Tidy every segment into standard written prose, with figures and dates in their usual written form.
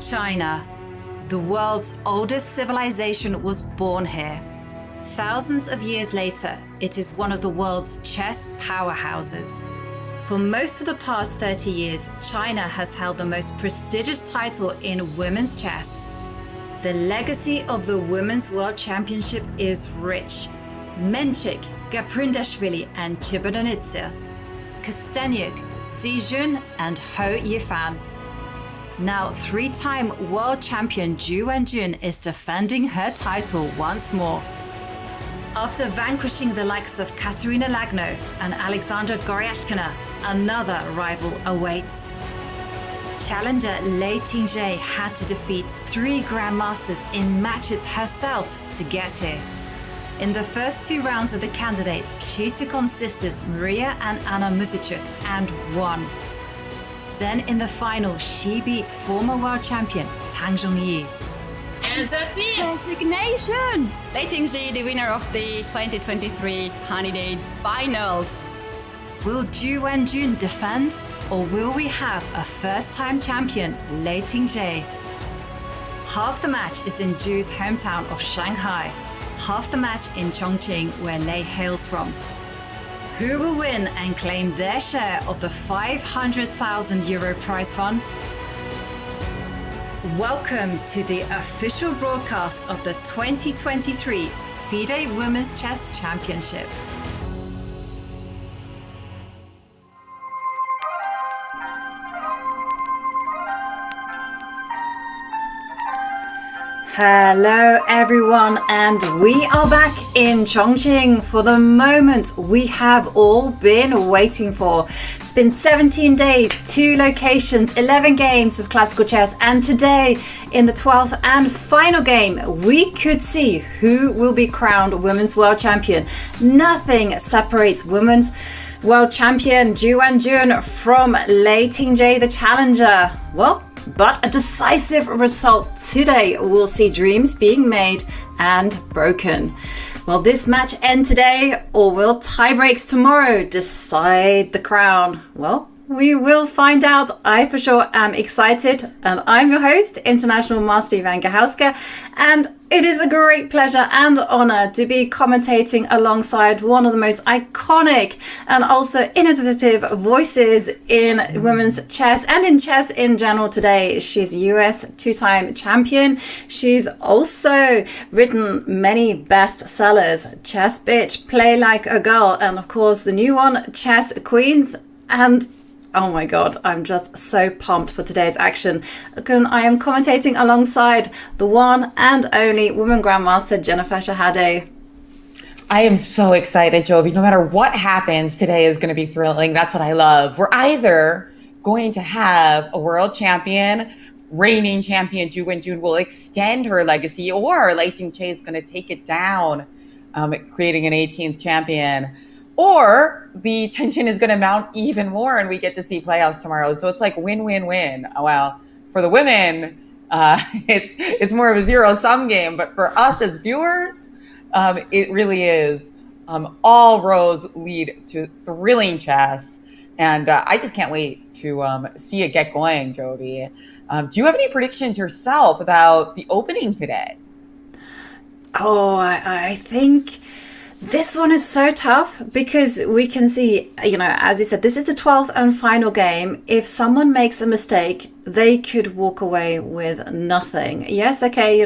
China. The world's oldest civilization was born here. Thousands of years later, it is one of the world's chess powerhouses. For most of the past 30 years, China has held the most prestigious title in women's chess. The legacy of the Women's World Championship is rich. Menchik, Gaprindashvili and Chibananitsa, Kosteniuk, Si Jun and Ho Yifan. Now, three-time world champion Ju Wenjun is defending her title once more. After vanquishing the likes of Katerina Lagno and Alexandra Goryashkina, another rival awaits. Challenger Lei Tingjie had to defeat 3 grandmasters in matches herself to get here. In the first 2 rounds of the candidates, she took on sisters Maria and Anna Muzichuk and won. Then in the final, she beat former world champion Tang Zhongyi. And that's it! Resignation! Lei Tingjie, the winner of the 2023 candidates finals. Will Ju Wenjun defend, or will we have a first-time champion, Lei Tingjie? Half the match is in Ju's hometown of Shanghai, half the match in Chongqing, where Lei hails from. Who will win and claim their share of the €500,000 prize fund? Welcome to the official broadcast of the 2023 FIDE Women's Chess Championship. Hello everyone, and we are back in Chongqing for the moment we have all been waiting for. It's been 17 days, 2 locations, 11 games of classical chess, and today in the 12th and final game we could see who will be crowned Women's World Champion. Nothing separates Women's World Champion Ju Wenjun from Lei Tingjie, the challenger. But a decisive result today will see dreams being made and broken. Will this match end today, or will tie breaks tomorrow decide the crown? Well, we will find out. I for sure am excited, and I'm your host, International Master Ivan Gahauska, and it is a great pleasure and honor to be commentating alongside one of the most iconic and also innovative voices in women's chess and in chess in general today. She's a US 2-time champion. She's also written many bestsellers, Chess Bitch, Play Like a Girl, and of course the new one, Chess Queens. And oh my God, I'm just so pumped for today's action. I am commentating alongside the one and only woman grandmaster, Jennifer Shahade. I am so excited, Jovi. No matter what happens, today is going to be thrilling. That's what I love. We're either going to have a world champion, reigning champion Ju Wenjun will extend her legacy, or Lei Tingjie is going to take it down, creating an 18th champion. Or the tension is going to mount even more and we get to see playoffs tomorrow. So it's like win-win-win. Well, for the women, it's more of a zero-sum game. But for us as viewers, it really is. All roads lead to thrilling chess. And I just can't wait to see it get going, Jovi. Do you have any predictions yourself about the opening today? Oh, I think this one is so tough because we can see, as you said, this is the 12th and final game. If someone makes a mistake, they could walk away with nothing. Yes, okay,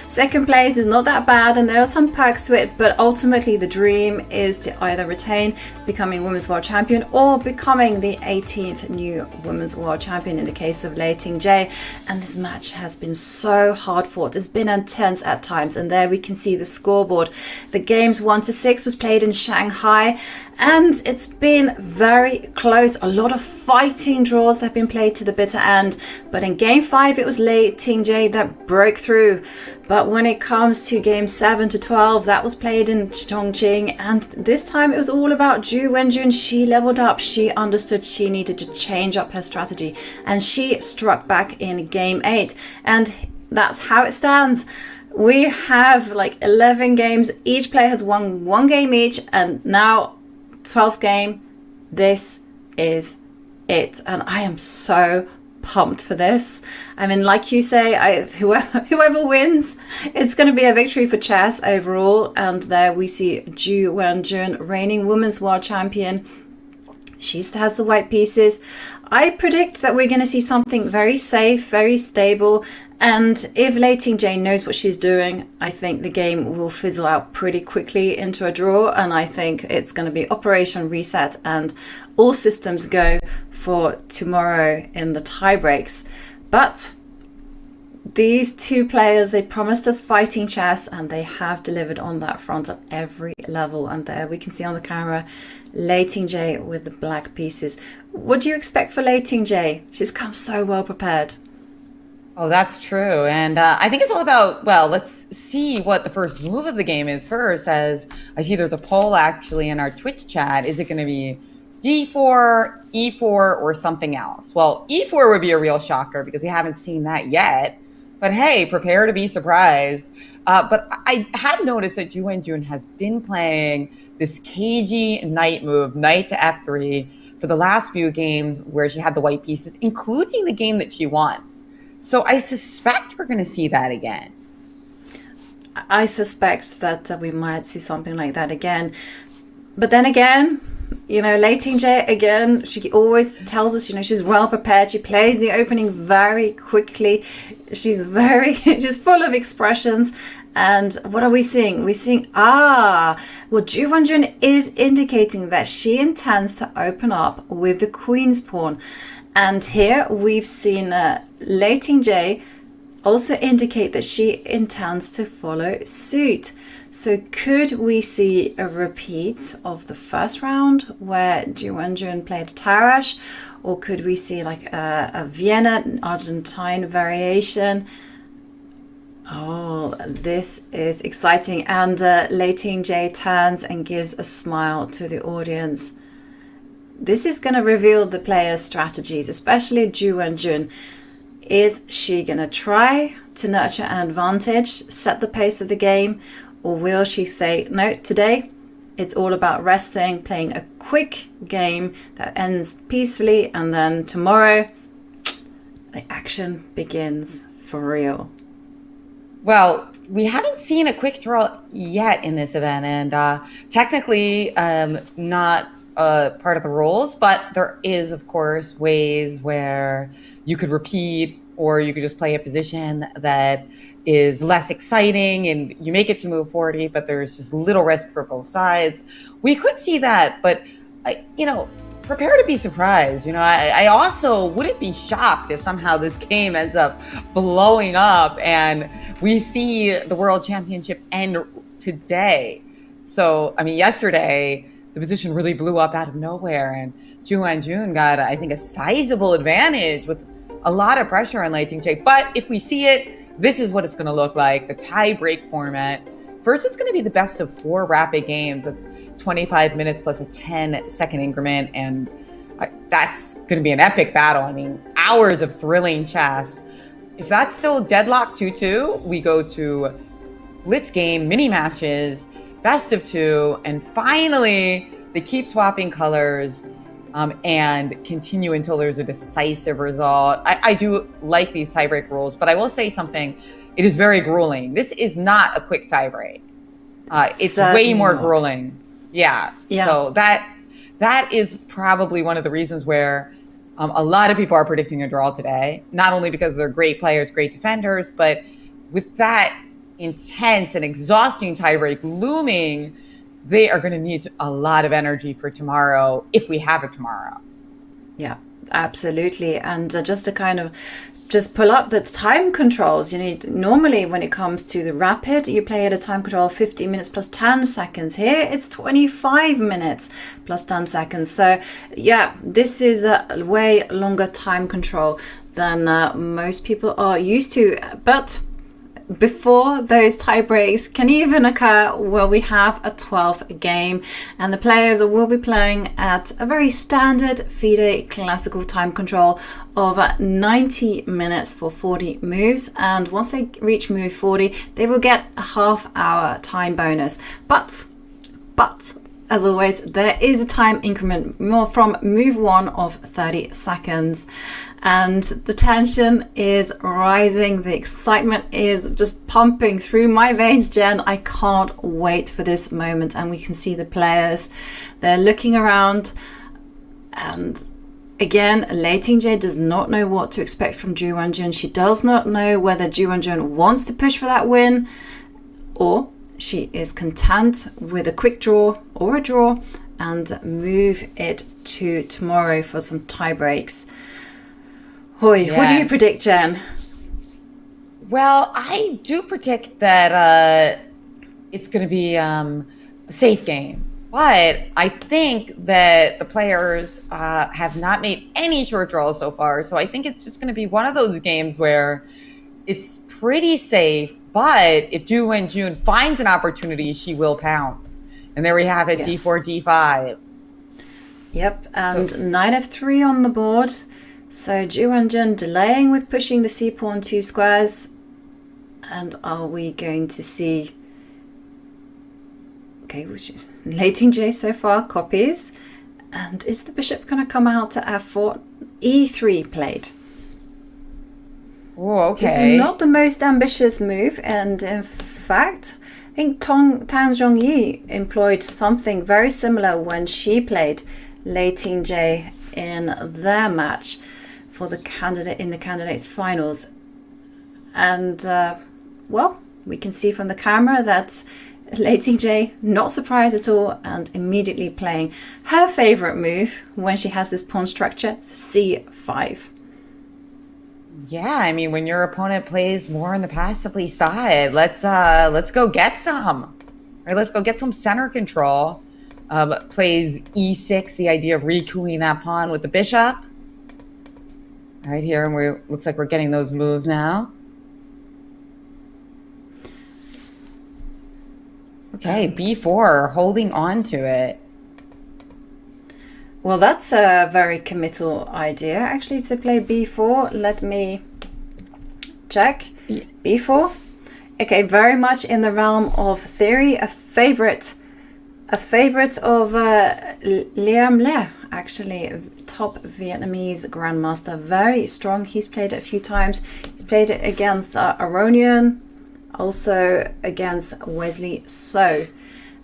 second place is not that bad and there are some perks to it, but ultimately the dream is to either retain becoming Women's World Champion or becoming the 18th new Women's World Champion in the case of Lei Tingjie. And this match has been so hard fought. It's been intense at times, and there we can see the scoreboard. The games 1 to 6 was played in Shanghai, and it's been very close. A lot of fighting draws that have been played to the bitter end. But in game 5, it was Lei Tingjie that broke through. But when it comes to game 7 to 12, that was played in Chongqing. And this time it was all about Ju Wenjun. She leveled up. She understood she needed to change up her strategy. And she struck back in game 8. And that's how it stands. We have like 11 games. Each player has won 1 game each. And now 12th game. This is it. And I am so pumped for this. I mean, like you say, whoever wins, it's going to be a victory for chess overall. And there we see Ju Wenjun, reigning women's world champion. She has the white pieces. I predict that we're going to see something very safe, very stable. And if Lei Tingjie knows what she's doing, I think the game will fizzle out pretty quickly into a draw. And I think it's going to be Operation Reset and all systems go for tomorrow in the tie breaks. But these two players, they promised us fighting chess, and they have delivered on that front at every level. And there we can see on the camera Lei Tingjie with the black pieces. What do you expect for Lei Tingjie? She's come so well prepared. Oh, that's true. And I think it's all about, well, let's see what the first move of the game is first, as I see there's a poll actually in our Twitch chat. Is it going to be D4, E4, or something else? Well, E4 would be a real shocker because we haven't seen that yet. But hey, prepare to be surprised. But I had noticed that Ju Wenjun has been playing this cagey knight move, knight to F3, for the last few games where she had the white pieces, including the game that she won. So I suspect we're going to see that again. I suspect that we might see something like that again. But then again, you know, Lei Tingjie, again, she always tells us, you know, she's well prepared. She plays the opening very quickly. She's full of expressions. And what are we seeing? We're seeing, well, Ju Wenjun is indicating that she intends to open up with the queen's pawn. And here we've seen Lei Tingjie also indicate that she intends to follow suit. So could we see a repeat of the first round where Ju Wenjun played Tarrasch? Or could we see like a Vienna Argentine variation? Oh, this is exciting. And Lei Tingjie turns and gives a smile to the audience. This is going to reveal the player's strategies, especially Ju Wenjun. Is she going to try to nurture an advantage, set the pace of the game, or will she say, no, today it's all about resting, playing a quick game that ends peacefully, and then tomorrow the action begins for real? Well, we haven't seen a quick draw yet in this event, and technically not part of the rules, but there is, of course, ways where you could repeat, or you could just play a position that is less exciting and you make it to move 40, but there's just little risk for both sides. We could see that, but prepare to be surprised. I also wouldn't be shocked if somehow this game ends up blowing up and we see the World Championship end today. So, yesterday, the position really blew up out of nowhere, and Ju Wenjun got, I think, a sizable advantage with a lot of pressure on Lei Tingjie. But if we see it, this is what it's going to look like, the tie-break format. First, it's going to be the best of 4 rapid games. That's 25 minutes plus a 10-second increment, and that's going to be an epic battle. Hours of thrilling chess. If that's still deadlock 2-2, we go to blitz game, mini matches, best of 2, and finally they keep swapping colors and continue until there's a decisive result. I do like these tiebreak rules, but I will say something. It is very grueling. This is not a quick tiebreak. It's way more grueling. Yeah. So that is probably one of the reasons where a lot of people are predicting a draw today, not only because they're great players, great defenders, but with that intense and exhausting tiebreak looming, they are going to need a lot of energy for tomorrow, if we have it tomorrow. Yeah, absolutely. And just to kind of just pull up the time controls, normally when it comes to the rapid, you play at a time control of 50 minutes plus 10 seconds. Here it's 25 minutes plus 10 seconds. So yeah, this is a way longer time control than most people are used to. But before those tie breaks can even occur, well, we have a 12th game, and the players will be playing at a very standard FIDE classical time control of 90 minutes for 40 moves. And once they reach move 40, they will get a half-hour time bonus. But as always, there is a time increment more from move 1 of 30 seconds. And the tension is rising. The excitement is just pumping through my veins, Jen. I can't wait for this moment. And we can see the players. They're looking around. And again, Lei Tingjie does not know what to expect from Ju Wenjun. She does not know whether Ju Wenjun wants to push for that win, or she is content with a quick draw or a draw and move it to tomorrow for some tie breaks. Hoi, Yeah. What do you predict, Jen? Well, I do predict that it's going to be a safe game. But I think that the players have not made any short draws so far. So I think it's just going to be one of those games where it's pretty safe. But if Ju Wenjun finds an opportunity, she will pounce. And there we have it, Yeah. d4, d5. Yep, and knight f3 on the board. So Ju Wenjun delaying with pushing the c-pawn 2 squares. And are we going to see... Okay, which is Lei Tingjie so far copies. And is the bishop going to come out to f4? e3 played. Oh, okay. This is not the most ambitious move, and in fact, I think Tan Zhongyi employed something very similar when she played Lei Tingjie in their match for the candidates finals. And well, we can see from the camera that Lei Tingjie not surprised at all and immediately playing her favorite move when she has this pawn structure, c5. Yeah, I mean, when your opponent plays more on the passively side, let's go get some. Right, let's go get some center control. Plays e6, the idea of recouing that pawn with the bishop. Right here, and looks like we're getting those moves now. Okay, b4, holding on to it. Well, that's a very committal idea, actually, to play b4. Let me check. b4. Okay, very much in the realm of theory. A favorite of Liam Lei, actually, top Vietnamese grandmaster. Very strong. He's played it a few times. He's played it against Aronian, also against Wesley So.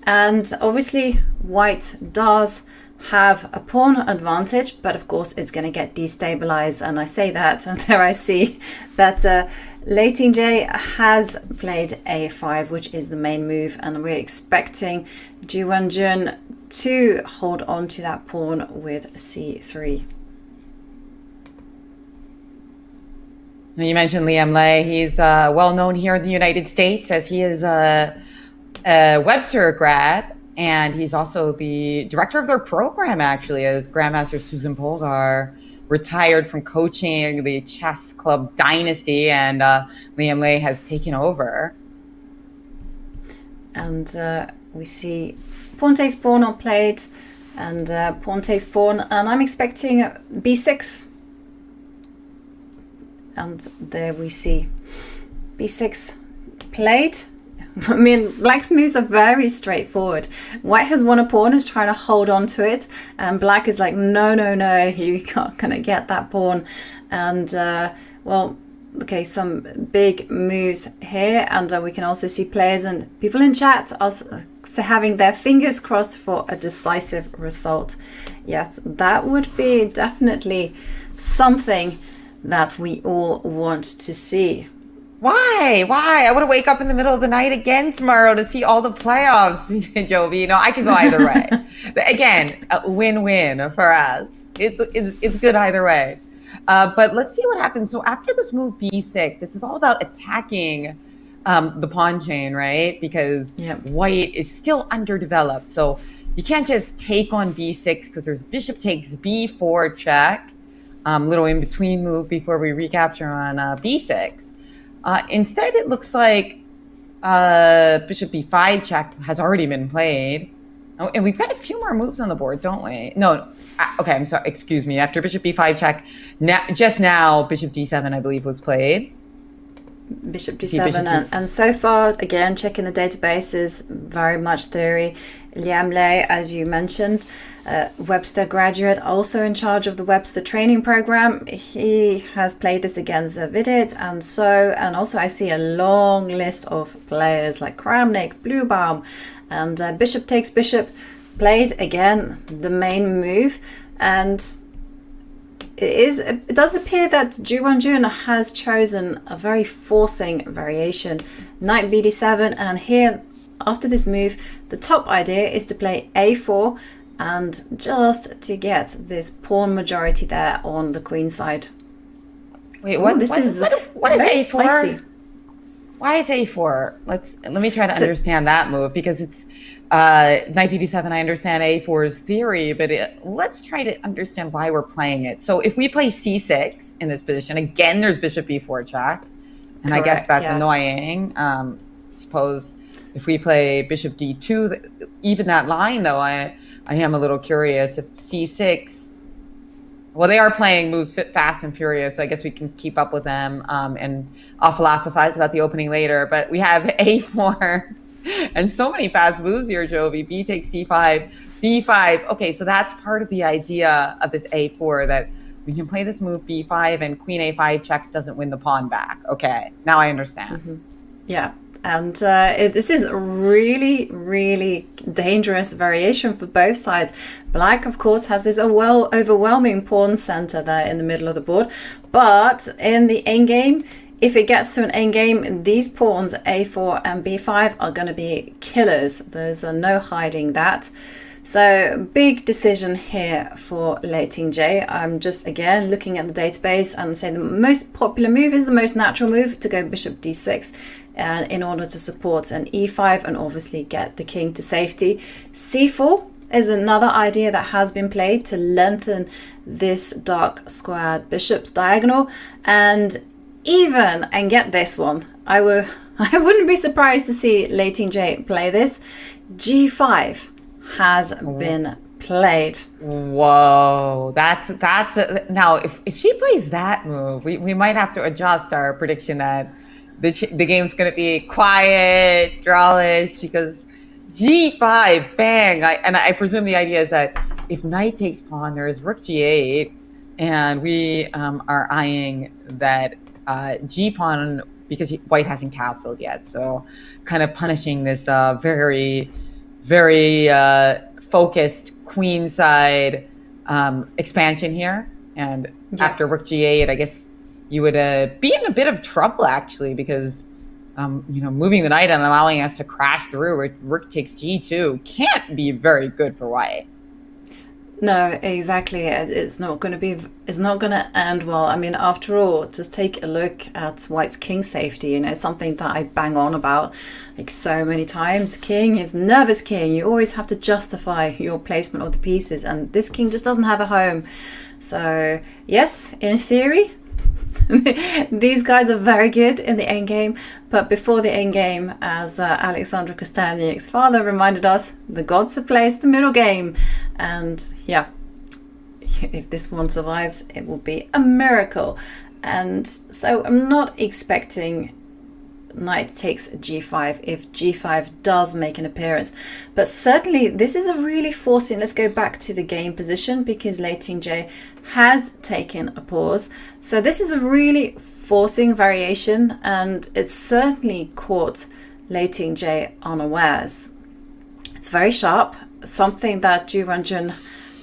And obviously, white does have a pawn advantage, but of course it's going to get destabilized. And I say that, and there I see that Lei Tingjie has played a5, which is the main move, and we're expecting Ju Wenjun to hold on to that pawn with c3. You mentioned Liam Lei. He's well known here in the United States as he is a Webster grad. And he's also the director of their program, actually, as Grandmaster Susan Polgar retired from coaching the chess club Dynasty, and Liam Lei has taken over. And we see pawn takes pawn on played, and pawn takes pawn, and I'm expecting b6. And there we see b6 played. I mean, black's moves are very straightforward. White has won a pawn, is trying to hold on to it, and black is like, no, you're not gonna get that pawn. And well, okay, some big moves here, and we can also see players and people in chat also having their fingers crossed for a decisive result. Yes, that would be definitely something that we all want to see. Why? I want to wake up in the middle of the night again tomorrow to see all the playoffs, Jovi. You know, I can go either way. But again, a win-win for us. It's good either way. But let's see what happens. So after this move b6, this is all about attacking the pawn chain, right? Because white is still underdeveloped. So you can't just take on b6 because there's bishop takes b4 check, little in-between move before we recapture on b6. Instead, it looks like bishop b5 check has already been played. Oh, and we've got a few more moves on the board, don't we? No. Okay, I'm sorry. Excuse me. After bishop b5 check, just now, bishop d7, I believe, was played. Bishop See d7, bishop and so far, again, checking the databases, very much theory. GM Lei, as you mentioned, Webster graduate, also in charge of the Webster training program. He has played this against Vidit, and also I see a long list of players like Kramnik, Bluebaum, and bishop takes bishop, played again the main move, and it does appear that Ju Wenjun has chosen a very forcing variation, knight bd7, and here after this move the top idea is to play a4 and just to get this pawn majority there on the queen side. Wait, what is very a4? spicy. Why is a4? Let me try to understand that move, because it's knight bd7. I understand a4's theory, but let's try to understand why we're playing it. So if we play c6 in this position, again, there's bishop b4 check, and correct, I guess that's annoying. Suppose if we play bishop d2, even that line though, I am a little curious. If c6, well, they are playing moves fast and furious, so I guess we can keep up with them, and I'll philosophize about the opening later. But we have a4 and so many fast moves here, Jovi. B takes c5, b5. Okay, so that's part of the idea of this a4, that we can play this move b5 and queen a5 check doesn't win the pawn back. Okay, now I understand. Mm-hmm. Yeah. And this is a really, really dangerous variation for both sides. Black, of course, has this overwhelming pawn center there in the middle of the board. But in the endgame, if it gets to an endgame, these pawns, a4 and b5, are going to be killers. There's no hiding that. So big decision here for Lei Tingjie. I'm just, again, looking at the database and say the most popular move is the most natural move, to go bishop d6 in order to support an e5 and obviously get the king to safety. c4 is another idea that has been played to lengthen this dark squared bishop's diagonal. And get this one, I wouldn't be surprised to see Lei Tingjie play this. g5 has been played. Whoa, that's now if she plays that move, we might have to adjust our prediction that the game's going to be quiet, drawish, because g5, bang. I presume the idea is that if knight takes pawn, there's rook g8, and we are eyeing that g pawn, because white hasn't castled yet, so kind of punishing this very focused queen side expansion here. And after rook g8, I guess you would be in a bit of trouble, actually, because moving the knight and allowing us to crash through rook takes g2 can't be very good for white. No, exactly. It's not going to end well. I mean, after all, just take a look at white's king safety. Something that I bang on about like so many times. The king is nervous king. You always have to justify your placement of the pieces, and this king just doesn't have a home. So yes, in theory, these guys are very good in the endgame, but before the endgame, as Alexandra Kostanyk's father reminded us, the gods have placed the middle game. And yeah, if this one survives, it will be a miracle. And so I'm not expecting knight takes g5 if g5 does make an appearance, but certainly this is a really forcing. Let's go back to the game position, because Lei Tingjie has taken a pause, so this is a really forcing variation, and it's certainly caught Lei Tingjie unawares. It's very sharp, something that Ju Wenjun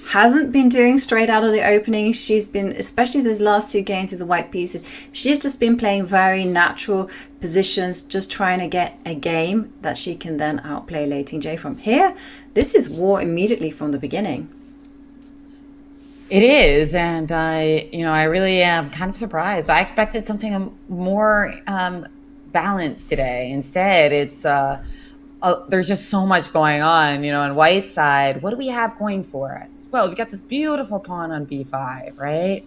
hasn't been doing straight out of the opening. She's been, especially these last two games with the white pieces, she's just been playing very natural positions, just trying to get a game that she can then outplay Lei Tingjie from. Here, this is war immediately from the beginning. It is, and I really am kind of surprised. I expected something more balanced today. Instead, it's there's just so much going on, on white side. What do we have going for us? Well, we got this beautiful pawn on b5, right?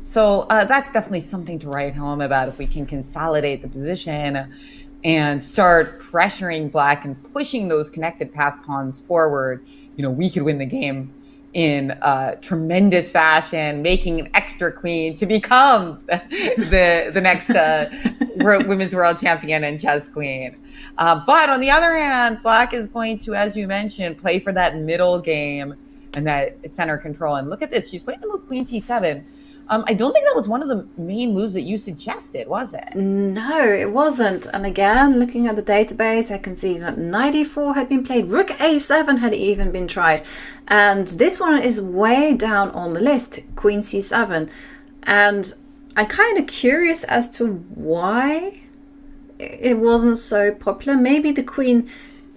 So that's definitely something to write home about. If we can consolidate the position and start pressuring black and pushing those connected pass pawns forward, we could win the game in tremendous fashion, making an extra queen to become the next women's world champion and chess queen. But on the other hand, Black is going to, as you mentioned, play for that middle game and that center control. And look at this. She's playing the move queen c7. I don't think that was one of the main moves that you suggested, was it? No, it wasn't. And again, looking at the database, I can see that knight e4 had been played. Rook a7 had even been tried. And this one is way down on the list, queen c7. And I'm kind of curious as to why it wasn't so popular. Maybe the queen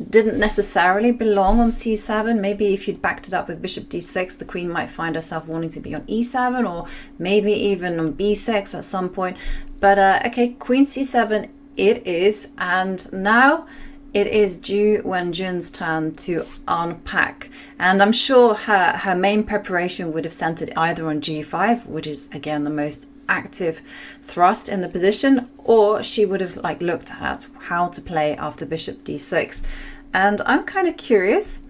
didn't necessarily belong on c7. Maybe if you'd backed it up with bishop d6, the queen might find herself wanting to be on e7, or maybe even on b6 at some point. But okay, queen c7 it is, and now it is Ju Wenjun's turn to unpack. And I'm sure her main preparation would have centered either on g5, which is again the most active thrust in the position, or she would have looked at how to play after bishop d6. And I'm kind of curious,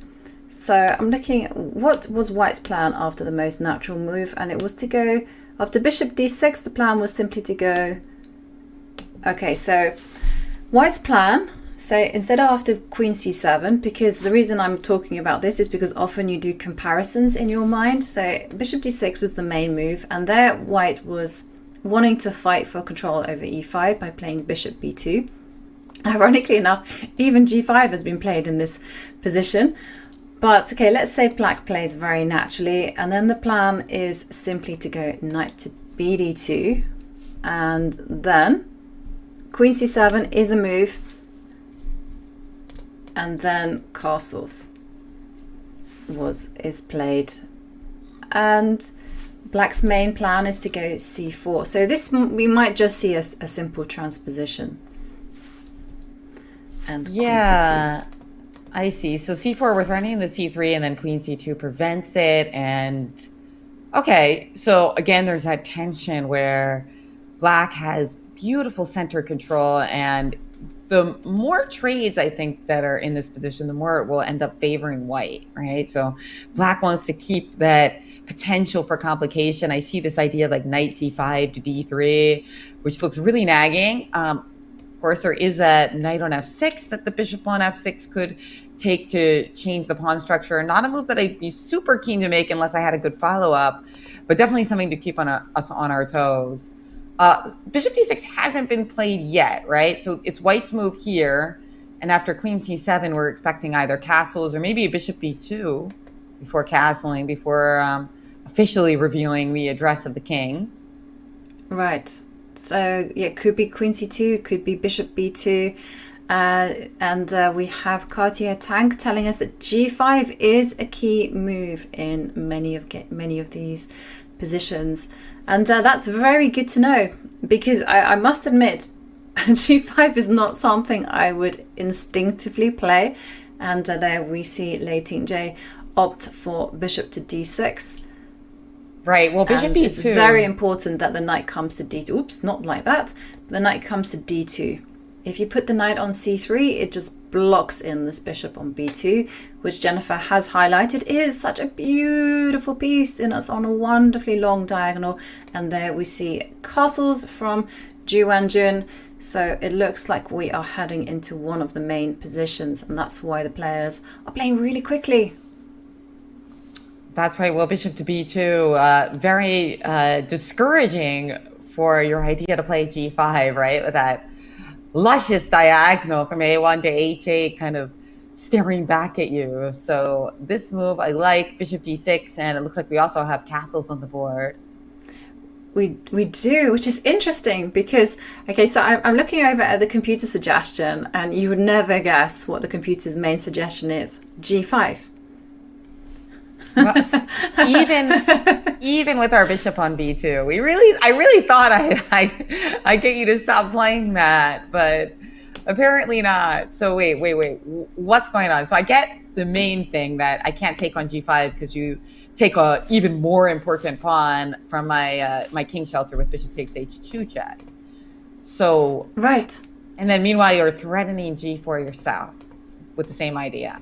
so I'm looking at what was White's plan after the most natural move, and it was to go after bishop d6. The plan was simply to go, okay, so White's plan, so instead of after queen c7, because the reason I'm talking about this is because often you do comparisons in your mind. So bishop d6 was the main move, and there White was wanting to fight for control over e5 by playing bishop b2. Ironically enough, even g5 has been played in this position. But okay, let's say Black plays very naturally, and then the plan is simply to go knight to bd2, and then queen c7 is a move, and then castles is played, and Black's main plan is to go c4. So this, we might just see a simple transposition. And yeah, I see. So c4, we're threatening the c3, and then queen c2 prevents it. And okay, so again, there's that tension where Black has beautiful center control, and the more trades I think that are in this position, the more it will end up favoring White, right? So Black wants to keep that potential for complication. I see this idea like knight c5 to d3, which looks really nagging. Of course, there is that knight on f6 that the bishop on f6 could take to change the pawn structure. Not a move that I'd be super keen to make unless I had a good follow-up, but definitely something to keep us on our toes. Bishop d6 hasn't been played yet, right? So it's White's move here, and after queen c7, we're expecting either castles or maybe a bishop b2 before castling, before officially revealing the address of the king. Right. So yeah, it could be queen c2, could be bishop b2, and we have Cartier Tank telling us that g5 is a key move in many of these positions, and that's very good to know, because I must admit g5 is not something I would instinctively play, and there we see Lei Tingjie opt for bishop to d6. Right. Well, bishop b2. It's very important that the knight comes to d2. Oops, not like that. The knight comes to d2. If you put the knight on c3, it just blocks in this bishop on b2, which Jennifer has highlighted is such a beautiful piece, and it's on a wonderfully long diagonal. And there we see castles from Ju Wenjun. So it looks like we are heading into one of the main positions, and that's why the players are playing really quickly. That's right. Well, bishop to b2, very discouraging for your idea to play g5, right? With that luscious diagonal from a1 to h8 kind of staring back at you. So this move, I like bishop d6, and it looks like we also have castles on the board. We do, which is interesting because, okay, so I'm looking over at the computer suggestion, and you would never guess what the computer's main suggestion is. G5. Even with our bishop on b2, I really thought I'd get you to stop playing that, but apparently not. So wait, what's going on? So I get the main thing that I can't take on g5 because you take a even more important pawn from my king shelter with bishop takes h2 check. So right, and then meanwhile you're threatening g4 yourself with the same idea.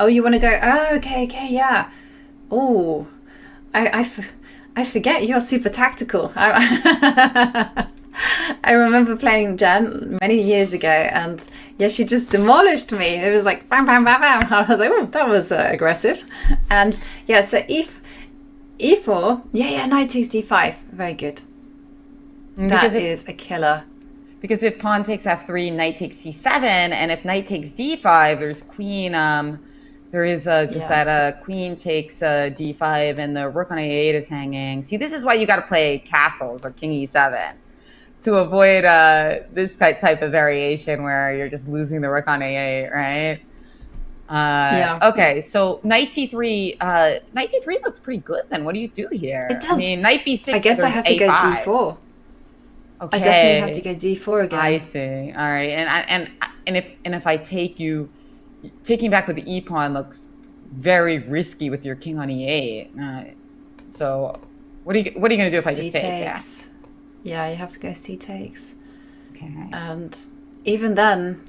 Oh, you want to go? Oh, okay, yeah. Oh, I forget you're super tactical. I remember playing Jen many years ago, and yeah, she just demolished me. It was like bam, bam, bam, bam. I was like, oh, that was aggressive. And yeah, so e4, yeah, knight takes d5, very good. That is a killer. Because if pawn takes f3, knight takes c7, and if knight takes d5, there's queen. There is that queen takes d5, and the rook on a8 is hanging. See, this is why you got to play castles or king e7 to avoid this type of variation where you're just losing the rook on a8, right? Okay, so knight c3. Knight c3 looks pretty good. Then what do you do here? It does. I mean, knight b6. I guess I have to go d4. Okay. I definitely have to go d4 again. I see. All right, and if I take you, taking back with the e pawn looks very risky with your king on e8. So what are you going to do if I just take? Yeah, you have to go c takes. Okay. And even then,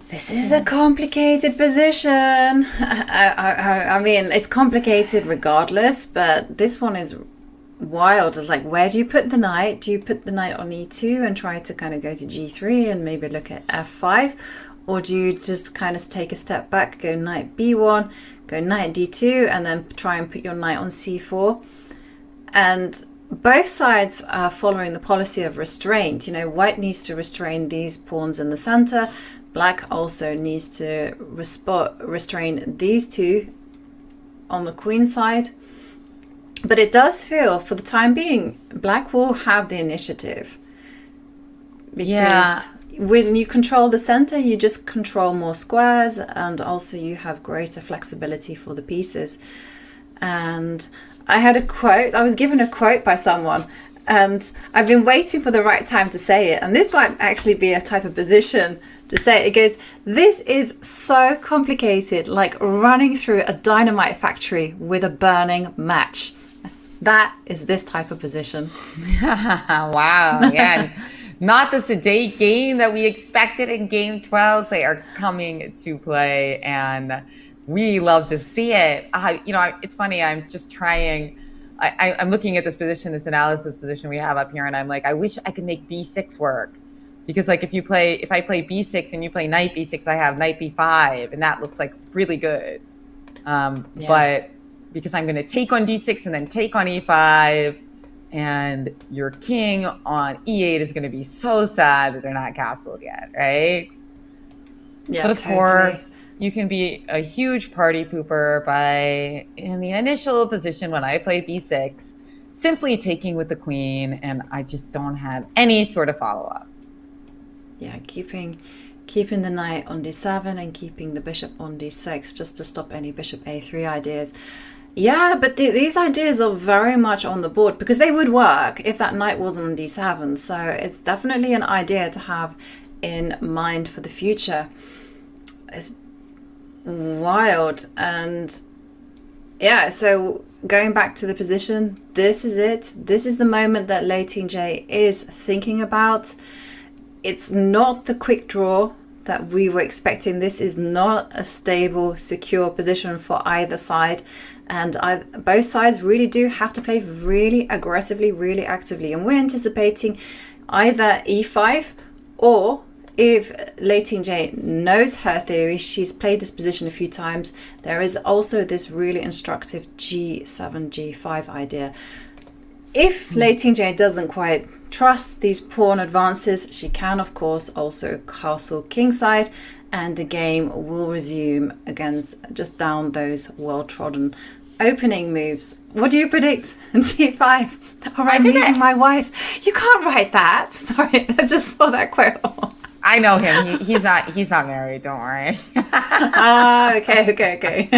this is a complicated position. I mean, it's complicated regardless, but this one is wild. It's like, where do you put the knight? Do you put the knight on e2 and try to kind of go to g3 and maybe look at f5? Or do you just kind of take a step back, go knight b1, go knight d2, and then try and put your knight on c4? And both sides are following the policy of restraint. You know, white needs to restrain these pawns in the center. Black also needs to restrain these two on the queen side. But it does feel, for the time being, black will have the initiative. Because when you control the center, you just control more squares, and also you have greater flexibility for the pieces. And I had a quote, I was given a quote by someone, and I've been waiting for the right time to say it. And this might actually be a type of position to say it. It goes, this is so complicated, like running through a dynamite factory with a burning match. That is this type of position. Wow. Yeah. Not the sedate game that we expected in game 12. They are coming to play, and we love to see it. It's funny. I'm just trying. I'm looking at this position, this analysis position we have up here, and I'm like, I wish I could make b6 work, because like if I play b6 and you play knight b6, I have knight b5, and that looks like really good. But because I'm going to take on d6 and then take on e5, and your king on e8 is going to be so sad that they're not castled yet, right? Yeah, but of course, you can be a huge party pooper by, in the initial position when I play b6, simply taking with the queen, and I just don't have any sort of follow-up. Yeah, keeping the knight on d7 and keeping the bishop on d6 just to stop any bishop a3 ideas. Yeah, but these ideas are very much on the board because they would work if that knight wasn't on d7. So it's definitely an idea to have in mind for the future. It's wild. And yeah, so going back to the position, this is it. This is the moment that Lei Tingjie is thinking about. It's not the quick draw that we were expecting. This is not a stable, secure position for either side. And both sides really do have to play really aggressively, really actively. And we're anticipating either e5, or if Lei Tingjie knows her theory, she's played this position a few times, there is also this really instructive g7, g5 idea. If Lei Tingjie doesn't quite trust these pawn advances, she can, of course, also castle kingside, and the game will resume against just down those well-trodden opening moves. What do you predict? G5. Or I'm leaving my wife. You can't write that. Sorry, I just saw that quote. I know him. He's not married. Don't worry. Okay.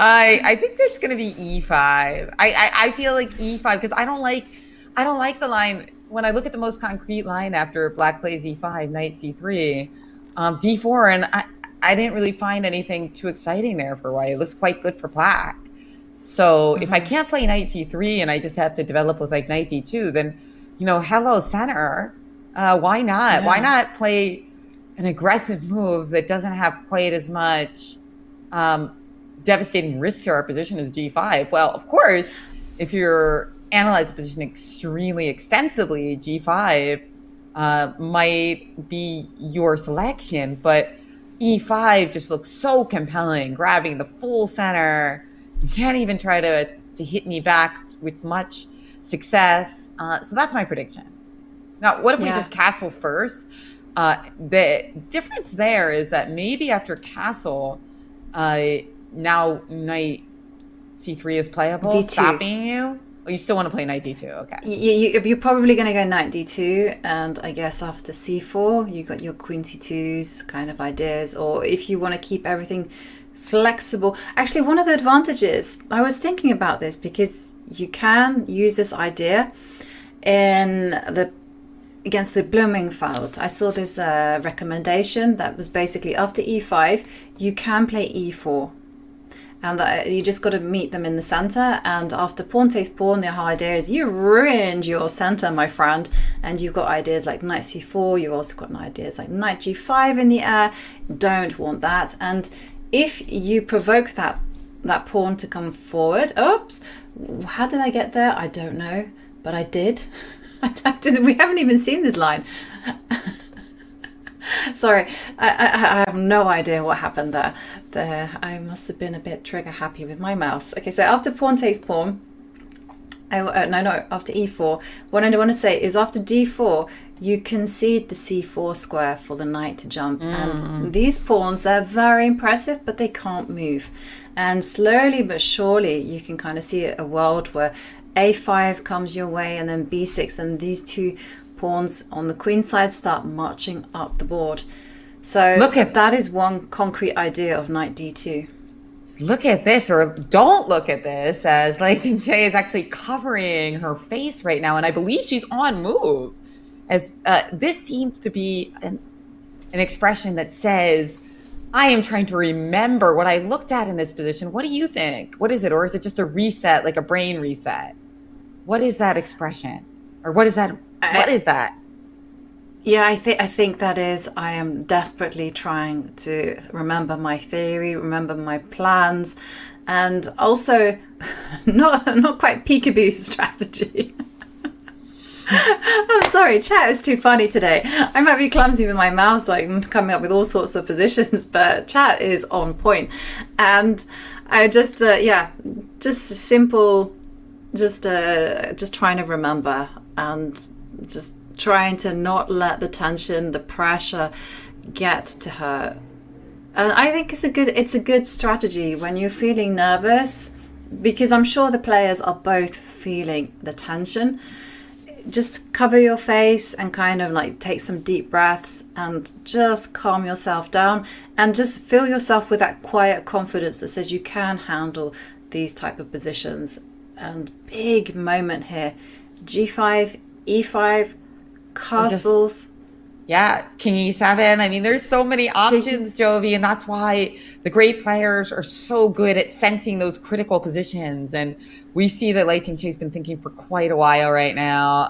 I think that's gonna be e5. I feel like e5 because I don't like the line. When I look at the most concrete line after black plays e5, knight c3, d4, and I didn't really find anything too exciting there for white. It looks quite good for black. So if I can't play knight c3 and I just have to develop with like knight d2, then hello center. Why not? Yeah. Why not play an aggressive move that doesn't have quite as much devastating risk to our position as G5? Well, of course, if you're analyzing the position extremely extensively, G5 might be your selection, but E5 just looks so compelling, grabbing the full center. You can't even try to hit me back with much success. So that's my prediction. Now, what if we just castle first? The difference there is that maybe after castle, now knight c3 is playable, D2. stopping you. Oh, you still want to play knight d2, okay. You're probably going to go knight d2, and I guess after c4, you got your queen c2's kind of ideas, or if you want to keep everything flexible. Actually, one of the advantages, I was thinking about this, because you can use this idea against the Bloomingfeld. I saw this recommendation that was basically after e5, you can play e4. And you just got to meet them in the center. And after pawn takes pawn, the whole idea is you ruined your center, my friend. And you've got ideas like knight c4. You've also got ideas like knight g5 in the air. Don't want that. And if you provoke that pawn to come forward, oops, how did I get there? I don't know, but I did. We haven't even seen this line. Sorry, I have no idea what happened there. I must have been a bit trigger happy with my mouse. Okay, so after pawn takes pawn, after e4, what I want to say is after d4, you concede the c4 square for the knight to jump. And these pawns, they're very impressive, but they can't move. And slowly but surely, you can kind of see a world where a5 comes your way and then b6, and these two pawns on the queen side start marching up the board. So that is one concrete idea of knight d2. Look at this, or don't look at this, as Lei Tingjie is actually covering her face right now, and I believe she's on move. As this seems to be an expression that says, I am trying to remember what I looked at in this position. What do you think? What is it? Or is it just a reset, like a brain reset? What is that expression? Or what is that? What is that? Yeah, I think that is, I am desperately trying to remember my theory, remember my plans, and also not quite peekaboo strategy. I'm sorry, chat is too funny today. I might be clumsy with my mouse, like coming up with all sorts of positions, but chat is on point. And I just simple, just trying to remember, and just trying to not let the tension, the pressure get to her. And I think it's a good strategy when you're feeling nervous, because I'm sure the players are both feeling the tension. Just cover your face and kind of like take some deep breaths and just calm yourself down, and just fill yourself with that quiet confidence that says you can handle these type of positions. And big moment here, g5, e5, castles. King e7. I mean, there's so many options, Jovi, and that's why the great players are so good at sensing those critical positions. And we see that Lei Tingjie's been thinking for quite a while right now.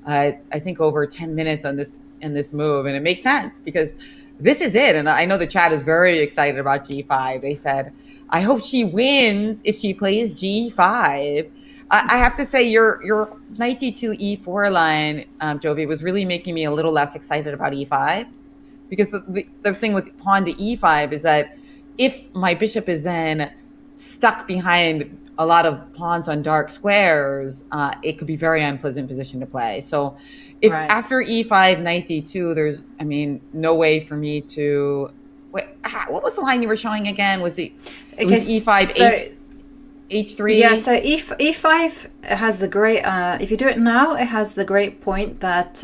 I think over 10 minutes on this move, and it makes sense because this is it. And I know the chat is very excited about g5. They said, I hope she wins if she plays g5. I have to say your knight d2 e4 line, Jovi, was really making me a little less excited about e5, because the thing with pawn to e5 is that if my bishop is then stuck behind a lot of pawns on dark squares, it could be very unpleasant position to play. So if after e5 knight d2, there's no way for me to what was the line you were showing again? Was it was e5 h3? Yeah, so e5 has the great, if you do it now, it has the great point that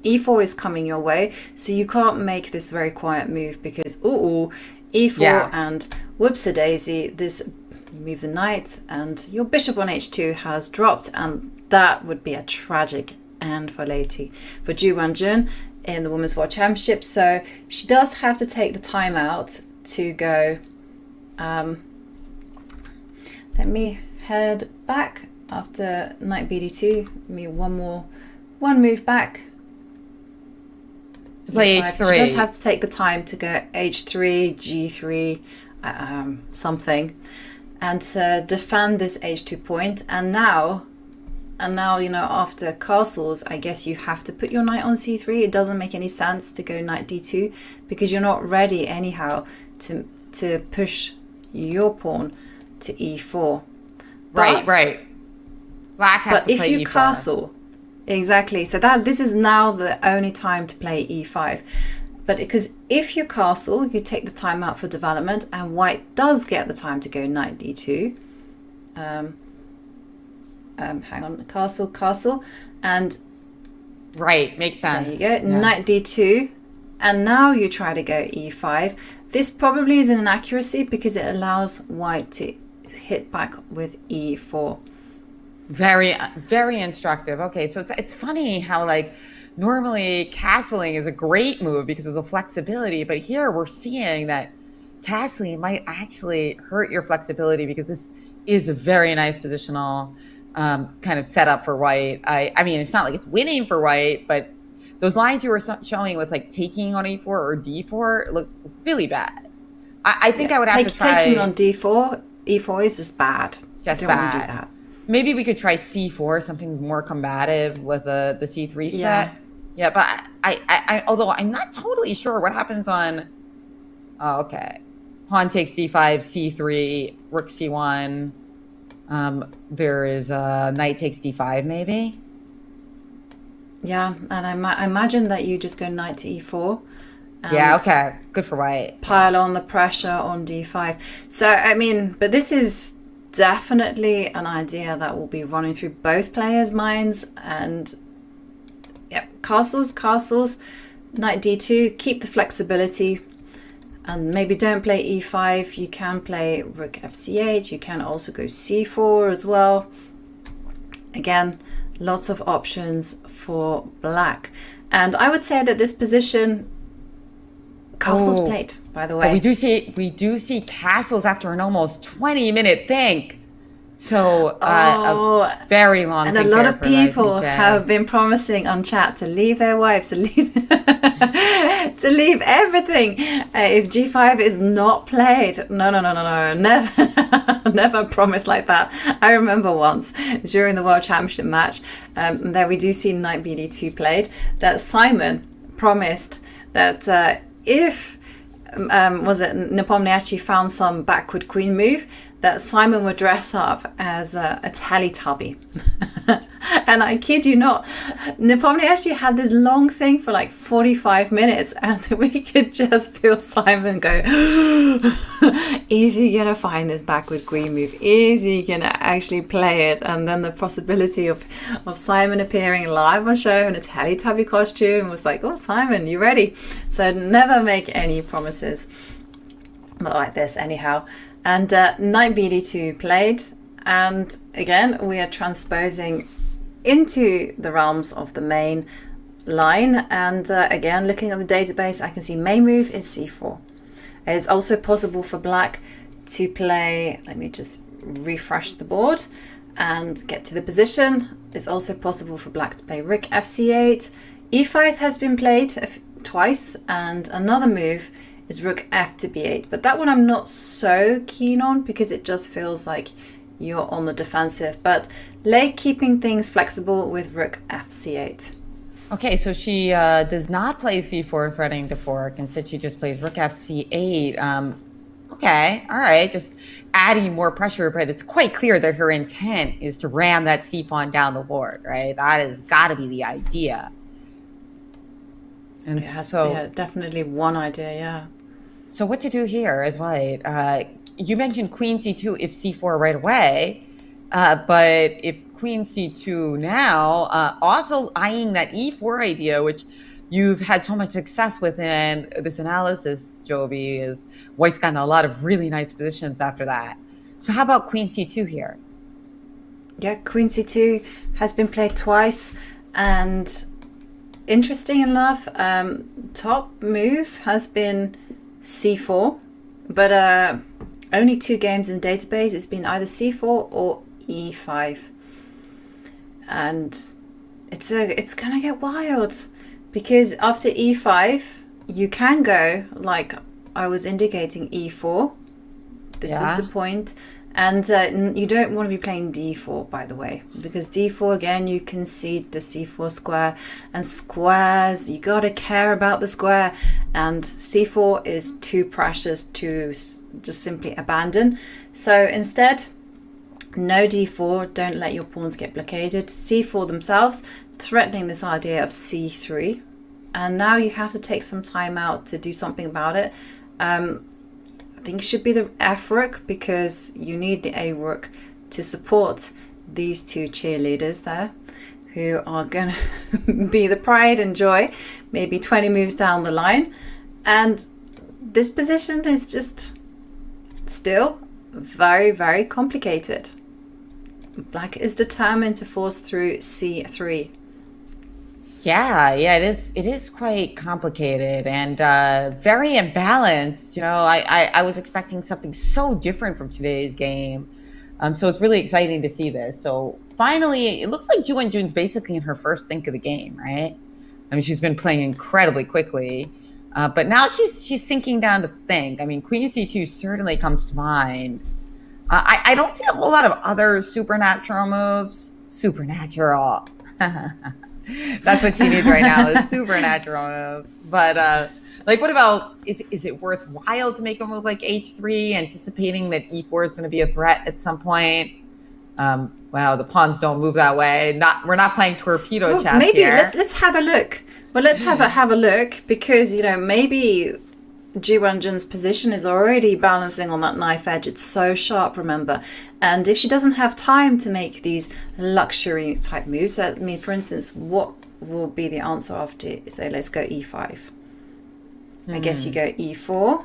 e4 is coming your way, so you can't make this very quiet move, because e4 and whoops-a-daisy, this move the knight and your bishop on h2 has dropped, and that would be a tragic end for Ju Wenjun in the Women's World Championship. So she does have to take the time out to go. Let me head back after knight bd2. One move back. To play e5. h3. She does have to take the time to go h3, g3, something, and to defend this h2 point. And now, after castles, I guess you have to put your knight on c3. It doesn't make any sense to go knight d2 because you're not ready anyhow to push your pawn to e4. Right. Black has to play e4. But if you castle, exactly. So this is now the only time to play e5. But because if you castle, you take the time out for development, and white does get the time to go knight d2. Hang on, castle, and right, makes sense. There you go, knight d2, and now you try to go e5. This probably is an inaccuracy because it allows white to hit back with e4. Very, very instructive. Okay, so it's funny how like normally castling is a great move because of the flexibility, but here we're seeing that castling might actually hurt your flexibility because this is a very nice positional kind of setup for white. I mean, it's not like it's winning for white, but those lines you were showing with like taking on e4 or d4 look really bad. I think I would have to try taking on d4. E4 is just bad. Just you don't bad. want to do that. Maybe we could try c4, something more combative with the c3 strat. Yeah, but I although I'm not totally sure what happens on. Oh, okay. Pawn takes d5, c3, rook c1. There is knight takes d5, maybe. Yeah, and I imagine that you just go knight to e4. Yeah, okay. Good for white. Pile on the pressure on d5. So, I mean, but this is definitely an idea that will be running through both players' minds. And yeah, castles, knight d2, keep the flexibility. And maybe don't play e5. You can play rook fc8. You can also go c4 as well. Again, lots of options for black. And I would say that this position, castles played, by the way. But we do see castles after an almost 20-minute think. So a very long and a lot of people have been promising on chat to leave their wives, to leave to leave everything if g5 is not played. No, never promise like that. I remember once during the World Championship match that we do see knight bd2 played, that Simon promised that if Nepomniachtchi actually found some backward queen move, that Simon would dress up as a Teletubby. And I kid you not, Nepomniachtchi actually had this long thing for like 45 minutes, and we could just feel Simon go, is he gonna find this backward queen move? Is he gonna actually play it? And then the possibility of Simon appearing live on show in a Teletubby costume was like, oh, Simon, you ready? So never make any promises. Not like this anyhow. And knight bd2 played, and again we are transposing into the realms of the main line. And again, looking at the database, I can see main move is c4. It's also possible for black to play, let me just refresh the board and get to the position. It's also possible for black to play rook fc8. e5 has been played twice, and another move is rook f to b8, but that one I'm not so keen on because it just feels like you're on the defensive. But Lei keeping things flexible with rook fc8. Okay, so she does not play c4 threatening to fork. Instead, she just plays rook fc8. Okay, all right, just adding more pressure, but it's quite clear that her intent is to ram that c-pawn down the board, right? That has got to be the idea. And yeah, definitely one idea, yeah. So what to do here as white? You mentioned queen c2 if c4 right away, but if queen c2 now, also eyeing that e4 idea, which you've had so much success within this analysis, Jovi, is white's gotten a lot of really nice positions after that. So how about queen c2 here? Yeah, queen c2 has been played twice, and interesting enough, top move has been c4, but only 2 games in the database. It's been either c4 or e5, and it's gonna get wild Because after e5, you can go, like I was indicating, e4. This was the point. And you don't want to be playing d4, by the way, because d4, again, you concede the c4 square. And squares, you got to care about the square. And c4 is too precious to just simply abandon. So instead, no d4, don't let your pawns get blockaded. c4 themselves, threatening this idea of c3. And now you have to take some time out to do something about it. I think it should be the F rook, because you need the A rook to support these two cheerleaders there, who are going to be the pride and joy, maybe 20 moves down the line. And this position is just still very, very complicated. Black is determined to force through c3. Yeah, it is quite complicated and very imbalanced. You know, I was expecting something so different from today's game. So it's really exciting to see this. So finally, it looks like Ju Wenjun's basically in her first think of the game, right? I mean, she's been playing incredibly quickly, but now she's sinking down to think. I mean, Queen C2 certainly comes to mind. I don't see a whole lot of other supernatural moves. Supernatural. That's what she needs right now, is supernatural move. But like, what about, is it worthwhile to make a move like h3, anticipating that e4 is going to be a threat at some point? Wow, the pawns don't move that way. We're not playing torpedo chess maybe here. let's have a look. Well, let's have a look, because you know, maybe Ju Wenjun's position is already balancing on that knife edge. It's so sharp, remember. And if she doesn't have time to make these luxury type moves, I mean, for instance, what will be the answer after? So let's go e5. I guess you go e4,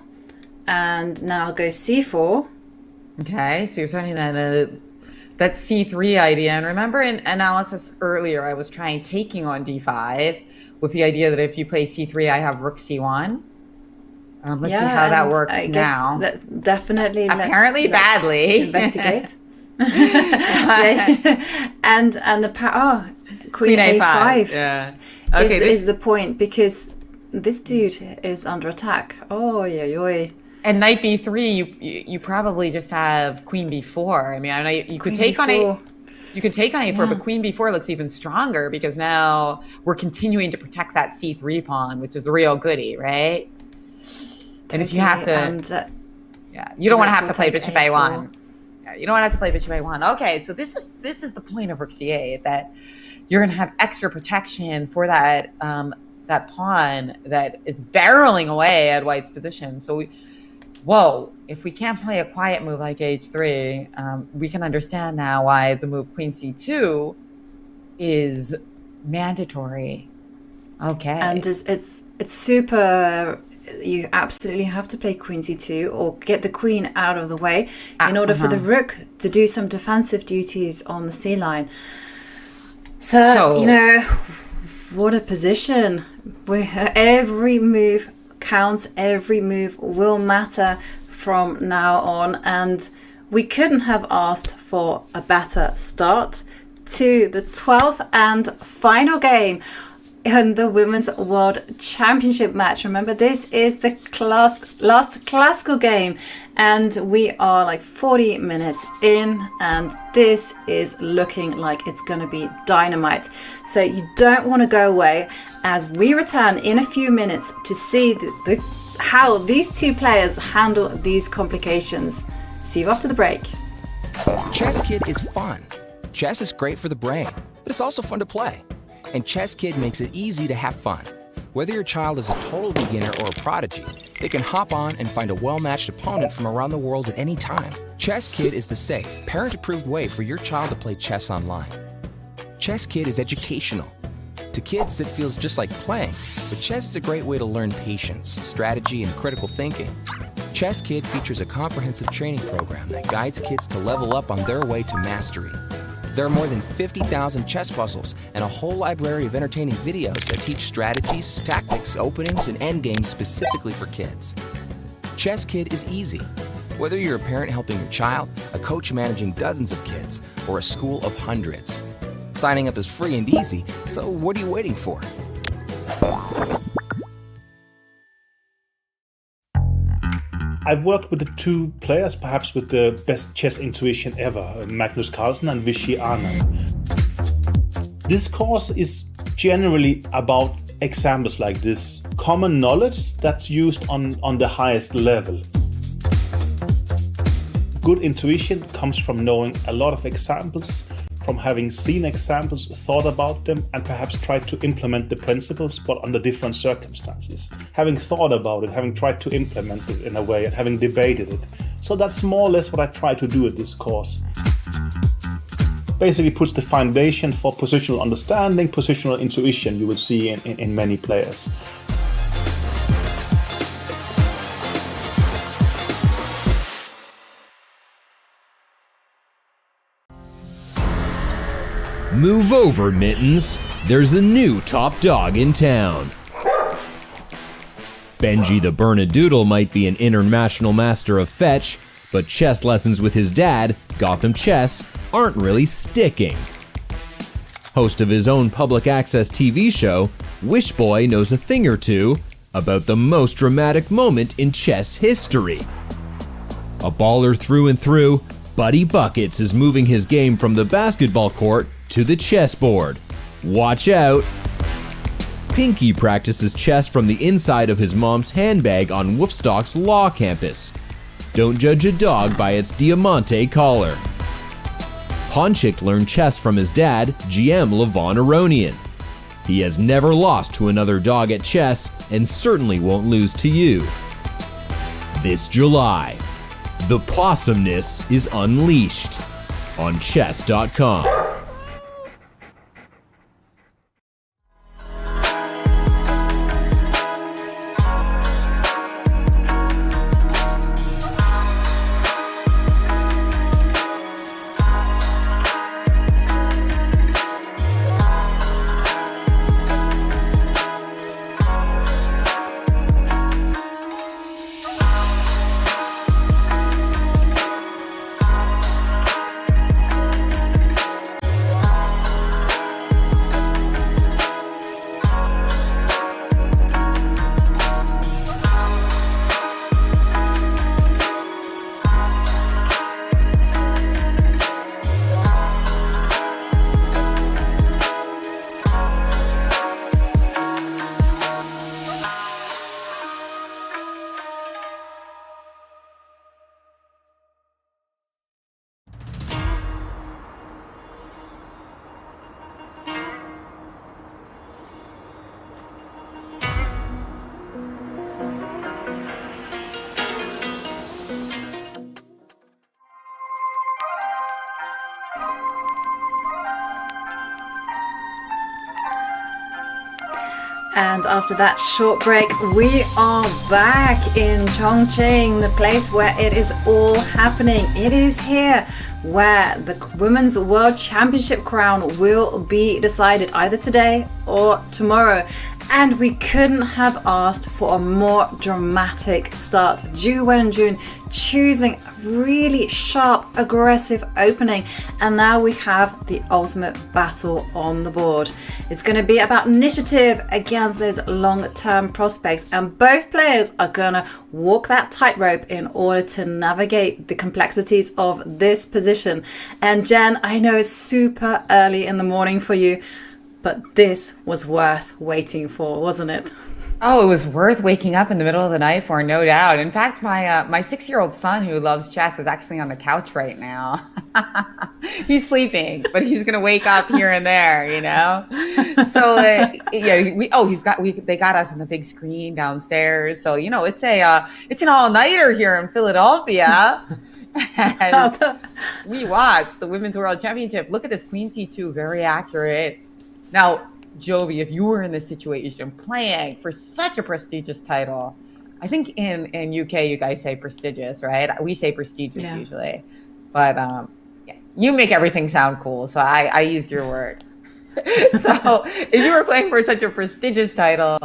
and now go c4. Okay, so you're saying that that c3 idea. And remember in analysis earlier, I was trying taking on d5 with the idea that if you play c3, I have rook c1. Let's see how that works I now. Guess that definitely. Apparently badly. Investigate. Yeah. And the Queen A5. Yeah. Okay. Is the point, because this dude is under attack. Oh yeah. And knight b3, you probably just have queen b4. I mean, I know you could take on a. You can take on a4, but queen b4 looks even stronger, because now we're continuing to protect that c3 pawn, which is a real goodie, right? And if you have to, you don't want to have to play bishop a1. Yeah, you don't want to have to play bishop a1. Okay, so this is the point of rook c8, that you're going to have extra protection for that that pawn that is barreling away at white's position. So if we can't play a quiet move like h3, we can understand now why the move queen c2 is mandatory. Okay, and it's super. You absolutely have to play queen c2 or get the queen out of the way in order for the rook to do some defensive duties on the c line. So you know, what a position. Every move counts, every move will matter from now on, and we couldn't have asked for a better start to the 12th and final game in the Women's World Championship match. Remember, this is the last classical game, and we are like 40 minutes in, and this is looking like it's going to be dynamite. So you don't want to go away, as we return in a few minutes to see how these two players handle these complications. See you after the break. Chess Kid is fun. Chess is great for the brain, but it's also fun to play. And Chess Kid makes it easy to have fun. Whether your child is a total beginner or a prodigy, they can hop on and find a well-matched opponent from around the world at any time. Chess Kid is the safe, parent-approved way for your child to play chess online. Chess Kid is educational. To kids, it feels just like playing, but chess is a great way to learn patience, strategy, and critical thinking. Chess Kid features a comprehensive training program that guides kids to level up on their way to mastery. There are more than 50,000 chess puzzles and a whole library of entertaining videos that teach strategies, tactics, openings, and endgames specifically for kids. Chess Kid is easy. Whether you're a parent helping your child, a coach managing dozens of kids, or a school of hundreds. Signing up is free and easy, so what are you waiting for? I've worked with the two players, perhaps with the best chess intuition ever, Magnus Carlsen and Vishy Anand. This course is generally about examples like this, common knowledge that's used on the highest level. Good intuition comes from knowing a lot of examples, from having seen examples, thought about them, and perhaps tried to implement the principles, but under different circumstances. Having thought about it, having tried to implement it in a way, and having debated it. So that's more or less what I try to do at this course. Basically puts the foundation for positional understanding, positional intuition you will see in many players. Move over, Mittens. There's a new top dog in town. Benji the Bernadoodle might be an international master of fetch, but chess lessons with his dad, Gotham Chess, aren't really sticking. Host of his own public access TV show, Wishboy knows a thing or two about the most dramatic moment in chess history. A baller through and through, Buddy Buckets is moving his game from the basketball court to the chessboard. Watch out! Pinky practices chess from the inside of his mom's handbag on Woofstock's law campus. Don't judge a dog by its Diamante collar. Ponchik learned chess from his dad, GM Levon Aronian. He has never lost to another dog at chess and certainly won't lose to you. This July, the possumness is unleashed on Chess.com. And after that short break, we are back in Chongqing, the place where it is all happening. It is here where the Women's World Championship crown will be decided either today or tomorrow. And we couldn't have asked for a more dramatic start. Ju Wenjun choosing a really sharp, aggressive opening. And now we have the ultimate battle on the board. It's going to be about initiative against those long-term prospects. And both players are going to walk that tightrope in order to navigate the complexities of this position. And Jen, I know it's super early in the morning for you, but this was worth waiting for, wasn't it? Oh, it was worth waking up in the middle of the night for, no doubt. In fact, my 6-year-old son who loves chess is actually on the couch right now. He's sleeping, but he's gonna wake up here and there, you know. So they got us on the big screen downstairs. So you know, it's an all-nighter here in Philadelphia. And we watched the Women's World Championship. Look at this, Queen C2, very accurate. Now, Jovi, if you were in this situation playing for such a prestigious title, I think in UK you guys say prestigious, right? We say prestigious usually, but you make everything sound cool, so I used your word. So if you were playing for such a prestigious title,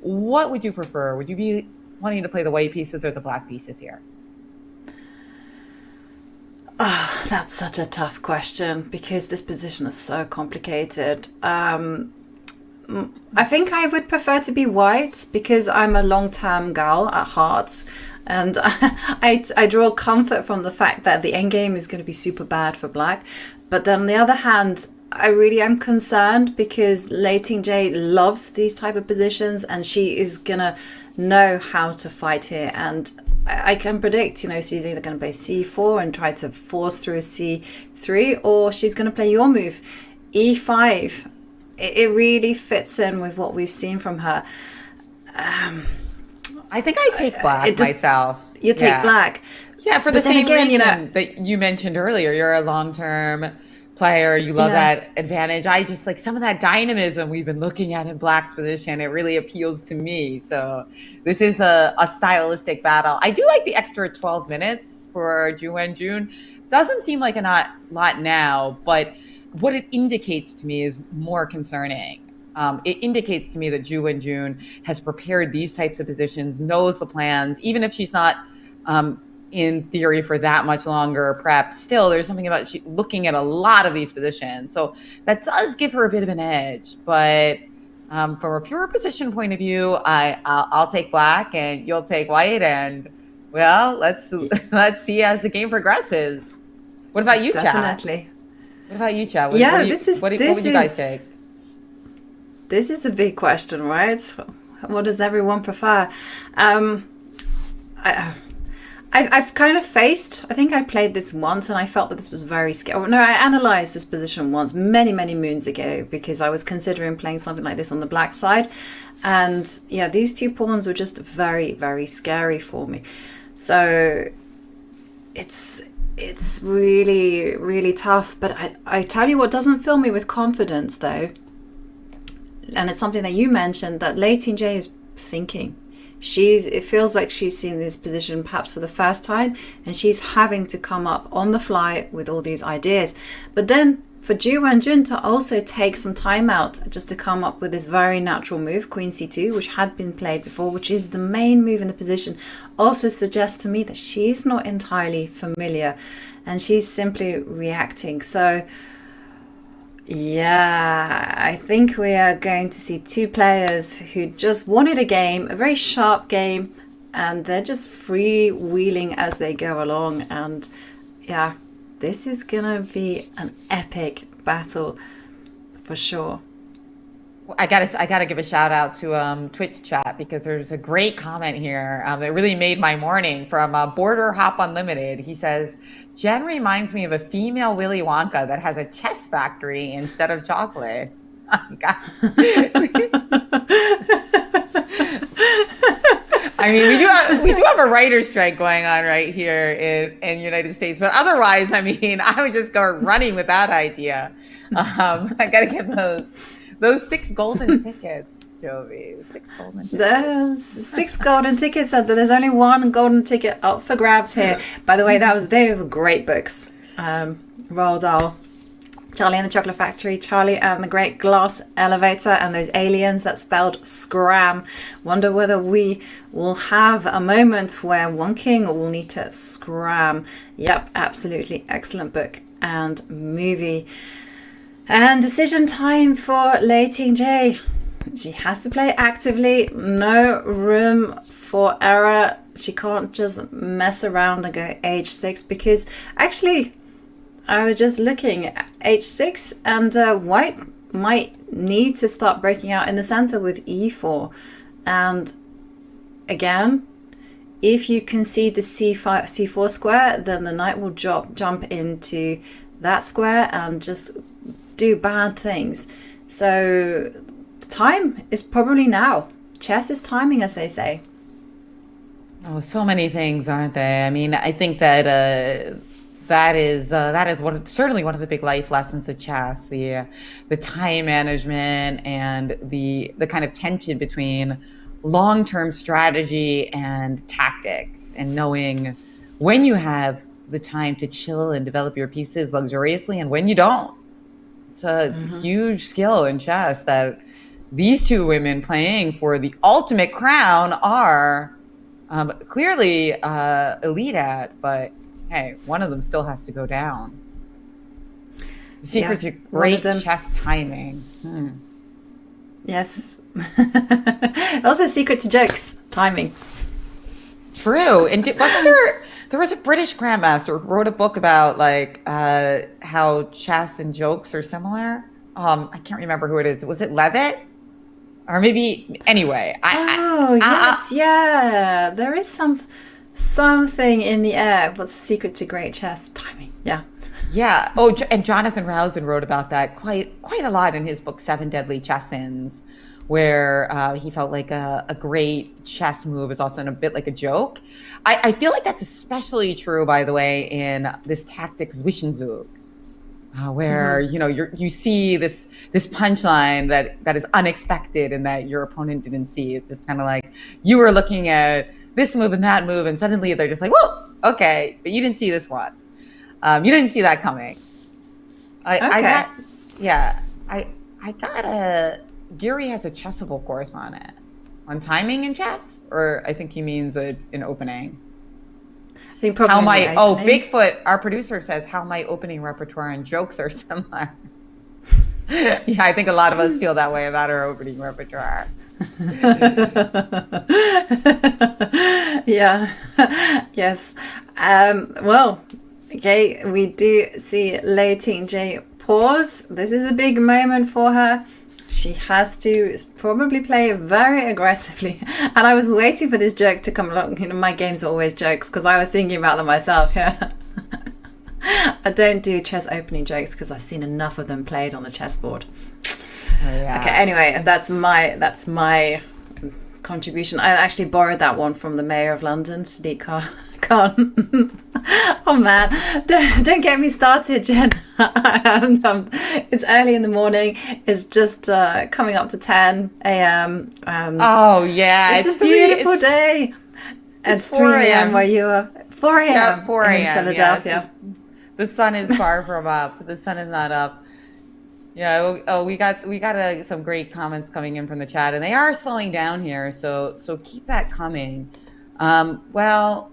what would you prefer? Would you be wanting to play the white pieces or the black pieces here? Oh, that's such a tough question because this position is so complicated. I think I would prefer to be white because I'm a long-term gal at heart. And I draw comfort from the fact that the endgame is going to be super bad for black. But then on the other hand, I really am concerned because Lei Tingjie loves these type of positions and she is going to know how to fight here. And I can predict, she's either going to play c4 and try to force through a c3, or she's going to play your move, e5. It really fits in with what we've seen from her. I think I take black myself. You take black. Yeah, for the same reason that you mentioned earlier. You're a long-term player. You love that advantage. I just like some of that dynamism we've been looking at in black's position. It really appeals to me. So this is a stylistic battle. I do like the extra 12 minutes for Ju Wenjun. Doesn't seem like a lot now, but what it indicates to me is more concerning. It indicates to me that Ju Wenjun has prepared these types of positions, knows the plans, even if she's not in theory for that much longer prep. Still, there's something about looking at a lot of these positions. So that does give her a bit of an edge. But from a pure position point of view, I'll take black and you'll take white. And well, let's see as the game progresses. What about you, Chad? Definitely. What about you, Chad? What would you guys take? This is a big question, right? What does everyone prefer? I've kind of I think I played this once and I felt that this was very scary. No, I analysed this position once many moons ago because I was considering playing something like this on the black side. And yeah, these two pawns were just very scary for me. So it's really tough. But I tell you what doesn't fill me with confidence though, and it's something that you mentioned, that Lei Tingjie is thinking. It feels like she's seen this position perhaps for the first time, and she's having to come up on the fly with all these ideas. But then for Ju Wenjun to also take some time out just to come up with this very natural move, Queen C2, which had been played before, which is the main move in the position, also suggests to me that she's not entirely familiar and she's simply reacting. So yeah, I think we are going to see two players who just wanted a game, a very sharp game, and they're just freewheeling as they go along. And yeah, this is gonna be an epic battle for sure. I gotta give a shout out to Twitch chat because there's a great comment here that really made my morning from Border Hop Unlimited. He says, "Jen reminds me of a female Willy Wonka that has a chess factory instead of chocolate." I mean, we do have a writer's strike going on right here in United States, but otherwise, I mean, I would just go running with that idea. I gotta give those 6 golden tickets, Jovi. 6 golden tickets. There's 6 golden tickets, and there's only 1 golden ticket up for grabs here. By the way, they were great books. Roald Dahl, Charlie and the Chocolate Factory, Charlie and the Great Glass Elevator, and those aliens that spelled scram. Wonder whether we will have a moment where one king will need to scram. Yep, absolutely excellent book and movie. And decision time for Lei Tingjie. She has to play actively, no room for error. She can't just mess around and go h6, because actually I was just looking at h6 and white might need to start breaking out in the center with e4. And again, if you concede the c4 square, then the knight will jump into that square and just do bad things. So the time is probably now. Chess is timing, as they say. Oh, so many things, aren't they? I mean, I think that that is certainly one of the big life lessons of chess: the time management and the kind of tension between long-term strategy and tactics, and knowing when you have the time to chill and develop your pieces luxuriously and when you don't. It's a huge skill in chess that these two women playing for the ultimate crown are clearly elite at, but hey, one of them still has to go down. The secret to great chess timing. Yes. Also, secret to jokes, timing. True. And wasn't there was a British grandmaster who wrote a book about like how chess and jokes are similar. I can't remember who it is. Was it Levitt? Or maybe anyway. Yes, yeah. There is something in the air. What's the secret to great chess? Timing. Yeah. Yeah. Oh, and Jonathan Rowson wrote about that quite a lot in his book Seven Deadly Chess Sins, where he felt like a great chess move is also a bit like a joke. I feel like that's especially true, by the way, in this tactics Zwischenzug, where you see this punchline that is unexpected and that your opponent didn't see. It's just kind of like you were looking at this move and that move, and suddenly they're just like, "Whoa, okay," but you didn't see this one. You didn't see that coming. I got a Gary has a Chessable course on it, on timing in chess, or I think he means an opening. I think probably Bigfoot, our producer says how my opening repertoire and jokes are similar. Yeah, I think a lot of us feel that way about our opening repertoire. Yeah. Yes. Well, okay, we do see Lei Tingjie pause. This is a big moment for her. She has to probably play very aggressively. And I was waiting for this joke to come along. My games are always jokes because I was thinking about them myself. Yeah. I don't do chess opening jokes because I've seen enough of them played on the chessboard. Oh, yeah. Okay, anyway, that's my contribution. I actually borrowed that one from the Mayor of London, Sadiq Khan. Oh man, don't get me started, Jen. It's early in the morning. It's just coming up to 10 a.m. Oh yeah, it's a beautiful day. It's 3 a.m. where you are. 4 a.m. Yeah, 4 a.m. in Philadelphia. Yeah. The sun is far from up. The sun is not up. Yeah. Oh, we got some great comments coming in from the chat, and they are slowing down here. So keep that coming. Well,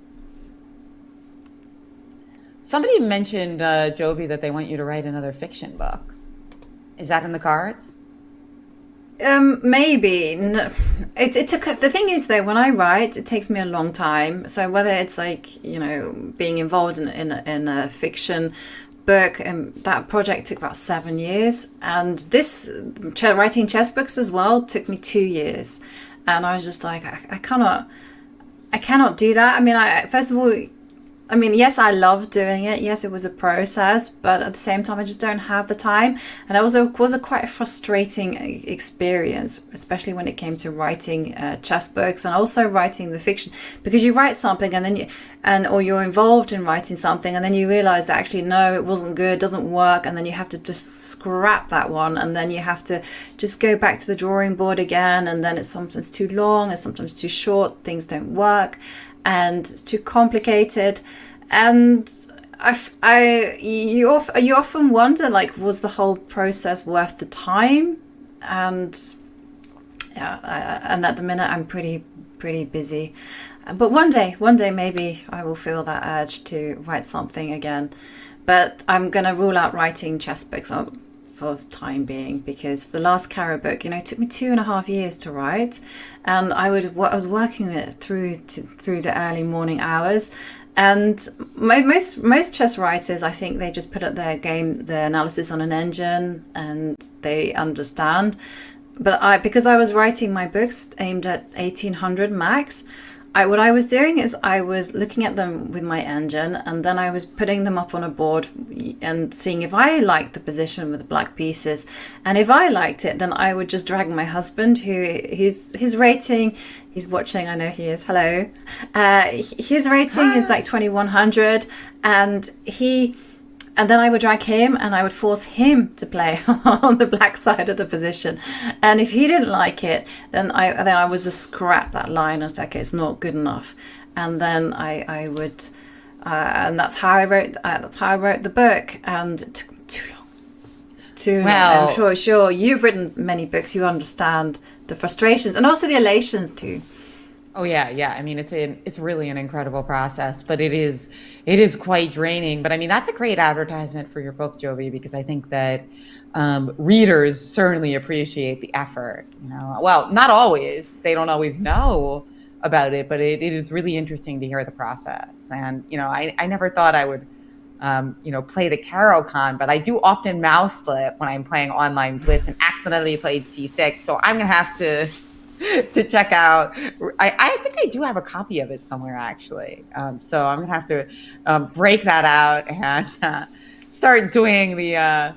somebody mentioned Jovi that they want you to write another fiction book. Is that in the cards? Maybe. No. It took. The thing is, though, when I write, it takes me a long time. So whether it's like being involved in a fiction book, and that project took about 7 years, and this writing chess books as well took me 2 years, and I was just like, I cannot do that. I mean, first of all, yes, I love doing it. Yes, it was a process, but at the same time, I just don't have the time. And it was quite a frustrating experience, especially when it came to writing chess books and also writing the fiction, because you write something and then or you're involved in writing something, and then you realize that actually no, it wasn't good, doesn't work, and then you have to just scrap that one, and then you have to just go back to the drawing board again, and then it's sometimes too long and sometimes too short. Things don't work, and it's too complicated, and you often wonder, like, was the whole process worth the time? And and at the minute I'm pretty busy, but one day maybe I will feel that urge to write something again. But I'm gonna rule out writing chess books for the time being, because the last Caro book, it took me 2.5 years to write, and I was working it through the early morning hours. And most chess writers, I think they just put up their analysis on an engine and they understand. But because I was writing my books aimed at 1800 max, what I was doing is I was looking at them with my engine, and then I was putting them up on a board and seeing if I liked the position with the black pieces. And if I liked it, then I would just drag my husband, his rating, he's watching, I know he is, hello. His rating is like 2100, and then I would drag him and I would force him to play on the black side of the position. And if he didn't like it, then I was to scrap that line and say, okay, it's not good enough. And then I would, and that's how I wrote the book. And it took me too long. I'm sure you've written many books. You understand the frustrations and also the elations too. Oh yeah. I mean, it's really an incredible process, but it is quite draining. But I mean, that's a great advertisement for your book, Jovi, because I think that readers certainly appreciate the effort. You know, well, not always; they don't always know about it, but it is really interesting to hear the process. And you know, I never thought I would. Play the Caro Con, but I do often mouse slip when I'm playing online Blitz and accidentally played C6. So I'm gonna have to check out. I think I do have a copy of it somewhere actually. So I'm gonna have to break that out and start doing the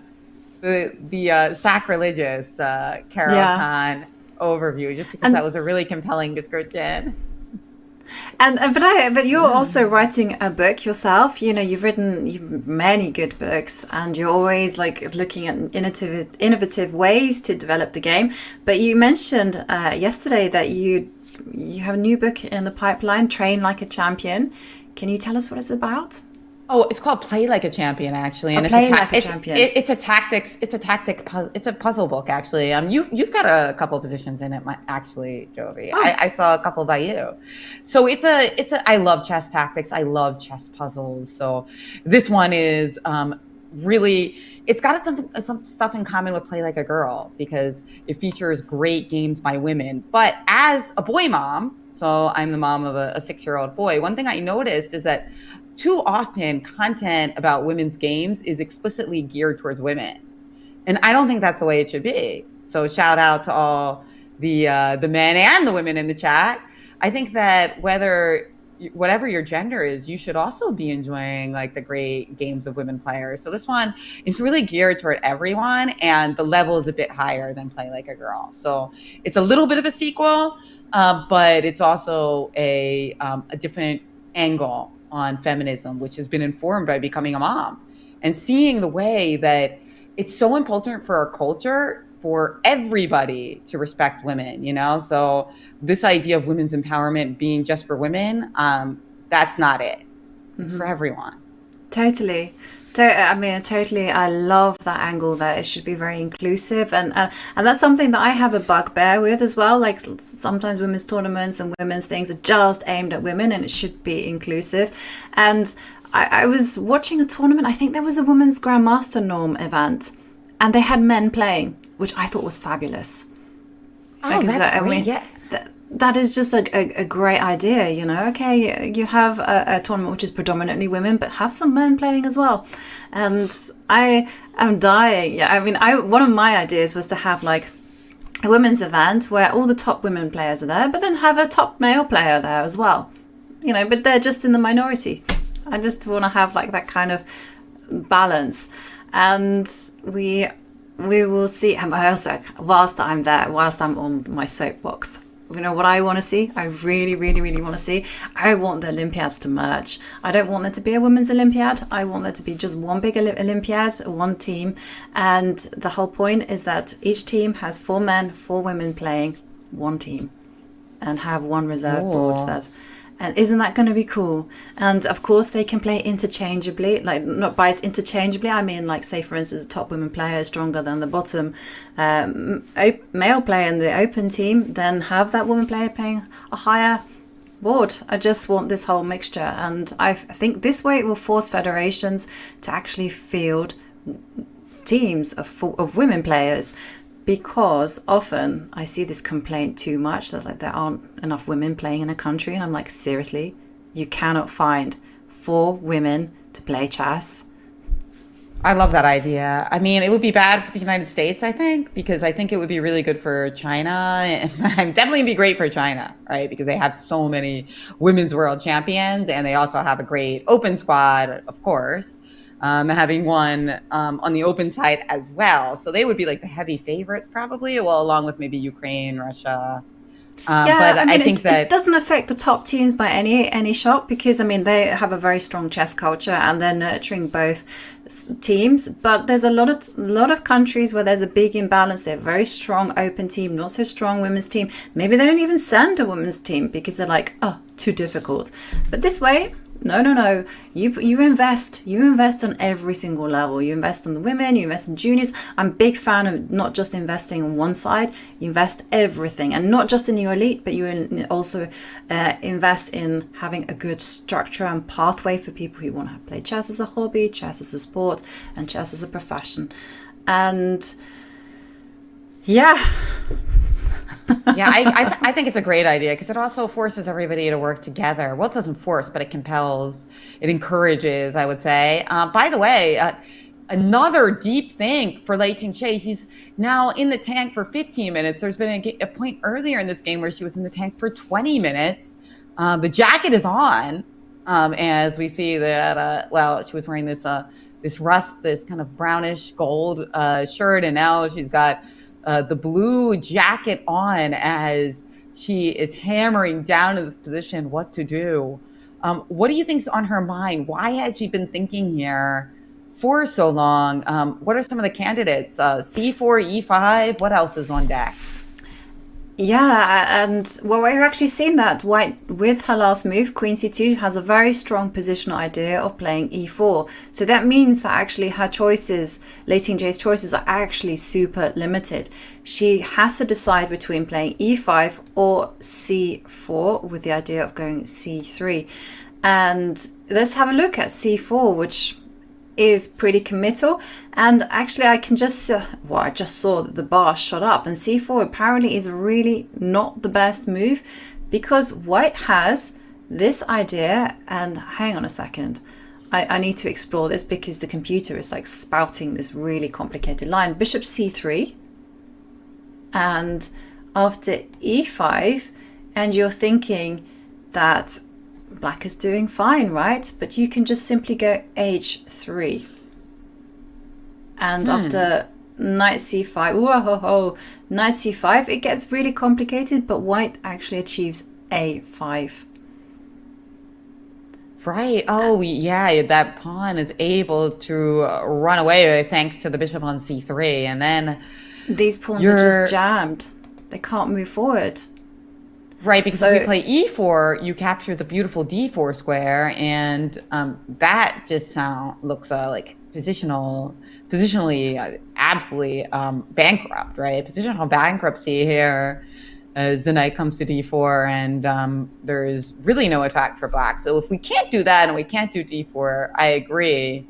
sacrilegious Caro Con overview, just because that was a really compelling description. But you're also writing a book yourself. You know, you've written many good books, and you're always like looking at innovative ways to develop the game. But you mentioned yesterday that you have a new book in the pipeline, Train Like a Champion. Can you tell us what it's about? Oh, it's called Play Like a Champion, actually, and Champion. It's a puzzle book, actually. You've got a couple positions in it, actually, Jovi. Oh. I saw a couple by you. So I love chess tactics. I love chess puzzles. So this one is really, it's got some stuff in common with Play Like a Girl, because it features great games by women. But as a boy mom, so I'm the mom of a 6-year-old boy, one thing I noticed is that too often content about women's games is explicitly geared towards women. And I don't think that's the way it should be. So shout out to all the men and the women in the chat. I think that whatever your gender is, you should also be enjoying like the great games of women players. So this one is really geared toward everyone, and the level is a bit higher than Play Like a Girl. So it's a little bit of a sequel, but it's also a different angle on feminism, which has been informed by becoming a mom and seeing the way that it's so important for our culture for everybody to respect women, you know? So this idea of women's empowerment being just for women, that's not it. It's for everyone. Totally. Totally. I love that angle, that it should be very inclusive, and that's something that I have a bugbear with as well. Like sometimes women's tournaments and women's things are just aimed at women, and it should be inclusive. And I was watching a tournament. I think there was a women's Grandmaster Norm event, and they had men playing, which I thought was fabulous. Oh, that's great. Yeah. That is just a great idea, you know. Okay, you have a tournament which is predominantly women, but have some men playing as well. And I am dying. Yeah, I mean, one of my ideas was to have like a women's event where all the top women players are there, but then have a top male player there as well. You know, but they're just in the minority. I just want to have like that kind of balance, and we will see. I also, whilst I'm on my soapbox, you know what I want to see? I really, really, really want to see. I want the Olympiads to merge. I don't want there to be a women's Olympiad. I want there to be just one big Olympiad, one team. And the whole point is that each team has 4 men, 4 women playing one team, and have one reserve board. And isn't that going to be cool? And of course they can play interchangeably, like not by interchangeably, I mean like say for instance the top women player is stronger than the bottom male player in the open team, then have that woman player playing a higher board. I just want this whole mixture, and I think this way it will force federations to actually field teams of women players. Because often I see this complaint too much that like there aren't enough women playing in a country, and I'm like, seriously, you cannot find 4 women to play chess. I love that idea. I mean, it would be bad for the United States, I think, because I think it would be really good for China. And definitely be great for China, right? Because they have so many women's world champions, and they also have a great open squad, of course. Having one on the open side as well. So they would be like the heavy favorites probably, well, along with maybe Ukraine, Russia. But I think that it doesn't affect the top teams by any shot, because I mean they have a very strong chess culture and they're nurturing both teams. But there's a lot of countries where there's a big imbalance. They're very strong open team, not so strong women's team. Maybe they don't even send a women's team because they're like, oh, too difficult. But this way, No. You invest on every single level. You invest on the women, you invest in juniors. I'm a big fan of not just investing on one side. You invest everything, and not just in your elite, but you also invest in having a good structure and pathway for people who want to play chess as a hobby, chess as a sport, and chess as a profession. And yeah. Yeah, I think it's a great idea because it also forces everybody to work together. Well, it doesn't force, but it compels, it encourages, I would say. By the way, another deep think for Lei Tingjie. She's now in the tank for 15 minutes. There's been a point earlier in this game where she was in the tank for 20 minutes. The jacket is on, as we see that, she was wearing this kind of brownish gold shirt, and now she's got the blue jacket on as she is hammering down in this position what to do. What do you think's on her mind? Why has she been thinking here for so long? What are some of the candidates? C4, E5, what else is on deck? Yeah, and well, we've actually seen that White, with her last move, Queen C2, has a very strong positional idea of playing E4. So that means that actually her choices, Lei Tingjie's choices, are actually super limited. She has to decide between playing E5 or C4 with the idea of going C3. And let's have a look at C4, which is pretty committal. And actually I can just I just saw that the bar shot up, and C4 apparently is really not the best move because White has this idea. And hang on a second, I need to explore this because the computer is like spouting this really complicated line. Bishop C3, and after E5, and you're thinking that Black is doing fine, right? But you can just simply go H3. And after Knight C5, Knight C5, it gets really complicated, but White actually achieves A5. Right. Oh, yeah. That pawn is able to run away thanks to the bishop on C3. And then these pawns are just jammed. They can't move forward. Right, because if we play E4, you capture the beautiful D4 square, and that just looks like positionally absolutely bankrupt, right? Positional bankruptcy here as the knight comes to D4, and there is really no attack for Black. So if we can't do that and we can't do D4, I agree,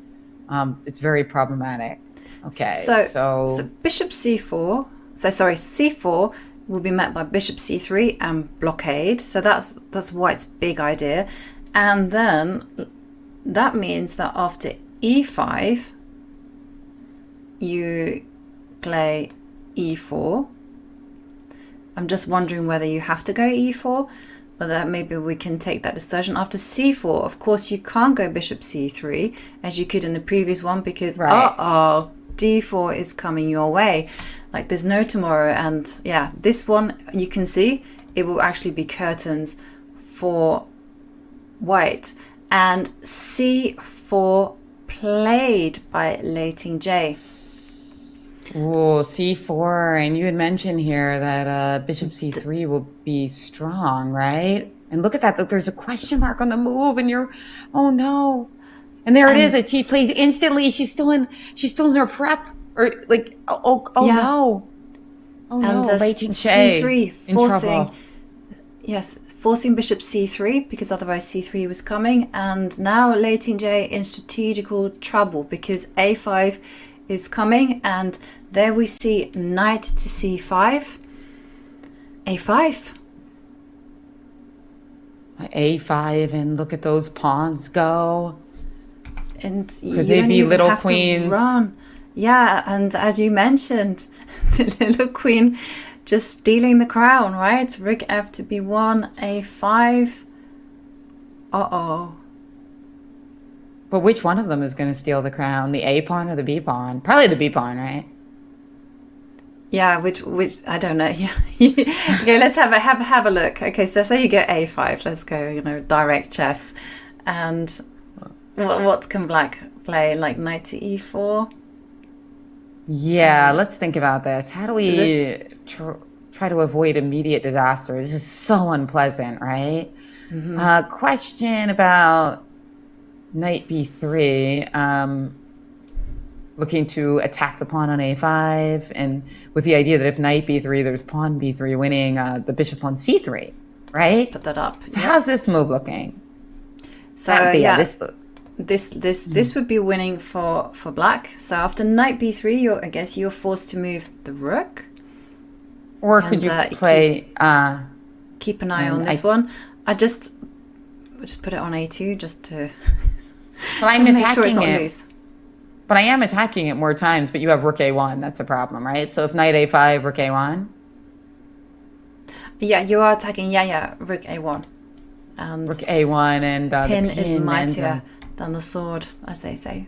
it's very problematic. Okay, so Bishop C4, C4 will be met by Bishop C3 and blockade. So that's White's big idea. And then that means that after E5, you play E4. I'm just wondering whether you have to go E4, but that maybe we can take that decision. After C4, of course, you can't go Bishop C3 as you could in the previous one because, D4 is coming your way. Like there's no tomorrow. And yeah, this one you can see it will actually be curtains for White. And C4 played by Lei Tingjie. Oh, C4, and you had mentioned here that Bishop C3 will be strong, right? And look at that, look, there's a question mark on the move, and oh no. And there it is, she played instantly, she's still in her prep. Or like, no. Oh no, Lei Tingjie C3 forcing, forcing Bishop C3 because otherwise C3 was coming. And now Lei Tingjie in strategical trouble because A5 is coming, and there we see Knight to C5, A5. A5, and look at those pawns go. And could they be little queens? Yeah, and as you mentioned, the little queen just stealing the crown, right? Rook F to B1, A5. But which one of them is going to steal the crown? The A pawn or the B pawn? Probably the B pawn, right? Yeah, which I don't know. Yeah. Okay, let's have a look. Okay, so say you go A5. Let's go, direct chess. And what can Black play? Like Knight to E4? Yeah, let's think about this. How do we try to avoid immediate disaster? This is so unpleasant, right? Mm-hmm. Question about knight b3, looking to attack the pawn on a5, and with the idea that if knight b3, there's pawn b3 winning the bishop on c3, right? Put that up. So how's this move looking? So this would be winning for black. So after knight b3, I guess you're forced to move the rook. Or could you play... keep an eye on this one. I just put it on a2 just to... But I'm attacking it. Loose. But I am attacking it more times, but you have rook a1. That's the problem, right? So if knight a5, rook a1? Yeah, you are attacking, rook a1. And rook a1 and the pin is mightier than the sword, as they say.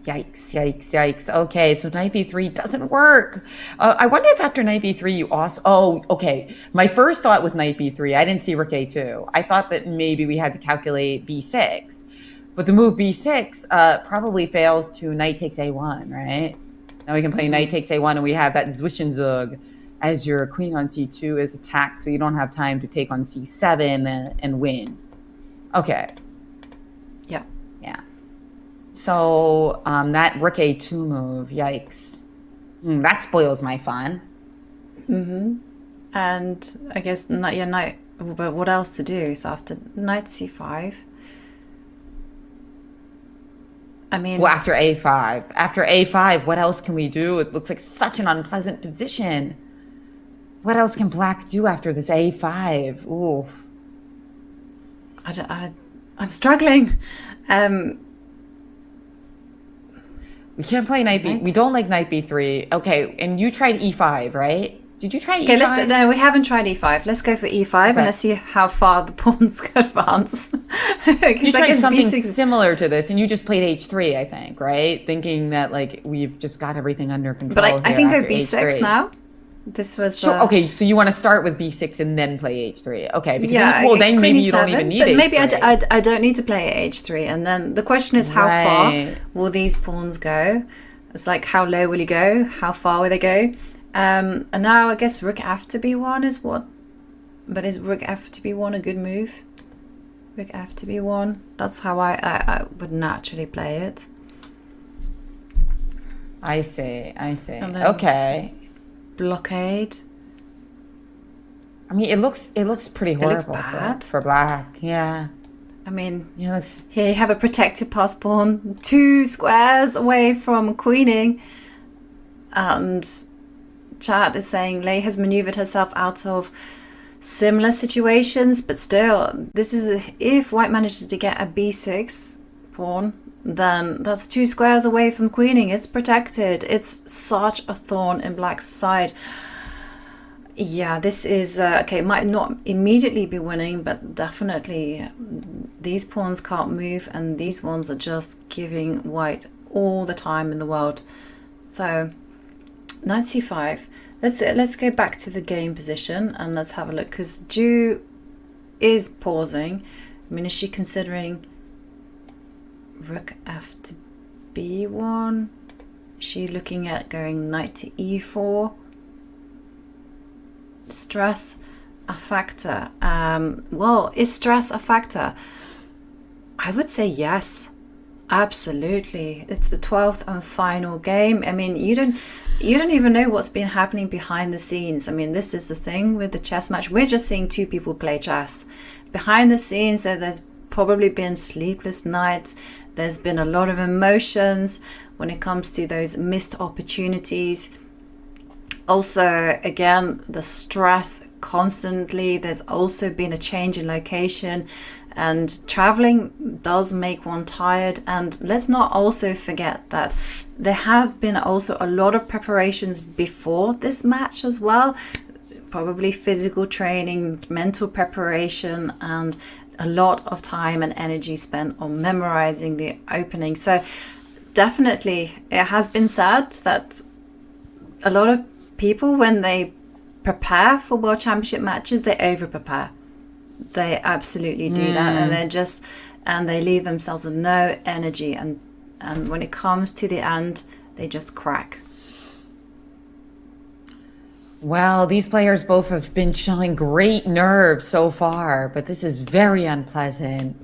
Yikes. Okay, so knight b3 doesn't work. I wonder if after knight b3 you also... Oh, okay. My first thought with knight b3, I didn't see rook a2. I thought that maybe we had to calculate b6. But the move b6 probably fails to knight takes a1, right? Now we can play knight takes a1 and we have that Zwischenzug as your queen on c2 is attacked, so you don't have time to take on c7 and win. Okay. Yeah. So that rook a2 move, yikes. That spoils my fun. And I guess knight. But what else to do? So after knight c5. I mean, well, after a5, what else can we do? It looks like such an unpleasant position. What else can black do after this a5? Oof. I'm struggling. We can't play knight b. We don't like knight b3. Okay, and you tried e5, right? Did you try e5? Okay, no, we haven't tried e5. Let's go for e5 and let's see how far the pawns can advance. You tried something similar to this, and you just played h3, I think, right? Thinking that like we've just got everything under control. But I can go b6 h3. Now. This was okay. So you want to start with b6 and then play h3, okay? Because then maybe you don't even need but h3. Maybe I don't need to play h3, and then the question is how far will these pawns go? It's like how low will you go? How far will they go? And now I guess rook f to b1 is what? But is rook f to b1 a good move? Rook f to b1. That's how I would naturally play it. I see. Okay. Blockade. I mean, it looks pretty horrible for black. Yeah. I mean, here you have a protected pass pawn 2 squares away from queening, and chat is saying Lei has maneuvered herself out of similar situations, but still, this is if white manages to get a b6 pawn, then that's 2 squares away from queening. It's protected. It's such a thorn in black's side. Yeah, this is okay. It might not immediately be winning, but definitely these pawns can't move, and these ones are just giving white all the time in the world. So knight c5. Let's go back to the game position and let's have a look, because Ju is pausing. I mean, is she considering rook f to b1? Is she looking at going knight to e4? Stress a factor? Well, is stress a factor? I would say yes, absolutely. It's the 12th and final game. I mean, you don't even know what's been happening behind the scenes. I mean, this is the thing with the chess match. We're just seeing 2 people play chess. Behind the scenes, there's probably been sleepless nights. There's been a lot of emotions when it comes to those missed opportunities. Also, again, the stress constantly. There's also been a change in location, and traveling does make one tired. And let's not also forget that there have been also a lot of preparations before this match as well. Probably physical training, mental preparation, and a lot of time and energy spent on memorizing the opening. So definitely it has been said that a lot of people, when they prepare for World Championship matches, they over prepare. They absolutely do that, and they leave themselves with no energy, and when it comes to the end, they just crack. Well, these players both have been showing great nerve so far, but this is very unpleasant.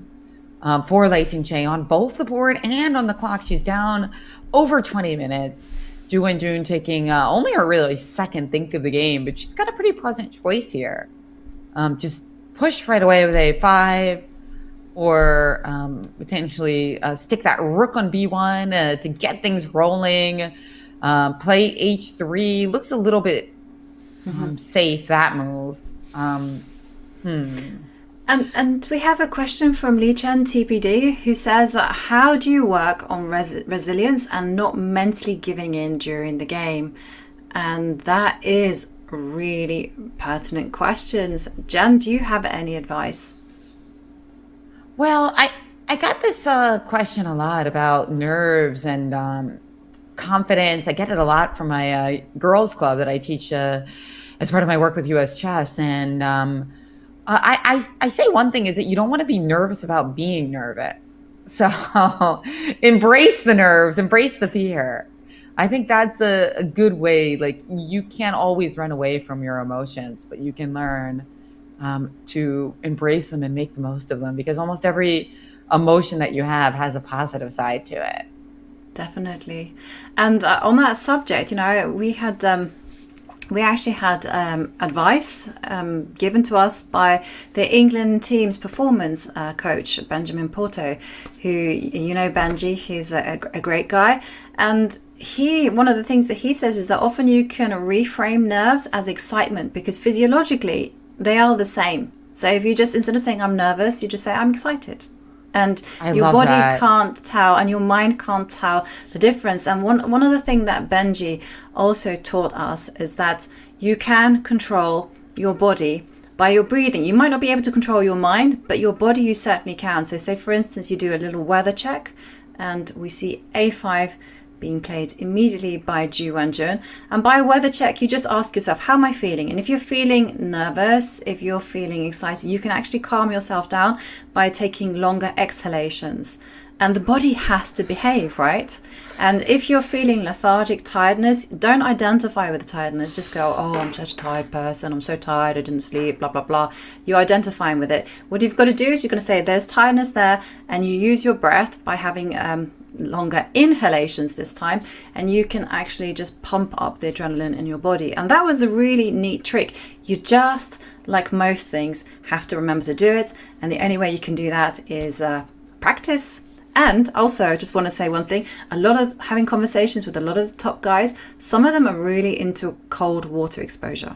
for Lei Tingjie on both the board and on the clock. She's down over 20 minutes. Ju Wenjun taking only her really second think of the game, but she's got a pretty pleasant choice here. Just push right away with A5, or potentially stick that rook on B1 to get things rolling. Play H3 looks a little bit safe, that move. And we have a question from Li Chen TPD, who says, how do you work on resilience and not mentally giving in during the game? And that is really pertinent questions. Jen, do you have any advice? Well, I got this question a lot about nerves and confidence. I get it a lot from my girls club that I teach as part of my work with US Chess. And I say one thing is that you don't want to be nervous about being nervous. So embrace the nerves, embrace the fear. I think that's a good way. Like, you can't always run away from your emotions, but you can learn to embrace them and make the most of them, because almost every emotion that you have has a positive side to it. Definitely. And on that subject, we actually had advice given to us by the England team's performance coach, Benjamin Porto, who, Benji, he's a great guy. And one of the things that he says is that often you can reframe nerves as excitement, because physiologically they are the same. So if you just, instead of saying I'm nervous, you just say I'm excited. And your body can't tell, and your mind can't tell the difference. And one of the things that Benji also taught us is that you can control your body by your breathing. You might not be able to control your mind, but your body you certainly can. So say, for instance, you do a little weather check, and we see A5 being played immediately by Ju Wenjun. And by a weather check, you just ask yourself, how am I feeling? And if you're feeling nervous, if you're feeling excited, you can actually calm yourself down by taking longer exhalations. And the body has to behave, right? And if you're feeling lethargic, tiredness, don't identify with the tiredness. Just go, oh, I'm such a tired person. I'm so tired. I didn't sleep, blah, blah, blah. You're identifying with it. What you've got to do is you're going to say there's tiredness there, and you use your breath by having longer inhalations this time, and you can actually just pump up the adrenaline in your body. And that was a really neat trick. You just, like most things, have to remember to do it, and the only way you can do that is practice. And also, I just want to say one thing, having conversations with a lot of the top guys, some of them are really into cold water exposure.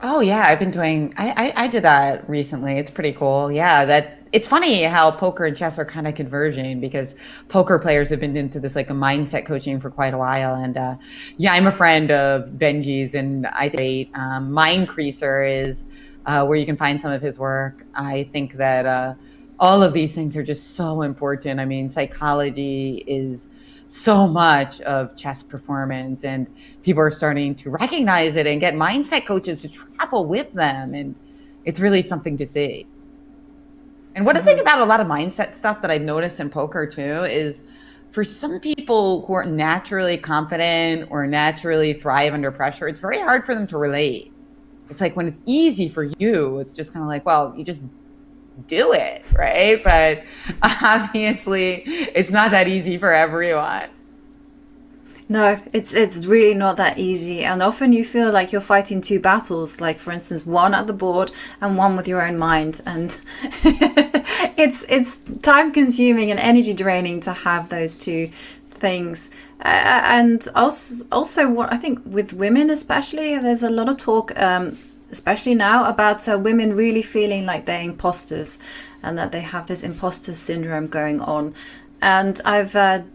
Oh yeah, I've been doing, I did that recently. It's pretty cool. Yeah, it's funny how poker and chess are kind of converging, because poker players have been into this like a mindset coaching for quite a while. And I'm a friend of Benji's, and I think Mindcreaser is where you can find some of his work. I think that all of these things are just so important. I mean, psychology is so much of chess performance, and people are starting to recognize it and get mindset coaches to travel with them. And it's really something to see. And what I think about a lot of mindset stuff that I've noticed in poker too is, for some people who are naturally confident or naturally thrive under pressure, it's very hard for them to relate. It's like when it's easy for you, it's just kind of like, well, you just do it, right? But obviously it's not that easy for everyone. No, it's really not that easy. And often you feel like you're fighting two battles, like for instance, one at the board and one with your own mind. And it's time consuming and energy draining to have those two things. And also what I think with women especially, there's a lot of talk, especially now, about women really feeling like they're imposters and that they have this imposter syndrome going on. And I've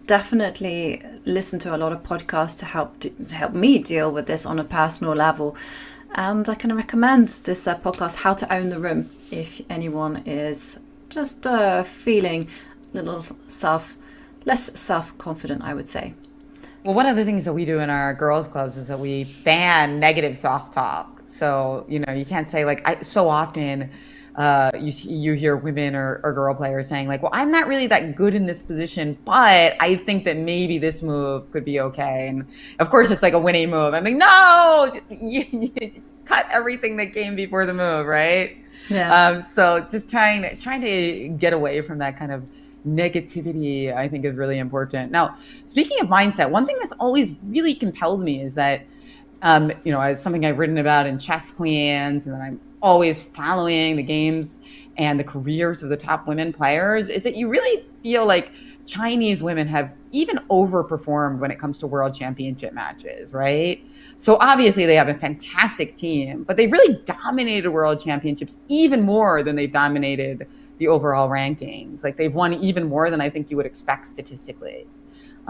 definitely listened to a lot of podcasts to help me deal with this on a personal level. And I can recommend this podcast, How to Own the Room, if anyone is just feeling a little less self-confident, I would say. Well, one of the things that we do in our girls' clubs is that we ban negative soft talk. So, you can't say so often you hear women or girl players saying like, well, I'm not really that good in this position, but I think that maybe this move could be okay. And of course it's like a winning move. I'm like, no, cut everything that came before the move, right? Yeah. So just trying to get away from that kind of negativity, I think, is really important. Now, speaking of mindset, one thing that's always really compelled me is that, as something I've written about in Chess Queens, and that I'm always following the games and the careers of the top women players, is that you really feel like Chinese women have even overperformed when it comes to world championship matches, right? So obviously they have a fantastic team, but they've really dominated world championships even more than they've dominated the overall rankings. Like, they've won even more than I think you would expect statistically.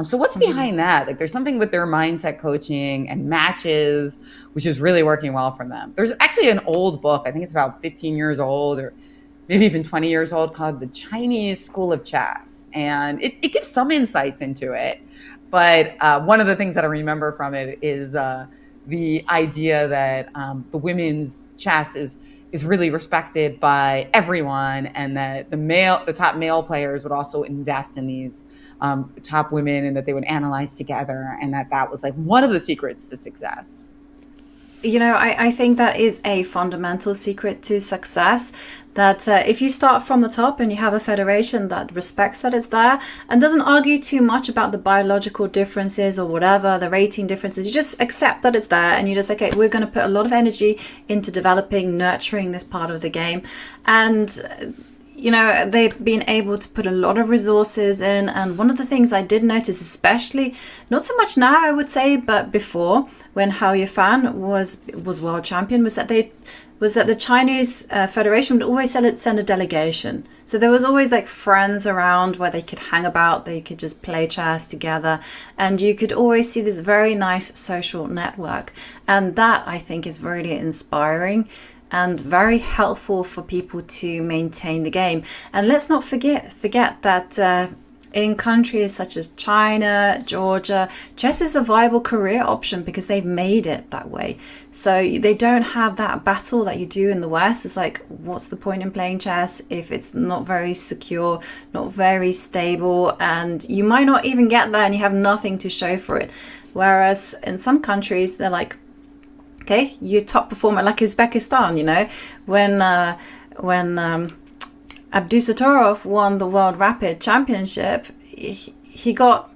So what's behind that? Like, there's something with their mindset coaching and matches, which is really working well for them. There's actually an old book, I think it's about 15 years old or maybe even 20 years old, called The Chinese School of Chess. And it gives some insights into it. But one of the things that I remember from it is the idea that the women's chess is really respected by everyone, and that the top male players would also invest in these top women, and that they would analyze together, and that was like one of the secrets to success. I think that is a fundamental secret to success, that if you start from the top and you have a federation that respects that it's there and doesn't argue too much about the biological differences or whatever, the rating differences, you just accept that it's there, and you just, okay, we're going to put a lot of energy into developing, nurturing this part of the game. And they've been able to put a lot of resources in. And one of the things I did notice, especially, not so much now, I would say, but before, when Hao Yifan was world champion, was that the Chinese Federation would always send a delegation. So there was always like friends around where they could hang about, they could just play chess together, and you could always see this very nice social network. And that, I think, is really inspiring and very helpful for people to maintain the game. And let's not forget that in countries such as China, Georgia, chess is a viable career option because they've made it that way. So they don't have that battle that you do in the West. It's like, what's the point in playing chess if it's not very secure, not very stable, and you might not even get there and you have nothing to show for it. Whereas in some countries, they're like, okay, you're top performer, like Uzbekistan, when Abdusatorov won the World Rapid Championship, he got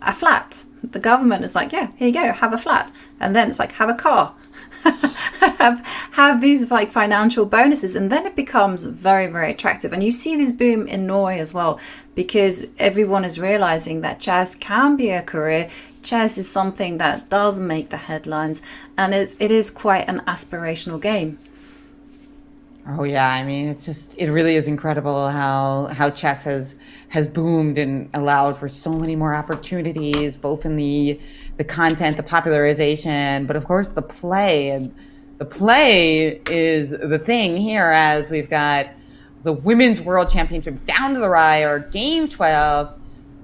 a flat. The government is like, yeah, here you go, have a flat. And then it's like, have a car. have these like financial bonuses, and then it becomes very, very attractive. And you see this boom in Norway as well, because everyone is realizing that chess can be a career. Chess is something that does make the headlines, and it is quite an aspirational game. Oh yeah, I mean, it really is incredible how chess has boomed and allowed for so many more opportunities, both in the content, the popularization, but of course the play. And the play is the thing here, as we've got the Women's World Championship down to the wire, game 12.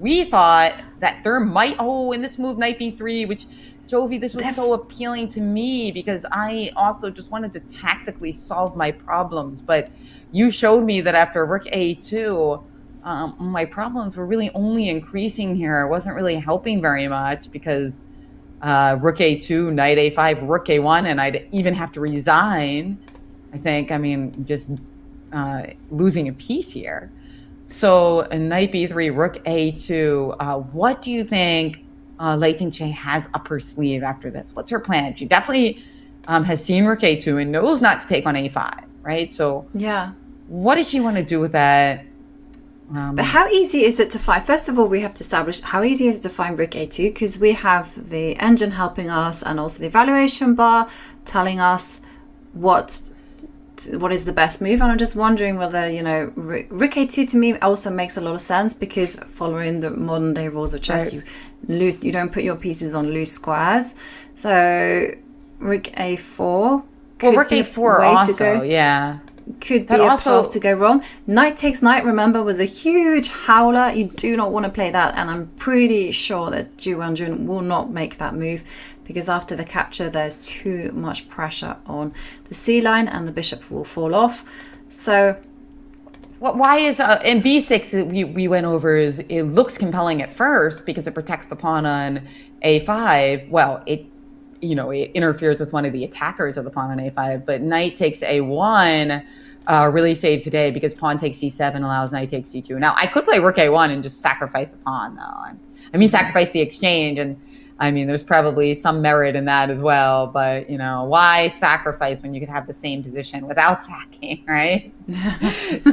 We thought that there might, in this move, knight b3, which, Jovi, this was so appealing to me because I also just wanted to tactically solve my problems. But you showed me that after rook a2, my problems were really only increasing here. It wasn't really helping very much because rook a2, knight a5, rook a1, and I'd even have to resign, I think. I mean, just losing a piece here. So a knight b3, rook a2. What do you think Lei Tingjie has up her sleeve after this? What's her plan? She definitely has seen rook a2 and knows not to take on a5, right? So yeah, what does she want to do with that? But how easy is it to find? First of all, we have to establish how easy is it to find rook a2, because we have the engine helping us and also the evaluation bar telling us what is the best move. And I'm just wondering whether, rook a2 to me also makes a lot of sense, because following the modern day rules of chess, right, you don't put your pieces on loose squares. So rook a4 well, rook a4 also, yeah, could be a path to go wrong. Knight takes knight, remember, was a huge howler. You do not want to play that, and I'm pretty sure that Ju Wenjun will not make that move, because after the capture there's too much pressure on the c line and the bishop will fall off. So why is in b6 we went over, is it looks compelling at first because it protects the pawn on a5. Well, it interferes with one of the attackers of the pawn on a5. But knight takes a1 really saves today because pawn takes c7 allows knight takes c2. Now, I could play rook a1 and just sacrifice the pawn, though. I mean, sacrifice the exchange. And I mean, there's probably some merit in that as well. But, why sacrifice when you could have the same position without sacking, right?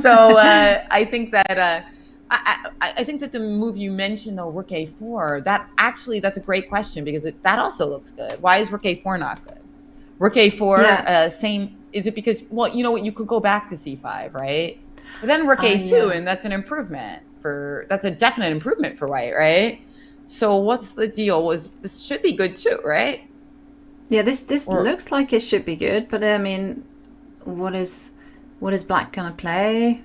So I think that I think that the move you mentioned, though, rook a4, that's a great question because that also looks good. Why is rook a4 not good? Rook a4, same. Is it because, well, you know what, you could go back to c5, right? But then rook a2, and that's an improvement that's a definite improvement for white, right? So what's the deal? This should be good too, right? Yeah, this looks like it should be good, but I mean, what is black gonna play?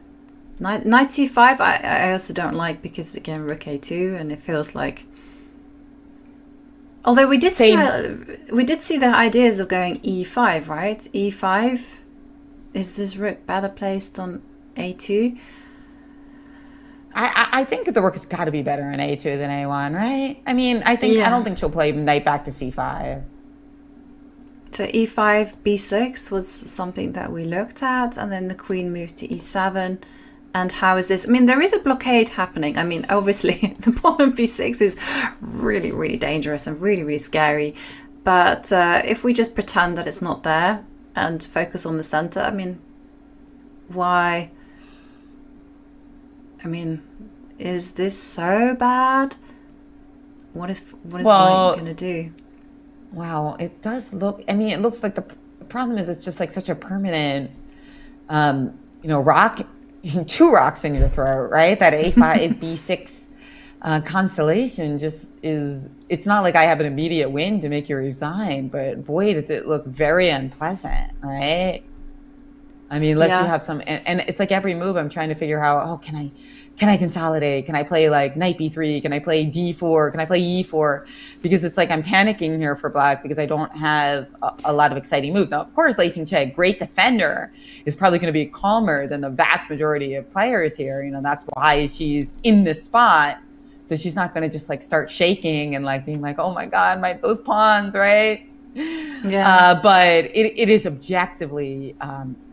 Knight c5 I also don't like because again rook a2, and it feels like, although we did see the ideas of going e5, right? e5, is this rook better placed on a2? I think the rook has got to be better in a2 than a1, right? I mean, I don't think she'll play knight back to c5. So e5, b6 was something that we looked at, and then the queen moves to e7. And how is this? I mean, there is a blockade happening. I mean, obviously, the pawn on b6 is really, really dangerous and really, really scary. But if we just pretend that it's not there and focus on the center, I mean, why? I mean, is this so bad? What is white going to do? Wow, it does look. I mean, it looks like the problem is it's just like such a permanent, rock. Two rocks in your throat, right? That a5, b6 constellation just is, it's not like I have an immediate win to make you resign, but boy, does it look very unpleasant, right? I mean, unless you have some, and it's like every move I'm trying to figure out, can I consolidate? Can I play like knight b3? Can I play d4? Can I play e4? Because it's like I'm panicking here for black because I don't have a lot of exciting moves. Now, of course, Lei Tingjie, great defender, is probably going to be calmer than the vast majority of players here. That's why she's in this spot. So she's not going to just like start shaking and like being like, oh my God, those pawns, right? Yeah. But it is objectively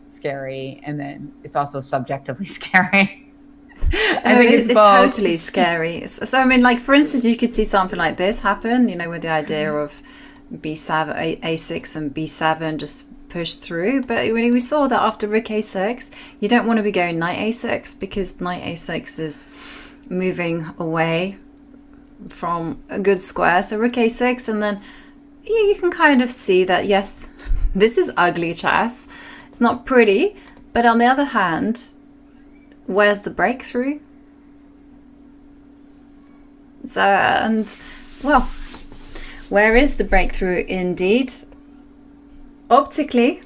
scary. And then it's also subjectively scary. I think it's totally scary. So I mean, like for instance, you could see something like this happen, with the idea of b7, a6 and b7 just push through. But when we saw that after rook a6, you don't want to be going knight a6 because knight a6 is moving away from a good square. So rook a6, and then you can kind of see that, yes, this is ugly chess. It's not pretty, but on the other hand, where's the breakthrough? So, where is the breakthrough indeed? Optically,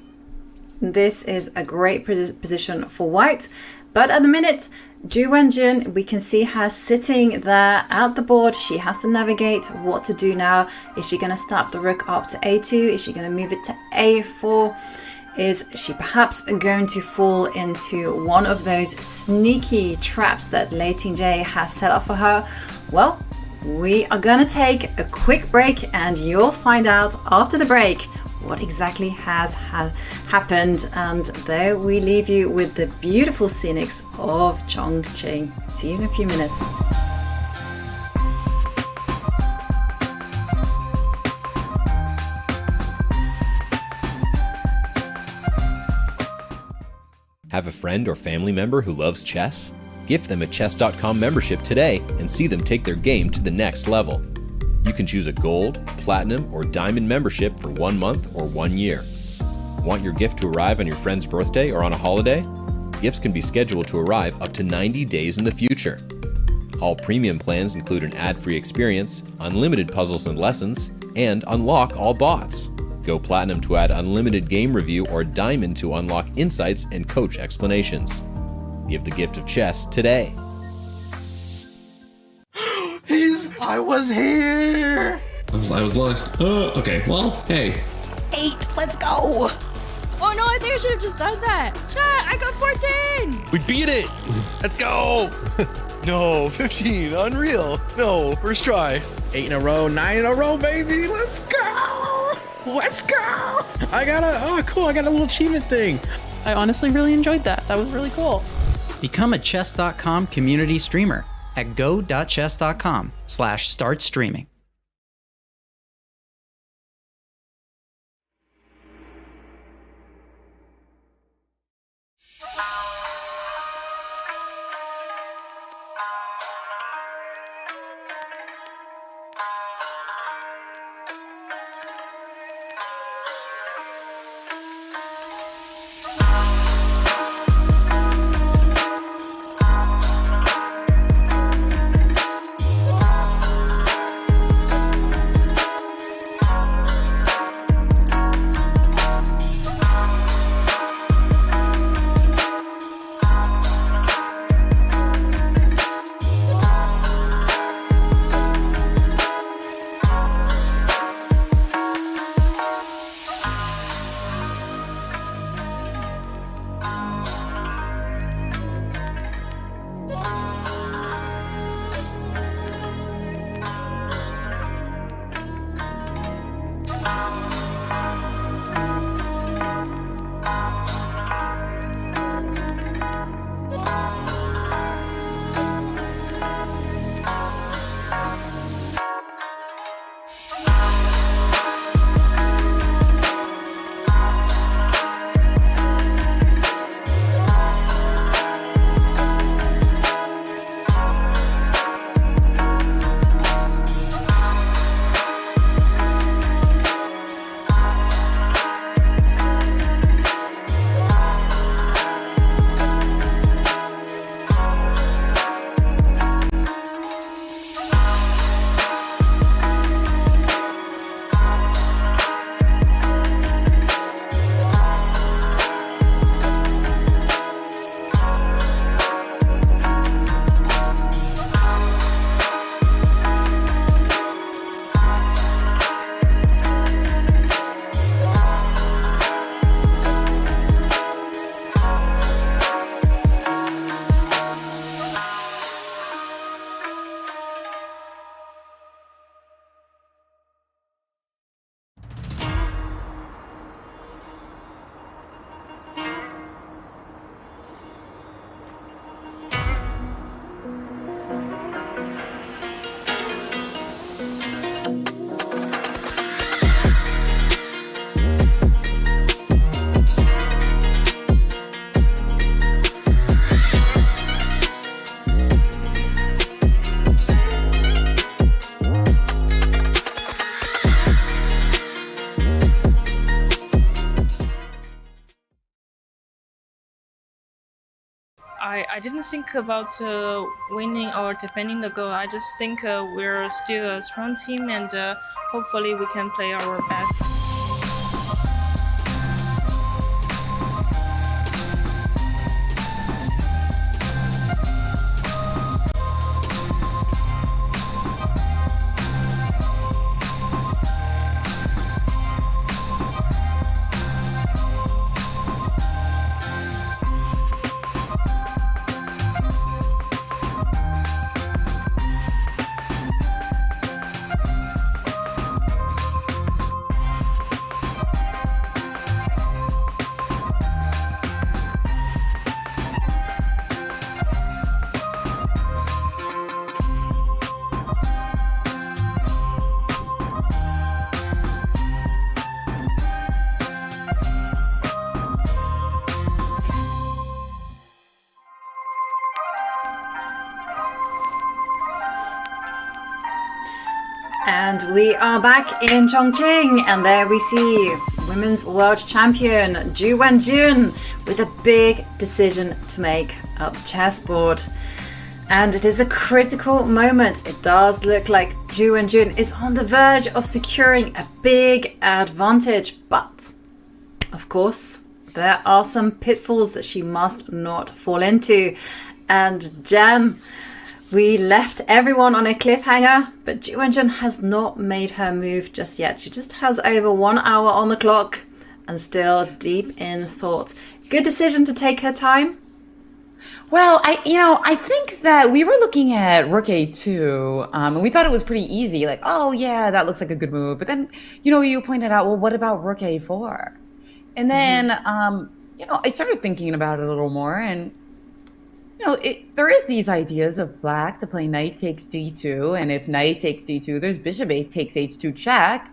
this is a great position for white. But at the minute, Ju Wenjun, we can see her sitting there at the board. She has to navigate what to do now. Is she going to snap the rook up to a2? Is she going to move it to a4? Is she perhaps going to fall into one of those sneaky traps that Lei Tingjie has set up for her? Well, we are going to take a quick break and you'll find out after the break what exactly has happened. And there we leave you with the beautiful scenics of Chongqing. See you in a few minutes. Have a friend or family member who loves chess? Gift them a Chess.com membership today and see them take their game to the next level. You can choose a gold, platinum, or diamond membership for 1 month or 1 year. Want your gift to arrive on your friend's birthday or on a holiday? Gifts can be scheduled to arrive up to 90 days in the future. All premium plans include an ad-free experience, unlimited puzzles and lessons, and unlock all bots. Go platinum to add unlimited game review or diamond to unlock insights and coach explanations. Give the gift of chess today. I was here! I was lost. Okay, well, hey. 8, let's go! Oh no, I think I should have just done that. Chat, I got 14! We beat it! Let's go! No, 15, unreal. No, first try. 8 in a row, 9 in a row, baby! Let's go! Let's go! I got a little achievement thing. I honestly really enjoyed that. That was really cool. Become a Chess.com community streamer at go.chess.com/start streaming. I didn't think about winning or defending the goal. I just think we're still a strong team, and hopefully we can play our best. And we are back in Chongqing, and there we see Women's World Champion Ju Wenjun with a big decision to make at the chessboard. And it is a critical moment. It does look like Ju Wenjun is on the verge of securing a big advantage, but of course there are some pitfalls that she must not fall into. And Jen, we left everyone on a cliffhanger, but Ju Wenjun has not made her move just yet. She just has over 1 hour on the clock and still deep in thought. Good decision to take her time. Well, I think that we were looking at rook a2, and we thought it was pretty easy. Like, oh yeah, that looks like a good move. But then, you pointed out, well, what about rook a4? And then, I started thinking about it a little more, and there is these ideas of black to play knight takes d2, and if knight takes d2, there's bishop takes h2 check.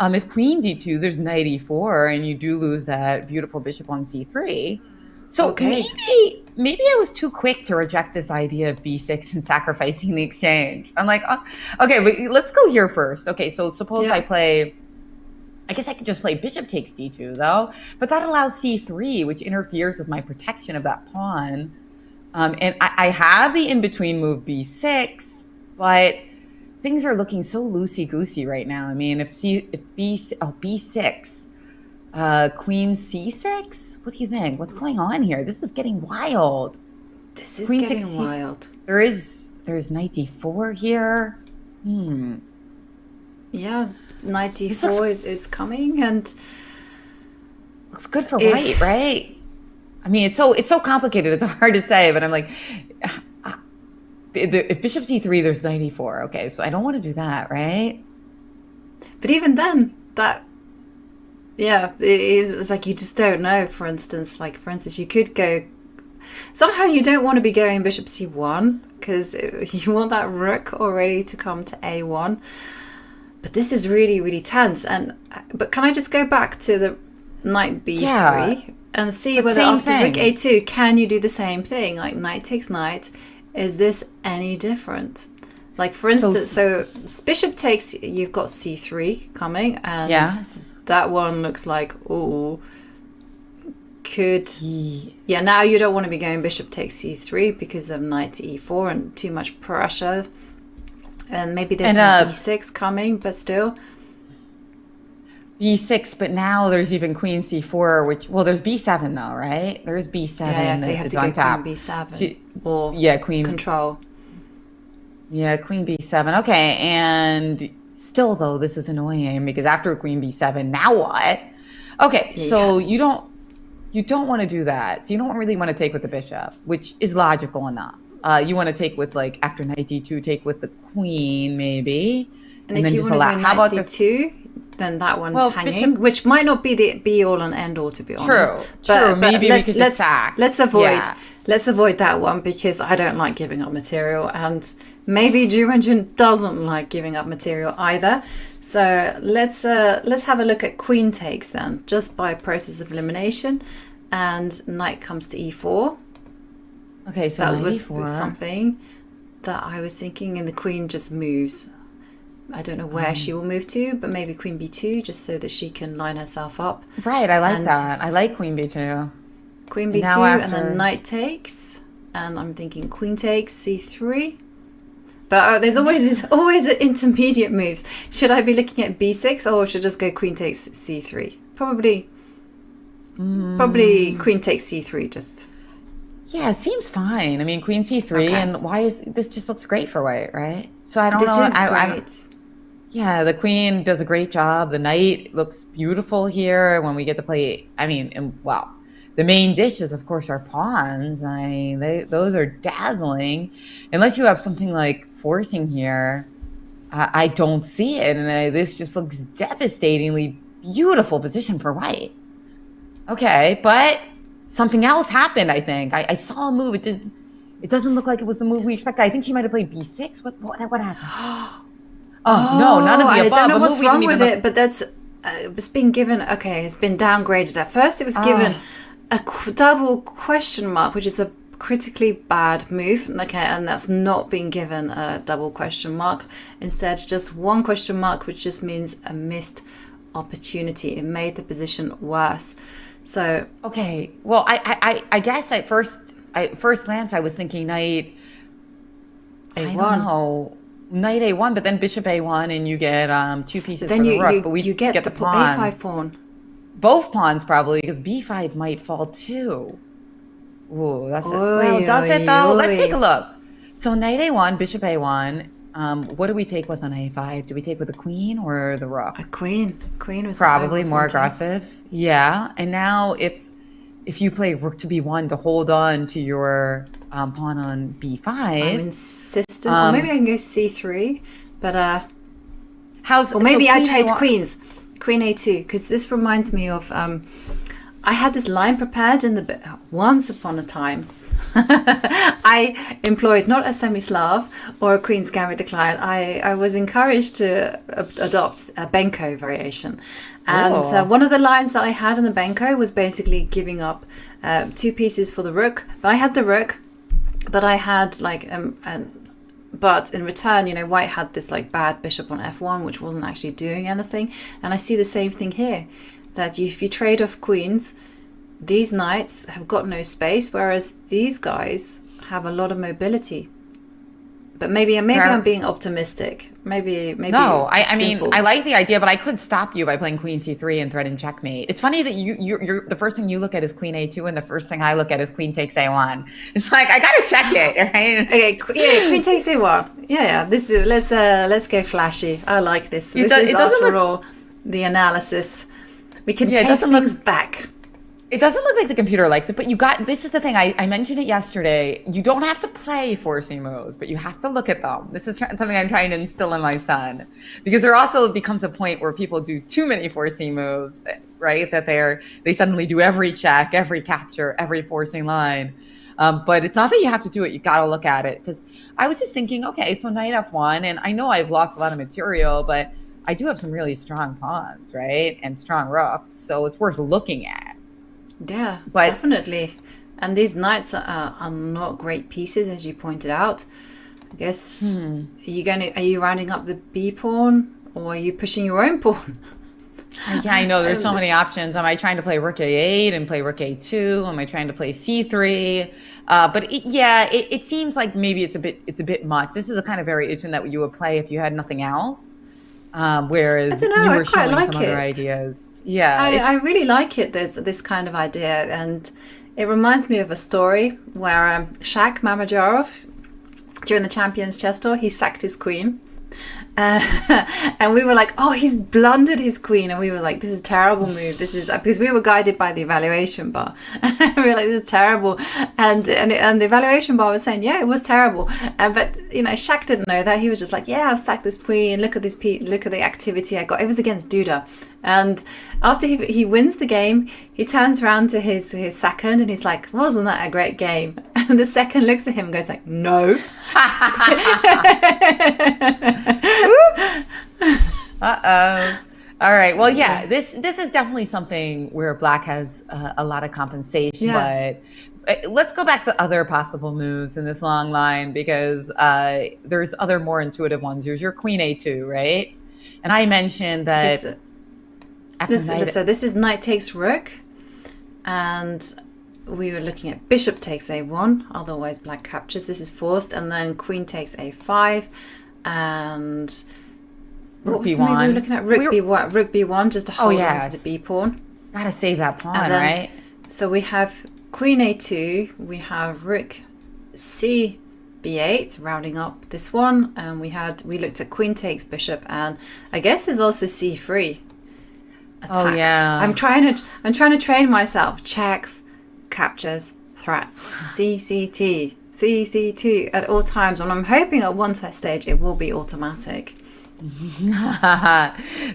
If queen d2, there's knight e4, and you do lose that beautiful bishop on c3. So maybe I was too quick to reject this idea of b6 and sacrificing the exchange. I'm like, oh, okay, but let's go here first. Okay, so suppose I guess I could just play bishop takes d2 though, but that allows c3, which interferes with my protection of that pawn. And I have the in-between move b6, but things are looking so loosey-goosey right now. I mean, b6, queen c6? What do you think? What's going on here? This is getting wild. This is queen getting wild. There's knight d4 here. Yeah, knight d4 is coming, and looks good for white, right? I mean, it's so complicated. It's hard to say, but I'm like, if bishop c3, there's knight e4. Okay, so I don't want to do that, right? But even then, it's like you just don't know. For instance, you could go. Somehow you don't want to be going bishop c1 because you want that rook already to come to a1. But this is really, really tense. But can I just go back to the knight b3 and see whether after rook a2 can you do the same thing? Like knight takes knight. Is this any different? Like for instance, so bishop takes. You've got c3 coming, and that one looks like now you don't want to be going bishop takes c3 because of knight to e4 and too much pressure. And maybe there's some b6 coming, but still. b6, but now there's even queen c4, there's b7 though, right? There's b7 so you have to on top. Queen b7 queen control. Yeah, queen b7. Okay, and still though, this is annoying because after queen b7, now what? Okay, so you don't want to do that. So you don't really want to take with the bishop, which is logical enough. You want to take with after knight d2, take with the queen maybe, and if then you just allow. How about d2? Then that one's hanging, which might not be the be all and end all, to be honest. True. Maybe we could just sack. Let's avoid that one because I don't like giving up material, and maybe Ju Wenjun doesn't like giving up material either. So let's have a look at queen takes then, just by process of elimination, and knight comes to e4. Okay, so that was something that I was thinking, and the queen just moves. I don't know where she will move to, but maybe queen b2, just so that she can line herself up. Right, I like that. I like queen b2. Queen b2, and then knight takes, and I'm thinking queen takes c3. But there's always intermediate moves. Should I be looking at b6, or should I just go queen takes c3? Probably queen takes c3. Just. Yeah, it seems fine. I mean, queen c3, and this just looks great for white, right? So I don't know. This is great. Yeah, the queen does a great job. The knight looks beautiful here when we get to play. I mean, the main dishes, of course, are pawns. I mean, those are dazzling. Unless you have something like forcing here, I don't see it. And this just looks devastatingly beautiful position for white. Okay, but something else happened, I think. I saw a move. It doesn't look like it was the move we expected. I think she might have played b6. What happened? No, none of the above. I don't know what's wrong with it, but it's been given, it's been downgraded. At first it was given a double question mark, which is a critically bad move, and that's not been given a double question mark. Instead, just one question mark, which just means a missed opportunity. It made the position worse. So well, I guess at first glance I was thinking knight a1. I don't know, knight a1, but then bishop a1, and you get 2 pieces for the rook. But you get the pawns. a5 pawn. Both pawns probably, because b5 might fall too. Ooh, that's it. Well, does it though? Let's take a look. So knight a1, bishop a1. What do we take with on a5? Do we take with the queen or the rook? A queen. Queen was probably more aggressive. Yeah. And now if if you play rook to b1 to hold on to your pawn on b5. I'm insistent. Or maybe I can go c3, but or maybe I trade queens, queen a2, because this reminds me of I had this line prepared in the once upon a time. I employed not a semi-Slav or a Queen's Gambit decline. I was encouraged to adopt a Benko variation. And one of the lines that I had in the Benko was basically giving up 2 pieces for the rook. But I had the rook, but I had but in return, you know, white had this like bad bishop on f1, which wasn't actually doing anything. And I see the same thing here, that if you trade off queens, these knights have got no space, whereas these guys have a lot of mobility. But maybe I'm being optimistic. Maybe. No, I mean, I like the idea, but I could stop you by playing queen c3 and threaten checkmate. It's funny that you're the first thing you look at is queen a2, and the first thing I look at is queen takes a1. It's like I gotta check it, right? Okay, queen takes a1. Yeah. This is, let's go flashy. I like this. This is after all the analysis. We can take things back. It doesn't look like the computer likes it, but this is the thing, I mentioned it yesterday. You don't have to play forcing moves, but you have to look at them. This is something I'm trying to instill in my son, because there also becomes a point where people do too many forcing moves, right? That they suddenly do every check, every capture, every forcing line. But it's not that you have to do it, you gotta look at it. Because I was just thinking, okay, so knight f1, and I know I've lost a lot of material, but I do have some really strong pawns, right? And strong rooks, so it's worth looking at. Yeah, definitely. And these knights are not great pieces, as you pointed out. I guess are you rounding up the b pawn, or are you pushing your own pawn? Yeah, I know. There's so many options. Am I trying to play rook a8 and play rook a2? Am I trying to play c3? But it seems like maybe it's a bit much. This is a kind of variation that you would play if you had nothing else. Whereas you were showing some other ideas. Yeah, I really like it. There's this kind of idea, and it reminds me of a story where Shak Mamajarov, during the Champions Chess Tour, he sacked his queen. And we were like, oh, he's blundered his queen, and we were like, this is a terrible move. This is because we were guided by the evaluation bar. We were like, this is terrible, and the evaluation bar was saying, yeah, it was terrible, but you know, Shaq didn't know that. He was just like, yeah, I've sacked this queen, look at this look at the activity I got. It was against Duda, and after he wins the game, he turns around to his second and he's like, wasn't that a great game? And the second looks at him and goes like, no. Uh-oh. All right. Well, yeah, this is definitely something where black has a lot of compensation, but let's go back to other possible moves in this long line, because there's other more intuitive ones. There's your queen a2, right? And I mentioned that so this is knight takes rook, and we were looking at bishop takes a1, otherwise black captures. This is forced, and then queen takes a5, and what was the move we were looking at? Rook b1, just to hold on to the b pawn. Gotta save that pawn, right? So we have queen a2, we have rook c b8, rounding up this one, and we looked at queen takes bishop, and I guess there's also c3 attacks. Oh yeah. I'm trying to train myself. Checks, captures, threats, CCT, CCT at all times, and I'm hoping at one test stage it will be automatic.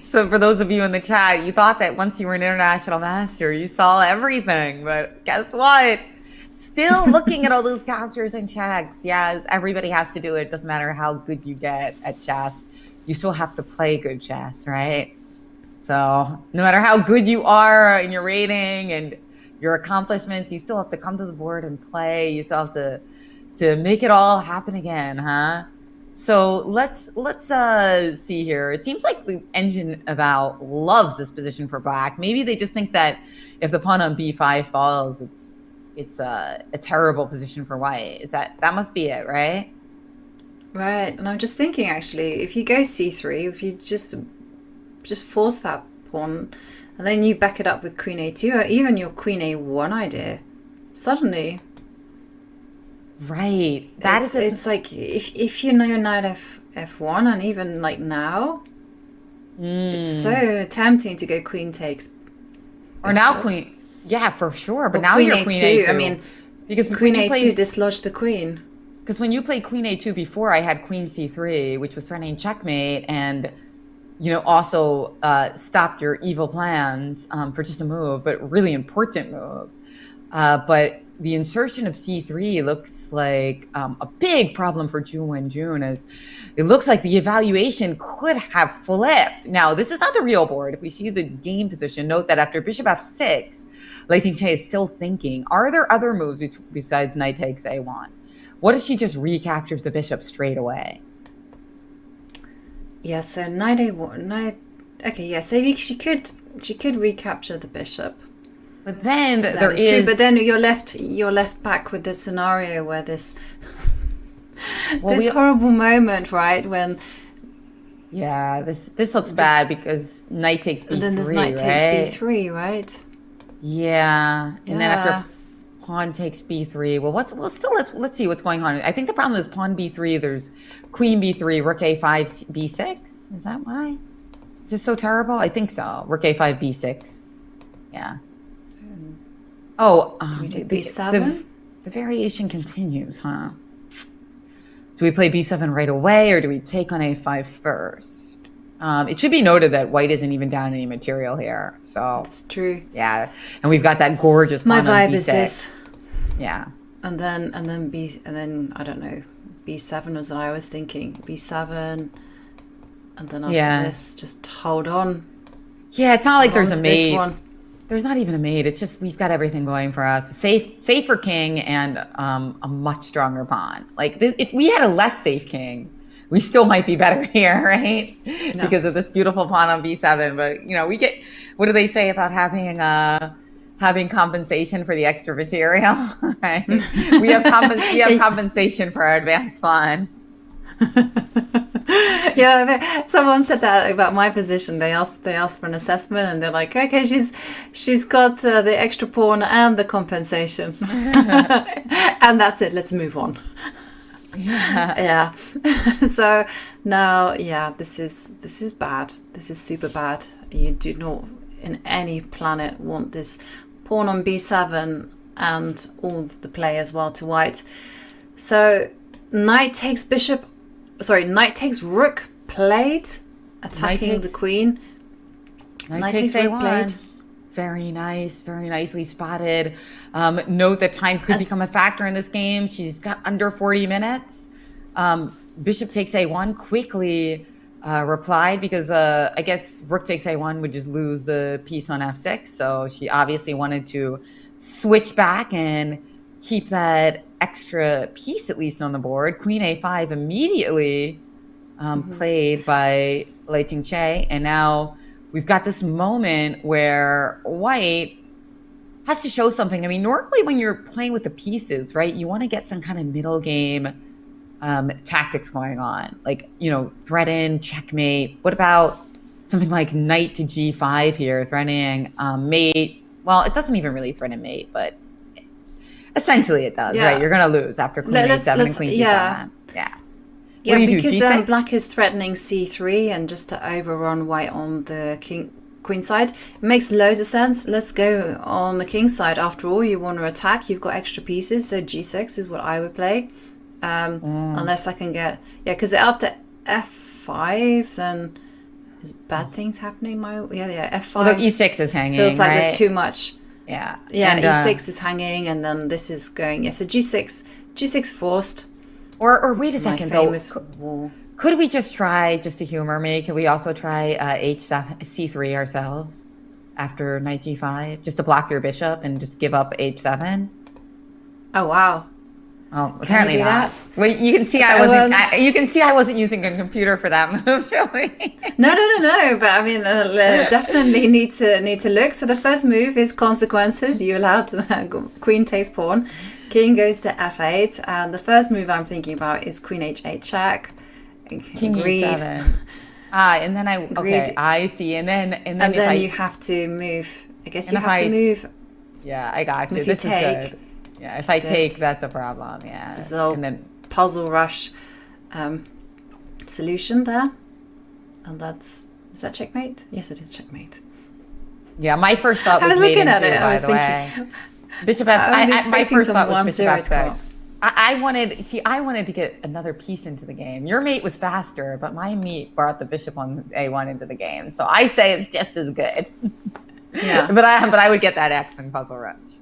So for those of you in the chat, you thought that once you were an international master, you saw everything, but guess what? Still looking at all those captures and checks. Yes, everybody has to do it. It doesn't matter how good you get at chess. You still have to play good chess, right? So no matter how good you are in your rating and your accomplishments, you still have to come to the board and play. You still have to make it all happen again, huh? So let's see here. It seems like the engine about loves this position for black. Maybe they just think that if the pawn on b5 falls, it's a terrible position for white. That must be it, right? Right. And I'm just thinking, actually, if you go c3, if you just force that pawn, and then you back it up with queen a2, or even your queen a1 idea, suddenly. Right. It's like if you know your knight f1, and even like now, it's so tempting to go queen takes. Or now queen. Yeah, for sure. But Or now queen you're queen A2. A2. I mean, because queen A2 dislodged the queen. Because when you played queen A2 before, I had queen C3, which was threatening checkmate, and also stopped your evil plans for just a move, but really important move. But the insertion of C3 looks like a big problem for Ju Wenjun, as it looks like the evaluation could have flipped. Now, this is not the real board. If we see the game position, note that after bishop f6, Lei Tingjie is still thinking, are there other moves besides knight takes a1? What if she just recaptures the bishop straight away? Yeah, so knight a1, knight. Okay, yeah, so she could recapture the bishop. But then That is true. But then you're left back with this scenario where this horrible moment, right? When this looks bad because knight takes b3, and then there's knight takes b3, right? Yeah, and then after pawn takes b3. Well, let's see what's going on. I think the problem is pawn b3. There's queen b3, rook a5, b6. Is that why? Is this so terrible? I think so. Rook a5, b6. Yeah. Oh, do we take b7? The variation continues, huh? Do we play b7 right away, or do we take on a5 first? It should be noted that white isn't even down any material here, so it's true. Yeah, and we've got that gorgeous pawn on b6. My vibe is this. Yeah, and then I don't know, b7 was what I was thinking. b7, and then after this, just hold on. Yeah, it's not like there's a mate. There's not even a mate. It's just we've got everything going for us. Safer king and a much stronger pawn. Like if we had a less safe king, we still might be better here, right? No. Because of this beautiful pawn on b7. But we get, what do they say about having compensation for the extra material? Right? We have compensation for our advanced pawn. Yeah, someone said that about my position. They asked for an assessment, and they're like, okay, she's got the extra pawn and the compensation, and that's it. Let's move on. Yeah. So now, this is bad. This is super bad. You do not, in any planet, want this pawn on b7 and all the play as well to white. So knight takes bishop. Sorry, knight takes rook played, attacking the queen. Knight takes a1. Played. Very nice, very nicely spotted. Note that time could become a factor in this game. She's got under 40 minutes. Bishop takes a1 quickly replied because I guess rook takes a1 would just lose the piece on f6. So she obviously wanted to switch back and keep that extra piece at least on the board. Queen a5 immediately played by Lei Tingjie, and now we've got this moment where white has to show something. I mean, normally when you're playing with the pieces, right, you want to get some kind of middle game tactics going on, like threaten, checkmate. What about something like knight to g5 here, threatening mate? Well, it doesn't even really threaten mate, but essentially it does, right? You're going to lose after queen a7 and queen g7. Yeah, what do you because do, black is threatening c3, and just to overrun white on the queen side, it makes loads of sense. Let's go on the king side. After all, you want to attack. You've got extra pieces, so g6 is what I would play. Unless I can get... Yeah, because after f5, then there's bad things happening. F5. Although e6 is hanging, feels like right? there's too much. Yeah, and e6 is hanging, and then this is going. Yeah, so g6 forced. Or wait a second though. Could we just try, just to humor me? Could we also try c3 ourselves after knight g5, just to block your bishop and just give up h7? Oh wow. Oh, apparently not. Well, you can see I wasn't. You can see I wasn't using a computer for that move, really. No. But I mean, definitely need to look. So the first move is consequences. You allowed queen takes pawn, king goes to f8, and the first move I'm thinking about is queen h8 check, king e7. And then I see, and then if you have to move. I guess you have to move. Yeah, I got you. This is good. Yeah, if I take, that's a problem. Yeah, this is all puzzle rush solution there, and is that checkmate? Yes, it is checkmate. Yeah, my first thought was mate in 2, by the way. Bishop F6. My first thought was Bishop F6. I wanted to get another piece into the game. Your mate was faster, but my mate brought the bishop on A1 into the game. So I say it's just as good. Yeah. but I would get that X in Puzzle Rush.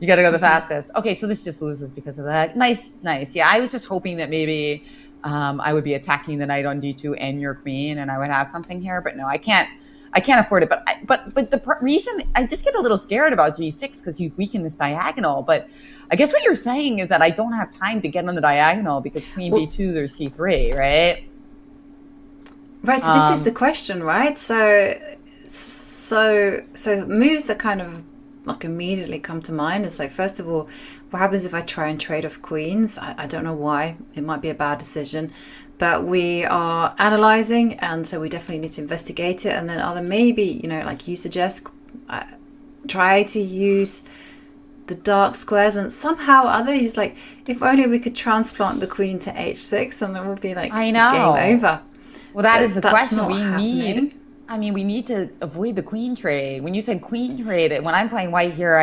You got to go the fastest. Okay, so this just loses because of that. Nice. Yeah, I was just hoping that maybe I would be attacking the knight on D2 and your queen, and I would have something here. But no, I can't afford it. But the reason I just get a little scared about G6 because you've weakened this diagonal. But I guess what you're saying is that I don't have time to get on the diagonal because Queen B2, there's C3, right? Right. So this is the question, right? So moves that kind of like immediately come to mind is like, first of all, what happens if I try and trade off queens? I don't know why. It might be a bad decision. But we are analyzing, and so we definitely need to investigate it. And then other maybe, like you suggest, try to use the dark squares, and somehow others like, if only we could transplant the queen to H6, and it would be like game over. Well, that is the question. We need to avoid the queen trade. When you said queen trade, when I'm playing white here,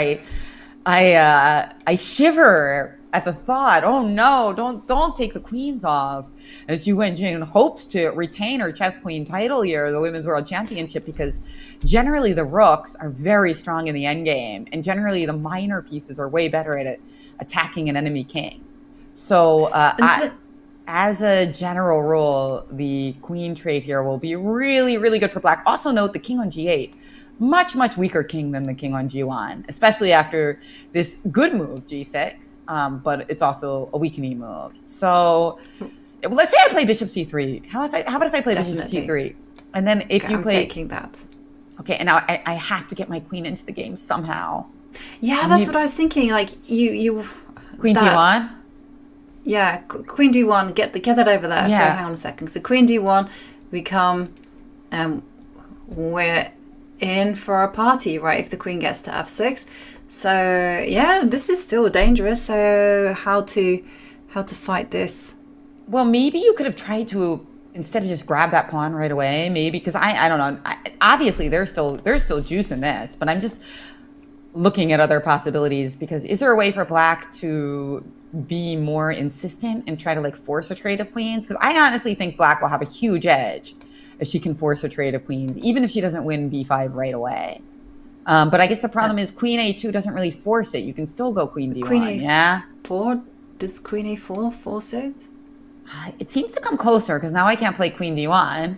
I shiver at the thought. Oh no, don't take the queens off. As Ju Wenjun hopes to retain her chess queen title here, the Women's World Championship, because generally the rooks are very strong in the endgame, and generally the minor pieces are way better at attacking an enemy king. So as a general rule, the queen trade here will be really, really good for black. Also note the king on G8. Much, much weaker king than the king on G1, especially after this good move, G6, but it's also a weakening move. So let's say I play bishop C3. How about if I play bishop C3? And then if you play... I'm taking that. Okay, and now I have to get my queen into the game somehow. Yeah, that's what I was thinking. Like, you Queen D1? Yeah, Queen D1, get that over there. Yeah. So hang on a second. So Queen D1, we come, we're in for a party, right? If the queen gets to F6. So yeah, this is still dangerous. So how to fight this? Well, maybe you could have tried to, instead of just grab that pawn right away, maybe, because I don't know. Obviously, there's still juice in this, but I'm just looking at other possibilities, because is there a way for black to be more insistent and try to like force a trade of queens? Because I honestly think black will have a huge edge if she can force a trade of queens, even if she doesn't win B5 right away. But I guess the problem is Queen A2 doesn't really force it. You can still go Queen D1, Queen A4, does Queen A4 force it? It seems to come closer, because now I can't play Queen D1.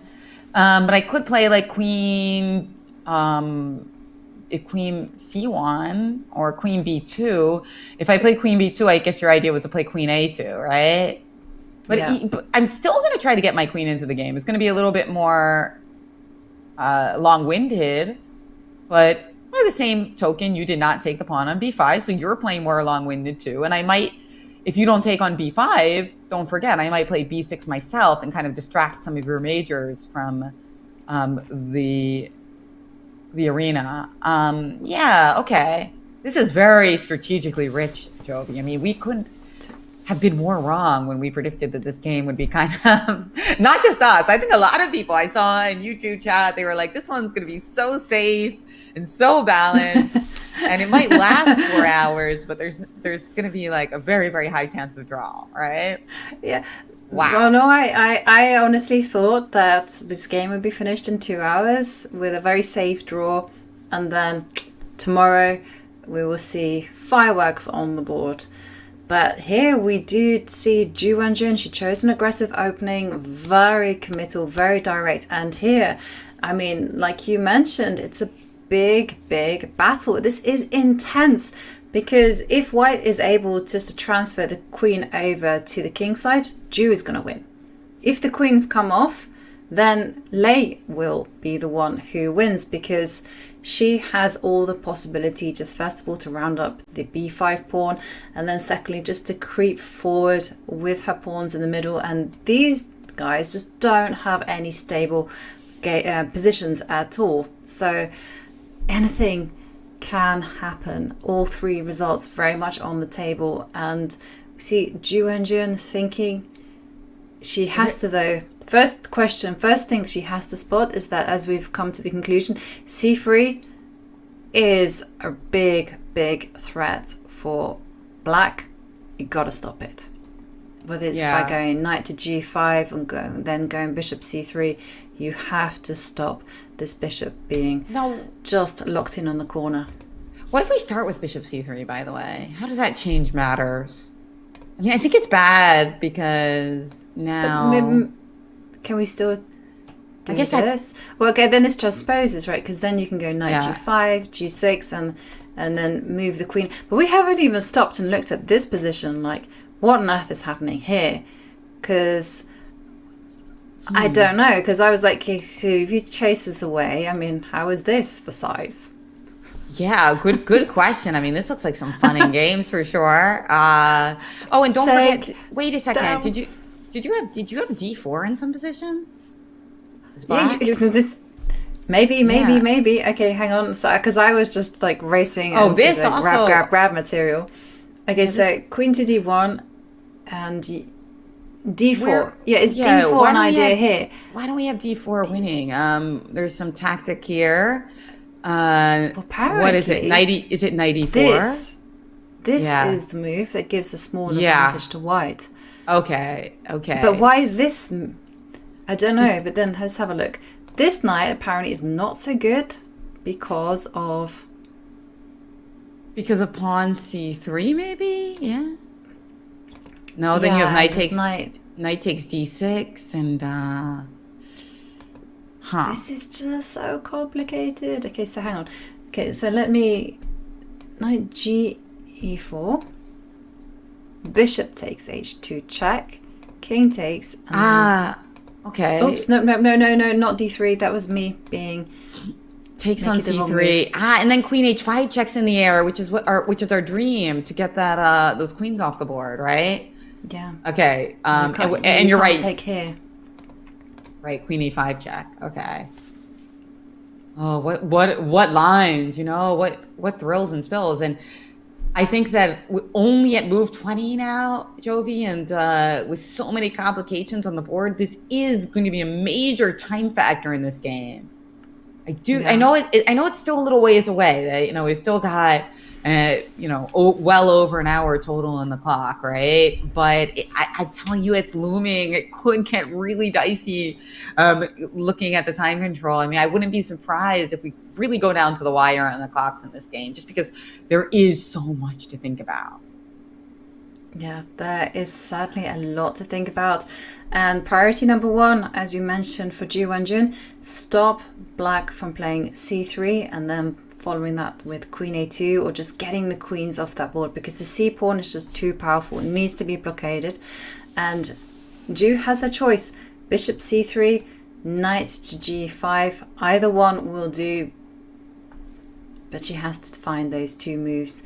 But I could play like Queen C1 or Queen B2. If I play Queen B2, I guess your idea was to play Queen A2, right? But I'm still going to try to get my queen into the game. It's going to be a little bit more long-winded, but by the same token, you did not take the pawn on B5, so you're playing more long-winded too. And I might, if you don't take on B5, don't forget, I might play B6 myself and kind of distract some of your majors from the arena. Yeah, okay. This is very strategically rich, Jovi. I mean, we couldn't have been more wrong when we predicted that this game would be kind of, not just us, I think a lot of people I saw in YouTube chat, they were like, this one's going to be so safe and so balanced, and it might last 4 hours, but there's going to be like a very, very high chance of draw, right? Yeah. Wow. Well, no, I honestly thought that this game would be finished in 2 hours with a very safe draw, and then tomorrow we will see fireworks on the board. But here we do see Ju Wenjun. She chose an aggressive opening, very committal, very direct. And here, I mean, like you mentioned, it's a big, big battle. This is intense, because if white is able just to transfer the queen over to the king side, Ju is going to win. If the queens come off, then Lei will be the one who wins, because she has all the possibility, just first of all to round up the b5 pawn, and then secondly just to creep forward with her pawns in the middle. And these guys just don't have any stable positions at all, so anything can happen. All three results very much on the table, and we see Ju Wenjun thinking she has to, though. First thing she has to spot is that, as we've come to the conclusion, C3 is a big, big threat for black. You gotta stop it. Whether it's by going knight to g5 and then going bishop c3, you have to stop this bishop being just locked in on the corner. What if we start with bishop c3, by the way? How does that change matters? I mean, I think it's bad because now... Can we still do this? Well, okay, then this transposes, right? Because then you can go knight g5, g6, and then move the queen. But we haven't even stopped and looked at this position. Like, what on earth is happening here? Because I don't know. Because I was like, okay, so if you chase this away, I mean, how is this for size? Yeah, good question. I mean, this looks like some fun and games for sure. And don't forget. Wait a second. Down. Did you have d4 in some positions? Yeah, maybe. Okay, hang on. So, because I was just like racing. This the also grab material. Okay, so queen to d1 and d4. Is d4 an idea here? Why don't we have d4 winning? There's some tactic here. What is it? Is it knight e4? This is the move that gives a small advantage to white. Okay. But why is this? I don't know. But then let's have a look. This knight apparently is not so good because of pawn c3, maybe. Yeah. No, then you have knight takes d6 and. This is just so complicated. Okay, so hang on. Okay, so let me knight e4. Bishop takes h2 check. King takes. Okay. Oops, no, not d3. That was me being takes on c3. And then queen h5 checks in the air, which is our dream to get that those queens off the board, right? Yeah. Okay. And you're right. Take here. Right, queen e5 check. Okay. Oh, what lines? You know, what thrills and spills. And I think that only at move 20 now, Jovi, and with so many complications on the board, this is going to be a major time factor in this game. I know it's still a little ways away. We've still got well over an hour total on the clock, right? But I'm telling you, it's looming. It could get really dicey looking at the time control. I mean, I wouldn't be surprised if we really go down to the wire on the clocks in this game, just because there is so much to think about. Yeah, there is certainly a lot to think about. And priority number one, as you mentioned for Ju Wenjun, stop black from playing c3 and then following that with queen a2, or just getting the queens off that board, because the c pawn is just too powerful. It needs to be blockaded. And Ju has a choice: bishop c3, knight to g5. Either one will do, but she has to find those two moves.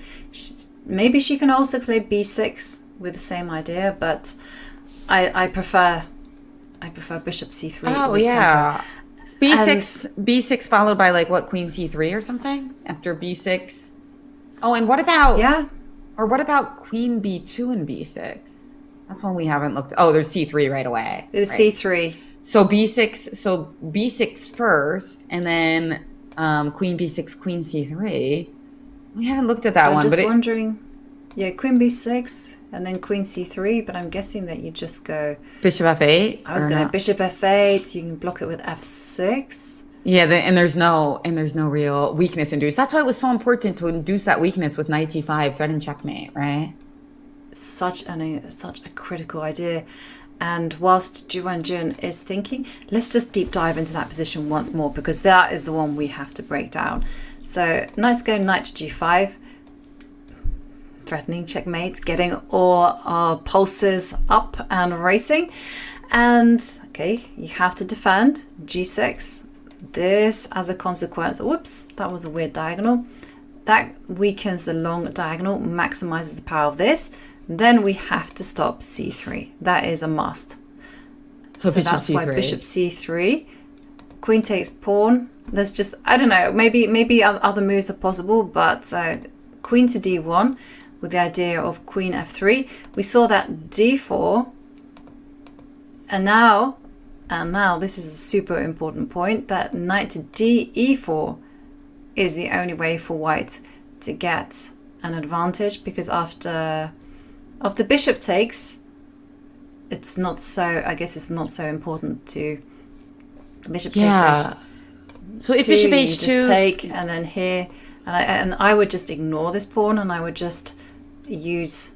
Maybe she can also play b6 with the same idea, but I prefer bishop c3. Oh yeah. B6 followed by queen c3 or something after b6. Oh, and what about queen b2 and b6? That's one we haven't looked. Oh, there's c3 right away. There's c3. So b6 first, and then queen b6, queen c3. We hadn't looked at that one. I'm just wondering. Yeah, queen b6 and then queen c3, but I'm guessing that you just go bishop f8. I was going to bishop f8. You can block it with f6. Yeah, and there's no real weakness induced. That's why it was so important to induce that weakness with knight g5, threat and checkmate, right? Such a critical idea. And whilst Ju Wenjun is thinking, let's just deep dive into that position once more, because that is the one we have to break down. So let's go knight to g5. Threatening checkmate, getting all our pulses up and racing. And okay, you have to defend g6. This as a consequence, whoops, that was a weird diagonal. That weakens the long diagonal, maximizes the power of this. Then we have to stop c3. That is a must. So that's why bishop c3. Queen takes pawn. There's just, I don't know, maybe other moves are possible, but queen to d1 with the idea of queen f3. We saw that d4, and now this is a super important point, that knight to d e4 is the only way for white to get an advantage, because after bishop takes, it's not so, I guess it's not so important to bishop takes. Yeah. So if bishop you h2, just take, and then here, and I would just ignore this pawn, and I would just use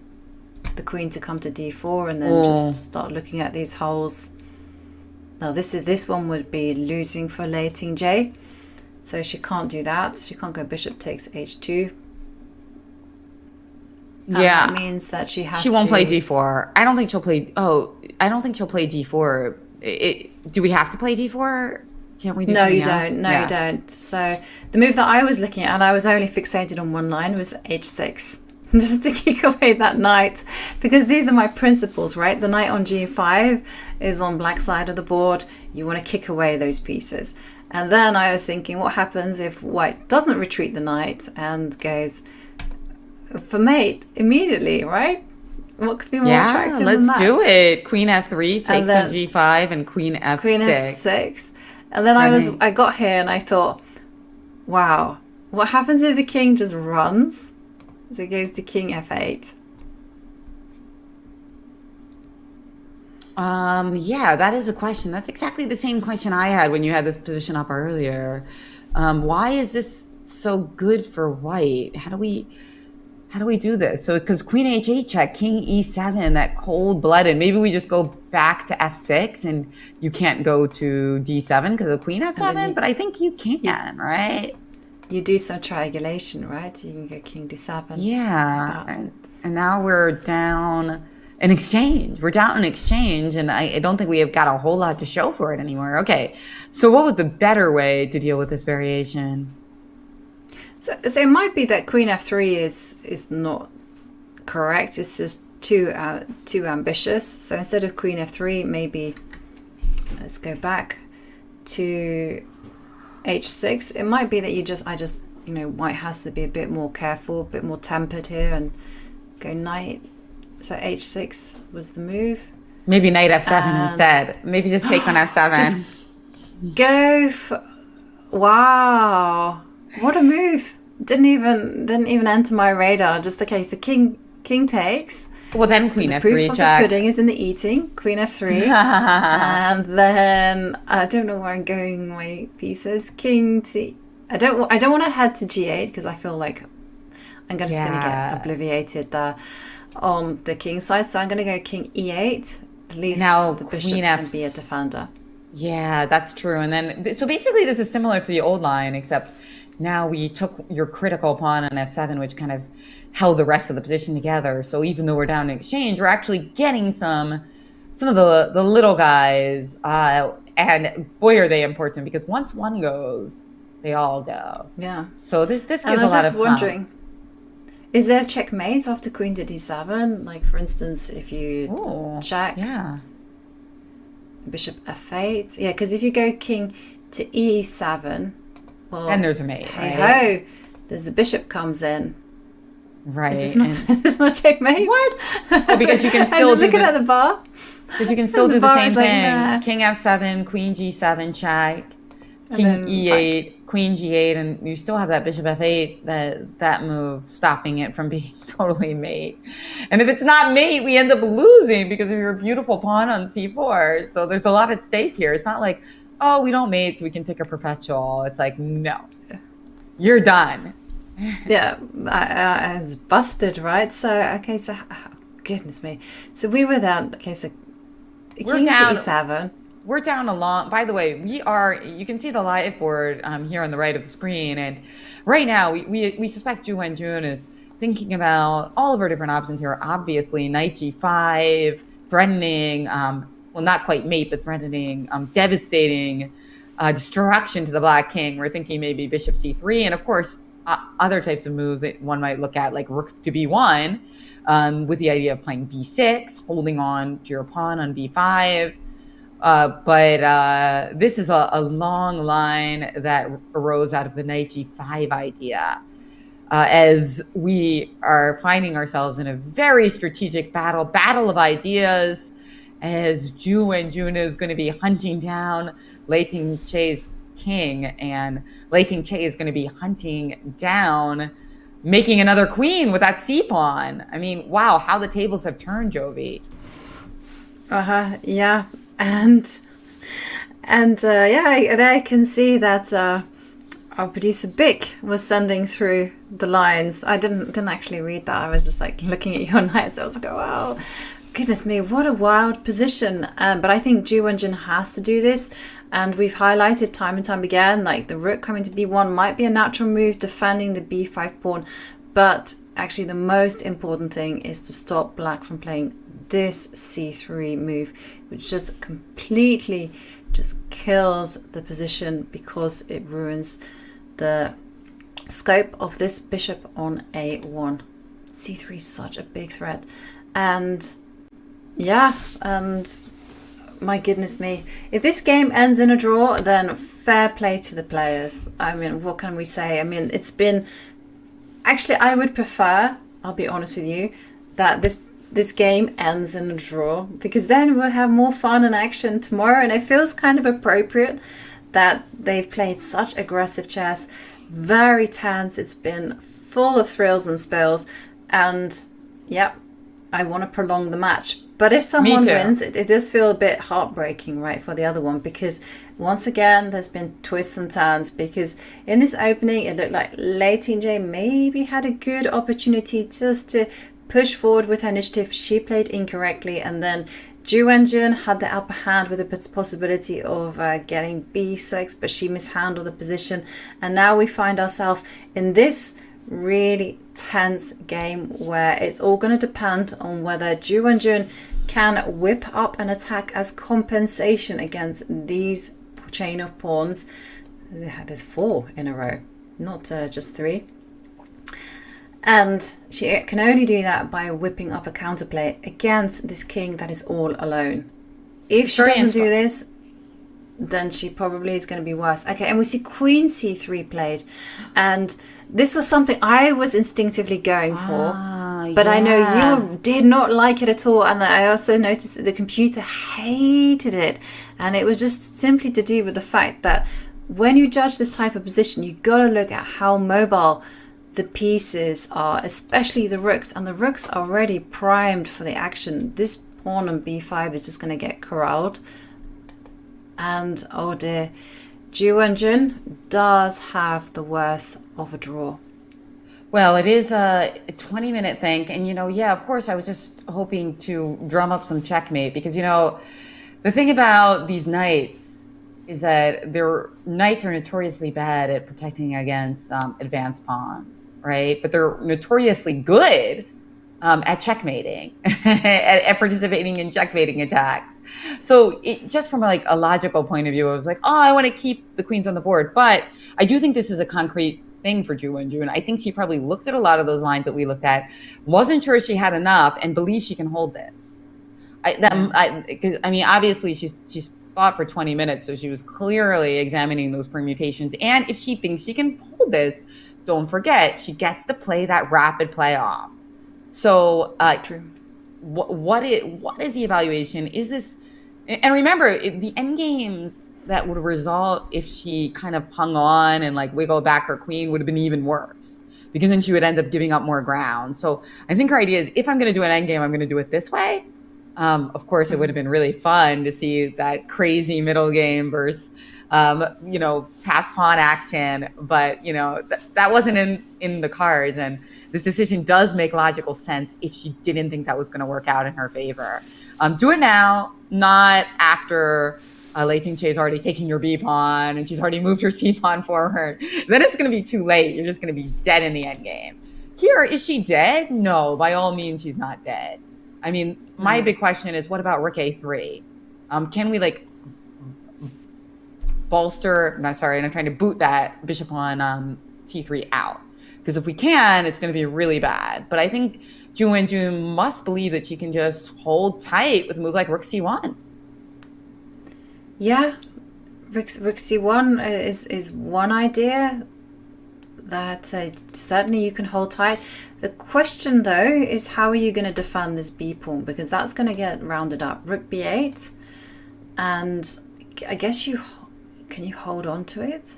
the queen to come to d4, and then just start looking at these holes. Now this one would be losing for Lei Tingjie, so she can't do that. She can't go bishop takes h2. And that means that she won't play d4. I don't think she'll play. I don't think she'll play d4. Do we have to play d4? Can't we do something else? No, you don't. So the move that I was looking at, and I was only fixated on one line, was h6. Just to kick away that knight, because these are my principles, right? The knight on g5 is on black side of the board. You want to kick away those pieces. And then I was thinking, what happens if white doesn't retreat the knight and goes for mate immediately, right? What could be more attractive than that? Let's do it. Queen f3 takes on g5 and queen f6. Queen f6. And then I got here and I thought, wow, what happens if the king just runs? So it goes to king f8. Yeah, that is a question. That's exactly the same question I had when you had this position up earlier. Why is this so good for white? How do we do this? So because queen h8 check, king e7, that cold-blooded. Maybe we just go back to f6 and you can't go to d7 because of queen f7, but I think you can, right? You do some triangulation, right? You can go king d7. Yeah, like and now we're down an exchange. We're down an exchange, and I don't think we have got a whole lot to show for it anymore. Okay, so what was the better way to deal with this variation? So it might be that queen f3 is not correct. It's just too ambitious. So instead of queen f3, maybe let's go back to h6. It might be that white has to be a bit more careful, a bit more tempered here, and go knight. So h6 was the move. Maybe knight f7 instead. Maybe just take on f7. Just go for, wow, what a move. Didn't even enter my radar. Just okay, so king takes. Well, then queen f3 proof of the pudding is in the eating. Queen f3, and then I don't know where I'm going. My pieces. King to. I don't want to head to g8 because I feel like I'm just going to get obliviated there on the king side. So I'm going to go king e8. At least now the bishop can be a defender. Yeah, that's true. And then so basically this is similar to the old line, except now we took your critical pawn on f7, which kind of held the rest of the position together. So even though we're down in exchange, we're actually getting some of the little guys. And boy, are they important, because once one goes, they all go. Yeah. So this gives a lot of. I was just wondering, is there checkmate after queen to d7? Like, for instance, if you check. Yeah. Bishop f8. Yeah, because if you go king to e7, well, and there's a mate. Hey ho, there's a bishop comes in. Right. Is this not checkmate? What? Well, because you can still looking at the bar. Because you can still do the same thing. King f7, queen g7 check, king e8, queen g8, and you still have that bishop f8, that move stopping it from being totally mate. And if it's not mate, we end up losing because of your beautiful pawn on c4. So there's a lot at stake here. It's not like, oh, we don't mate, so we can take a perpetual. It's like, no, you're done. Yeah, it's busted, right? So, okay, so, goodness me. So we were down, okay, so king to e7. We're down a long, by the way, you can see the live board here on the right of the screen. And right now, we suspect Ju Wenjun is thinking about all of our different options here. Obviously, knight g5, threatening, well, not quite mate, but threatening, devastating destruction to the black king. We're thinking maybe bishop c3, and of course, other types of moves that one might look at, like rook to b1, with the idea of playing b6, holding on to your pawn on b5. But this is a long line that arose out of the knight g5 idea, as we are finding ourselves in a very strategic battle of ideas, as Ju Wenjun is going to be hunting down Lei Tingjie's king, and Lei Tingjie is going to be hunting down, making another queen with that c-pawn. I mean, wow, how the tables have turned, Jovi. Yeah. And I can see that our producer Bick was sending through the lines. I didn't actually read that. I was just like looking at your knights. I was like, oh, wow, goodness me, what a wild position. But I think Ju Wenjun has to do this. And we've highlighted time and time again, like the rook coming to b1 might be a natural move, defending the b5 pawn. But actually the most important thing is to stop black from playing this c3 move, which just completely just kills the position because it ruins the scope of this bishop on a1. c3 is such a big threat. And yeah, and my goodness me, if this game ends in a draw, then fair play to the players. I mean, what can we say? I mean, it's been, actually I would prefer, I'll be honest with you, that this game ends in a draw, because then we'll have more fun and action tomorrow. And it feels kind of appropriate that they've played such aggressive chess, very tense. It's been full of thrills and spills, and yeah, I want to prolong the match. But if someone wins, it does feel a bit heartbreaking, right, for the other one, because once again there's been twists and turns. Because in this opening it looked like Lei Tingjie maybe had a good opportunity just to push forward with her initiative. She played incorrectly, and then Ju Wenjun had the upper hand with the possibility of getting b6, but she mishandled the position. And now we find ourselves in this really tense game where it's all going to depend on whether Ju Wenjun can whip up an attack as compensation against these chain of pawns. There's 4 in a row, not just 3. And she can only do that by whipping up a counterplay against this king that is all alone. If she doesn't do this, then she probably is going to be worse. Okay, and we see Queen C3 played. And this was something I was instinctively going for. But I know you did not like it at all. And I also noticed that the computer hated it. And it was just simply to do with the fact that when you judge this type of position, you got to look at how mobile the pieces are, especially the rooks. And the rooks are already primed for the action. This pawn on b5 is just going to get corralled. And oh dear, Ju Wenjun does have the worst of a draw. Well, it is a 20-minute thing. And, yeah, of course, I was just hoping to drum up some checkmate because, the thing about these knights is that their knights are notoriously bad at protecting against advanced pawns, right? But they're notoriously good at checkmating, at participating in checkmating attacks. So it just from a logical point of view, I was like, oh, I want to keep the queens on the board. But I do think this is a concrete thing for Ju Wenjun. I think she probably looked at a lot of those lines that we looked at, wasn't sure she had enough, and believes she can hold this. Obviously she's fought for 20 minutes, so she was clearly examining those permutations. And if she thinks she can hold this, don't forget she gets to play that rapid playoff. So That's true. What is the evaluation? Is this, and remember, the end games that would result if she kind of hung on and wiggled back her queen would have been even worse, because then she would end up giving up more ground. So I think her idea is, if I'm going to do an end game, I'm going to do it this way. Of course, it would have been really fun to see that crazy middle game versus, pass pawn action. But, that wasn't in the cards. And this decision does make logical sense if she didn't think that was going to work out in her favor. Do it now, not after Lei Tingjie is already taking your b pawn and she's already moved her c pawn forward. Then it's going to be too late. You're just going to be dead in the end game. Here, is she dead? No, by all means, she's not dead. I mean, my big question is, what about rook a3? Can we bolster? No, sorry, and I'm trying to boot that bishop on c3 out. Because if we can, it's going to be really bad. But I think Ju Wenjun must believe that she can just hold tight with a move like rook c1. Yeah, rook c1 is one idea that certainly you can hold tight. The question though is, how are you going to defend this b pawn, because that's going to get rounded up. Rook b8, and I guess can you hold on to it?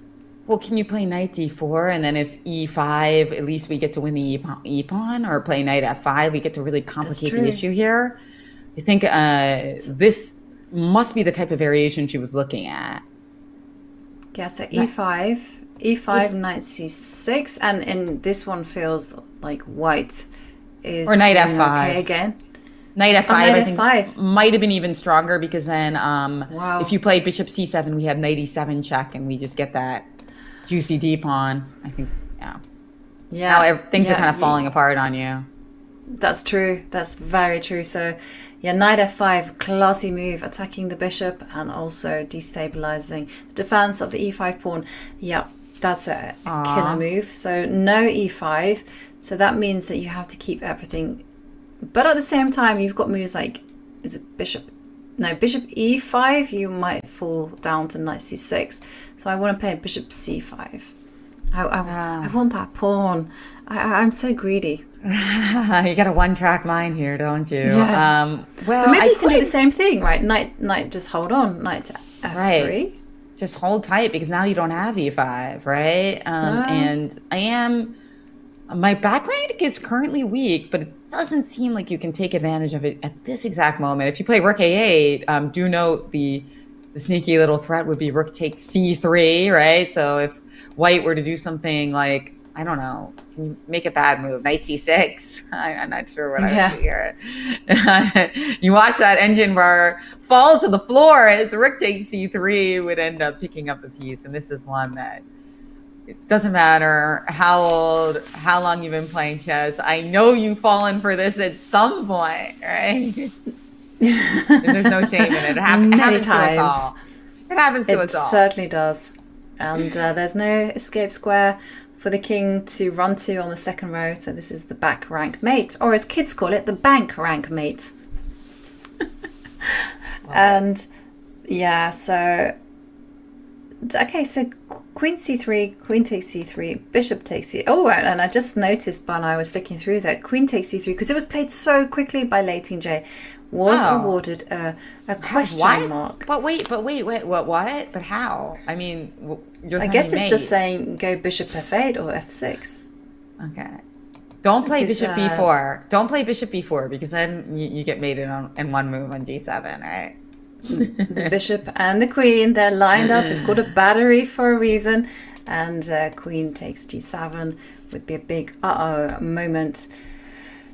Well, can you play knight d4, and then if e5, at least we get to win the e-pawn, or play knight f5, we get to really complicate the issue here? I think this must be the type of variation she was looking at. Yeah, so e5, knight c6, and this one feels like white is or knight doing f5 okay again. Knight f5, knight I think, f5 might have been even stronger, because then Wow. if you play bishop c7, we have knight e7 check, and we just get that juicy d pawn. I think, yeah. Now things are kind of falling apart on you. That's true. That's very true. So, yeah, knight f5, classy move, attacking the bishop and also destabilizing the defense of the e5 pawn. Yeah, that's a killer move. So no e5. So that means that you have to keep everything. But at the same time, you've got moves like, is it bishop? No, bishop e5, you might fall down to knight c6. So I want to play bishop c5. I want that pawn. I'm so greedy. You got a one-track mind here, don't you? Yeah. Well, but maybe you can do the same thing, right? Knight, just hold on. Knight to f3. Right. Just hold tight, because now you don't have e5, right? And my back rank is currently weak, but it doesn't seem like you can take advantage of it at this exact moment. If you play rook a8, do note the sneaky little threat would be rook takes c3, right? So if white were to do something like, I don't know, can you make a bad move? Knight c6? I'm not sure what I would do here. You watch that engine bar fall to the floor as rook takes c3 would end up picking up the piece. And this is one that it doesn't matter how old, how long you've been playing chess. I know you've fallen for this at some point, right? There's no shame in it. It happens to us all. It happens to us all. It certainly does. And there's no escape square for the king to run to on the second row. So this is the back rank mate, or as kids call it, the bank rank mate. And yeah, so okay, so queen c3, queen takes c3, bishop takes c. Oh, and I just noticed when I was flicking through that queen takes c3, because it was played so quickly by Lei Tingjie, was awarded a question mark. But wait, what? But how? I mean, I guess it's just saying go bishop f8 or f6. Okay. Don't play bishop b4. Don't play bishop b4, because then you get mated in one move on g7, right? The bishop and the queen, they're lined up. It's called a battery for a reason. And queen takes g7 would be a big moment.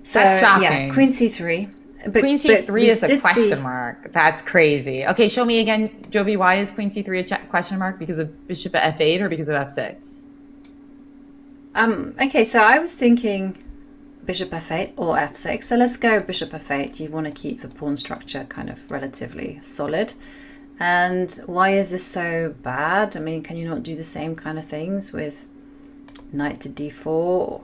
So, that's shocking. Yeah, queen c3. But queen c3 is a question mark. That's crazy. Okay, show me again, Jovi, why is queen c3 a question mark? Because of bishop at f8 or because of f6? Okay, so I was thinking bishop f8 or f6. So let's go bishop f8. You want to keep the pawn structure kind of relatively solid. And why is this so bad? I mean, can you not do the same kind of things with knight to d4?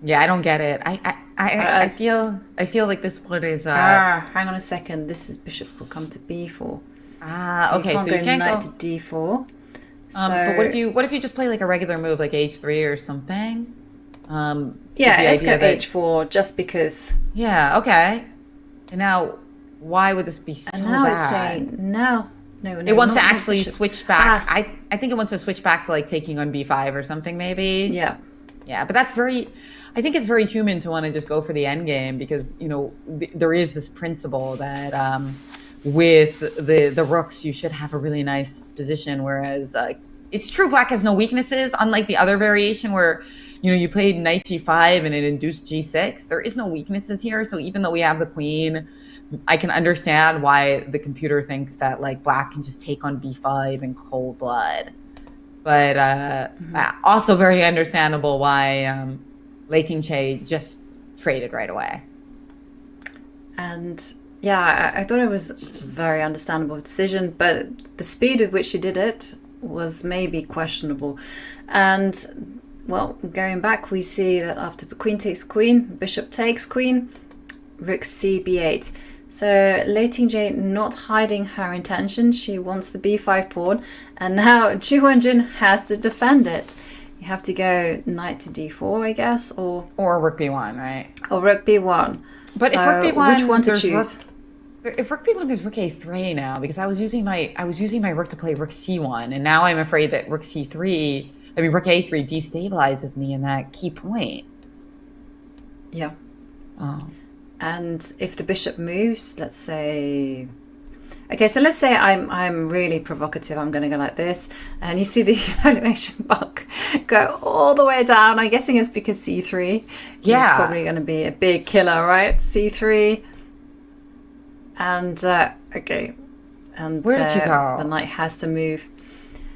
Yeah, I don't get it. I feel like this one is hang on a second. This is bishop will come to b4. Okay, so you can't knight go to d4. But what if you just play like a regular move like h3 or something? Yeah, let's go h4 just because. Yeah, okay. And now, why would this be so bad? And now it's saying no. It wants to actually switch back. I think it wants to switch back to like taking on b5 or something maybe. Yeah. Yeah, but that's I think it's very human to want to just go for the end game, because, you know, there is this principle that with the rooks, you should have a really nice position. Whereas it's true, black has no weaknesses, unlike the other variation where, you know, you played knight g5 and it induced g6. There is no weaknesses here. So even though we have the queen, I can understand why the computer thinks that like black can just take on b5 in cold blood. But also very understandable why Lei Tingjie just traded right away. And yeah, I thought it was a very understandable decision, but the speed at which she did it was maybe questionable. And well, going back, we see that after queen takes queen, bishop takes queen, rook c b8. So Lei Tingjie not hiding her intention. She wants the b5 pawn, and now Ju Wenjun has to defend it. You have to go knight to d4, I guess, or rook b1, right? Or rook b1. But so if rook b1, which one to choose? If rook b1, there's rook a3 now, because I was using my rook to play rook c1, and now I'm afraid that rook a3 destabilizes me in that key point. Yeah. Oh. And if the bishop moves, let's say, okay, so let's say I'm really provocative. I'm going to go like this, and you see the evaluation bar go all the way down. I'm guessing it's because c3 is probably going to be a big killer, right? c3, and okay, and where did you go? The knight has to move.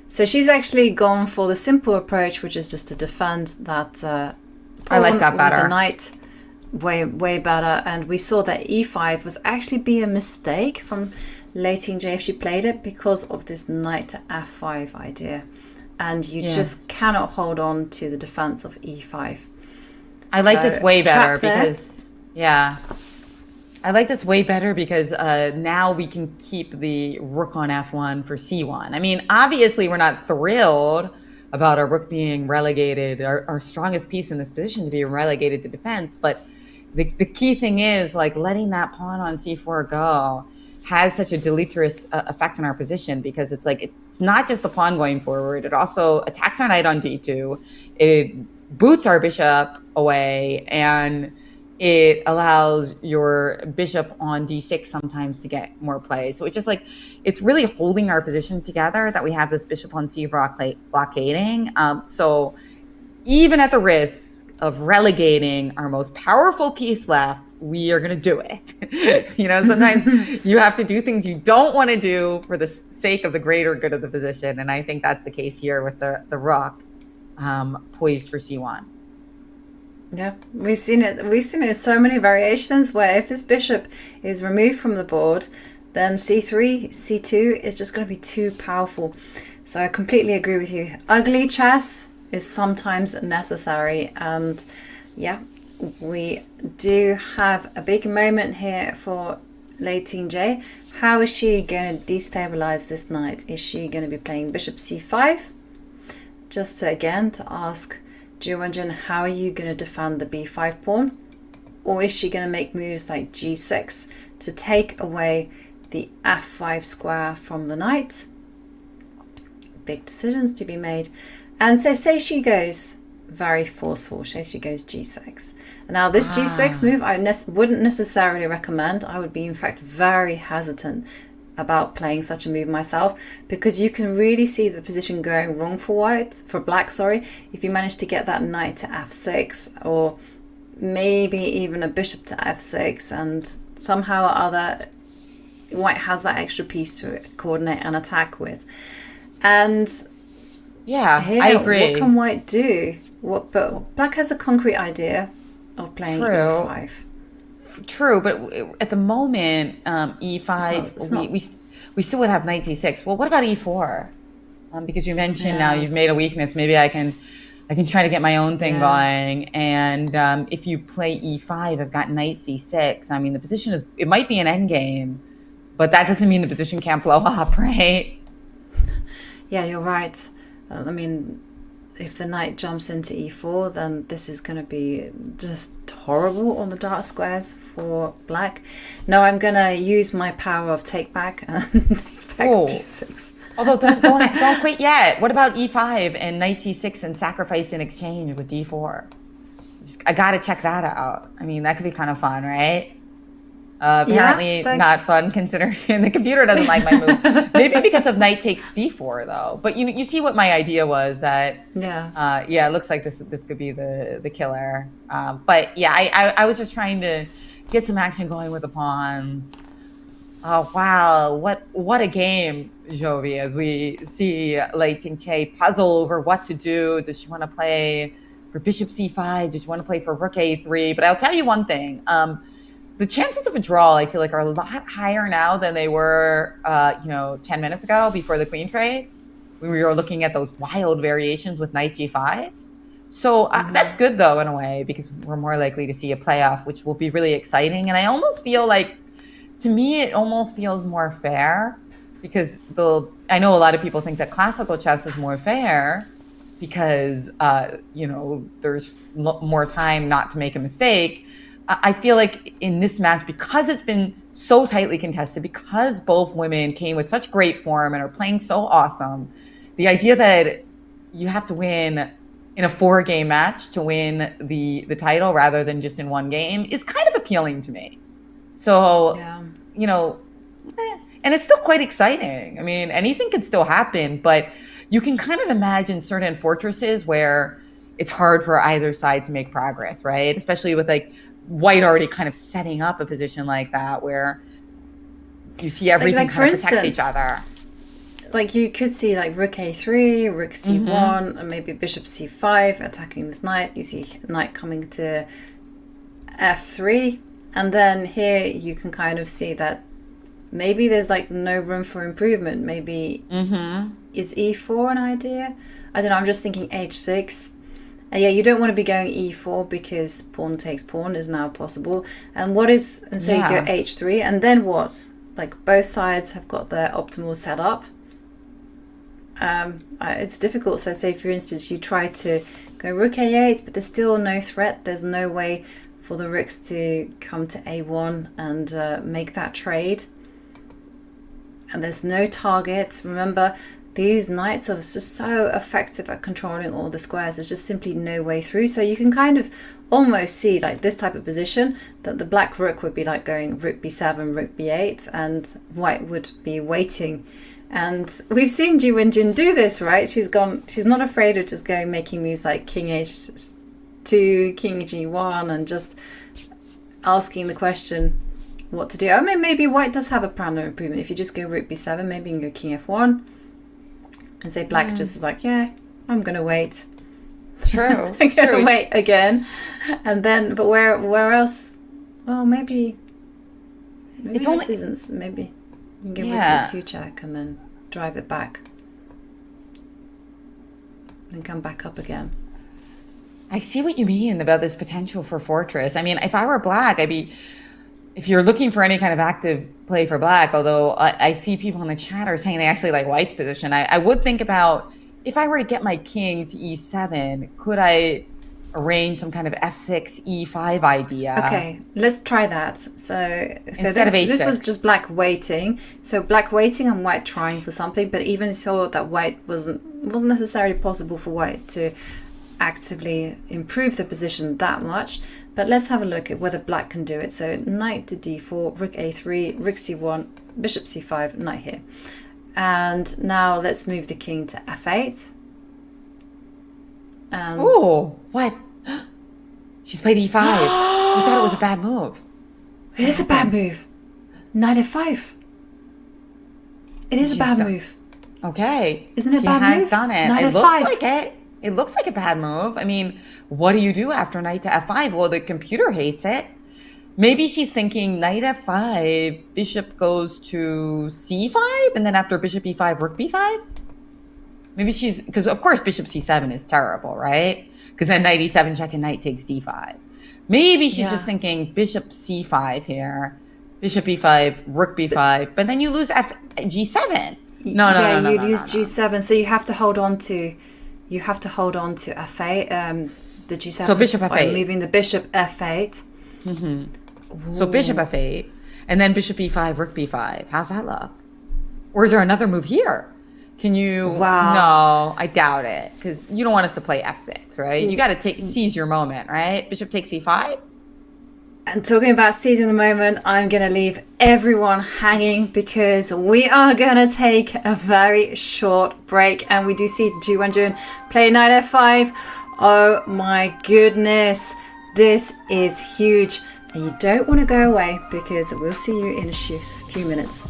So she's actually gone for the simple approach, which is just to defend that. I like that better. The knight. Way better. And we saw that e5 was actually be a mistake from Lei Tingjie if she played it, because of this knight to f5 idea, and you just cannot hold on to the defense of e5. I like this way better because I like this way better because now we can keep the rook on f1 for c1. I mean, obviously we're not thrilled about our rook being relegated, our strongest piece in this position to be relegated to defense, but the key thing is, like, letting that pawn on c4 go has such a deleterious effect on our position, because it's like, it's not just the pawn going forward, it also attacks our knight on d2, it boots our bishop away, and it allows your bishop on d6 sometimes to get more play. So it's just like, it's really holding our position together that we have this bishop on c4 blockading. So even at the risk of relegating our most powerful piece left, we are going to do it. You know, sometimes you have to do things you don't want to do for the sake of the greater good of the position. And I think that's the case here with the rook poised for c1. Yeah, we've seen it in so many variations, where if this bishop is removed from the board, then c3, c2 is just going to be too powerful. So I completely agree with you. Ugly chess is sometimes necessary, and yeah, we do have a big moment here for Lei Tingjie. How is she going to destabilize this knight? Is she going to be playing bishop c5? Just again to ask Ju Wenjun, how are you going to defend the b5 pawn? Or is she going to make moves like g6 to take away the f5 square from the knight? Big decisions to be made. And so say she goes very forceful, say she goes g6. Now this g6 move I wouldn't necessarily recommend. I would be in fact very hesitant about playing such a move myself, because you can really see the position going wrong for black, if you manage to get that knight to f6, or maybe even a bishop to f6, and somehow or other white has that extra piece to coordinate and attack with. And yeah, here, I agree. What can white do? But black has a concrete idea of playing e5. True, but at the moment, e5, we still would have knight d6. Well, what about e4? Because you mentioned now you've made a weakness. Maybe I can try to get my own thing going. And if you play e5, I've got knight c6. I mean, the position it might be an endgame, but that doesn't mean the position can't blow up, right? Yeah, you're right. I mean, if the knight jumps into e4, then this is going to be just horrible on the dark squares for black. No, I'm going to use my power of take back and take back g6. Although don't quit yet. What about e5 and knight c6 and sacrifice in exchange with d4? I got to check that out. I mean, that could be kind of fun, right? Apparently not fun, considering the computer doesn't like my move. Maybe because of knight takes c4 though. But you see what my idea was, that it looks like this could be the killer. But yeah, I was just trying to get some action going with the pawns. Oh wow, what a game, Jovi, as we see Lei Tingjie puzzle over what to do. Does she want to play for bishop c5? Does she want to play for rook a3? But I'll tell you one thing. The chances of a draw, I feel like, are a lot higher now than they were, 10 minutes ago before the queen trade, when we were looking at those wild variations with knight g5. So that's good, though, in a way, because we're more likely to see a playoff, which will be really exciting. And I almost feel like, to me, it almost feels more fair, because I know a lot of people think that classical chess is more fair because, there's more time not to make a mistake. I feel like in this match, because it's been so tightly contested, because both women came with such great form and are playing so awesome, the idea that you have to win in a 4-game match to win the title rather than just in one game is kind of appealing to me. So, you know, and it's still quite exciting. I mean, anything could still happen, but you can kind of imagine certain fortresses where it's hard for either side to make progress, right? Especially with like white already kind of setting up a position like that where you see everything kind of protects each other. Like you could see like rook a3, rook c1, and maybe bishop c5 attacking this knight. You see knight coming to f3, and then here you can kind of see that maybe there's like no room for improvement. Maybe is e4 an idea? I don't know. I'm just thinking h6. And yeah, you don't want to be going e4 because pawn takes pawn is now possible. And what is, and so you go h3, and then what? Like both sides have got their optimal setup. It's difficult. So say for instance you try to go rook a8, but there's still no threat. There's no way for the rooks to come to a1 and make that trade. And there's no target. Remember, these knights are just so effective at controlling all the squares. There's just simply no way through. So you can kind of almost see like this type of position that the black rook would be like going rook b7, rook b8, and white would be waiting. And we've seen Ju Wenjun do this, right? She's not afraid of just going making moves like king h2, king g1, and just asking the question what to do. I mean, maybe white does have a plan of improvement. If you just go rook b7, maybe you can go king f1. And say black just is like, yeah, I'm gonna wait. True. I'm gonna wait again, and then, but where else? Well, maybe it's only seasons. Maybe you can go with 2 check and then drive it back, and come back up again. I see what you mean about this potential for fortress. I mean, if I were black, I'd be. If you're looking for any kind of active play for black, although I see people in the chat are saying they actually like white's position, I would think about, if I were to get my king to e7, could I arrange some kind of f6, e5 idea? Okay, let's try that. So Instead of h6. This was just black waiting. So black waiting and white trying for something, but even so that white wasn't necessarily possible for white to actively improve the position that much. But let's have a look at whether black can do it. So knight to d4, rook a3, rook c1, bishop c5, knight here. And now let's move the king to f8. And oh, what? She's played e5. We thought it was a bad move. It is a bad move. Knight f5. It is a bad move. Okay. Isn't it a bad move? She has done it. Knight It f5. looks like it. It looks like a bad move. I mean, what do you do after knight to f5? Well, the computer hates it. Maybe she's thinking knight f5, bishop goes to c5, and then after bishop e5, rook b5? Maybe she's, because of course bishop c7 is terrible, right? Because then knight e7 check and knight takes d5. Maybe she's just thinking bishop c5 here, bishop e5, rook b5, but then you lose g7. No, you'd use g7, so you have to hold on to f8, the g7. So bishop f8. By moving the bishop f8. So bishop f8, and then bishop e5, rook b5. How's that look? Or is there another move here? Can you? Wow. No, I doubt it, because you don't want us to play f6, right? You got to seize your moment, right? Bishop takes e5. And talking about seizing the moment, I'm going to leave everyone hanging because we are going to take a very short break. And we do see Ju Wenjun play knight f5. Oh my goodness, this is huge. And you don't want to go away because we'll see you in a few minutes.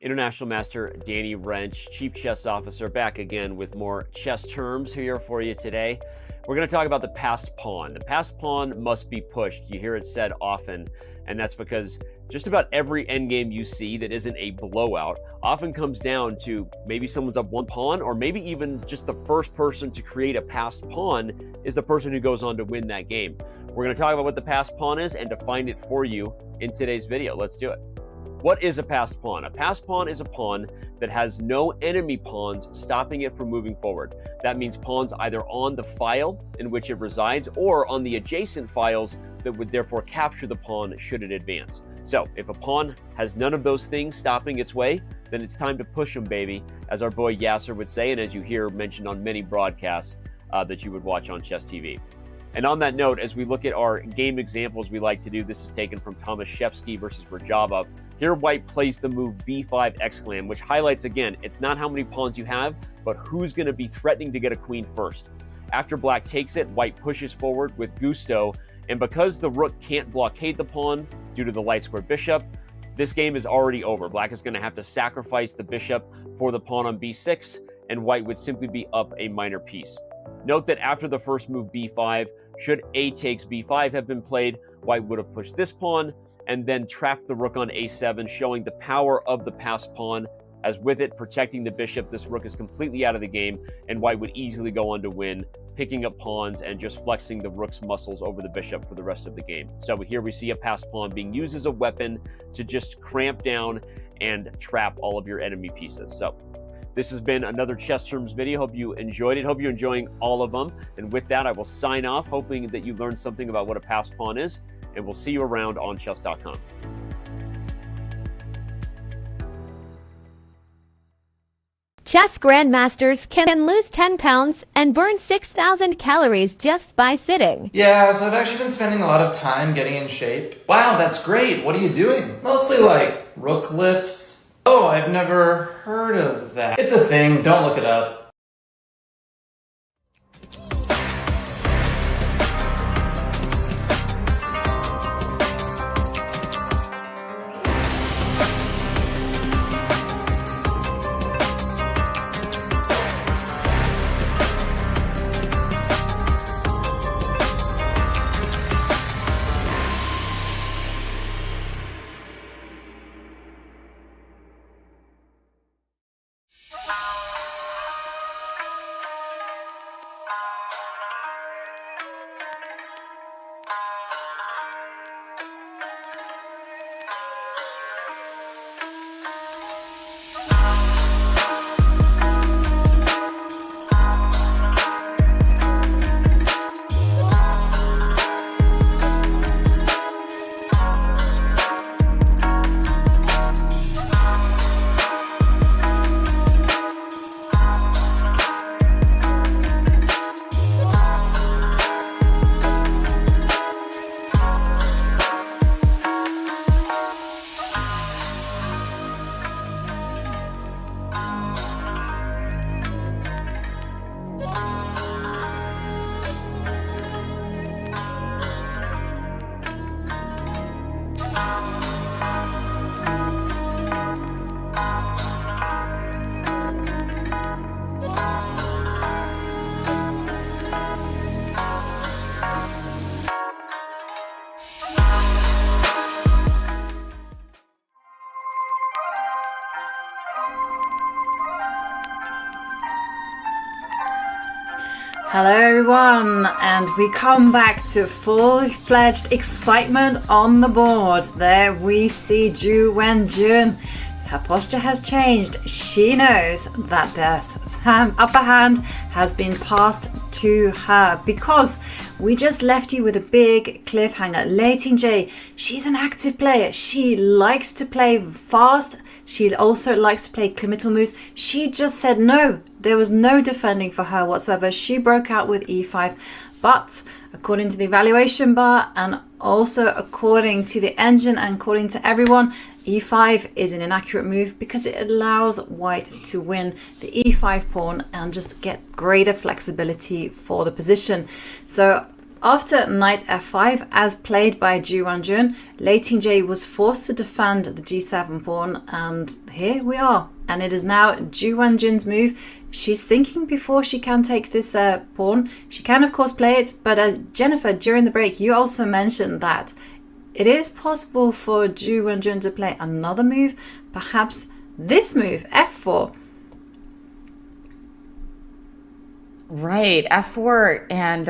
International Master Danny Wrench, Chief Chess Officer, back again with more chess terms here for you today. We're going to talk about the passed pawn. The passed pawn must be pushed. You hear it said often, and that's because just about every endgame you see that isn't a blowout often comes down to maybe someone's up one pawn, or maybe even just the first person to create a passed pawn is the person who goes on to win that game. We're going to talk about what the passed pawn is and define it for you in today's video. Let's do it. What is a passed pawn? A passed pawn is a pawn that has no enemy pawns stopping it from moving forward. That means pawns either on the file in which it resides or on the adjacent files that would therefore capture the pawn should it advance. So if a pawn has none of those things stopping its way, then it's time to push them, baby, as our boy Yasser would say, and as you hear mentioned on many broadcasts that you would watch on Chess TV. And on that note, as we look at our game examples we like to do, this is taken from Tomaszewski versus Rajabov. Here, White plays the move b5 exclam, which highlights again, it's not how many pawns you have, but who's going to be threatening to get a queen first. After Black takes it, White pushes forward with gusto, and because the rook can't blockade the pawn due to the light square bishop, this game is already over. Black is going to have to sacrifice the bishop for the pawn on b6, and White would simply be up a minor piece. Note that after the first move b5, should a takes b5 have been played, White would have pushed this pawn and then trapped the rook on a7, showing the power of the passed pawn. As with it protecting the bishop, this rook is completely out of the game, and White would easily go on to win, picking up pawns and just flexing the rook's muscles over the bishop for the rest of the game. So here we see a passed pawn being used as a weapon to just cramp down and trap all of your enemy pieces. So this has been another Chess Terms video. Hope you enjoyed it. Hope you're enjoying all of them. And with that, I will sign off, hoping that you learned something about what a passed pawn is, and we'll see you around on Chess.com. Chess grandmasters can lose 10 pounds and burn 6,000 calories just by sitting. Yeah, so I've actually been spending a lot of time getting in shape. Wow, that's great. What are you doing? Mostly like rook lifts. Oh, I've never heard of that. It's a thing, don't look it up. Hello everyone, and we come back to full-fledged excitement on the board. There we see Ju Wenjun. Her posture has changed. She knows that the upper hand has been passed to her because we just left you with a big cliffhanger. Lei Tingjie, she's an active player. She likes to play fast. She also likes to play committal moves. She just said no. There was no defending for her whatsoever. She broke out with e5. But according to the evaluation bar and also according to the engine and according to everyone, e5 is an inaccurate move because it allows white to win the e5 pawn and just get greater flexibility for the position. So after knight f5, as played by Ju Wenjun, Lei Tingjie was forced to defend the g7 pawn, and here we are. And it is now Ju Wenjun's move. She's thinking before she can take this pawn. She can, of course, play it, but as Jennifer, during the break, you also mentioned that it is possible for Ju Wenjun to play another move, perhaps this move, f4. Right, f4, and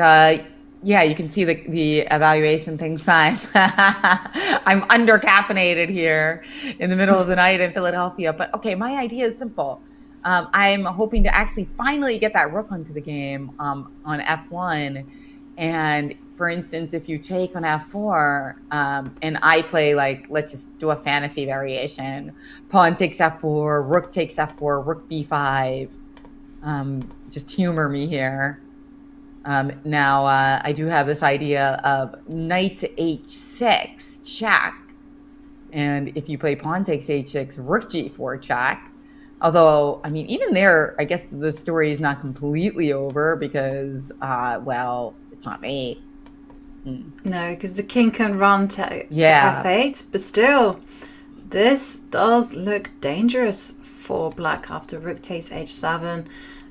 yeah, you can see the evaluation thing sign. I'm under caffeinated here in the middle of the night in Philadelphia. But okay, my idea is simple. I'm hoping to actually finally get that rook onto the game on f1. And for instance, if you take on f4 and I play, like, let's just do a fantasy variation. Pawn takes f4, rook takes f4, rook b5. Just humor me here. Now, I do have this idea of knight to h6 check. And if you play pawn takes h6, rook g4 check. Although, I mean, even there, I guess the story is not completely over because, well, it's not mate. No, because the king can run to f8. But still, this does look dangerous for black after rook takes h7.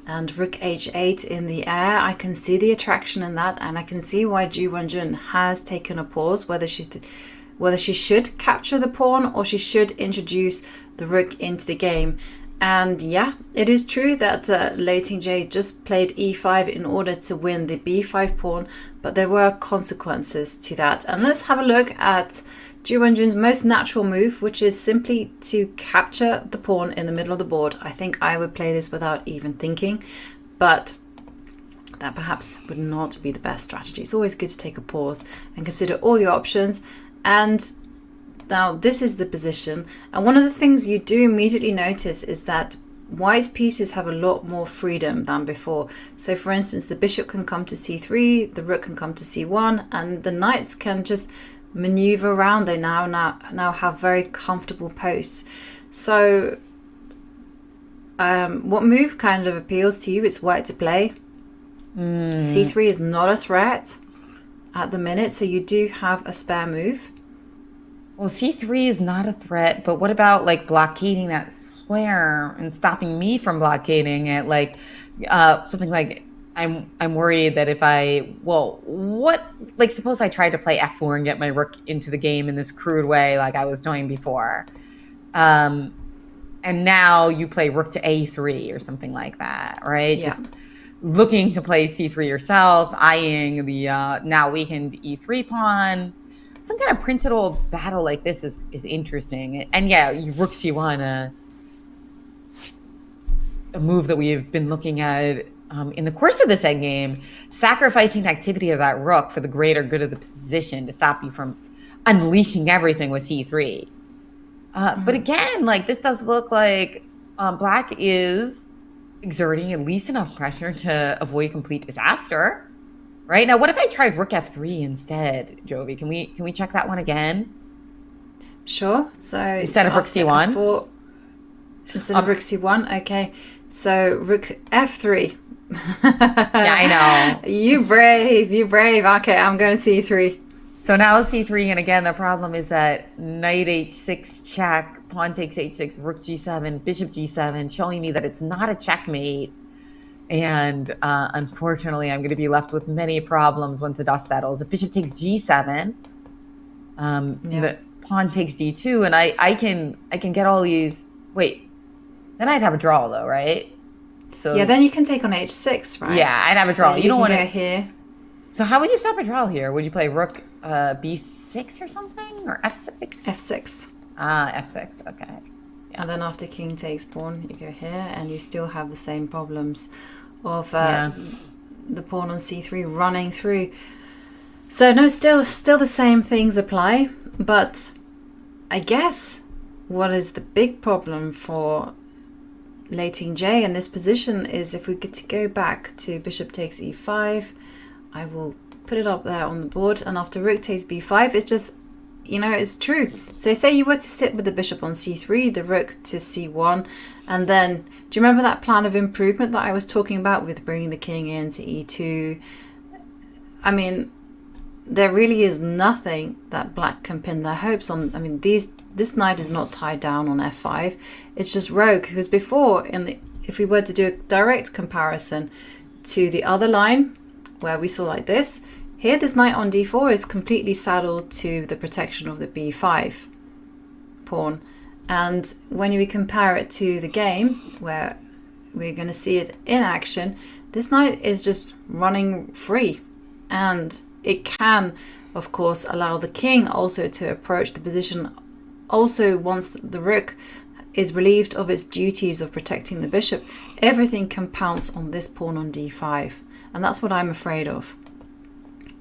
And rook h8 in the air. I can see the attraction in that, and I can see why Ju Wenjun has taken a pause, whether she should capture the pawn or she should introduce the rook into the game. And yeah, it is true that Lei Tingjie just played e5 in order to win the b5 pawn, but there were consequences to that. And let's have a look at Ju Wenjun's most natural move, which is simply to capture the pawn in the middle of the board. I think I would play this without even thinking, but that perhaps would not be the best strategy. It's always good to take a pause and consider all your options. And now this is the position. And one of the things you do immediately notice is that white's pieces have a lot more freedom than before. So for instance, the bishop can come to c3, the rook can come to c1, and the knights can just maneuver around. They now have very comfortable posts. So what move kind of appeals to you? It's white to play. c3 is not a threat at the minute, so you do have a spare move. Well, c3 is not a threat, but what about like blockading that square and stopping me from blockading it? Like something like, I'm worried that if suppose I tried to play f4 and get my rook into the game in this crude way like I was doing before. And now you play rook to a3 or something like that, right? Yeah. Just looking to play c3 yourself, eyeing the now weakened e3 pawn. Some kind of principal battle like this is interesting. And yeah, you rook c1, a move that we've been looking at in the course of this endgame, sacrificing the activity of that rook for the greater good of the position to stop you from unleashing everything with c3. But again, like, this does look like black is exerting at least enough pressure to avoid complete disaster. Right? Now, what if I tried rook f3 instead, Jovi? Can we check that one again? Sure. So instead of rook c1? Instead of rook c1, okay. So rook f3. Yeah, I know. You brave. Okay, I'm going to c3. So now c3, and again, the problem is that knight h6 check, pawn takes h6, rook g7, bishop g7, showing me that it's not a checkmate. And unfortunately, I'm going to be left with many problems once the dust settles. If bishop takes g7, the pawn takes d2, and I can get all these. Wait, then I'd have a draw though, right? So yeah, then you can take on h6, right? Yeah, I'd have a draw. So you don't want to here. So how would you stop a draw here? Would you play rook b6 or something, or f6? f6. F6. Okay. Yeah. And then after king takes pawn, you go here, and you still have the same problems of the pawn on c3 running through. So no, still the same things apply, but I guess what is the big problem for Lei Tingjie in this position is if we get to go back to bishop takes e5, I will put it up there on the board, and after rook takes b5, it's just, it's true. So say you were to sit with the bishop on c3, the rook to c1, and then, do you remember that plan of improvement that I was talking about with bringing the king in to e2? I mean, there really is nothing that black can pin their hopes on. I mean, this knight is not tied down on f5. It's just rogue, because before, if we were to do a direct comparison to the other line, where we saw like this, here this knight on d4 is completely saddled to the protection of the b5 pawn. And when we compare it to the game, where we're going to see it in action, this knight is just running free. And it can, of course, allow the king also to approach the position. Also, once the rook is relieved of its duties of protecting the bishop, everything can pounce on this pawn on d5. And that's what I'm afraid of.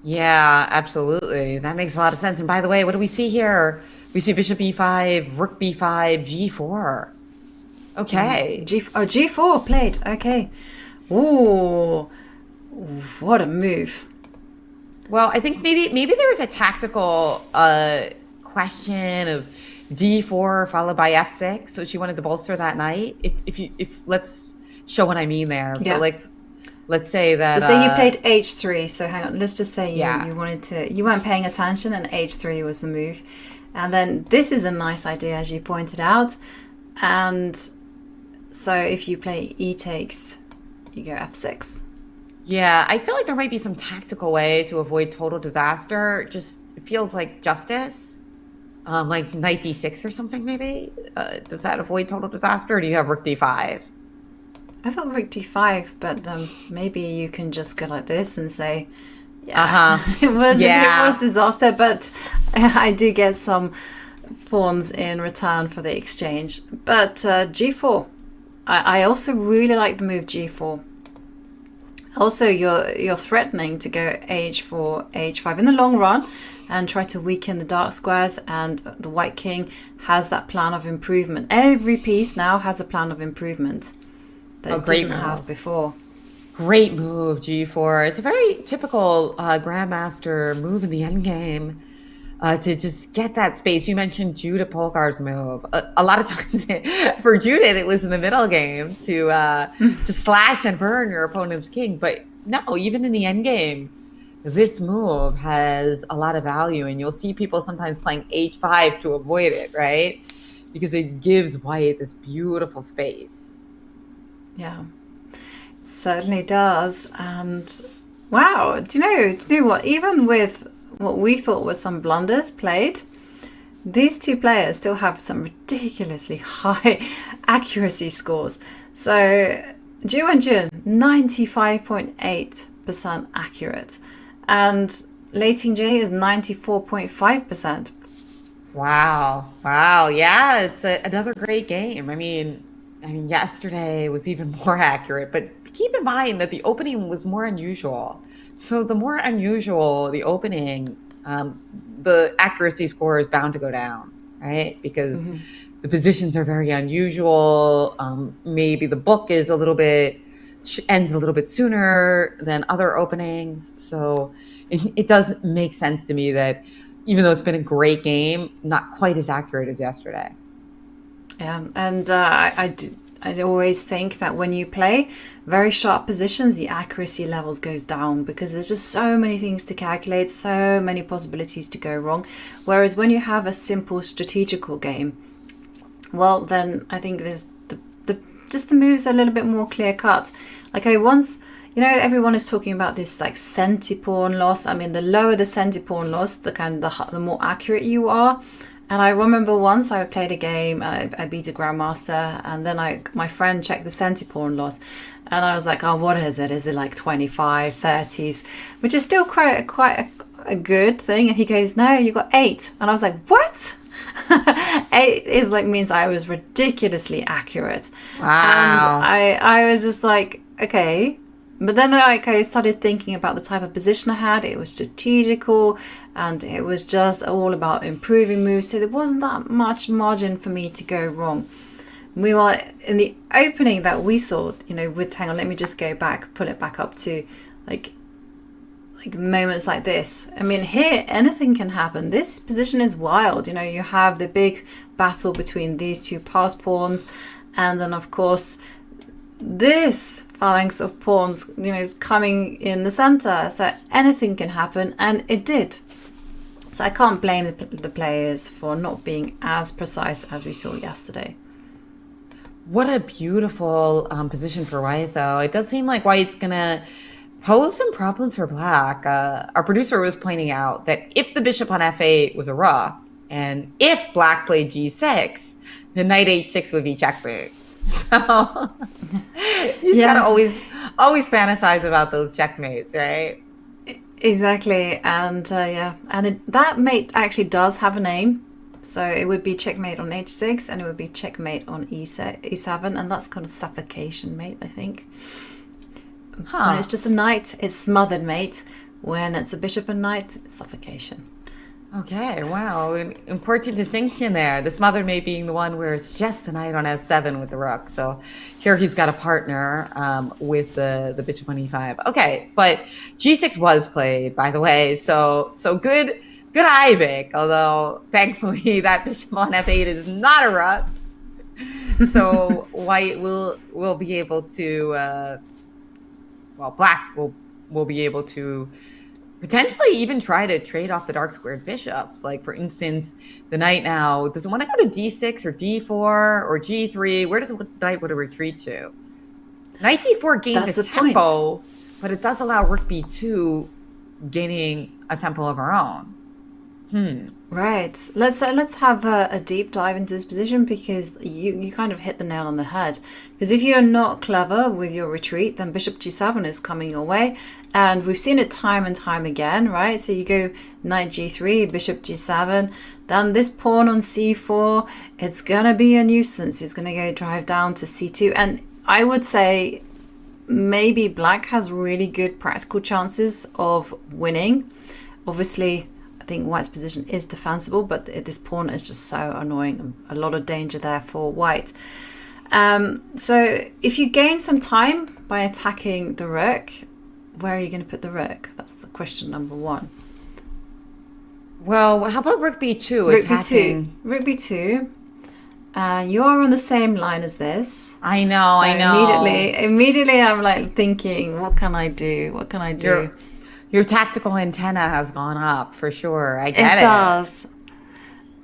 Yeah, absolutely. That makes a lot of sense. And by the way, what do we see here? We see bishop e5, rook b5, g4. Okay. G4 played. Okay. Ooh, what a move. Well, I think maybe there was a tactical question of d4 followed by f6, so she wanted to bolster that knight. If let's show what I mean there. Yeah. So let's say that. So say you played h3. So hang on. Let's just say you weren't paying attention, and h3 was the move. And then this is a nice idea, as you pointed out. And so if you play e takes, you go f6. Yeah, I feel like there might be some tactical way to avoid total disaster. Just it feels like justice, like knight d6 or something maybe. Does that avoid total disaster, or do you have rook d5? I thought rook d5, but maybe you can just go like this and say, it was disaster, but I do get some pawns in return for the exchange. But g4, I also really like the move g4. Also, you're threatening to go h4, h5 in the long run and try to weaken the dark squares, and the white king has that plan of improvement. Every piece now has a plan of improvement that it didn't have before. Great move, g4. It's a very typical grandmaster move in the endgame to just get that space. You mentioned Judith Polgar's move. A lot of times for Judith, it was in the middle game to slash and burn your opponent's king. But no, even in the endgame, this move has a lot of value, and you'll see people sometimes playing h5 to avoid it, right? Because it gives white this beautiful space. Yeah. Certainly does. And wow, do you know what, even with what we thought was some blunders played, these two players still have some ridiculously high accuracy scores. So Ju Wenjun, 95.8% accurate, and Lei Tingjie is 94.5%. Wow, yeah, it's another great game. I mean yesterday was even more accurate, but keep in mind that the opening was more unusual. So the more unusual the opening, the accuracy score is bound to go down, right? Because the positions are very unusual. Maybe the book is ends a little bit sooner than other openings. So it does make sense to me that even though it's been a great game, not quite as accurate as yesterday. Yeah, and I always think that when you play very sharp positions, the accuracy levels goes down, because there's just so many things to calculate, so many possibilities to go wrong. Whereas when you have a simple strategical game, well, then I think there's the moves are a little bit more clear cut. Like everyone is talking about this like centipawn loss. I mean, the lower the centipawn loss, the more accurate you are. And I remember once I played a game and I beat a grandmaster, and then my friend checked the centipawn loss, and I was like, oh, what is it? Is it like 25, 30s? Which is still quite a good thing. And he goes, no, you got 8. And I was like, what? 8 means I was ridiculously accurate. Wow. And I was just like, okay. But then I started thinking about the type of position I had. It was strategical, and it was just all about improving moves. So there wasn't that much margin for me to go wrong. We were in the opening that we saw, hang on, let me just go back, pull it back up to like moments like this. I mean, here anything can happen. This position is wild. You have the big battle between these two pass pawns, and then of course this phalanx of pawns, is coming in the center. So anything can happen, and it did. So I can't blame the players for not being as precise as we saw yesterday. What a beautiful position for white, though. It does seem like white's going to pose some problems for black. Our producer was pointing out that if the bishop on f8 was a rook, and if black played g6, the knight h6 would be checkmate. So you just gotta always fantasize about those checkmates, right? Exactly, and that mate actually does have a name. So it would be checkmate on h6, and it would be checkmate on e7, and that's kind of suffocation mate, I think. When it's just a knight, it's smothered mate. When it's a bishop and knight, it's suffocation. Okay, wow, an important distinction there. The smothered mate being the one where it's just the knight on s7 with the rook. So here he's got a partner with the bishop on e5. Okay, but g6 was played, by the way. So good eye, Vic. Although thankfully that bishop on f8 is not a rook. So white will be able to, black will be able to potentially even try to trade off the dark squared bishops. Like, for instance, the knight now doesn't want to go to d6 or d4 or g3. Where does the knight want to retreat to? Knight d4 gains a tempo, but it does allow rook b2 gaining a tempo of our own. Right. Let's have a deep dive into this position, because you kind of hit the nail on the head. Because if you're not clever with your retreat, then bishop g7 is coming your way, and we've seen it time and time again, right? So you go knight g3, bishop g7, then this pawn on c4, it's gonna be a nuisance. It's gonna go drive down to c2, and I would say maybe black has really good practical chances of winning. Obviously, I think white's position is defensible, but this pawn is just so annoying. A lot of danger there for white. So if you gain some time by attacking the rook, where are you going to put the rook? That's the question number one. Well, how about rook b2? Rook b2. You are on the same line as this. I know. Immediately I'm like thinking, what can I do? Your tactical antenna has gone up for sure. I get it. It does.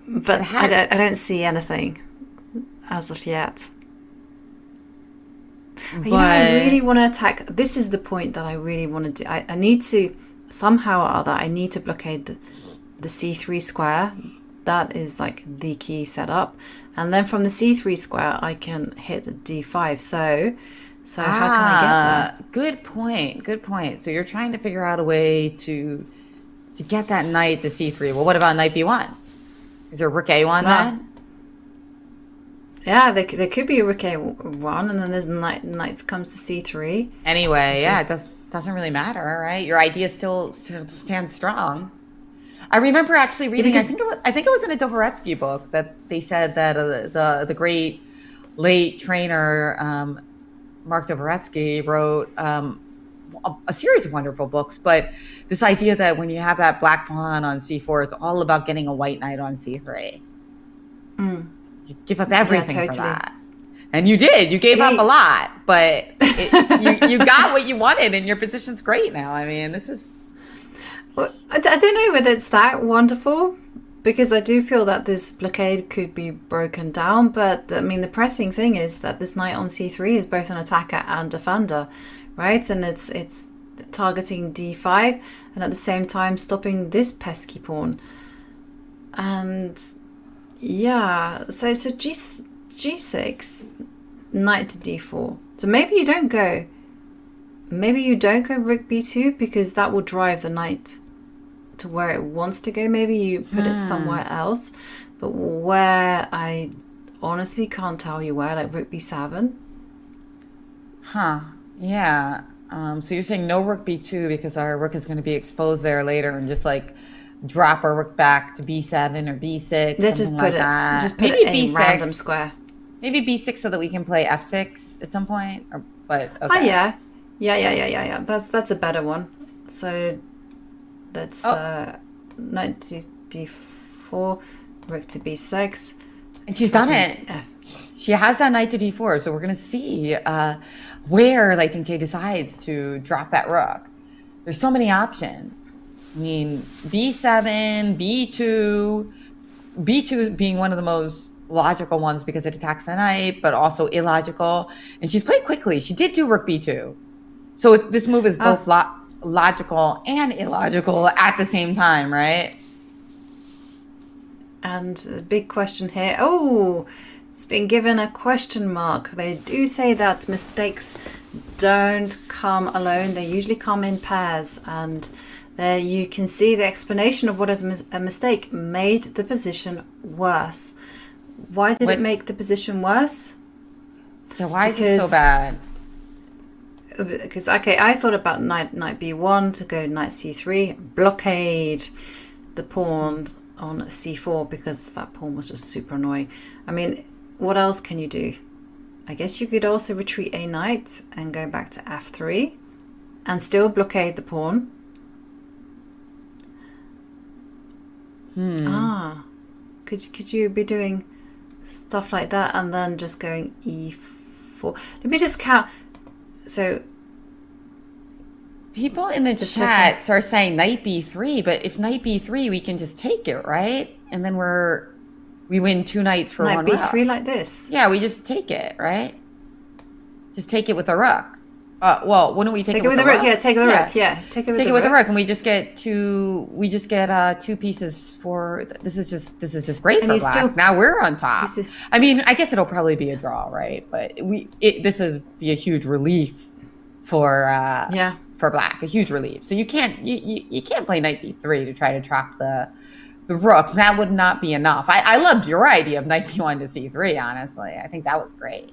But I don't see anything as of yet. But I really want to attack. This is the point that I really want to do. I need to, somehow or other, I need to blockade the c3 square. That is like the key setup. And then from the c3 square, I can hit d5. So how can I get that? Good point. So you're trying to figure out a way to get that knight to c3. Well, what about knight b1? Is there rook a1 then? Yeah, there could be a rook a1, and then there's knight comes to c3. Anyway, it doesn't really matter, right? Your idea still stands strong. I remember actually reading. I think it was in a Dvoretsky book that they said that the great late trainer. Mark Dvoretsky wrote a series of wonderful books, but this idea that when you have that black pawn on c4, it's all about getting a white knight on c3. You give up everything for that. And you did. You gave up a lot, but you got what you wanted, and your position's great now. I mean, this is... Well, I don't know whether it's that wonderful, because I do feel that this blockade could be broken down. But I mean, the pressing thing is that this knight on c3 is both an attacker and defender, right? And it's targeting d5, and at the same time stopping this pesky pawn. And yeah, so it's a g6, knight to d4. So maybe you don't go rook b2, because that will drive the knight to where it wants to go. Maybe you put it somewhere else, but where, I honestly can't tell you where, like rook b7. Yeah. So you're saying no rook b2 because our rook is going to be exposed there later, and just like drop our rook back to b7 or b6. Let's just put it in a random square. Maybe b6 so that we can play f6 at some point. Okay. Oh yeah. That's a better one. So let's knight to d4, rook to b6. And she's done it. She has that knight to d4, so we're going to see where Lei Tingjie decides to drop that rook. There's so many options. I mean, b7, b2 being one of the most logical ones because it attacks the knight, but also illogical. And she's played quickly. She did do rook b2. So this move is both logical and illogical at the same time, right? And the big question here, oh, it's been given a question mark. They do say that mistakes don't come alone. They usually come in pairs. And there you can see the explanation of what is a mistake made the position worse. Why did it make the position worse? Yeah, why is it so bad? Because, okay, I thought about knight b1 to go knight c3, blockade the pawn on c4 because that pawn was just super annoying. I mean, what else can you do? I guess you could also retreat a knight and go back to f3 and still blockade the pawn. Could you be doing stuff like that and then just going e4? Let me just count. So people in the chat are saying knight b3, but if knight b3, we can just take it, right? And then we win 2 knights for knight one b3 rook. like this. Yeah, we just take it, right? Just take it with a rook. Well, wouldn't we take it with the rook? Yeah, take it with the rook. Yeah, take it with the rook, and we just get 2 pieces for. This is just great for black. Now we're on top. I mean, I guess it'll probably be a draw, right? But this is be a huge relief for black, a huge relief. So you can't play knight b3 to try to trap the rook. That would not be enough. I loved your idea of knight b1 to c3. Honestly, I think that was great.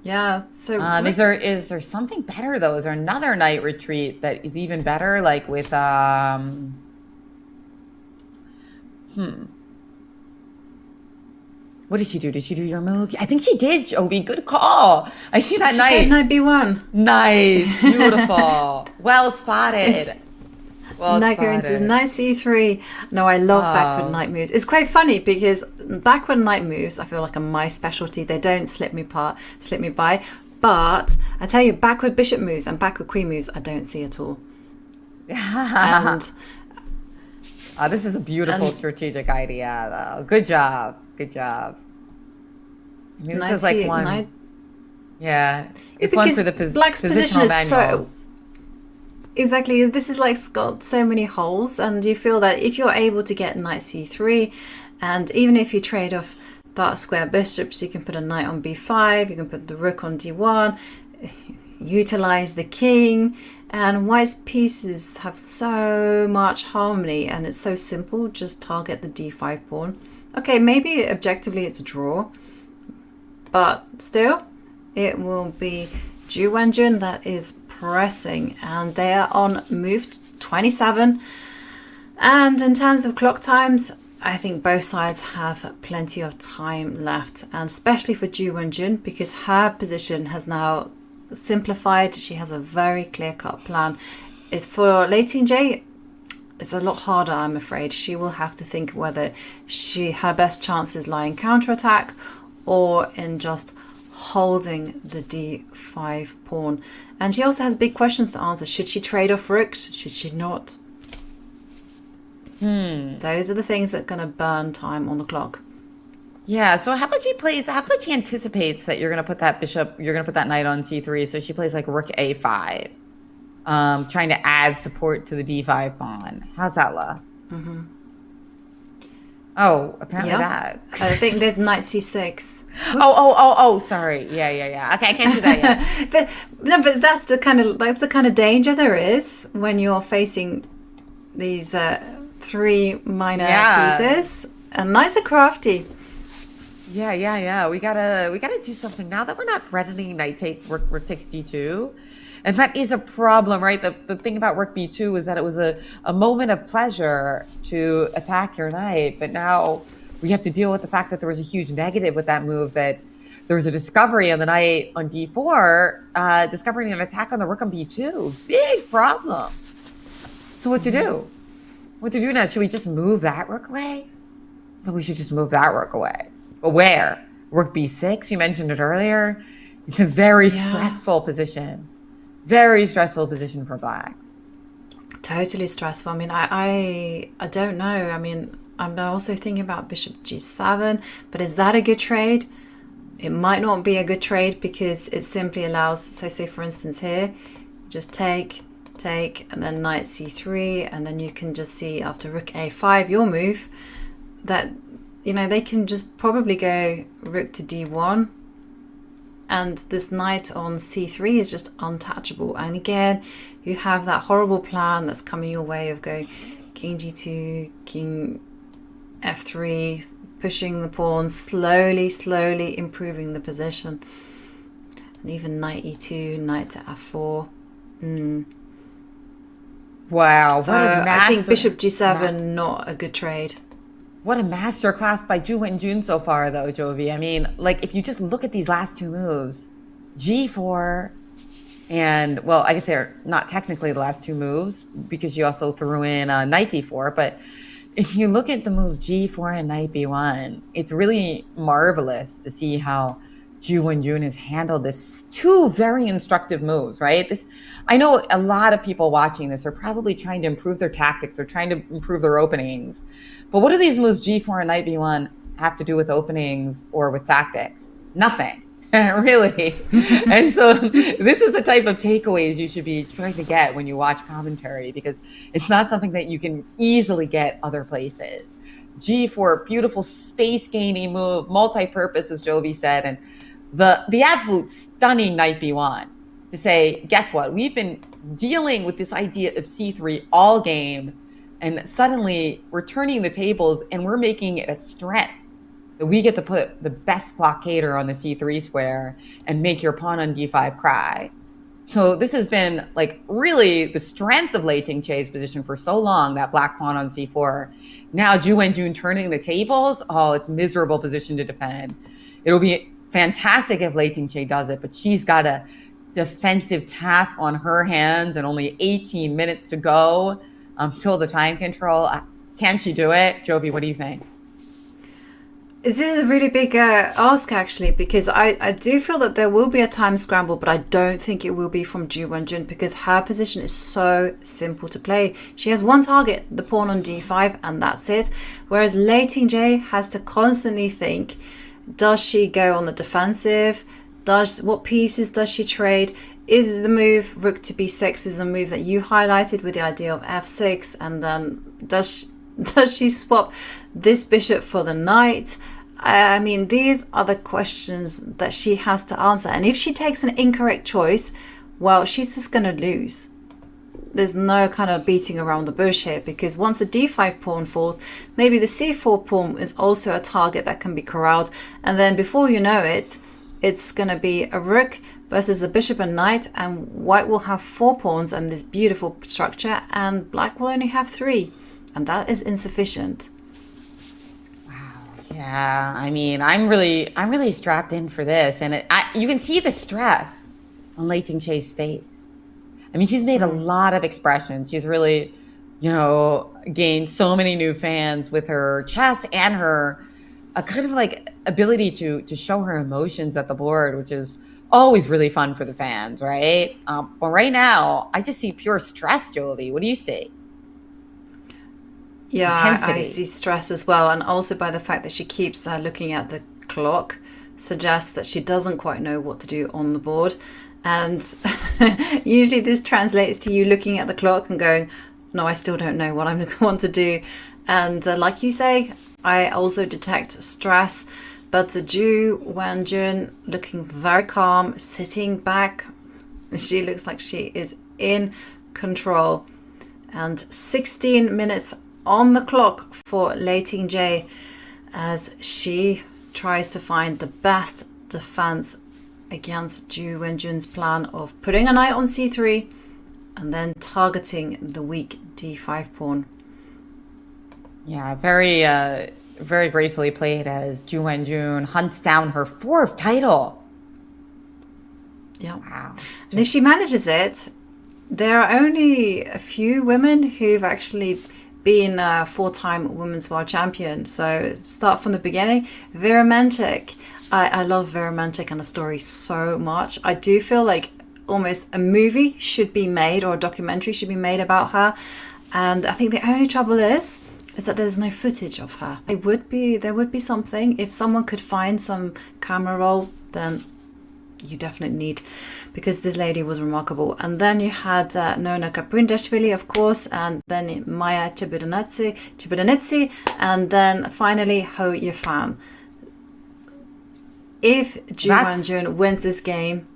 Yeah. So is there something better though? Is there another knight retreat that is even better? Like with What did she do? Did she do your move? I think she did, Jovi. Good call. I see that knight. Knight b1. Nice. Beautiful. Well spotted. Knight going to knight c3. No, I love backward knight moves. It's quite funny because backward knight moves, I feel like, are my specialty. They don't slip me by. But I tell you, backward bishop moves and backward queen moves, I don't see at all. And this is a beautiful strategic idea, though. Good job. Good job. I mean, this is like one. Yeah, it's one for the black's position positional is manuals. Exactly. This is like got so many holes, and you feel that if you're able to get knight c3, and even if you trade off dark square bishops, you can put a knight on b5, you can put the rook on d1, utilize the king, and white's pieces have so much harmony, and it's so simple. Just target the d5 pawn. Okay, maybe objectively it's a draw, but still, it will be Ju Wenjun that is pressing, and they are on move 27. And in terms of clock times, I think both sides have plenty of time left, and especially for Ju Wenjun because her position has now simplified. She has a very clear-cut plan. It's for Lei Tingjie, it's a lot harder, I'm afraid. She will have to think whether her best chances lie in counterattack or in just holding the d5 pawn. And she also has big questions to answer. Should she trade off rooks? Should she not? Those are the things that are going to burn time on the clock. Yeah, so how about she anticipates that you're going to put that knight on c3, so she plays like rook a5, trying to add support to the d5 pawn. How's that look? Oh, apparently bad. I think there's knight c6. Oh, sorry. Yeah. Okay, I can't do that yet. but that's the kind of danger there is when you're facing these 3 minor pieces. And knights are crafty. Yeah. We gotta do something now that we're not threatening knight rook takes d2. And that is a problem, right? The thing about rook b2 is that it was a moment of pleasure to attack your knight, but now we have to deal with the fact that there was a huge negative with that move, that there was a discovery on the knight on d4, discovering an attack on the rook on b2. Big problem. So what to do? What to do now? Should we just move that rook away? But we should just move that rook away. But where? Rook b6, you mentioned it earlier. It's a very stressful position. Very stressful position for black. Totally stressful. I mean, I don't know. I mean, I'm also thinking about bishop g7, but is that a good trade? It might not be a good trade because it simply allows, so say for instance here, just take, and then knight c3, and then you can just see after rook a5, your move, that, you know, they can just probably go rook to d1, and this knight on c3 is just untouchable. And again, you have that horrible plan that's coming your way of going king g2, king f3, pushing the pawns, slowly improving the position. And even knight e2, knight to f4. Wow, So what a master, I think bishop g7, not a good trade. What a master class by Ju Wenjun so far, though, Jovi. I mean, like, if you just look at these last two moves, g4, and, well, I guess they're not technically the last two moves because you also threw in knight d4, but if you look at the moves g4 and knight b1, it's really marvelous to see how Ju Wenjun has handled this two very instructive moves, right? I know a lot of people watching this are probably trying to improve their tactics or trying to improve their openings. But what do these moves g4 and knight b1 have to do with openings or with tactics? Nothing, really. And so this is the type of takeaways you should be trying to get when you watch commentary, because it's not something that you can easily get other places. G4, beautiful space gaining move, multi-purpose, as Jovi said, and the absolute stunning knight b1 to say, guess what? We've been dealing with this idea of c3 all game, and suddenly we're turning the tables and we're making it a strength that we get to put the best blockader on the c3 square and make your pawn on d5 cry. So this has been like really the strength of Lei Tingjie's position for so long, that black pawn on c4. Now Ju Wenjun turning the tables, oh, it's a miserable position to defend. It'll be fantastic if Lei Tingjie does it, but she's got a defensive task on her hands and only 18 minutes to go till the time control. Can she do it? Jovi, what do you think? This is a really big ask, actually, because I do feel that there will be a time scramble, but I don't think it will be from Ju Wenjun because her position is so simple to play. She has one target, the pawn on d5, and that's it. Whereas Lei Tingjie has to constantly think, does she go on the defensive? What pieces does she trade? Is the move rook to b6 is a move that you highlighted with the idea of f6, and then does she swap this bishop for the knight? I mean, these are the questions that she has to answer, and if she takes an incorrect choice, well, she's just going to lose. There's no kind of beating around the bush here, because once the d5 pawn falls, maybe the c4 pawn is also a target that can be corralled, and then before you know it, it's going to be a rook versus a bishop and knight, and white will have 4 pawns and this beautiful structure, and black will only have 3, and that is insufficient. Yeah, I mean, I'm really strapped in for this, and you can see the stress on Lei Tingjie's face. I mean, she's made a lot of expressions. She's really, gained so many new fans with her chess and her kind of like ability to show her emotions at the board, which is always really fun for the fans, right? But right now, I just see pure stress, Jovi. What do you see? Yeah, I see stress as well, and also by the fact that she keeps looking at the clock suggests that she doesn't quite know what to do on the board. And usually this translates to you looking at the clock and going, no, I still don't know what I want to do. And like you say, I also detect stress, but Ju Wenjun looking very calm, sitting back. She looks like she is in control. And 16 minutes on the clock for Lei Tingjie as she tries to find the best defense against Ju Wenjun's plan of putting a knight on c3 and then targeting the weak d5 pawn. Yeah, very gracefully played as Ju Wenjun hunts down her 4th title. Yeah. Wow. And if she manages it, there are only a few women who've actually being a 4-time women's world champion. So start from the beginning. Vera Menchik. I love Vera Menchik and the story so much. I do feel like almost a movie should be made, or a documentary should be made about her. And I think the only trouble is that there's no footage of her. There would be something. If someone could find some camera roll, then you definitely need, because this lady was remarkable. And then you had Nona Kaprindashvili, of course, and then Maya Chibudanitsi, and then finally Ho Yifan. If Ju Wenjun wins this game,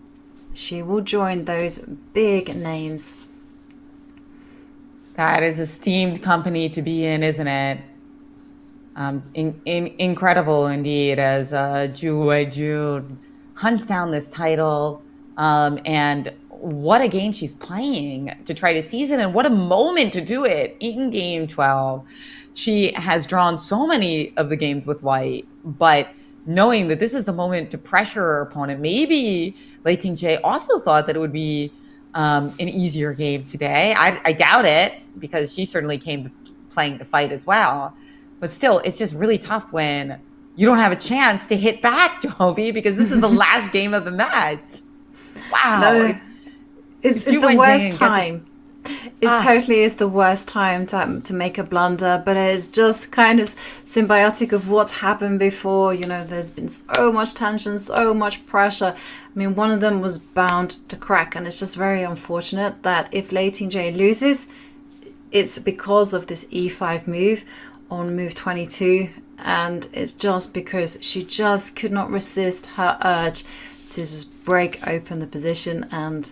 she will join those big names. That is a steamed company to be in, isn't it? Incredible indeed, as Ju Wenjun hunts down this title. And what a game she's playing to try to seize it, and what a moment to do it in game 12. She has drawn so many of the games with white, but knowing that this is the moment to pressure her opponent. Maybe Lei Tingjie also thought that it would be an easier game today. I doubt it, because she certainly came playing to fight as well. But still, it's just really tough when you don't have a chance to hit back, Jovi, because this is the last game of the match. Wow. No, it's the worst time. It totally is the worst time to make a blunder, but it's just kind of symbiotic of what's happened before. You know, there's been so much tension, so much pressure. I mean, one of them was bound to crack, and it's just very unfortunate that if Lei Tingjie loses, it's because of this E5 move on move 22, and it's just because she just could not resist her urge to just break open the position and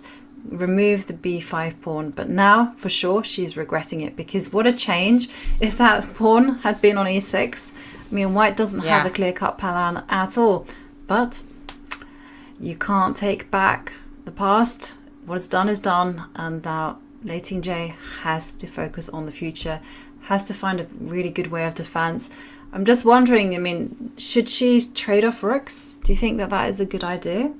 remove the b5 pawn. But now for sure she's regretting it, because what a change if that pawn had been on e6. I mean, white doesn't have a clear-cut plan at all, but you can't take back the past. What's done is done, and now Lei Tingjie has to focus on the future, has to find a really good way of defense. I'm just wondering, I mean, should she trade off rooks? Do you think that that is a good idea?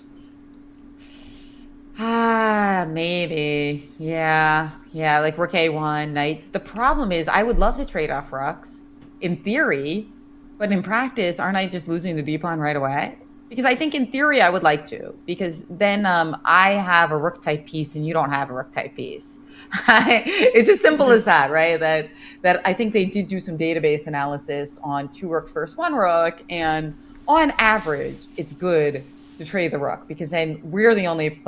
Maybe. Yeah, like rook a1, knight. The problem is I would love to trade off rooks in theory, but in practice, aren't I just losing the d-pawn right away? Because I think in theory I would like to, because then I have a rook type piece and you don't have a rook type piece. It's as simple as that, right? That I think they did do some database analysis on 2 rooks versus 1 rook, and on average, it's good to trade the rook, because then we're the only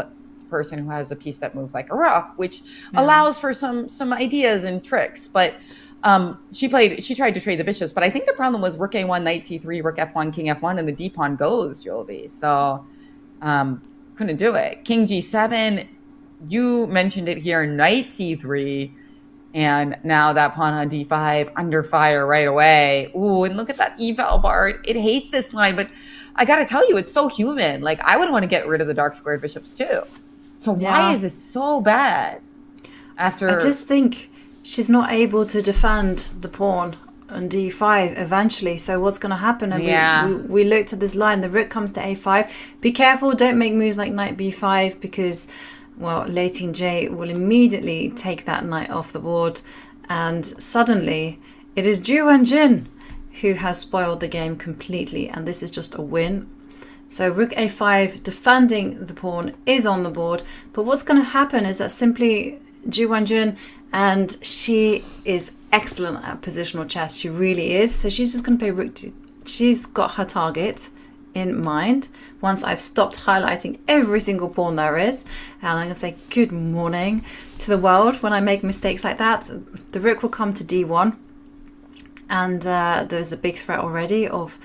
person who has a piece that moves like a rook, which allows for some ideas and tricks. But she tried to trade the bishops, but I think the problem was rook a1, knight c3, rook f1, king f1, and the d-pawn goes, Jovi. So couldn't do it. King g7, you mentioned it here, knight c3, and now that pawn on d5 under fire right away. Ooh, and look at that eval bar. It hates this line, but I got to tell you, it's so human. Like, I would want to get rid of the dark squared bishops too. So why is this so bad? I just think she's not able to defend the pawn on d5 eventually. So what's going to happen? And we looked at this line. The rook comes to a5. Be careful. Don't make moves like knight b5, because, well, Lei Tingjie will immediately take that knight off the board. And suddenly it is Ju Wenjun who has spoiled the game completely. And this is just a win. So rook a5, defending the pawn, is on the board. But what's going to happen is that simply Ju Wenjun, and she is excellent at positional chess. She really is. So she's just going to play rook. She's got her target in mind. Once I've stopped highlighting every single pawn there is, and I'm going to say good morning to the world when I make mistakes like that. The rook will come to d1, and there's a big threat already of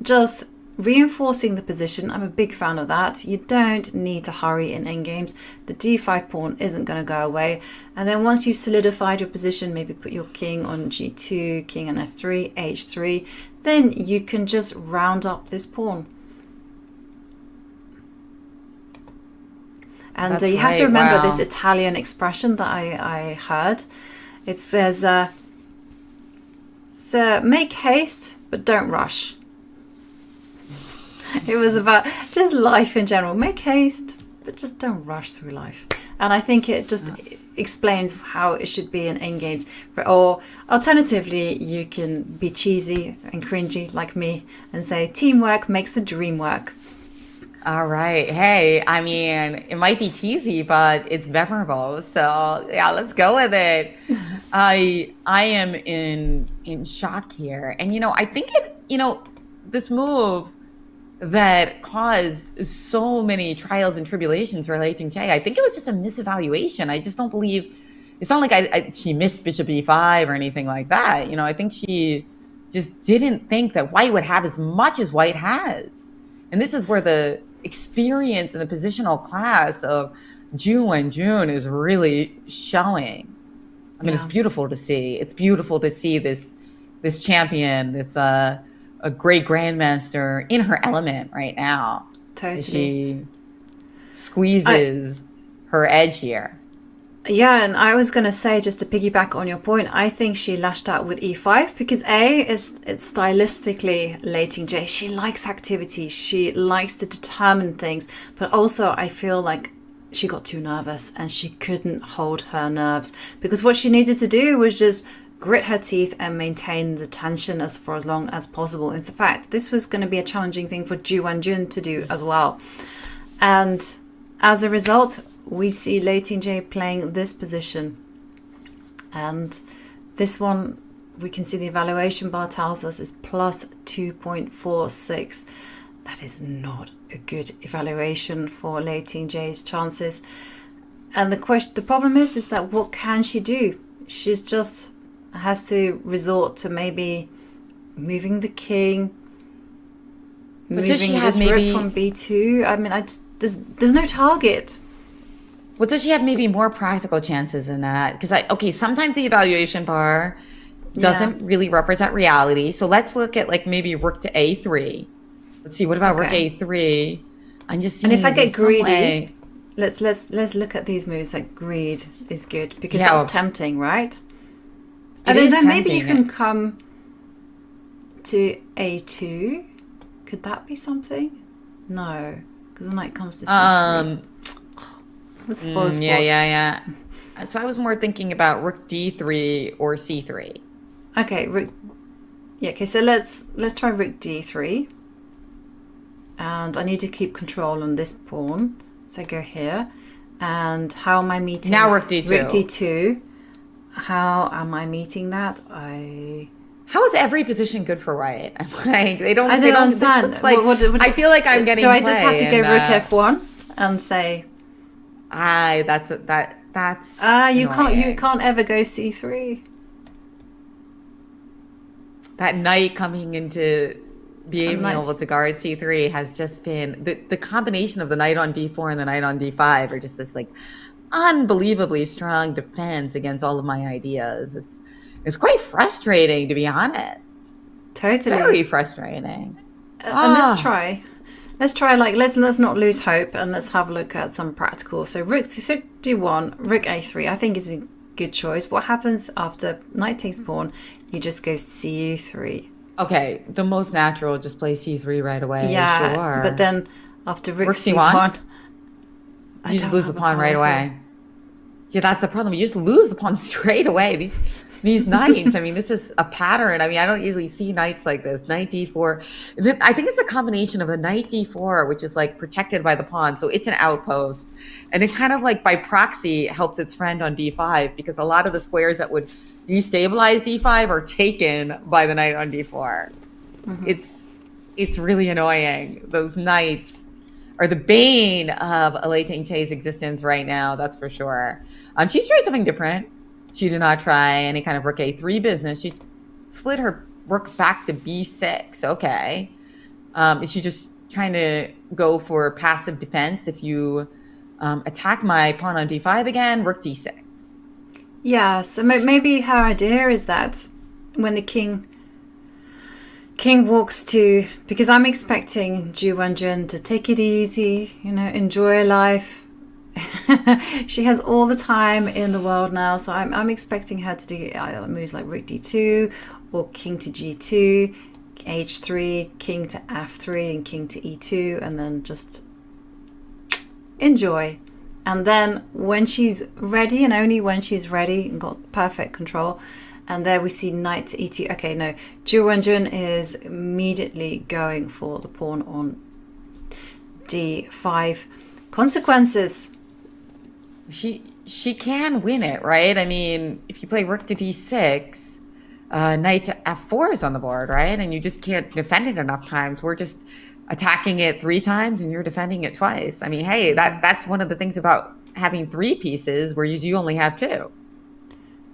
just reinforcing the position. I'm a big fan of that. You don't need to hurry in endgames. The d5 pawn isn't going to go away. And then once you've solidified your position, maybe put your king on g2, king on f3, h3, then you can just round up this pawn. And you have to remember this Italian expression that I heard. It says, make haste, but don't rush. It was about just life in general. Make haste, but just don't rush through life. And I think it just explains how it should be in games. Or alternatively, you can be cheesy and cringy like me and say teamwork makes the dream work. All right. Hey, I mean, it might be cheesy, but it's memorable. So yeah, let's go with it. I am in shock here. And I think this move that caused so many trials and tribulations for Lei Tingjie, I think it was just a misevaluation. I just don't believe, it's not like she missed bishop e5 or anything like that. I think she just didn't think that white would have as much as white has. And this is where the experience and the positional class of Ju Wenjun is really showing. I mean, It's beautiful to see. It's beautiful to see this champion, this a great grandmaster in her element right now. Totally. She squeezes her edge here. Yeah, and I was going to say, just to piggyback on your point, I think she lashed out with e5 because it's stylistically Lei Tingjie. She likes activity. She likes to determine things. But also I feel like she got too nervous and she couldn't hold her nerves, because what she needed to do was just grit her teeth and maintain the tension for as long as possible. In fact, this was going to be a challenging thing for Ju Wenjun to do as well. And as a result, we see Lei Tingjie playing this position. And this one, we can see the evaluation bar tells us is plus 2.46. That is not a good evaluation for Lei Tingjie's chances. And the problem is that what can she do? She's just has to resort to maybe moving the king, moving this rook from b2. I mean, there's no target. Well, does she have maybe more practical chances than that? Because sometimes the evaluation bar doesn't really represent reality. So let's look at like maybe rook to a3. Let's see, what about rook a3? I'm just seeing. And if I get greedy, let's look at these moves. Like greed is good because that's tempting, right? And then maybe you can come to a2. Could that be something? No, because the knight comes to c3. Yeah. So I was more thinking about rook d3 or c3. Okay, okay. So let's try rook d3, and I need to keep control on this pawn. So I go here, and how am I meeting now rook d2? Rook d2. How am I meeting that? How is every position good for white? Like I don't understand. I feel like I'm getting. Do I just have to go rook f1 and say? That's you can't ever go c3. That knight coming into being able to guard c3 has just been the combination of the knight on d4 and the knight on d5 are just this like unbelievably strong defense against all of my ideas. It's quite frustrating, to be honest. Totally. Very frustrating. And let's try like let's not lose hope, and let's have a look at some practical. So rook to d1, rook a3 I think is a good choice. What happens after knight takes pawn? You just go c3. Okay, the most natural, just play c3 right away. Yeah, sure. But then after rook c1, you just lose the pawn right away. Yeah, that's the problem. You just lose the pawn straight away. These knights, I mean, this is a pattern. I mean, I don't usually see knights like this. Knight d4. I think it's a combination of the knight d4, which is like protected by the pawn. So it's an outpost. And it kind of like by proxy helps its friend on d5, because a lot of the squares that would destabilize d5 are taken by the knight on d4. Mm-hmm. It's really annoying. Those knights are the bane of Lei Tingjie's existence right now, that's for sure. She's tried something different. She did not try any kind of rook a3 business. She slid her rook back to b6. Okay. Is she just trying to go for passive defense? If you attack my pawn on d5 again, rook d6. Yeah, so maybe her idea is that when the king walks to, because I'm expecting Ju Wenjun to take it easy, enjoy life. She has all the time in the world now, so I'm expecting her to do either moves like rook d2 or king to g2, h3, king to f3, and king to e2, and then just enjoy. And then when she's ready, and only when she's ready, and got perfect control, and there we see knight to e2. Okay, no, Ju Wenjun is immediately going for the pawn on d5. Consequences. She can win it, right? I mean, if you play rook to d6, knight to f4 is on the board, right? And you just can't defend it enough times. We're just attacking it 3 times and you're defending it twice. I mean, hey, that's one of the things about having 3 pieces where you only have 2.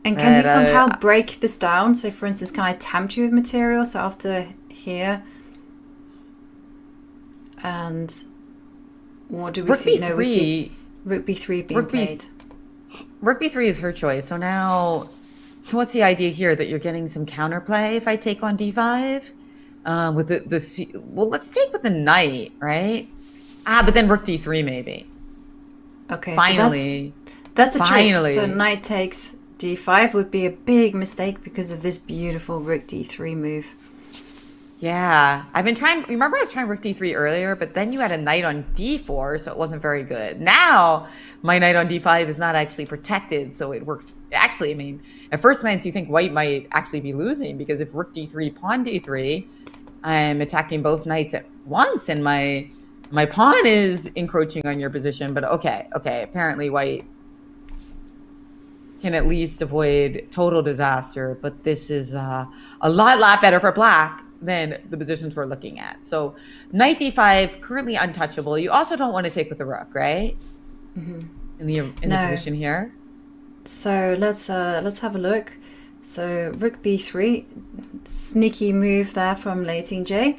And can you somehow break this down? So for instance, can I tempt you with material? So after here, and what do we see? No, we see rook b3 being played. Rook b3 is her choice. So now, so what's the idea here? That you're getting some counterplay if I take on d5? With well, let's take with the knight, right? But then rook d3 maybe. Okay, finally. So that's a trick. So knight takes d5 would be a big mistake because of this beautiful rook d3 move. Yeah, I've been trying. Remember, I was trying rook d3 earlier, but then you had a knight on d4, so it wasn't very good. Now, my knight on d5 is not actually protected, so it works. Actually, I mean, at first glance, you think white might actually be losing because if rook d3, pawn d3, I'm attacking both knights at once, and my pawn is encroaching on your position. But okay, apparently white can at least avoid total disaster. But this is a lot better for black than the positions we're looking at. So knight d5 currently untouchable. You also don't want to take with the rook, right? Mm-hmm. In the position here. So let's have a look. So rook b3, sneaky move there from Lei Tingjie.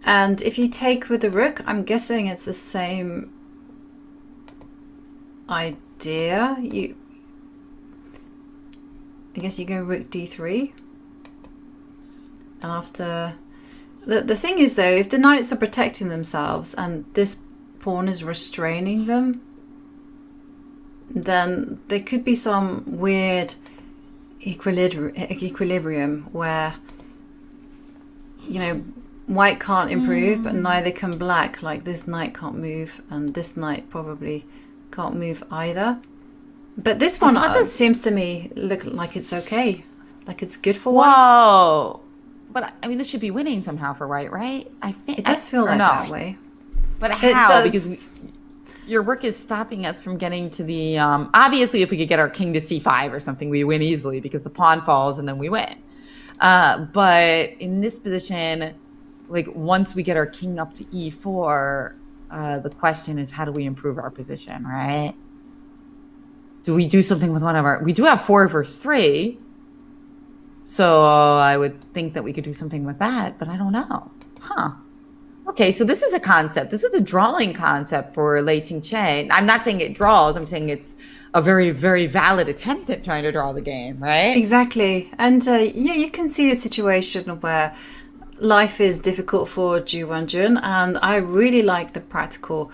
And if you take with the rook, I'm guessing it's the same idea. I guess you go rook d3. And after the thing is though, if the knights are protecting themselves and this pawn is restraining them, then there could be some weird equilibrium where, you know, white can't improve, but neither can black. Like this knight can't move, and this knight probably can't move either. But this one seems to me look like it's okay, like it's good for white. Whoa! But I mean, this should be winning somehow for white, right? I think it does feel like that way. But how? Because your rook is stopping us from getting to the. Obviously, if we could get our king to c5 or something, we win easily because the pawn falls and then we win. But in this position, like once we get our king up to e4, the question is how do we improve our position, right? Do we do something with one of our? We do have 4 versus 3. So I would think that we could do something with that, but I don't know. Huh. Okay, so this is a concept. This is a drawing concept for Lei Tingjie. I'm not saying it draws. I'm saying it's a very, very valid attempt at trying to draw the game, right? Exactly. And yeah, you can see a situation where life is difficult for Ju Wenjun, and I really like the practical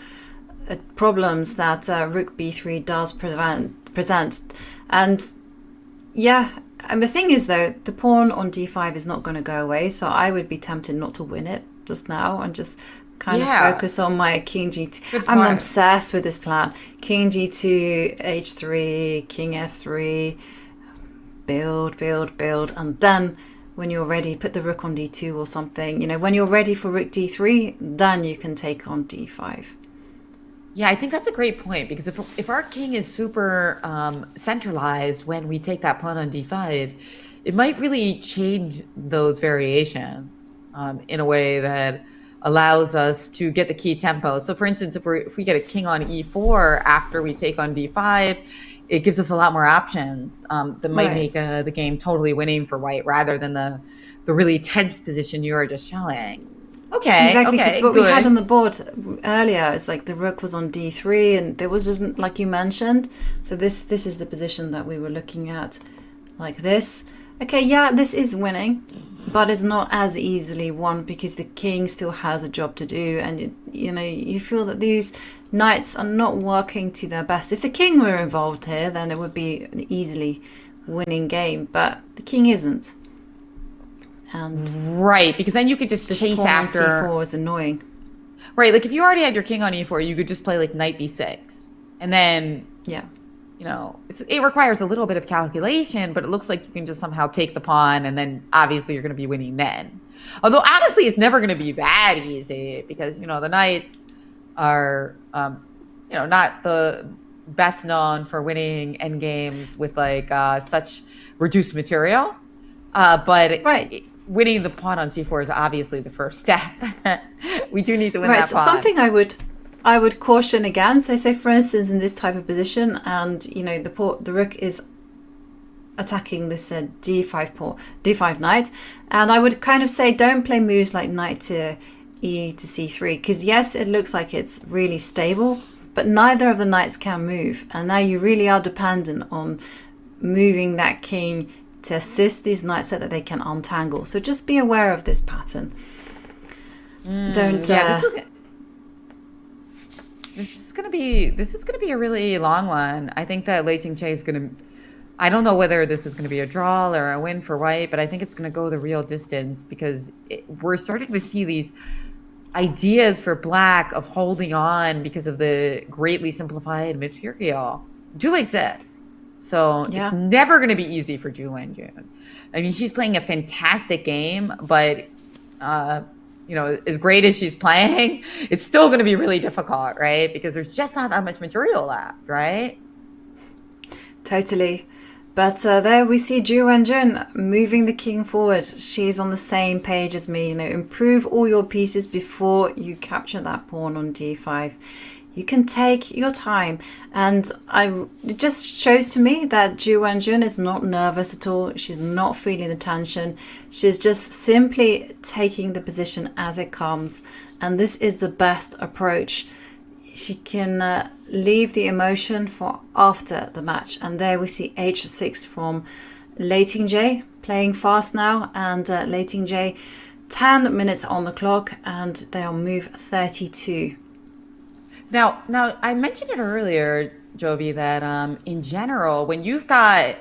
problems that rook b3 does present. And yeah, and the thing is though, the pawn on d5 is not going to go away, so I would be tempted not to win it just now and just kind of focus on my king g2. I'm obsessed with this plan. King g2, h3, king f3, build, and then when you're ready, put the rook on d2 or something. You know, when you're ready for rook d3, then you can take on d5. Yeah, I think that's a great point, because if our king is super centralized when we take that pawn on d5, it might really change those variations in a way that allows us to get the key tempo. So for instance, if we get a king on e4 after we take on d5, it gives us a lot more options that might make the game totally winning for white, rather than the really tense position you were just showing. Okay, exactly. Okay, because what we had on the board earlier is like the rook was on d3, and there was just, like you mentioned. So this is the position that we were looking at, like this. Okay, yeah, this is winning, but it's not as easily won because the king still has a job to do, and you know, you feel that these knights are not working to their best. If the king were involved here, then it would be an easily winning game, but the king isn't. And right, because then you could just chase after. C4 is annoying. Right, like if you already had your king on e4, you could just play like knight b6, And then, yeah, it requires a little bit of calculation, but it looks like you can just somehow take the pawn, and then obviously you're going to be winning then. Although honestly, it's never going to be that easy because the knights are not the best known for winning endgames with such reduced material. But winning the pawn on c4 is obviously the first step. We do need to win that so pawn. Something I would caution against. So say for instance in this type of position, and the rook is attacking this d5 knight, and I would kind of say don't play moves like knight to e to c3, because yes, it looks like it's really stable, but neither of the knights can move, and now you really are dependent on moving that king to assist these knights so that they can untangle. So just be aware of this pattern. Don't this is gonna be a really long one. I think that Lei Tingjie is gonna, I don't know whether this is gonna be a draw or a win for white, but I think it's gonna go the real distance, because we're starting to see these ideas for black of holding on because of the greatly simplified material do exist. So it's never going to be easy for Ju Wenjun. I mean, she's playing a fantastic game, but as great as she's playing, it's still going to be really difficult, right? Because there's just not that much material left, right? Totally. But there we see Ju Wenjun moving the king forward. She's on the same page as me. Improve all your pieces before you capture that pawn on d5. You can take your time, and it just shows to me that Ju Wenjun is not nervous at all. She's not feeling the tension. She's just simply taking the position as it comes, and this is the best approach. She can leave the emotion for after the match. And there we see h6 from Lei Tingjie, playing fast now, and Lei Tingjie 10 minutes on the clock, and they are move 32. Now, I mentioned it earlier, Jovi, that in general, when you've got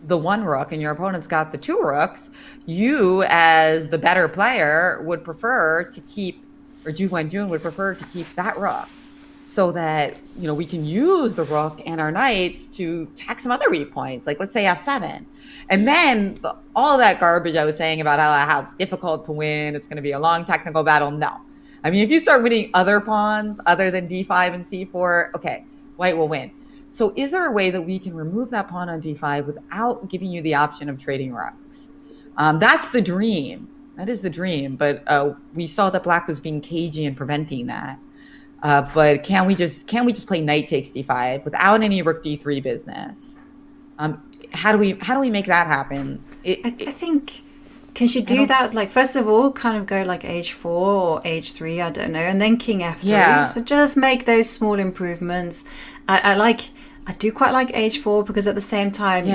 the one rook and your opponent's got the two rooks, you as the better player would prefer to keep, or Ju Wenjun would prefer to keep that rook, so that we can use the rook and our knights to attack some other weak points, like let's say f7. And then all that garbage I was saying about how it's difficult to win, it's going to be a long technical battle, no. I mean, if you start winning other pawns other than d5 and c4, okay, white will win. So is there a way that we can remove that pawn on d5 without giving you the option of trading rooks? That's the dream. That is the dream. But we saw that black was being cagey and preventing that. But can we just play knight takes d5 without any rook d3 business? How do we make that happen? I think. Can she do that? Like, first of all, kind of go like h4 or h3, I don't know, and then king f3. Yeah. So just make those small improvements. I do quite like h4, because at the same time,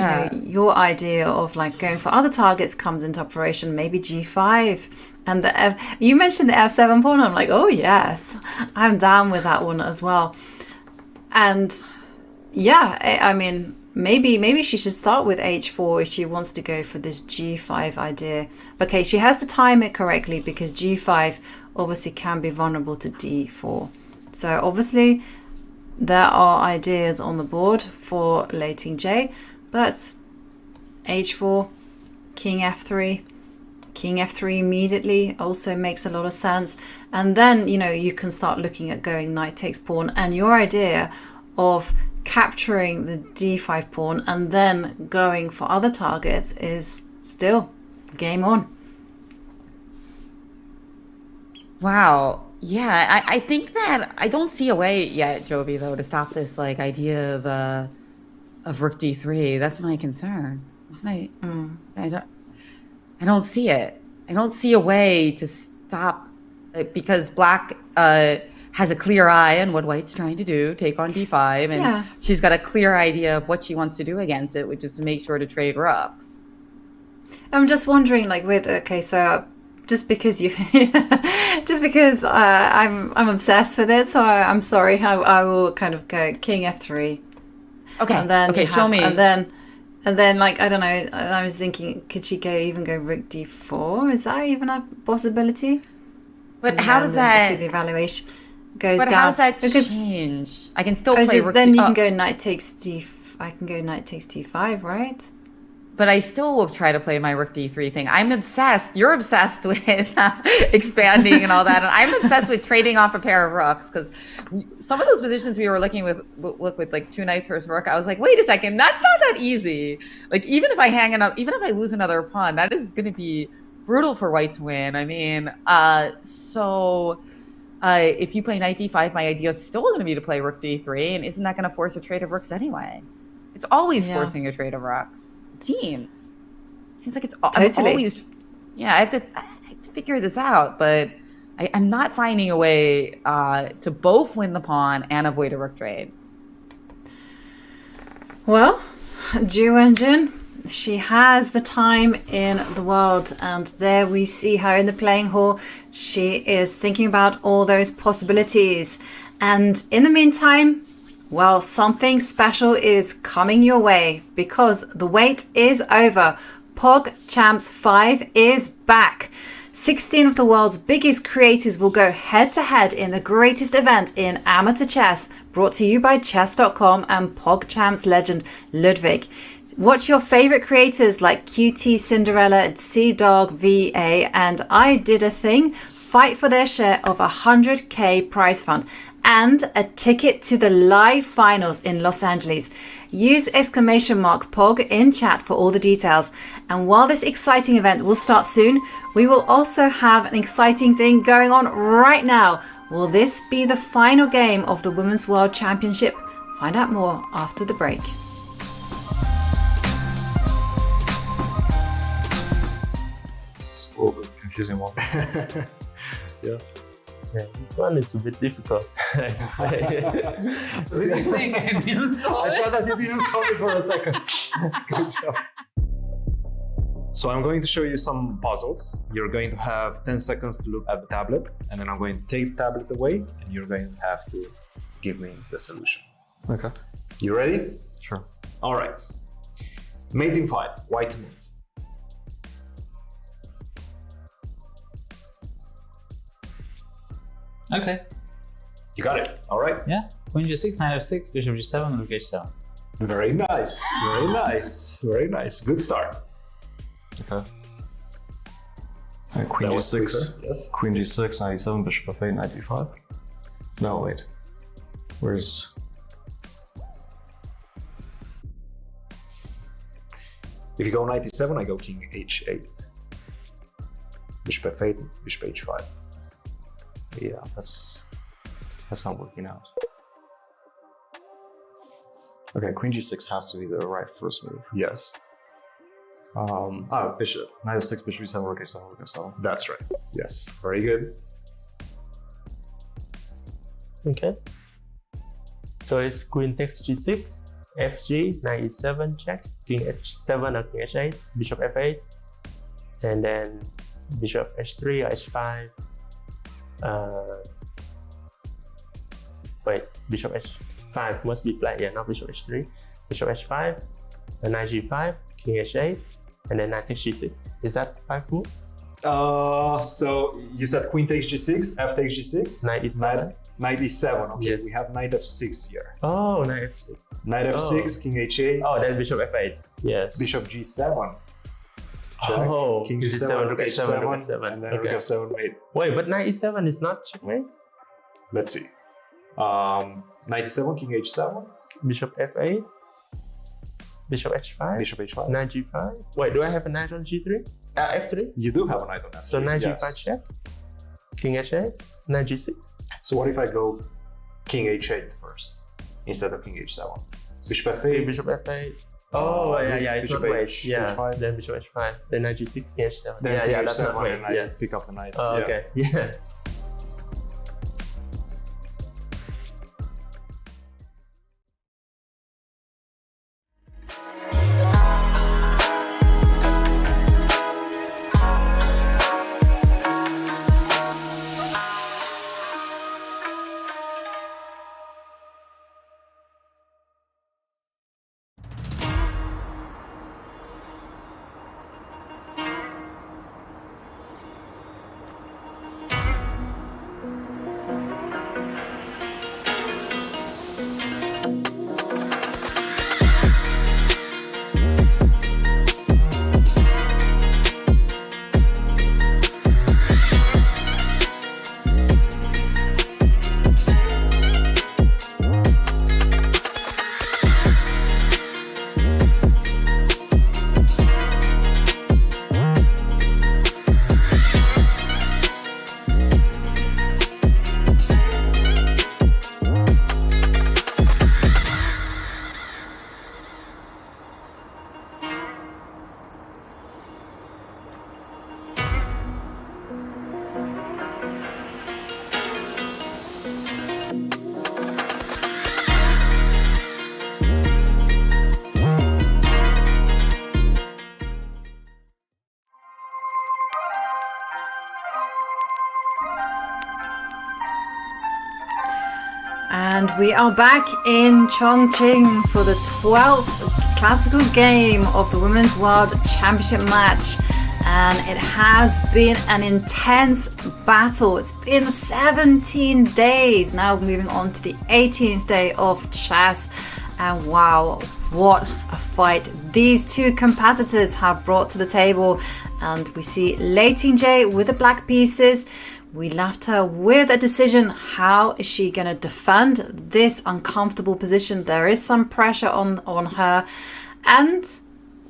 your idea of like going for other targets comes into operation. Maybe g5 and you mentioned the f7 pawn. I'm like, oh yes, I'm down with that one as well. And yeah, I mean, maybe she should start with h4 if she wants to go for this g5 idea. Okay, she has to time it correctly, because g5 obviously can be vulnerable to d4. So obviously there are ideas on the board for Lei Tingjie, but h4, king f3 immediately also makes a lot of sense. And then you can start looking at going knight takes pawn, and your idea of capturing the d5 pawn and then going for other targets is still game on. Wow. Yeah, I think that I don't see a way yet, Jovi, though, to stop this like idea of rook d3. That's my concern. That's my I don't see it. I don't see a way to stop it, because black has a clear eye on what white's trying to do, take on d5, and she's got a clear idea of what she wants to do against it, which is to make sure to trade rooks. I'm just wondering, like, so just because I'm obsessed with it, so I'm sorry, I will kind of go king f3. Okay. And then show me. And then like, I don't know, I was thinking, could she even go rook d4? Is that even a possibility? But how does that? See the evaluation. goes But down. how does that because change? I can still play just rook then you oh, can go knight takes d. I can go knight takes d5, right? But I still will try to play my rook d3 thing. I'm obsessed. You're obsessed with expanding and all that, and I'm obsessed with trading off a pair of rooks because some of those positions we were looking with like 2 knights versus rook. I was like, wait a second, that's not that easy. Like even if I lose another pawn, that is going to be brutal for white to win. I mean, if you play knight d5, my idea is still going to be to play rook d3, and isn't that going to force a trade of rooks anyway? It's always forcing a trade of rooks. It seems like it's totally. always. Yeah, I have to figure this out, but I'm not finding a way to both win the pawn and avoid a rook trade. Well, Ju Wenjun, she has the time in the world, and there we see her in the playing hall. She is thinking about all those possibilities, and in the meantime, well, something special is coming your way because the wait is over. PogChamps 5 is back. 16 of the world's biggest creators will go head-to-head in the greatest event in amateur chess, brought to you by Chess.com and PogChamps legend Ludwig. Watch your favorite creators like QT Cinderella, C-Dog, VA, and I Did a Thing fight for their share of 100k prize fund and a ticket to the live finals in Los Angeles. Use !POG in chat for all the details. And while this exciting event will start soon, we will also have an exciting thing going on right now. Will this be the final game of the Women's World Championship? Find out more after the break. Oh, confusing one. Yeah. Yeah, this one is a bit difficult, I can say. Really? I thought that you didn't solve it for a second. Good job. So I'm going to show you some puzzles. You're going to have 10 seconds to look at the tablet, and then I'm going to take the tablet away, and you're going to have to give me the solution. Okay. You ready? Sure. All right. Mate in 5, white to move. Okay. You got it. All right. Yeah. Queen g6, knight f6, bishop g7, rook h7. Very nice. Very nice. Very nice. Good start. Okay. Queen g6. Yes. Queen g6, knight e7, bishop f8, knight d5. No, wait. Where's... If you go knight e7, I go king h8. Bishop f8, bishop h5. Yeah, that's not working out. Okay, queen g6 has to be the right first move. Yes. Bishop. Knight f6, bishop e7, rook h7, rook f7. That's right. Yes. Very good. Okay. So it's queen takes g6, fg, knight e7 check, king h7 or king h8, bishop f8, and then bishop h3 or h5. Wait, bishop h5 must be played, yeah, not bishop h3. Bishop h5, and knight g5, king h8, and then knight takes g6. Is that 5 move? So you said queen takes g6, f takes g6, knight e7. Knight e7. Okay, yes. We have knight f6 here. Oh, knight f6. Knight f6, king h8. Oh, then bishop f8. Yes. Bishop g7. Check. Oh, king g7, rook h7, rook h7. and then Okay. rook f7 mate. Wait, but knight e7 is not checkmate? Let's see. Knight e7, king h7. Bishop f8. Bishop h5. Bishop h5. Knight g5. Wait, do I have a knight on g3? F3? You do have a knight on f3. So knight yes. g5 check. King h8. Knight g6. So what if I go king h8 first instead of king h7? Bishop f8. Bishop f8. Oh, yeah, it's bishop not weight. h, Yeah, h5. then bishop h5. Then knight g6, king h7. Then Yeah, king yeah, that's h7 not weight. and I Yeah. pick up the knight. Oh, Yeah. okay. Yeah. And we are back in Chongqing for the 12th classical game of the Women's World Championship match. And it has been an intense battle. It's been 17 days. Now moving on to the 18th day of chess. And wow, what a fight these two competitors have brought to the table. And we see Lei Tingjie with the black pieces. We left her with a decision. How is she going to defend this uncomfortable position? There is some pressure on her. And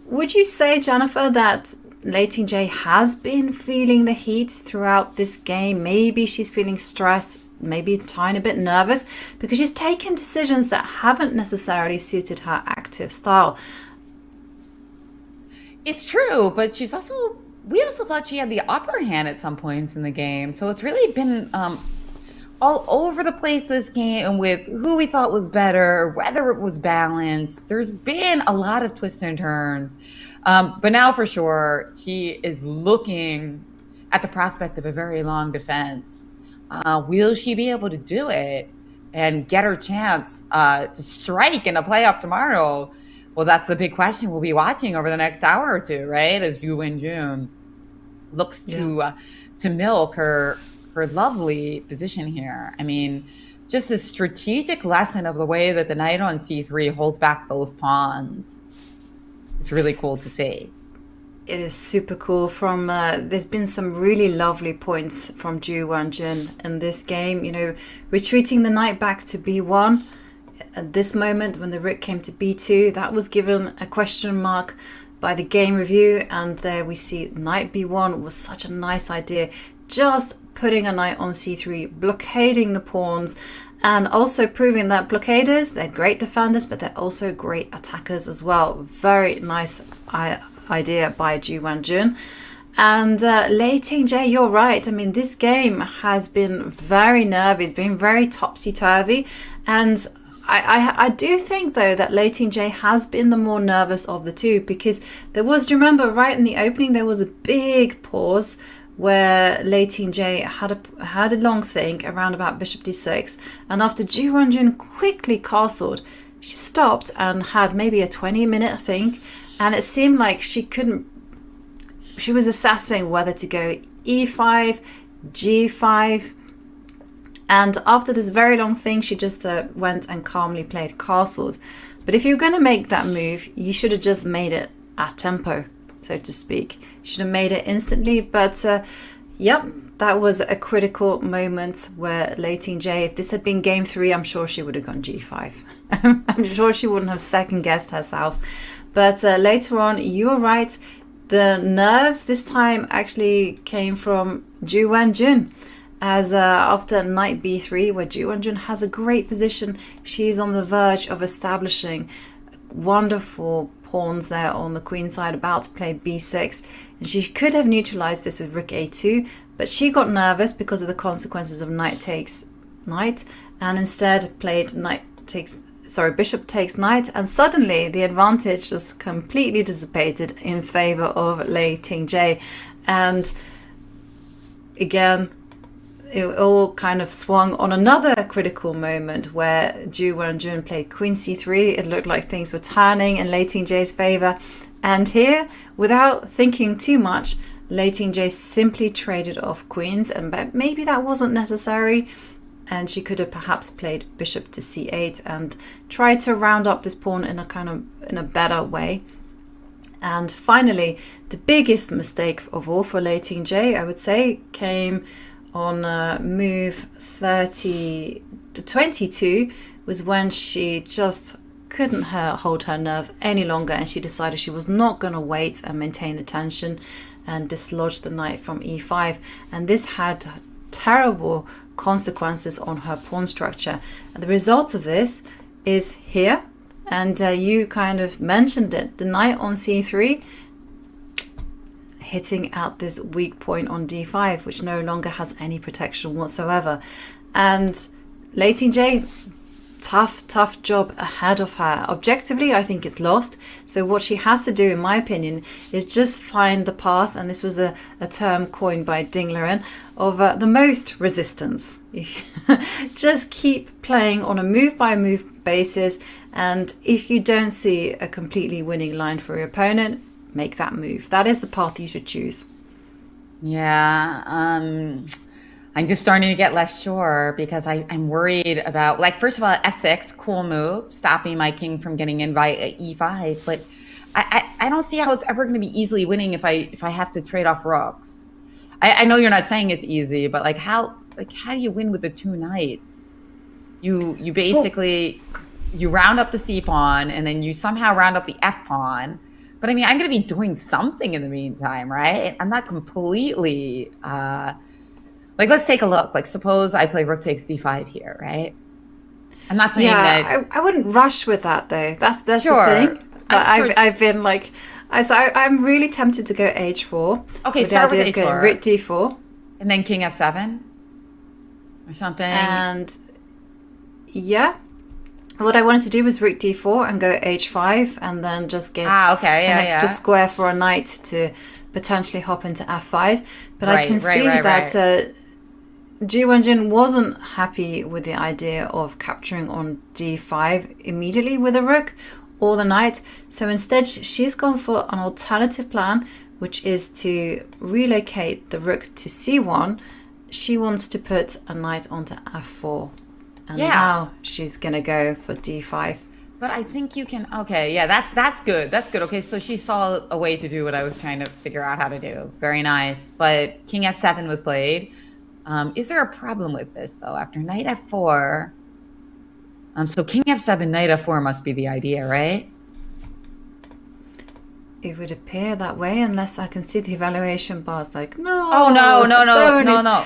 would you say, Jennifer, that Lei Tingjie has been feeling the heat throughout this game? Maybe she's feeling stressed, maybe a tiny bit nervous, because she's taken decisions that haven't necessarily suited her active style. It's true, but we also thought she had the upper hand at some points in the game. So it's really been all over the place this game with who we thought was better, whether it was balanced. There's been a lot of twists and turns. But now for sure, she is looking at the prospect of a very long defense. Will she be able to do it and get her chance to strike in a playoff tomorrow? Well, that's the big question we'll be watching over the next hour or two, right? As Ju Wenjun looks to milk her lovely position here. I mean, just a strategic lesson of the way that the knight on c3 holds back both pawns. It's really cool to see. It is super cool. There's been some really lovely points from Ju Wenjun in this game. You know, retreating the knight back to b1 at this moment when the rook came to b2, that was given a question mark by the game review, and there we see knight b1 was such a nice idea. Just putting a knight on c3, blockading the pawns, and also proving that blockaders, they're great defenders, but they're also great attackers as well. Very nice idea by Ju Wenjun. And Lei Tingjie, you're right. I mean, this game has been very nervy. It's been very topsy-turvy. And I do think, though, that Lei Tingjie has been the more nervous of the two, because there was, do you remember, right in the opening, there was a big pause where Lei Tingjie had a long think around about bishop d6, and after Ju Wenjun quickly castled, she stopped and had maybe a 20-minute think, and it seemed like she was assessing whether to go e5, g5, and after this very long thing, she just went and calmly played castles. But if you're going to make that move, you should have just made it at tempo, so to speak. You should have made it instantly. But yep, that was a critical moment where Lei Tingjie, if this had been game 3, I'm sure she would have gone g5. I'm sure she wouldn't have second-guessed herself. But later on, you were right. The nerves this time actually came from Ju Wenjun. As after knight b3, where Ju Wenjun has a great position, she's on the verge of establishing wonderful pawns there on the queen side, about to play b6, and she could have neutralized this with rook a2, but she got nervous because of the consequences of knight takes knight, and instead played bishop takes knight, and suddenly the advantage just completely dissipated in favor of Lei Tingjie. And again, it all kind of swung on another critical moment where Ju Wenjun played queen c3. It looked like things were turning in Lei Tingjie's favor. And here, without thinking too much, Lei Tingjie simply traded off queens, and maybe that wasn't necessary. And she could have perhaps played bishop to c8 and tried to round up this pawn in a better way. And finally, the biggest mistake of all for Lei Tingjie, I would say, came on move 22, was when she just couldn't hold her nerve any longer, and she decided she was not going to wait and maintain the tension and dislodge the knight from e5, and this had terrible consequences on her pawn structure. And the result of this is here, and you kind of mentioned it, the knight on c3 hitting at this weak point on d5, which no longer has any protection whatsoever. And Lei Tingjie, tough job ahead of her. Objectively, I think it's lost. So what she has to do, in my opinion, is just find the path, and this was a term coined by Ding Liren, of the most resistance. Just keep playing on a move-by-move basis, and if you don't see a completely winning line for your opponent, make that move. That is the path you should choose. Yeah, I'm just starting to get less sure because I'm worried about, like, first of all, f6, cool move, stopping my king from getting in via e5, but I don't see how it's ever going to be easily winning if I have to trade off rooks. I know you're not saying it's easy, but how do you win with the two knights? You basically you round up the c pawn and then you somehow round up the f pawn. But I mean, I'm going to be doing something in the meantime, right? I'm not completely let's take a look. Like, suppose I play rook takes d5 here, right? I'm not saying that. I wouldn't rush with that though. That's sure. the thing. But I've been like, I'm really tempted to go h4. Okay, with start the with idea of h4. going rook d4. And then king f7 or something. And yeah, what I wanted to do was rook d4 and go h5 and then just get an extra square for a knight to potentially hop into f5. But I can see that Ju Wenjun wasn't happy with the idea of capturing on d5 immediately with a rook or the knight. So instead, she's gone for an alternative plan, which is to relocate the rook to c1. She wants to put a knight onto f4. And now she's going to go for d5. But I think you can, okay, yeah, that's good. That's good. Okay, so she saw a way to do what I was trying to figure out how to do. Very nice. But king f7 was played. Is there a problem with this, though? After knight f4, so king f7, knight f4 must be the idea, right? It would appear that way, unless I can see the evaluation bars like, no. Oh, no.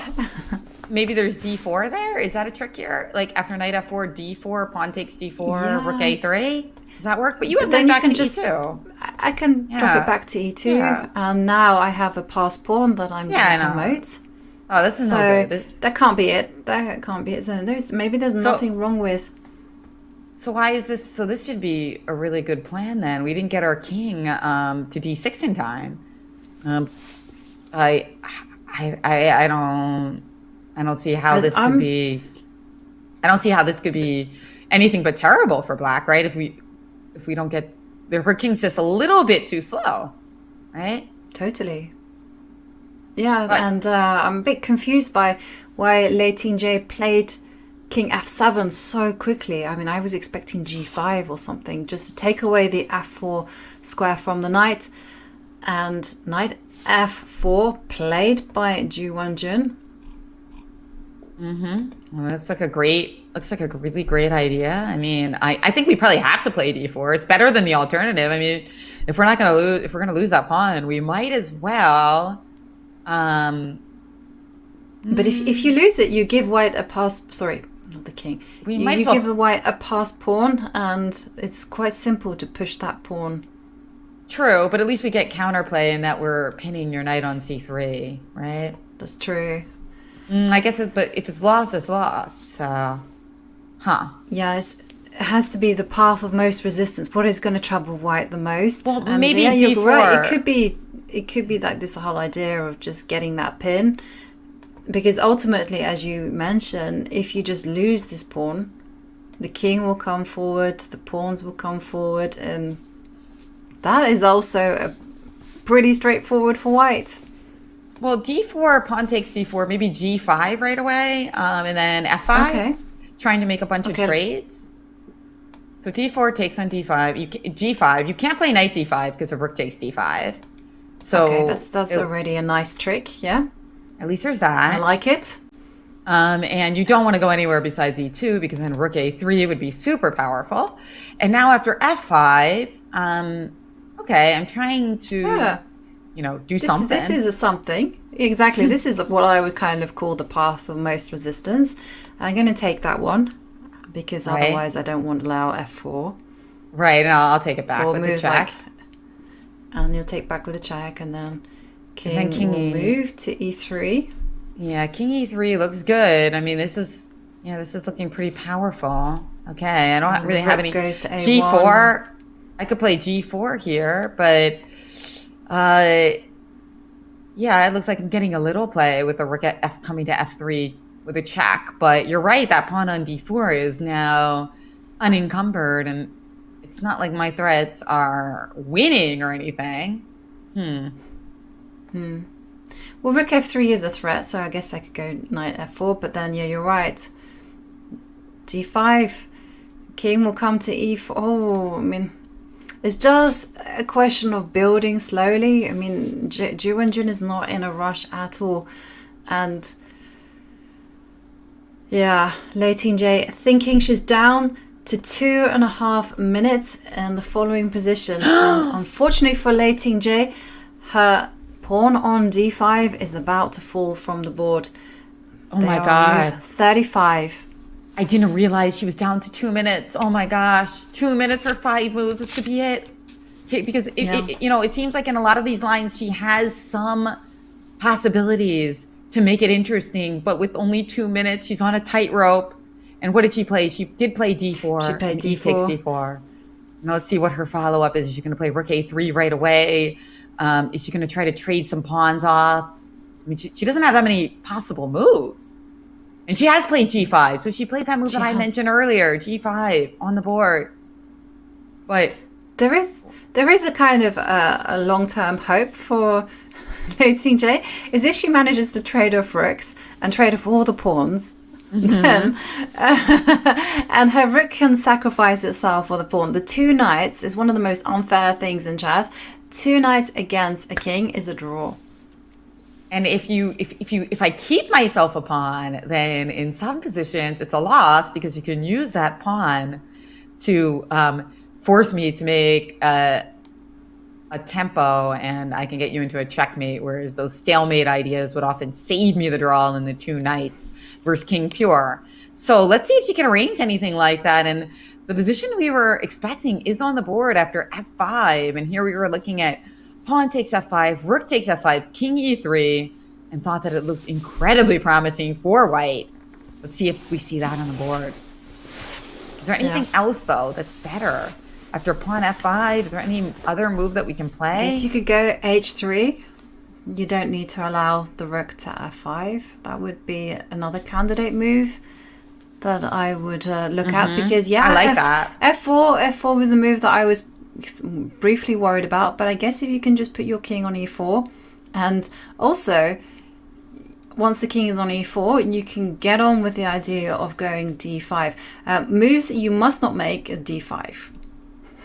Maybe there's d4 there? Is that a trick here? Like, after knight f4, d4, pawn takes d4, rook a3? Does that work? But you have knight back to e2. I can drop it back to e2, and now I have a passed pawn that I'm going to promote. Oh, this is no good. That can't be it. That can't be it. So maybe there's nothing wrong with. So why is this? So this should be a really good plan then. We didn't get our king to d6 in time. I don't see how this could be. I don't see how this could be anything but terrible for black, right? If we don't get her king's just a little bit too slow, right? Totally. Yeah, and I'm a bit confused by why Lei Tingjie played king f7 so quickly. I mean, I was expecting g5 or something, just to take away the f4 square from the knight. And knight f4 played by Ju Wenjun. Well, that's looks like a really great idea. I mean, I think we probably have to play d4. It's better than the alternative. I mean, if we're gonna lose that pawn, we might as well. But if you lose it, you give white a pass. Sorry, not the king. You give the white a passed pawn, and it's quite simple to push that pawn. True, but at least we get counterplay in that we're pinning your knight on c3, right? That's true. I guess, but if it's lost, it's lost. So, Yeah, it has to be the path of most resistance. What is going to trouble white the most? Well, and maybe you're d4. right. It could be like this whole idea of just getting that pin, because ultimately, as you mentioned, if you just lose this pawn, the king will come forward, the pawns will come forward, and that is also pretty straightforward for white. Well, d4, pawn takes d4, maybe g5 right away, and then f5. Okay. Trying to make a bunch of trades. So d4 takes on d5. G5. You can't play knight d5 because of rook takes d5. So that's already a nice trick. Yeah. At least there's that. I like it. And you don't want to go anywhere besides e2 because then rook a3 would be super powerful. And now after f5, okay, I'm trying to, do something. This is a something. Exactly. This is what I would kind of call the path of most resistance. I'm going to take that one because otherwise I don't want to allow f4. Right, and I'll take it back with the check. And you'll take back with a check, and then king will move to e3. Yeah, king e3 looks good. I mean, this is looking pretty powerful. Okay, I don't really have any goes to A1. G4. I could play g4 here, but Yeah, it looks like I'm getting a little play with the rook at F coming to F3 with a check. But you're right, that pawn on B4 is now unencumbered, and it's not like my threats are winning or anything. Well, rook F3 is a threat, so I guess I could go knight F4, but then, yeah, you're right. D5. King will come to E4. Oh, I mean, it's just a question of building slowly. I mean, Ju Wenjun is not in a rush at all. And yeah, Lei Tingjie thinking she's down to 2.5 minutes in the following position. And unfortunately for Lei Tingjie, her pawn on D5 is about to fall from the board. Oh my God. 35. I didn't realize she was down to 2 minutes. Oh my gosh. 2 minutes for 5 moves. This could be it. Because, it seems like in a lot of these lines, she has some possibilities to make it interesting. But with only 2 minutes, she's on a tightrope. And what did she play? She did play D4. She played D4. E takes D4. Now let's see what her follow-up is. Is she going to play rook A3 right away? Is she going to try to trade some pawns off? I mean, she doesn't have that many possible moves. And she has played G5. So she played that move that I mentioned earlier, G5 on the board. But there is a kind of a long-term hope for Lei Tingjie, is if she manages to trade off rooks and trade off all the pawns, then and her rook can sacrifice itself for the pawn. The 2 knights is one of the most unfair things in chess. 2 knights against a king is a draw. And if I keep myself a pawn, then in some positions it's a loss because you can use that pawn to force me to make a tempo, and I can get you into a checkmate. Whereas those stalemate ideas would often save me the draw in the 2 knights versus king pure. So let's see if she can arrange anything like that. And the position we were expecting is on the board after F5, and here we were looking at pawn takes F5, rook takes F5, king E3, and thought that it looked incredibly promising for white. Let's see if we see that on the board. Is there anything else, though, that's better? After pawn F5, is there any other move that we can play? Yes, you could go H3. You don't need to allow the rook to F5. That would be another candidate move that I would look at, because, I like that. F4 was a move that I was briefly worried about, but I guess if you can just put your king on E4, and also once the king is on E4, you can get on with the idea of going D5. Moves that you must not make are D5.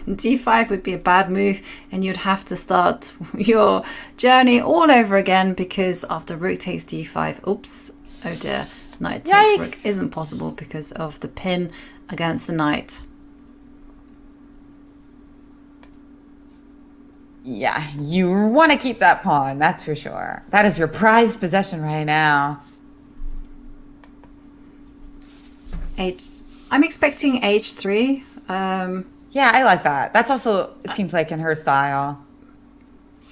D5 would be a bad move, and you'd have to start your journey all over again, because after rook takes D5, oops, oh dear, knight takes rook isn't possible because of the pin against the knight. Yeah, you want to keep that pawn, that's for sure. That is your prized possession right now. I'm expecting H3. Yeah, I like that. That's also, it seems like, in her style.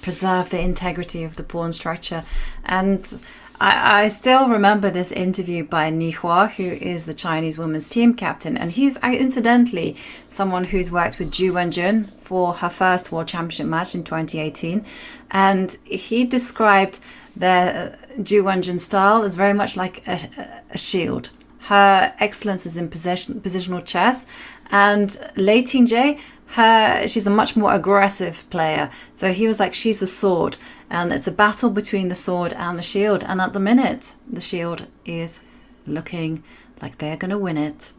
Preserve the integrity of the pawn structure. And I still remember this interview by Ni Hua, who is the Chinese women's team captain. And he's incidentally someone who's worked with Ju Wenjun for her first World Championship match in 2018. And he described their Ju Wenjun style as very much like a shield. Her excellence is in positional chess. And Lei Tingjie, she's a much more aggressive player. So he was like, she's the sword. And it's a battle between the sword and the shield. And at the minute, the shield is looking like they're going to win it.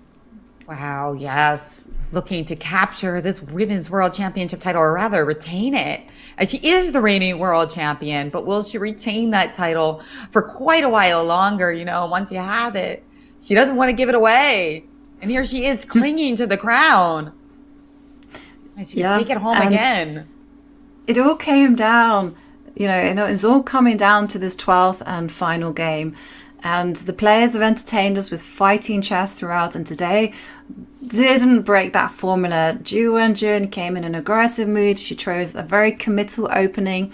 Wow, yes. Looking to capture this Women's World Championship title, or rather retain it. As she is the reigning world champion, but will she retain that title for quite a while longer? You know, once you have it, she doesn't want to give it away. And here she is clinging to the crown. And she can take it home again. It all came down, it's all coming down to this 12th and final game. And the players have entertained us with fighting chess throughout. And today didn't break that formula. Ju Wenjun came in an aggressive mood. She chose a very committal opening.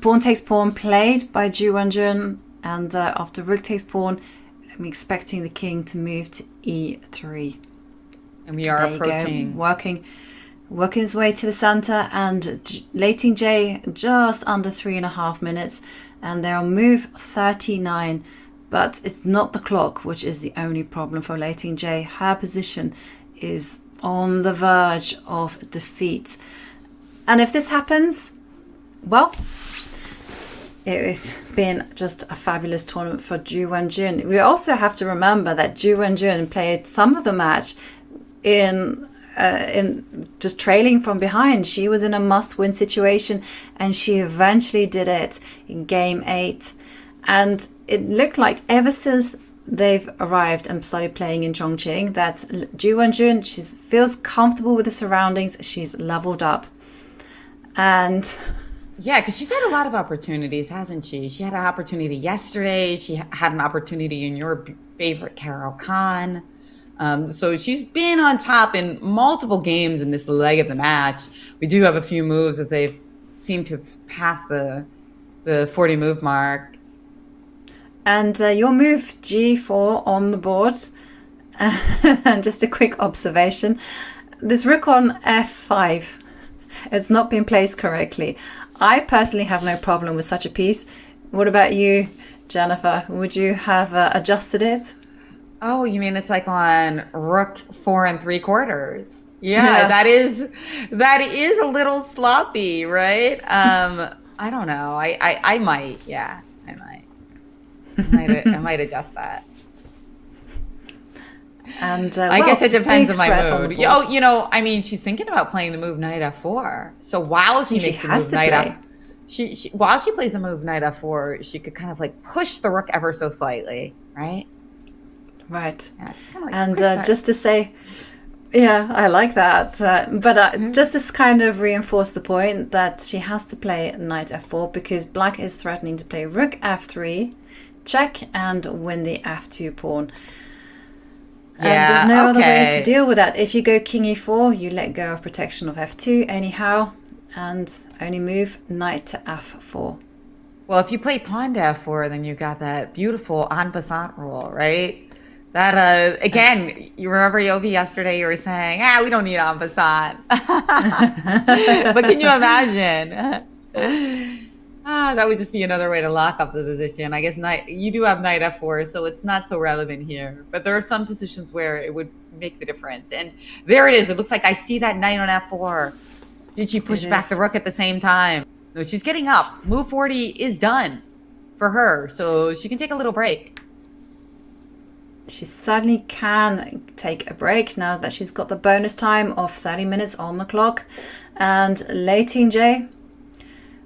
Pawn takes pawn played by Ju Wenjun. And after rook takes pawn, I'm expecting the king to move to E3. And we are approaching. Working working his way to the center, and Lei Tingjie just under 3.5 minutes, and they're on move 39. But it's not the clock, which is the only problem for Lei Tingjie. Her position is on the verge of defeat. And if this happens, well, it's been just a fabulous tournament for Ju Wenjun. We also have to remember that Ju Wenjun played some of the match in just trailing from behind. She was in a must-win situation, and she eventually did it in game 8. And it looked like ever since they've arrived and started playing in Chongqing that Ju Wenjun, she feels comfortable with the surroundings. She's leveled up. And yeah, because she's had a lot of opportunities, hasn't she? She had an opportunity yesterday. She had an opportunity in your favorite Carol Khan. So she's been on top in multiple games in this leg of the match. We do have a few moves as they've seemed to have passed the 40 move mark. And your move G4 on the board. And just a quick observation. This rook on F5, it's not been placed correctly. I personally have no problem with such a piece. What about you, Jennifer? Would you have adjusted it? Oh, you mean it's like on rook 4 3/4? Yeah, that is a little sloppy, right? I don't know. I might. Yeah, I might. I might adjust that. And I guess it depends on my mood. I mean, she's thinking about playing the move knight f4. So while she makes the move knight while she plays the move knight f4, she could kind of like push the rook ever so slightly, right? Right. Yeah, just kind of like and just to say, yeah, I like that. But just to kind of reinforce the point that she has to play knight f4 because black is threatening to play rook f3, check, and win the f2 pawn. And there's no other way to deal with that. If you go king e4, you let go of protection of f2 anyhow, and only move knight to f4. Well, if you play pawn to f4, then you got that beautiful en passant rule, right? That again, you remember Yovi yesterday? You were saying, we don't need en passant. But can you imagine? That would just be another way to lock up the position. I guess you do have knight f4, so it's not so relevant here. But there are some positions where it would make the difference. And there it is. It looks like I see that knight on f4. Did she push back the rook at the same time? No, she's getting up. Move 40 is done for her, so she can take a little break. She certainly can take a break now that she's got the bonus time of 30 minutes on the clock. And Lei Tingjie,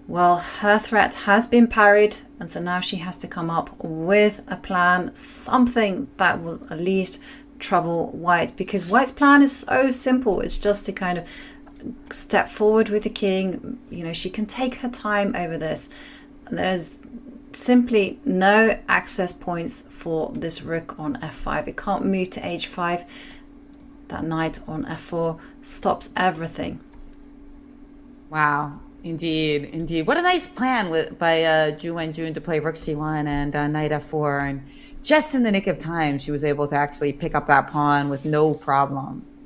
well, her threat has been parried, and so now she has to come up with a plan, something that will at least trouble white, because white's plan is so simple. It's just to kind of step forward with the king. She can take her time over this. There's simply no access points for this rook on f5. It can't move to h5. That knight on f4 stops everything. Wow. Indeed. What a nice plan by Ju Wenjun to play rook c1 and knight f4. And just in the nick of time, she was able to actually pick up that pawn with no problems.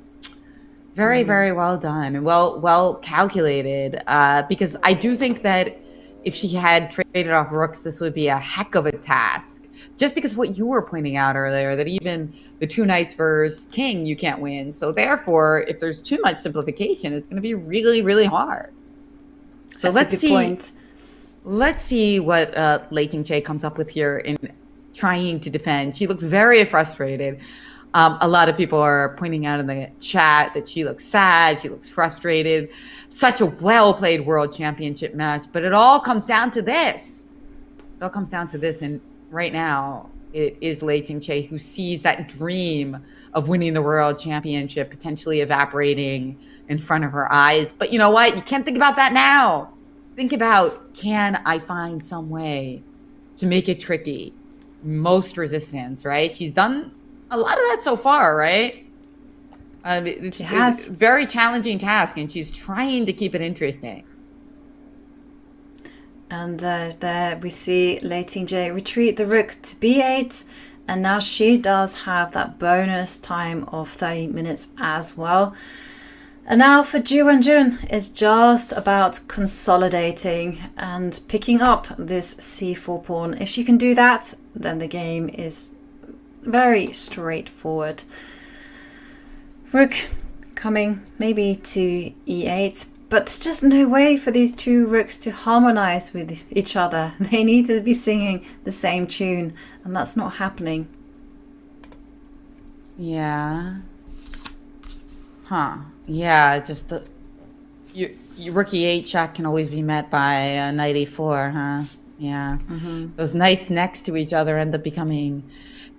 Very, very well done and well calculated. Because I do think that if she had traded off rooks, this would be a heck of a task. Just because of what you were pointing out earlier, that even the two knights versus king, you can't win. So therefore, if there's too much simplification, it's going to be really, really hard. So let's see what Lei Tingjie comes up with here in trying to defend. She looks very frustrated. A lot of people are pointing out in the chat that she looks sad. She looks frustrated. Such a well-played world championship match. But it all comes down to this. And right now, it is Lei Tingjie who sees that dream of winning the world championship potentially evaporating in front of her eyes. But you know what? You can't think about that now. Think about, can I find some way to make it tricky? Most resistance, right? She's done a lot of that so far, right? It's a very challenging task, and she's trying to keep it interesting. And there we see Lei Tingjie retreat the rook to b8, and now she does have that bonus time of 30 minutes as well. And now for Ju Wenjun, it's just about consolidating and picking up this c4 pawn. If she can do that, then the game is very straightforward. Rook coming maybe to e8, but there's just no way for these two rooks to harmonize with each other. They need to be singing the same tune, and that's not happening. Yeah. Huh. Yeah, just your rook e8 check can always be met by knight e4, huh? Yeah. Those knights next to each other end up becoming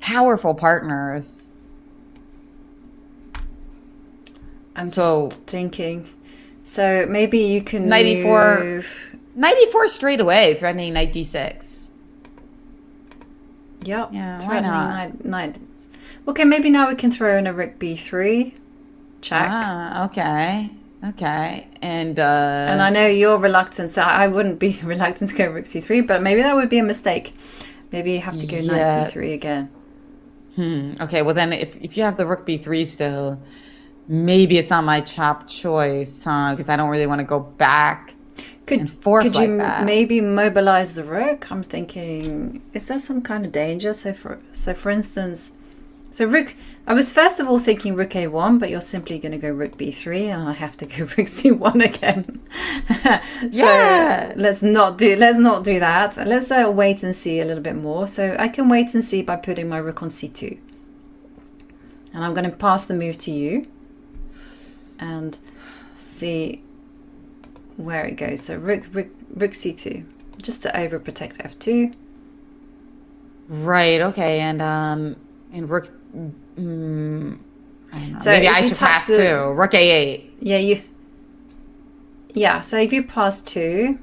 powerful partners. I'm just thinking. So maybe you can knight e4. move. Knight e4 straight away, threatening knight d6. Yep. Yeah, why not? Knight. Okay, maybe now we can throw in a rook b3. Check. Ah, okay. Okay. And I know you're reluctant, so I wouldn't be reluctant to go rook c3, but maybe that would be a mistake. Maybe you have to go knight c3 again. Okay, well then if you have the rook b3 still, maybe it's not my top choice, huh? Because I don't really want to go back and forth Could like you that. maybe mobilize the rook? I'm thinking, is there some kind of danger? So for instance, so rook, I was first of all thinking rook a1, but you're simply going to go rook b3, and I have to go rook c1 again. Yeah. So let's not do that. Let's wait and see a little bit more. So I can wait and see by putting my rook on c2, and I'm going to pass the move to you and see where it goes. So rook c2, just to overprotect f2. Right. Okay. And rook. I don't know. So maybe if I you should touch pass the- too. Rook a8. Yeah. So if you pass 2,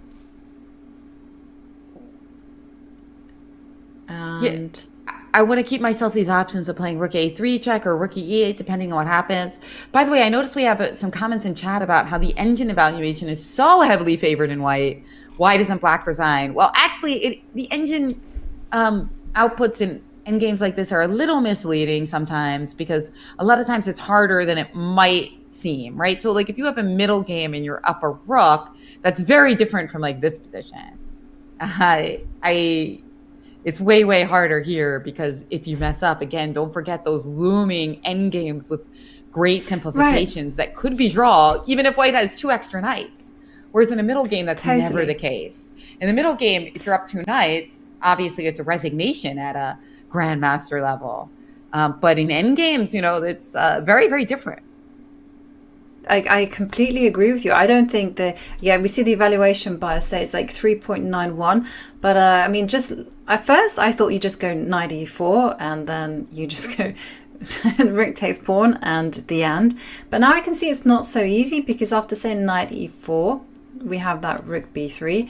and I want to keep myself these options of playing rook a3 check or rook e8, depending on what happens. By the way, I noticed we have some comments in chat about how the engine evaluation is so heavily favored in white. Why doesn't black resign? Well, actually, the engine outputs in games like this are a little misleading sometimes, because a lot of times it's harder than it might seem, right? So like if you have a middle game and you're up a rook, that's very different from like this position. It's way harder here, because if you mess up, again, don't forget those looming end games with great simplifications that could be draw, even if white has 2 extra knights. Whereas in a middle game, that's never the case. In the middle game, if you're up 2 knights, obviously it's a resignation at a grandmaster level. But in end games, it's very different. I completely agree with you. I don't think we see the evaluation bias say it's like 3.91, but I mean, just at first I thought you just go knight e4 and then you just go rook takes pawn and the end. But now I can see it's not so easy, because after saying knight e4, we have that rook b3.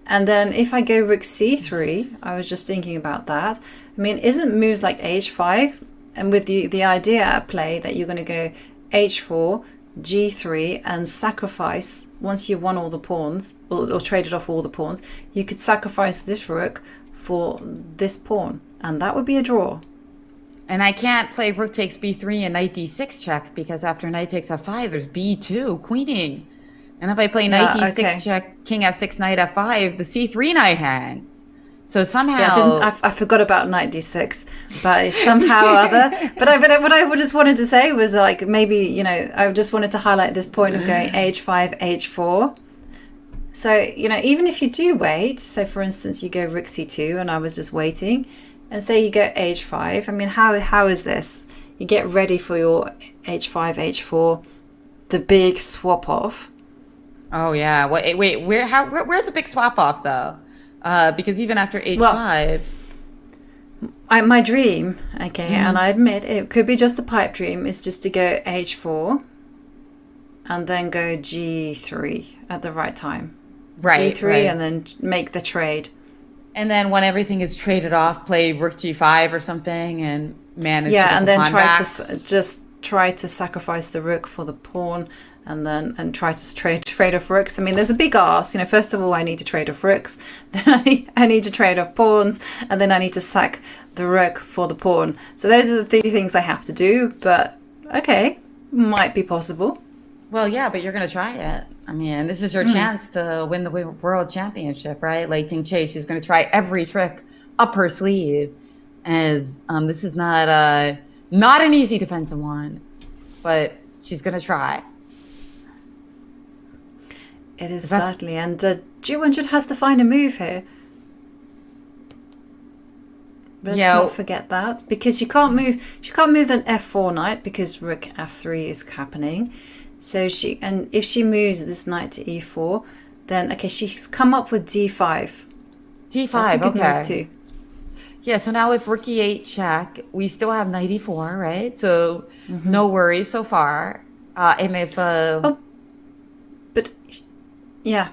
And then if I go rook c3, I was just thinking about that. I mean, isn't moves like h5, and with the idea at play that you're going to go h4, g3, and sacrifice, once you've won all the pawns, or traded off all the pawns, you could sacrifice this rook for this pawn, and that would be a draw. And I can't play rook takes b3 and knight d6 check, because after knight takes f5, there's b2, queening. And if I play knight d6 check, king f6, knight f5, the c3 knight hangs. So somehow... I forgot about knight d6, but somehow or other... But what I just wanted to say was, like, maybe, I just wanted to highlight this point of going h5, h4. So, even if you do wait, so for instance, you go rook c2, and I was just waiting, and say you go h5, I mean, how is this? You get ready for your h5, h4, the big swap off. Oh, yeah. Wait, where's the big swap off, though? Because even after h5... my dream, and I admit it could be just a pipe dream, is just to go h4 and then go g3 at the right time. Right, g3 right. And then make the trade. And then when everything is traded off, play rook g5 or something and manage to get and the then pawn back. try to sacrifice the rook for the pawn, and try to trade off rooks. I mean, there's a big ask. First of all, I need to trade off rooks, then I need to trade off pawns, and then I need to sack the rook for the pawn. So those are the 3 things I have to do, but okay, might be possible. Well, yeah, but you're going to try it. I mean, this is your chance to win the world championship, right? Lei Tingjie, she's going to try every trick up her sleeve, as this is not an easy defensive one, but she's going to try. It is certainly, and Ju Wenjun has to find a move here. Let's not forget that, because she can't move the f4 knight because rook f3 is happening. So if she moves this knight to e4, then okay, she's come up with d5. D5, That's a good okay. move too. Yeah, so now if rook e8 check, we still have knight e4, right? So no worries so far. And if but yeah,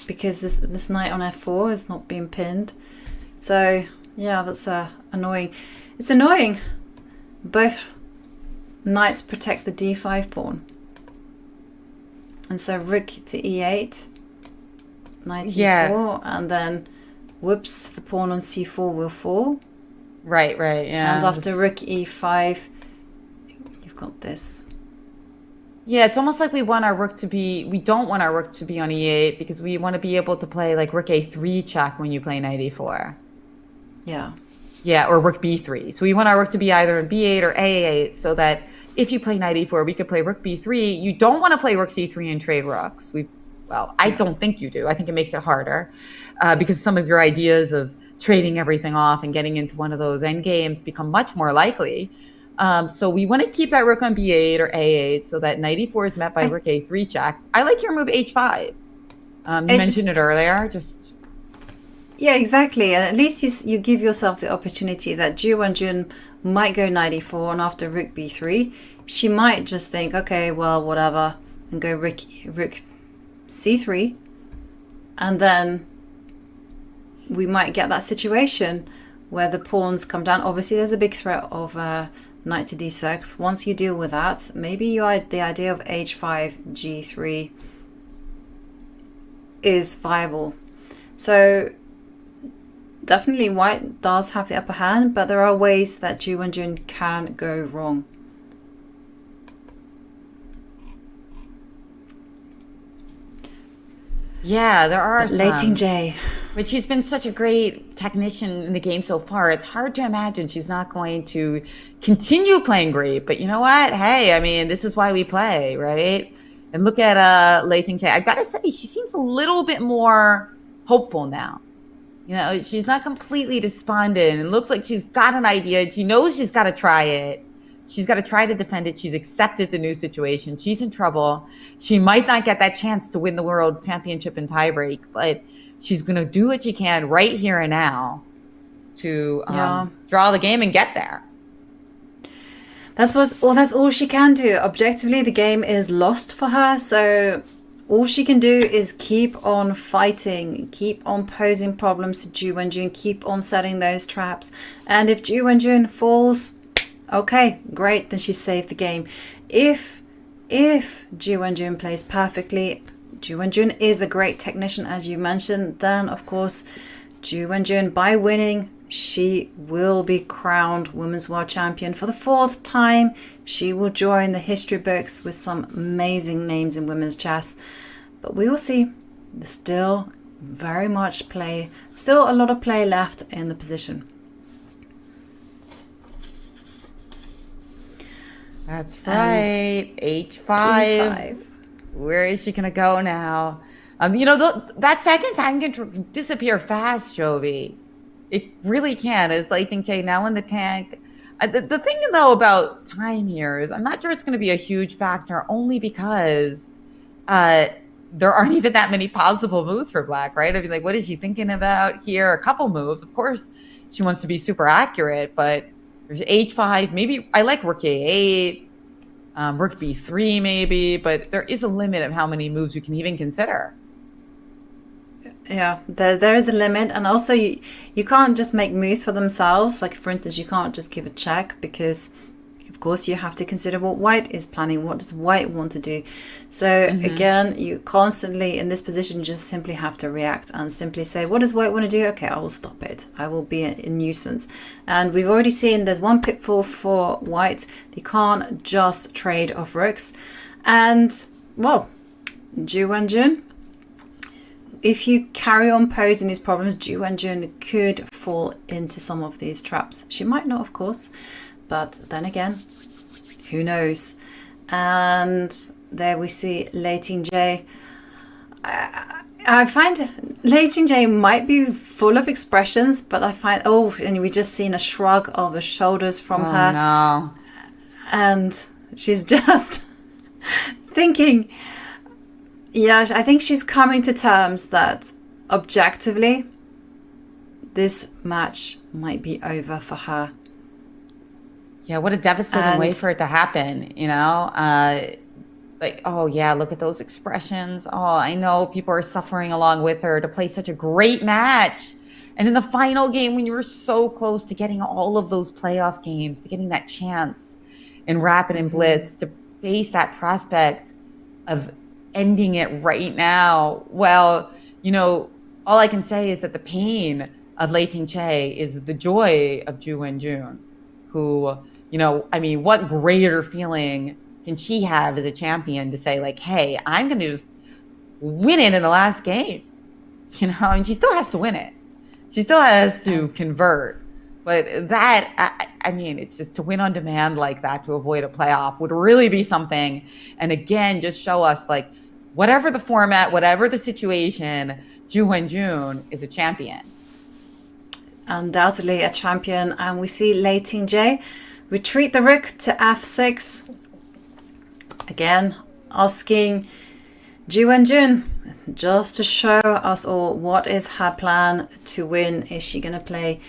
because this knight on f4 is not being pinned. So yeah, that's annoying. It's annoying. Both knights protect the d5 pawn. And so rook to e8, knight e4, and then whoops, the pawn on c4 will fall. Right, yeah. And after rook e5, you've got this. Yeah, it's almost like we don't want our rook to be on e8 because we want to be able to play like rook a3 check when you play knight e4. Yeah. Yeah, or rook b3. So we want our rook to be either in b8 or a8 so that if you play knight e4, we could play rook b3. You don't want to play rook c3 and trade rooks. I don't think you do. I think it makes it harder because some of your ideas of trading everything off and getting into one of those end games become much more likely. So we want to keep that rook on b8 or a8 so that knight e4 is met by rook a3 check. I like your move h5. You mentioned it earlier. Yeah, exactly. And at least you give yourself the opportunity that Ju Wenjun might go knight e4, and after rook b3, she might just think, okay, well, whatever, and go rook c3, and then we might get that situation where the pawns come down. Obviously, there's a big threat of knight to d6. Once you deal with that, maybe the idea of h5, g3 is viable. So definitely white does have the upper hand, but there are ways that Ju Wenjun can go wrong. Yeah, there are Lei Tingjie. But she's been such a great technician in the game so far. It's hard to imagine she's not going to continue playing great. But you know what? Hey, I mean, this is why we play, right? And look at Lei Tingjie. I've got to say, she seems a little bit more hopeful now. You know, she's not completely despondent. It looks like she's got an idea. She knows she's got to try it. She's got to try to defend it. She's accepted the new situation. She's in trouble. She might not get that chance to win the world championship in tiebreak, but she's going to do what she can right here and now to draw the game and get there. That's all she can do. Objectively, the game is lost for her. So all she can do is keep on fighting, keep on posing problems to Ju Wenjun, keep on setting those traps. And if Ju Wenjun falls, okay, great, then she saved the game. If Ju Wenjun plays perfectly, Ju Wenjun is a great technician, as you mentioned, then of course Ju Wenjun, by winning, she will be crowned Women's World Champion for the 4th time. She will join the history books with some amazing names in women's chess. But we will see. There's still very much play, still a lot of play left in the position. That's right. H5. Where is she going to go now? You know, that second time can disappear fast, Jovi. It really can. It's Lei Tingjie now in the tank. The thing, though, about time here is I'm not sure it's going to be a huge factor, only because there aren't even that many possible moves for Black, right? I mean, like, what is she thinking about here? A couple moves. Of course, she wants to be super accurate, but there's H5. Maybe I like rook A8, rook B3 maybe, but there is a limit of how many moves you can even consider. Yeah, there is a limit, and also you can't just make moves for themselves. Like, for instance, you can't just give a check, because of course you have to consider what white is planning. What does white want to do? So again, you constantly in this position just simply have to react and simply say, what does white want to do? Okay, I will stop it. I will be a nuisance. And we've already seen there's one pitfall for white. They can't just trade off rooks. And, well, Ju Wenjun, if you carry on posing these problems, Ju Wenjun could fall into some of these traps. She might not, of course, but then again, who knows? And there we see Lei Tingjie. I find Lei Tingjie might be full of expressions, but I find, and we just seen a shrug of the shoulders from her. No. And she's just thinking, yeah, I think she's coming to terms that objectively, this match might be over for her. Yeah, what a devastating way for it to happen, you know? Like, oh yeah, look at those expressions. Oh, I know people are suffering along with her to play such a great match. And in the final game, when you were so close to getting all of those playoff games, to getting that chance in Rapid and Blitz, to face that prospect of ending it right now. Well, you know, all I can say is that the pain of Lei Tingjie is the joy of Ju Wenjun, who, you know, I mean, what greater feeling can she have as a champion to say, like, hey, I'm going to just win it in the last game, you know? And she still has to win it. She still has to convert. But that, I mean, it's just to win on demand like that, to avoid a playoff would really be something. And again, just show us, like, whatever the format, whatever the situation, Ju Wenjun is a champion. Undoubtedly a champion. And we see Lei Tingjie retreat the rook to f6. Again, asking Ju Wenjun just to show us all what is her plan to win. Is she going to play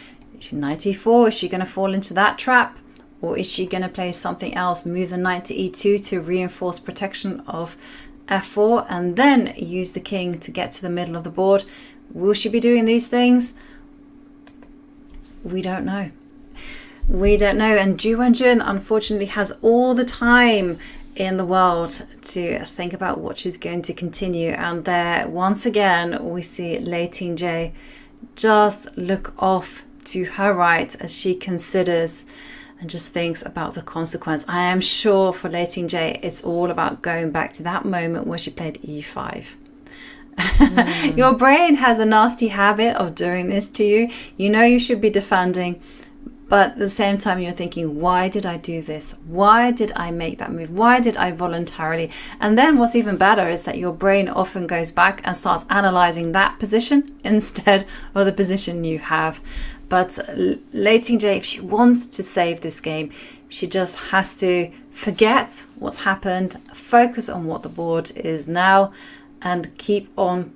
knight e4? Is she going to fall into that trap? Or is she going to play something else? Move the knight to e2 to reinforce protection of f4 and then use the king to get to the middle of the board. Will she be doing these things? We don't know. We don't know. And Ju Wenjun unfortunately has all the time in the world to think about what she's going to continue. And there, once again, we see Lei Tingjie just look off to her right as she considers and just thinks about the consequence. I am sure for Lei Tingjie, it's all about going back to that moment where she played e5. Your brain has a nasty habit of doing this to you. You know you should be defending, but at the same time you're thinking, why did I do this? Why did I make that move? Why did I voluntarily? And then what's even better is that your brain often goes back and starts analyzing that position instead of the position you have. But Lei Tingjie, if she wants to save this game, she just has to forget what's happened, focus on what the board is now, and keep on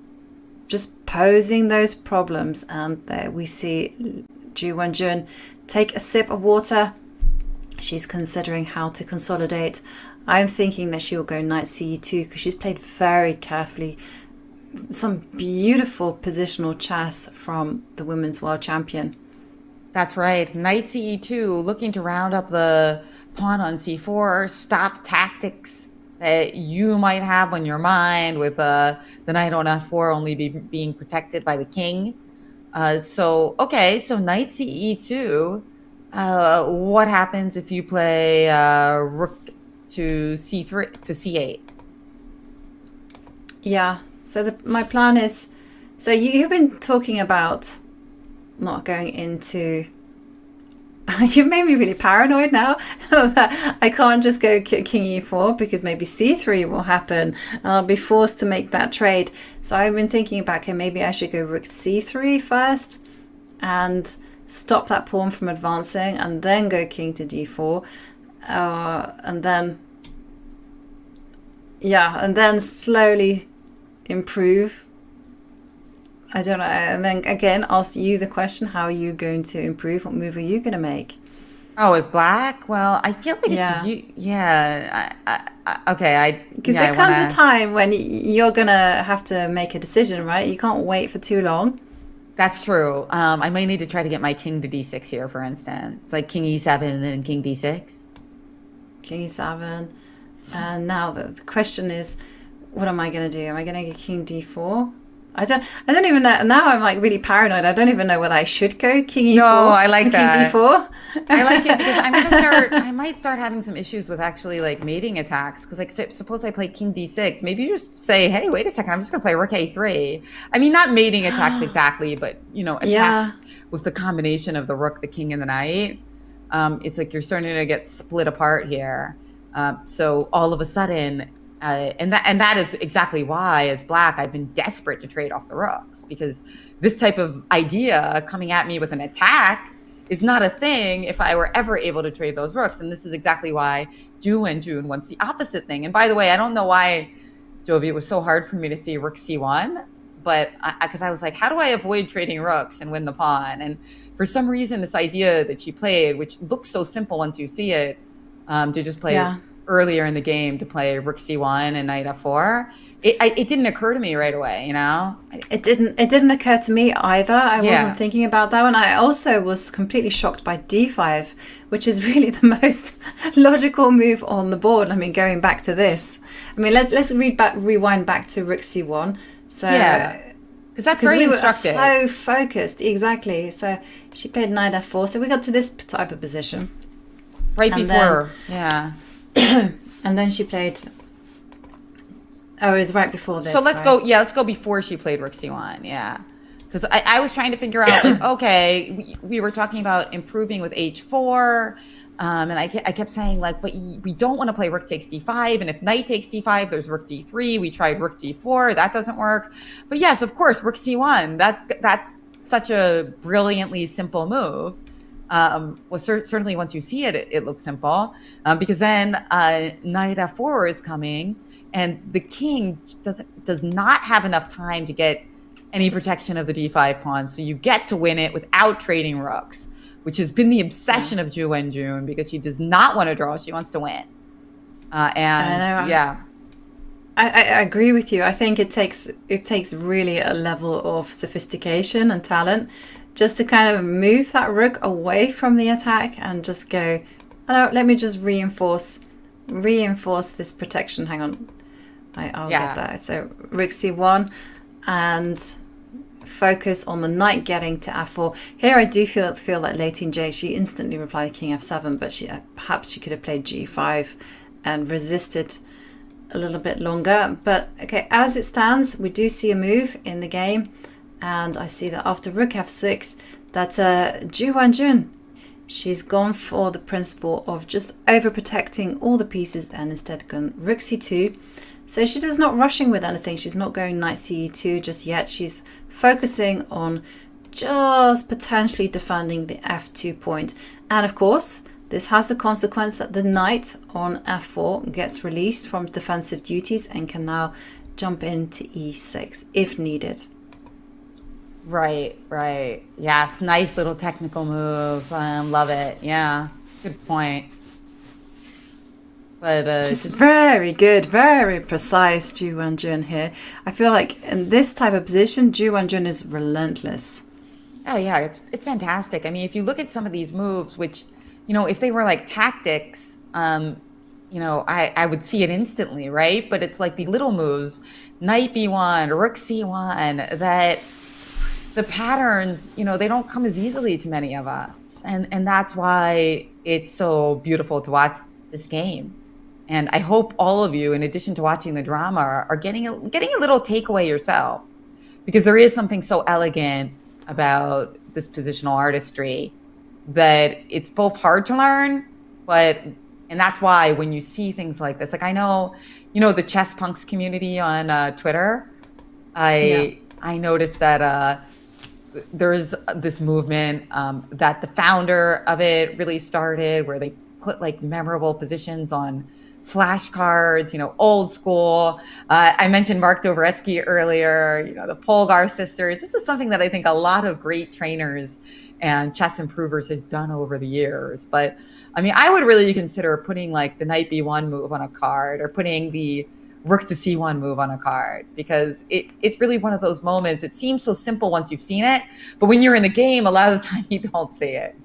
just posing those problems. And there we see Ju Wenjun take a sip of water. She's considering how to consolidate. I'm thinking that she'll go knight ce2 because she's played very carefully. Some beautiful positional chess from the women's world champion. That's right. Knight ce2, looking to round up the pawn on c4, stop tactics that you might have on your mind with the knight on f4 only being protected by the king. So knight ce2. What happens if you play rook to c3 to c8? Yeah. So my plan is, so you've been talking about not going into. You've made me really paranoid now that I can't just go king e4 because maybe c3 will happen and I'll be forced to make that trade. So I've been thinking about, okay, maybe I should go rook c3 first and stop that pawn from advancing and then go king to d4 and then slowly improve. I don't know. And then again, ask you the question, how are you going to improve? What move are you going to make? Oh, it's black? Well, I feel like it's you. Yeah. Because there comes a time when you're going to have to make a decision, right? You can't wait for too long. That's true. I might need to try to get my king to d6 here, for instance. Like king e7 and then king d6. King e7. And now the question is, what am I going to do? Am I going to get king d4? I don't even know. Now I'm like really paranoid. I don't even know whether I should go king e4. No, I like or that. King d4. I like it because I might start having some issues with actually like mating attacks. Because like suppose I play king d6, maybe you just say, hey, wait a second, I'm just gonna play rook a3. I mean, not mating attacks exactly, but you know, attacks with the combination of the rook, the king, and the knight. It's like you're starting to get split apart here. So all of a sudden. And that is exactly why, as black, I've been desperate to trade off the rooks, because this type of idea coming at me with an attack is not a thing if I were ever able to trade those rooks. And this is exactly why Ju Wenjun wants the opposite thing. And by the way, I don't know why, Jovi, it was so hard for me to see rook c1, but because I was like, how do I avoid trading rooks and win the pawn? And for some reason, this idea that she played, which looks so simple once you see it, to just play earlier in the game to play rook c1 and knight f4, it didn't occur to me right away, you know? It didn't occur to me either. I wasn't thinking about that one. I also was completely shocked by d5, which is really the most logical move on the board. I mean, going back to this. I mean, let's rewind back to rook c1. So because that's very instructive. So focused, exactly. So she played knight f4. So we got to this type of position. Right and before, and then she played. Oh, it was right before this. So let's go. Yeah, let's go before she played rook c1. Yeah, because I was trying to figure out. Like, okay, we were talking about improving with h4, and I kept saying like, but we don't want to play rook takes d5, and if knight takes d5, there's rook d3. We tried rook d4, that doesn't work. But yes, of course, rook c1. That's such a brilliantly simple move. Well, certainly once you see it, it looks simple, because then knight f4 is coming, and the king does not have enough time to get any protection of the d5 pawn. So you get to win it without trading rooks, which has been the obsession of Ju Wenjun, because she does not want to draw; she wants to win. I agree with you. I think it takes really a level of sophistication and talent just to kind of move that rook away from the attack and just go, oh, let me just reinforce this protection. Hang on, I'll get that. So rook c1 and focus on the knight getting to f4. Here I do feel like Lei Tingjie, she instantly replied king f7, but perhaps she could have played g5 and resisted a little bit longer. But okay, as it stands, we do see a move in the game. And I see that after rook f6, that Ju Wenjun, she's gone for the principle of just overprotecting all the pieces and instead gone rook c2. So she's just not rushing with anything. She's not going knight ce2 just yet. She's focusing on just potentially defending the f2 point. And of course, this has the consequence that the knight on f4 gets released from defensive duties and can now jump into e6 if needed. Right. Yes, nice little technical move. Love it. Yeah, good point. But she's very good, very precise, Ju Wenjun here. I feel like in this type of position, Ju Wenjun is relentless. Oh yeah, it's fantastic. I mean, if you look at some of these moves, which, you know, if they were like tactics, you know, I would see it instantly, right? But it's like the little moves, knight b1, rook c1, that the patterns, you know, they don't come as easily to many of us. And that's why it's so beautiful to watch this game. And I hope all of you, in addition to watching the drama, are getting a little takeaway yourself, because there is something so elegant about this positional artistry that it's both hard to learn, and that's why when you see things like this, like I know, you know, the chess punks community on Twitter, I noticed that there's this movement that the founder of it really started, where they put like memorable positions on flashcards, you know, old school. I mentioned Mark Dvoretsky earlier, you know, the Polgar sisters. This is something that I think a lot of great trainers and chess improvers has done over the years. But I mean, I would really consider putting like the knight b1 move on a card, or putting the rook to c1 move on a card, because it's really one of those moments. It seems so simple once you've seen it, but when you're in the game, a lot of the time you don't see it.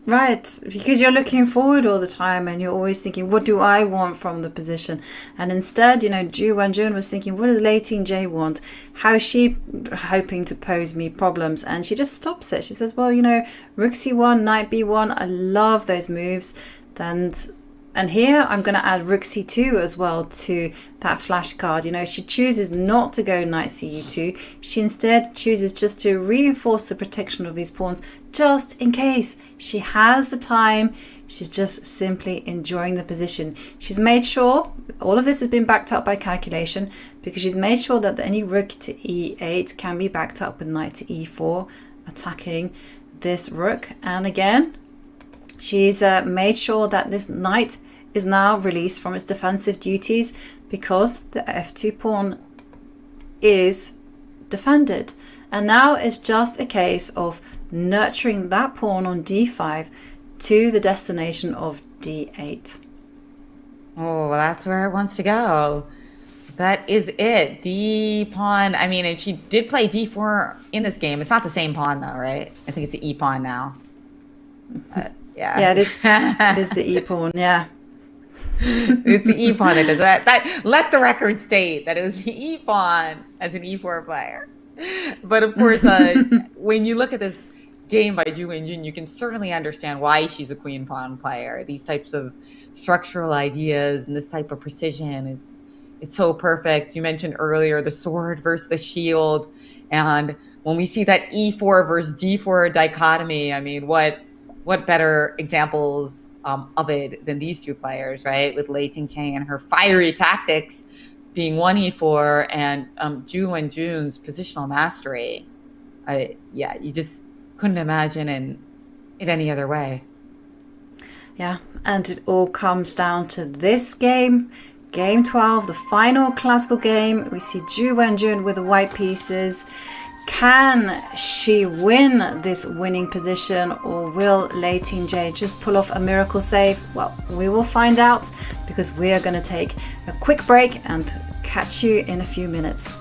Right, because you're looking forward all the time and you're always thinking, what do I want from the position? And instead, Ju Wenjun was thinking, what does Lei Tingjie want? How is she hoping to pose me problems? And she just stops it. She says, well, rook c1, knight b1, I love those moves. And here I'm going to add rook c2 as well to that flash card. She chooses not to go knight ce2. She instead chooses just to reinforce the protection of these pawns just in case. She has the time. She's just simply enjoying the position. She's made sure, all of this has been backed up by calculation, because she's made sure that any rook to e8 can be backed up with knight to e4, attacking this rook. And again, she's made sure that this knight is now released from its defensive duties because the f2 pawn is defended. And now it's just a case of nurturing that pawn on d5 to the destination of d8. Oh, well, that's where it wants to go. That is it. D pawn. I mean, and she did play d4 in this game. It's not the same pawn though, right? I think it's the e pawn now. Yeah. Yeah, it is. It is the e pawn. Yeah. It's the e pawn that does that. Let the record state that it was the e pawn as an e4 player. But of course, when you look at this game by Ju Wenjun, you can certainly understand why she's a queen pawn player. These types of structural ideas and this type of precision, it's so perfect. You mentioned earlier the sword versus the shield, and when we see that e4 versus d4 dichotomy, I mean, what better examples of it than these two players, right? With Lei Tingjie and her fiery tactics being 1e4 and Ju Wenjun's positional mastery. Yeah, you just couldn't imagine it any other way. Yeah, and it all comes down to this game. Game 12, the final classical game. We see Ju Wenjun with the white pieces. Can she win this winning position, or will Lei Tingjie just pull off a miracle save? Well, we will find out, because we are going to take a quick break and catch you in a few minutes.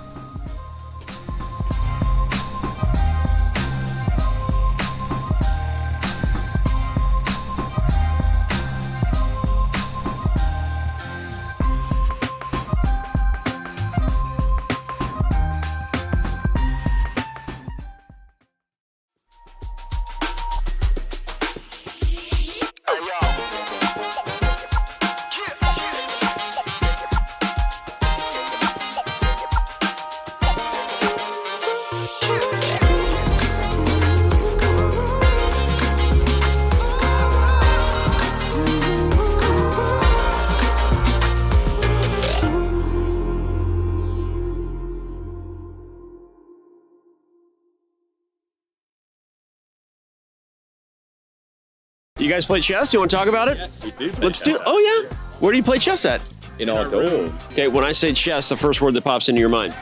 You guys play chess? You want to talk about it? Yes, we do. Let's do. Oh yeah. Where do you play chess at? In our dorm. Okay, when I say chess, the first word that pops into your mind.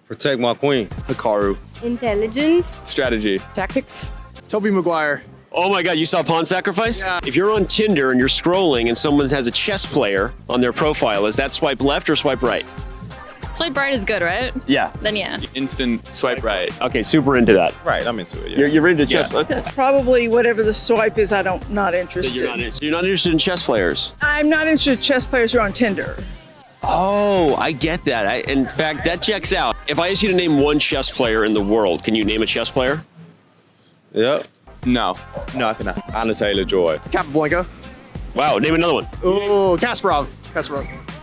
Protect my queen. Hikaru. Intelligence. Strategy. Tactics. Toby Maguire. Oh my God, you saw Pawn Sacrifice? Yeah. If you're on Tinder and you're scrolling and someone has a chess player on their profile, is that swipe left or swipe right? Swipe right is good, right? Yeah. Then yeah. Instant swipe right. Okay, super into that. Right, I'm into it. Yeah. You're ready to chess? Yeah. Okay. Probably whatever the swipe is, not interested. You're not interested in chess players? I'm not interested in chess players who are on Tinder. Oh, I get that. In fact, that checks out. If I ask you to name one chess player in the world, can you name a chess player? Yep. No, I cannot. Anna Taylor-Joy. Capablanca. Wow, name another one. Oh, Kasparov.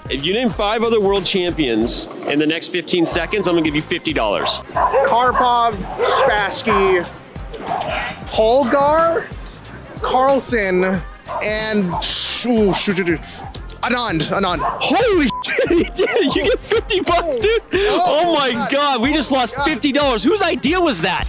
If you name 5 other world champions in the next 15 seconds, I'm gonna give you $50. Karpov, Spassky, Holgar, Carlson, and Anand. Holy shit, he did it! You get $50, dude! Oh my God, we just lost $50. Whose idea was that?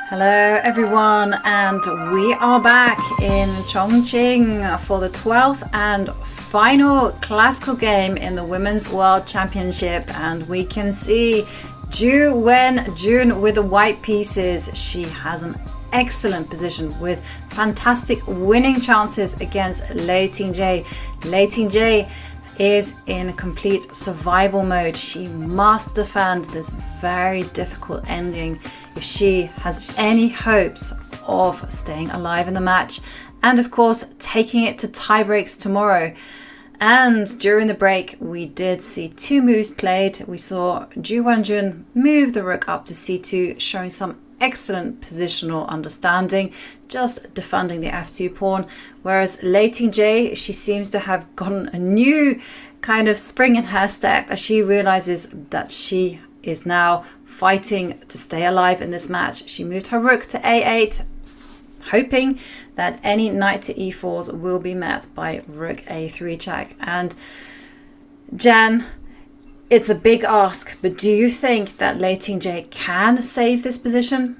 Hello everyone, and we are back in Chongqing for the 12th and final classical game in the Women's World Championship, and we can see Ju Wenjun with the white pieces. She has an excellent position with fantastic winning chances against Lei Tingjie. Lei Tingjie is in complete survival mode. She must defend this very difficult ending if she has any hopes of staying alive in the match, and of course taking it to tie breaks tomorrow. And during the break we did see two moves played. We saw Ju Wenjun move the rook up to c2, showing some excellent positional understanding, just defending the f2 pawn, whereas Lei Tingjie, she seems to have gotten a new kind of spring in her step as she realizes that she is now fighting to stay alive in this match. She moved her rook to a8, hoping that any knight to e4s will be met by rook a3 check. And Jan, it's a big ask, but do you think that Lei Tingjie can save this position?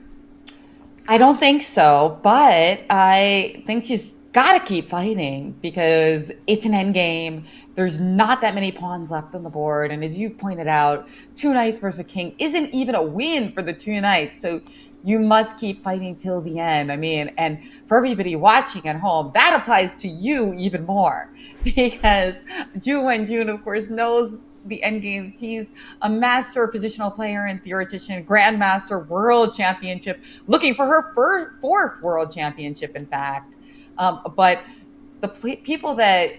I don't think so, but I think she's got to keep fighting because it's an end game. There's not that many pawns left on the board. And as you've pointed out, two knights versus a king isn't even a win for the two knights. So you must keep fighting till the end. I mean, and for everybody watching at home, that applies to you even more because Ju Wenjun, of course, knows the end game. She's a master positional player and theoretician, grandmaster, world championship, looking for her fourth world championship, in fact. But the people that,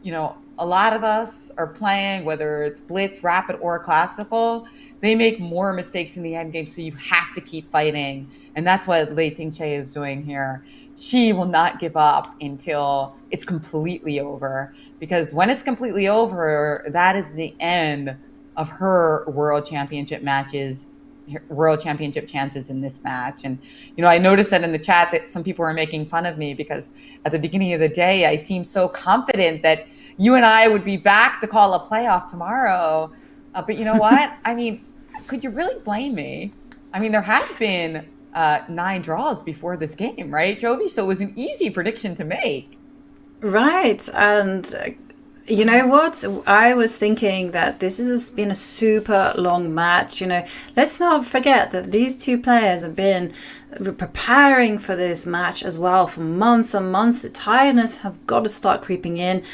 you know, a lot of us are playing, whether it's blitz, rapid, or classical, they make more mistakes in the end game. So you have to keep fighting. And that's what Lei Tingjie is doing here. She will not give up until it's completely over, because when it's completely over, that is the end of her world championship matches, world championship chances in this match. And, you know, I noticed that in the chat that some people were making fun of me because at the beginning of the day, I seemed so confident that you and I would be back to call a playoff tomorrow. But you know what? I mean, could you really blame me? I mean, there have been 9 draws before this game, right, Jovi? So it was an easy prediction to make. Right. And you know what? I was thinking that this has been a super long match. You know, let's not forget that these two players have been preparing for this match as well for months and months. The tiredness has got to start creeping in.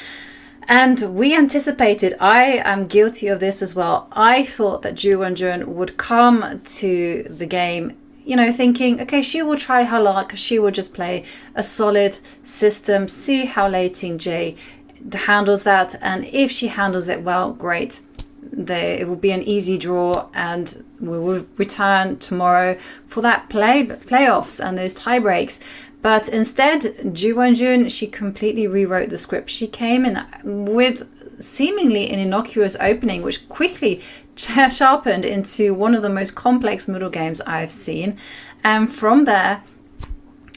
And we anticipated, I am guilty of this as well. I thought that Ju Wenjun would come to the game, you know, thinking, okay, she will try her luck. She will just play a solid system, see how Lei Tingjie handles that. And if she handles it well, great. It will be an easy draw and we will return tomorrow for that playoffs and those tie breaks. But instead, Ju Wenjun, she completely rewrote the script. She came in with seemingly an innocuous opening, which quickly sharpened into one of the most complex middle games I've seen. And from there,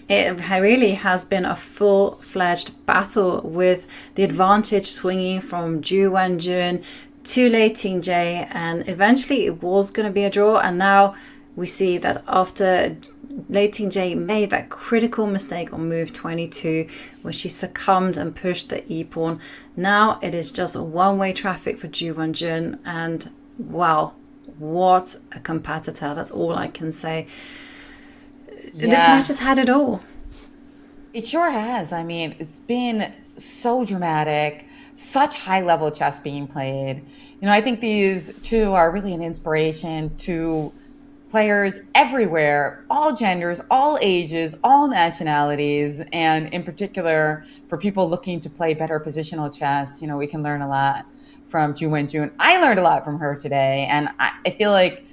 it really has been a full-fledged battle with the advantage swinging from Ju Wenjun to Lei Tingjie, and eventually it was going to be a draw. And now we see that after Lei Tingjie made that critical mistake on move 22 where she succumbed and pushed the e-pawn, now it is just a one-way traffic for Ju Wenjun, and wow, what a competitor. That's all I can say. Yeah. This match has had it all. It sure has. I mean, it's been so dramatic, such high-level chess being played. You know, I think these two are really an inspiration to players everywhere, all genders, all ages, all nationalities, and in particular for people looking to play better positional chess. You know, we can learn a lot from Ju Wenjun. I learned a lot from her today, and I feel like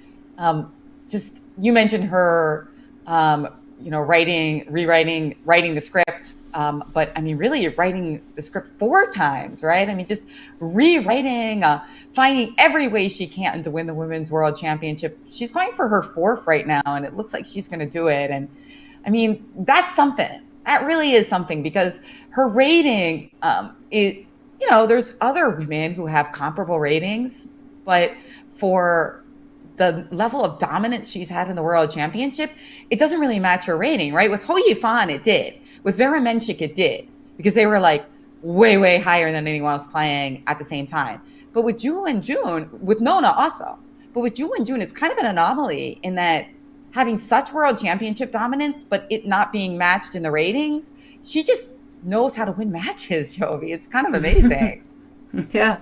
just you mentioned her, you know, writing the script, but I mean, really writing the script 4 times, right? I mean, just rewriting, finding every way she can to win the Women's World Championship. She's going for her 4th right now, and it looks like she's going to do it. And I mean, that's something. That really is something, because her rating, you know, there's other women who have comparable ratings, but for the level of dominance she's had in the World Championship, it doesn't really match her rating, right? With Ho Yifan, it did. With Vera Menchik, it did. Because they were like way, way higher than anyone else playing at the same time. But with Ju Wenjun, with Nona also, but with Ju Wenjun, it's kind of an anomaly in that having such World Championship dominance, but it not being matched in the ratings, she just knows how to win matches, Jovi. It's kind of amazing. Yeah.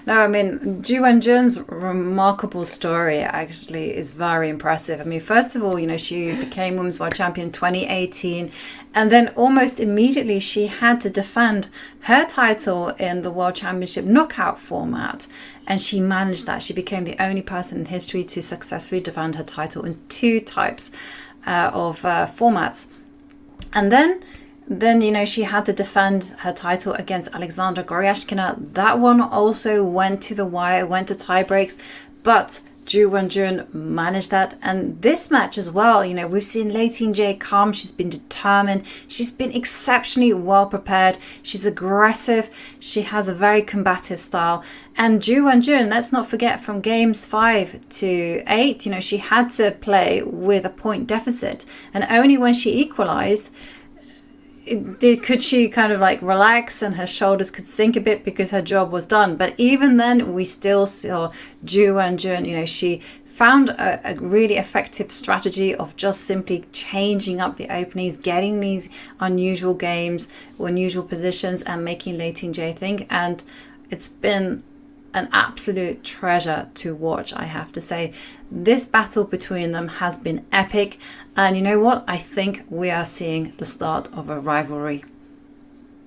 No, I mean, Ju Wenjun's remarkable story actually is very impressive. I mean, first of all, you know, she became Women's World Champion 2018, and then almost immediately she had to defend her title in the World Championship knockout format, and she managed that. She became the only person in history to successfully defend her title in 2 types of formats. And then, you know, she had to defend her title against Alexandra Goryashkina. That one also went to the wire, went to tie breaks, but Ju Wenjun managed that. And this match as well, you know, we've seen Lei Tingjie come. She's been determined. She's been exceptionally well prepared. She's aggressive. She has a very combative style. And Ju Wenjun, let's not forget, from games 5 to 8, you know, she had to play with a point deficit. And only when she equalized, could she kind of like relax and her shoulders could sink a bit because her job was done. But even then, we still saw Ju Wenjun, you know, she found a really effective strategy of just simply changing up the openings, getting these unusual games, unusual positions, and making Lei Tingjie think. And it's been an absolute treasure to watch, I have to say. This battle between them has been epic, and you know what? I think we are seeing the start of a rivalry.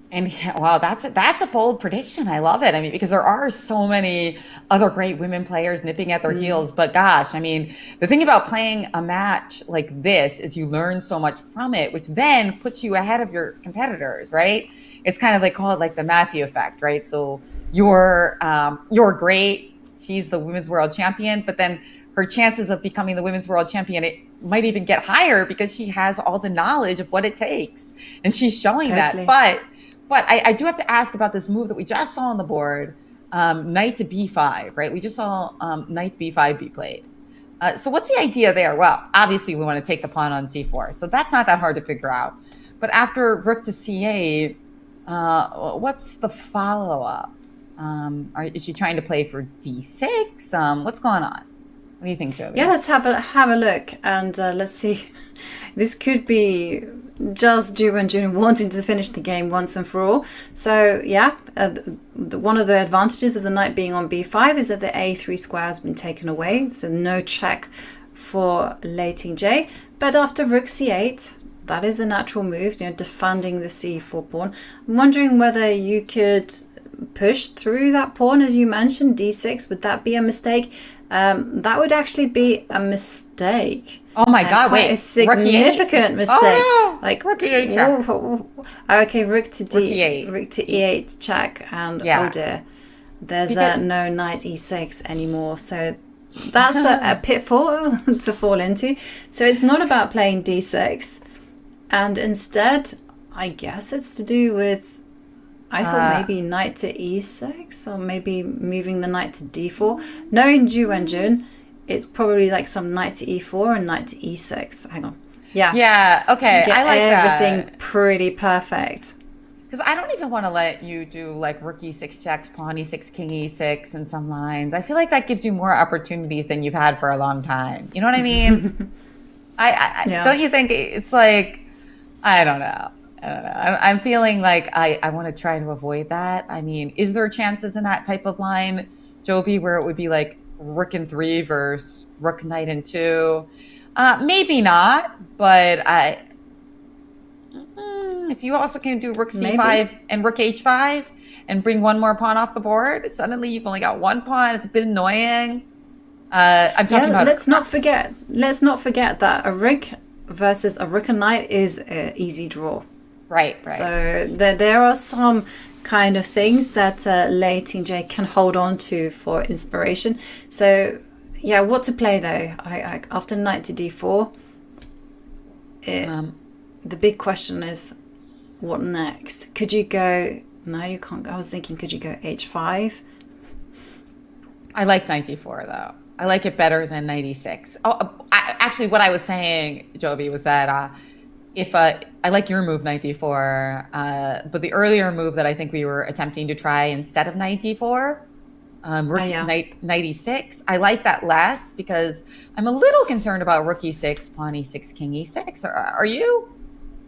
And wow, that's a bold prediction. I love it. I mean, because there are so many other great women players nipping at their heels. But gosh, I mean, the thing about playing a match like this is you learn so much from it, which then puts you ahead of your competitors, right? It's kind of like called like the Matthew effect, right? So you're great. She's the women's world champion, but then her chances of becoming the women's world champion, it might even get higher because she has all the knowledge of what it takes, and she's showing that. But I do have to ask about this move that we just saw on the board, knight to b5, right? We just saw knight to b5 be played. So what's the idea there? Well, obviously we want to take the pawn on c4, so that's not that hard to figure out. But after rook to c8, what's the follow-up? Is she trying to play for d6? What's going on? What do you think, Jovi? Yeah, let's have a look, and let's see. This could be just Ju Wenjun wanting to finish the game once and for all. So yeah, one of the advantages of the knight being on b5 is that the a3 square has been taken away, so no check for Lei Tingjie. But after rook c8, that is a natural move, you know, defending the c4 pawn. I'm wondering whether you could push through that pawn, as you mentioned, d6. Would that be a mistake? That would actually be a mistake. Oh my God! Wait, a significant mistake. Oh no! Like rook e8 check. Okay, rook to d8, rook to e8 check, and oh dear, there's no knight e6 anymore. So that's a pitfall to fall into. So it's not about playing d6, and instead, I guess it's to do with. I thought maybe knight to e6, or maybe moving the knight to d4. Knowing Ju Wenjun, it's probably like some knight to e4 and knight to e6. Hang on. Yeah. Yeah, okay. I like everything pretty perfect. Because I don't even want to let you do like rook e6 checks, pawn e6, king e6 in some lines. I feel like that gives you more opportunities than you've had for a long time. You know what I mean? Don't you think it's like, I don't know. I'm feeling like I want to try to avoid that. I mean, is there chances in that type of line, Jovi, where it would be like rook in 3 versus rook knight in 2? Maybe not, but if you also can do rook c5 and rook h5 and bring one more pawn off the board, suddenly you've only got one pawn. It's a bit annoying. I'm talking about. Let's not forget that a rook versus a rook and knight is an easy draw. Right. So there are some kind of things that Lei Tingjie can hold on to for inspiration. So yeah, what to play though? I after knight to d4, the big question is what next? Could you go? No, you can't. I was thinking, could you go h5? I like knight d4 though. I like it better than 96. Actually, what I was saying, Jovi, was that if I like your move, knight d4, but the earlier move that I think we were attempting to try instead of knight d4, knight e6, I like that less because I'm a little concerned about rook e6, pawn e6, king e6. Are you?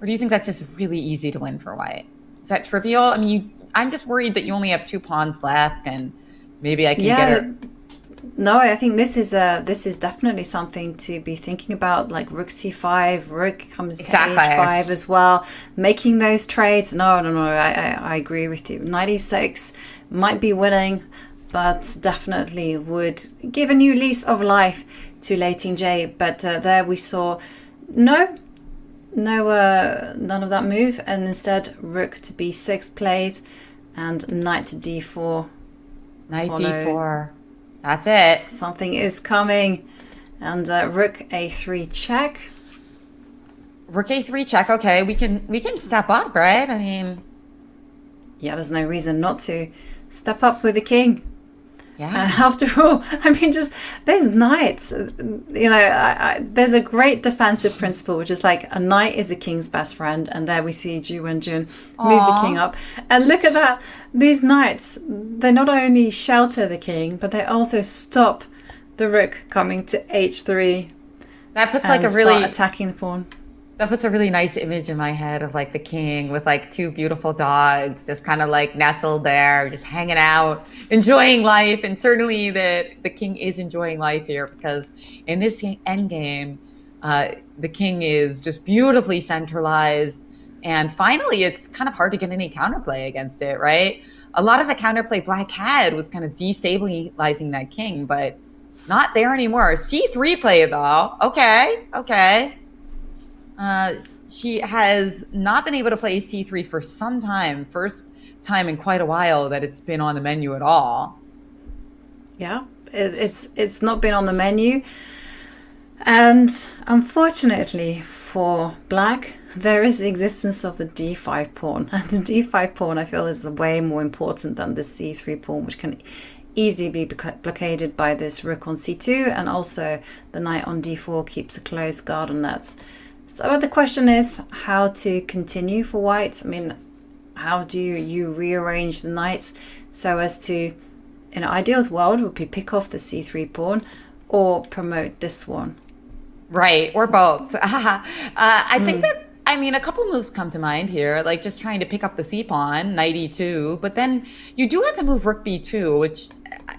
Or do you think that's just really easy to win for white? Is that trivial? I mean, I'm just worried that you only have 2 pawns left, and maybe I can get it. No, I think this is definitely something to be thinking about. Like rook c5, rook comes to h5 as well. Making those trades. No. I agree with you. Knight e6 might be winning, but definitely would give a new lease of life to Lei Tingjie. But there we saw none of that move, and instead rook to b6 played, and knight to d4. Knight d4. That's it. Something is coming. And rook a3 check. Rook a3 check. Okay, we can step up, right? I mean, yeah, there's no reason not to step up with the king. Yeah. After all, I mean, just there's knights. You know, there's a great defensive principle, which is like a knight is a king's best friend. And there we see Ju Wenjun move the king up. And look at that. These knights, they not only shelter the king, but they also stop the rook coming to h3. That puts like a really attacking the pawn. That puts a really nice image in my head of like the king with like 2 beautiful dogs just kind of like nestled there, just hanging out, enjoying life. And certainly the king is enjoying life here, because in this endgame, the king is just beautifully centralized. And finally, it's kind of hard to get any counterplay against it, right? A lot of the counterplay Black had was kind of destabilizing that king, but not there anymore. C3 play though. Okay. She has not been able to play c3 for some time. First time in quite a while that it's been on the menu at all. Yeah, it's not been on the menu. And unfortunately for Black, there is the existence of the d5 pawn. And the d5 pawn, I feel, is way more important than the c3 pawn, which can easily be blockaded by this rook on c2. And also the knight on d4 keeps a close guard on that. So the question is how to continue for white. I mean, how do you rearrange the knights so as to, in an ideal world, would be pick off the c3 pawn or promote this one? Right, or both. I think that, I mean, a couple moves come to mind here, like just trying to pick up the c-pawn, knight e2, but then you do have to move rook b2, which,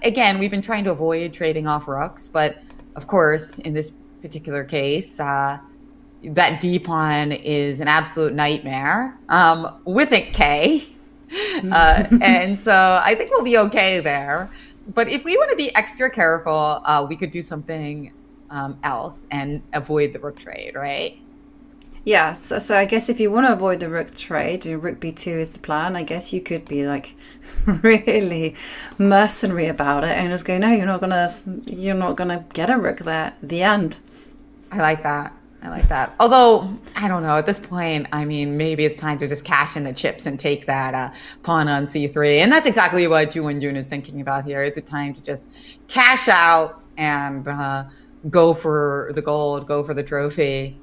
again, we've been trying to avoid trading off rooks, but of course, in this particular case, that d-pawn is an absolute nightmare with a K. And so I think we'll be okay there. But if we want to be extra careful, we could do something else and avoid the rook trade, right? Yeah, so I guess if you want to avoid the rook trade, rook b2 is the plan. I guess you could be like really mercenary about it and just go, no, you're not gonna get a rook there at the end. I like that. Although, I don't know, at this point, I mean, maybe it's time to just cash in the chips and take that pawn on c3. And that's exactly what Ju Wenjun is thinking about here. Is it time to just cash out and go for the gold, go for the trophy?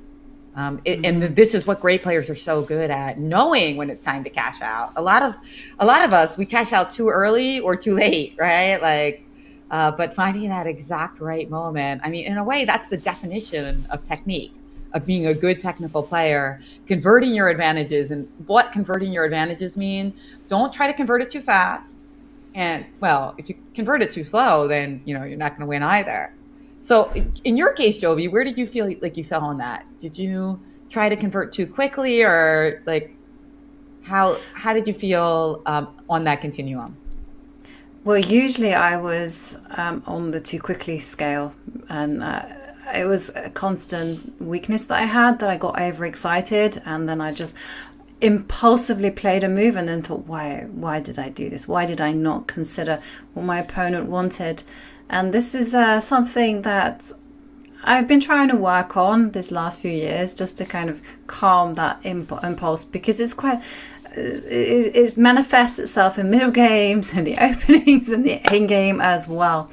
And this is what great players are so good at, knowing when it's time to cash out. A lot of us, we cash out too early or too late, right? Like, but finding that exact right moment. I mean, in a way, that's the definition of technique, of being a good technical player, converting your advantages. And what converting your advantages mean, don't try to convert it too fast. And well, if you convert it too slow, then you're not going to win either. So in your case, Jovi, where did you feel like you fell on that? Did you try to convert too quickly, or like how did you feel on that continuum? Well, usually I was on the too quickly scale, and it was a constant weakness that I had, that I got overexcited, and then I just impulsively played a move and then thought, why did I do this? Why did I not consider what my opponent wanted? And this is something that I've been trying to work on this last few years, just to kind of calm that impulse, because it manifests itself in middle games and the openings and the end game as well.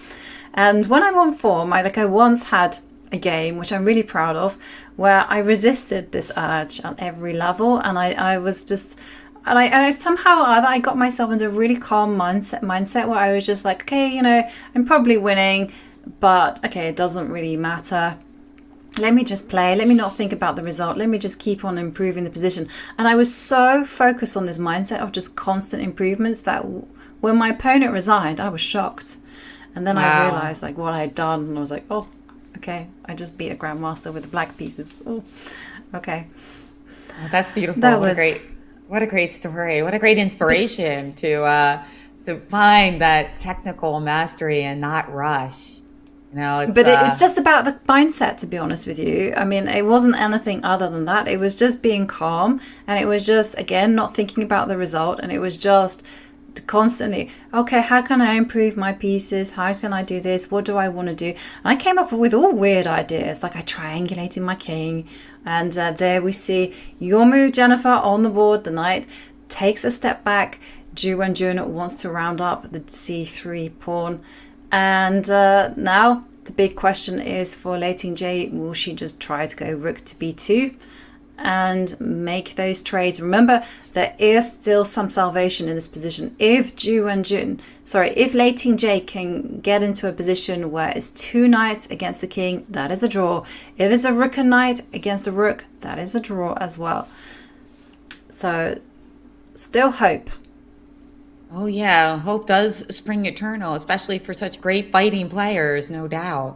And when I'm on form, I once had a game, which I'm really proud of, where I resisted this urge on every level, and I was just, and I somehow I got myself into a really calm mindset where I was just like, okay, you know, I'm probably winning, but okay, it doesn't really matter. Let me just play. Let me not think about the result. Let me just keep on improving the position. And I was so focused on this mindset of just constant improvements that when my opponent resigned, I was shocked. And then I realized like what I had done, and I was like, oh, okay, I just beat a grandmaster with the black pieces. Oh, okay. Oh, that's beautiful. That what was a great story. What a great inspiration to find that technical mastery and not rush. You know, it's just about the mindset, to be honest with you. I mean, it wasn't anything other than that. It was just being calm, and it was just, again, not thinking about the result, and it was just constantly, okay, how can I improve my pieces? How can I do this? What do I want to do? And I came up with all weird ideas, like I triangulated my king, and there we see your move, Jennifer, on the board. The knight takes a step back. Ju Wenjun wants to round up the c3 pawn. And now the big question is for Lei Tingjie, will she just try to go rook to b2 and make those trades? Remember, there is still some salvation in this position. If if Lei Tingjie can get into a position where it's 2 knights against the king, that is a draw. If it's a rook and knight against a rook, that is a draw as well. So still hope. Oh yeah, hope does spring eternal, especially for such great fighting players, no doubt.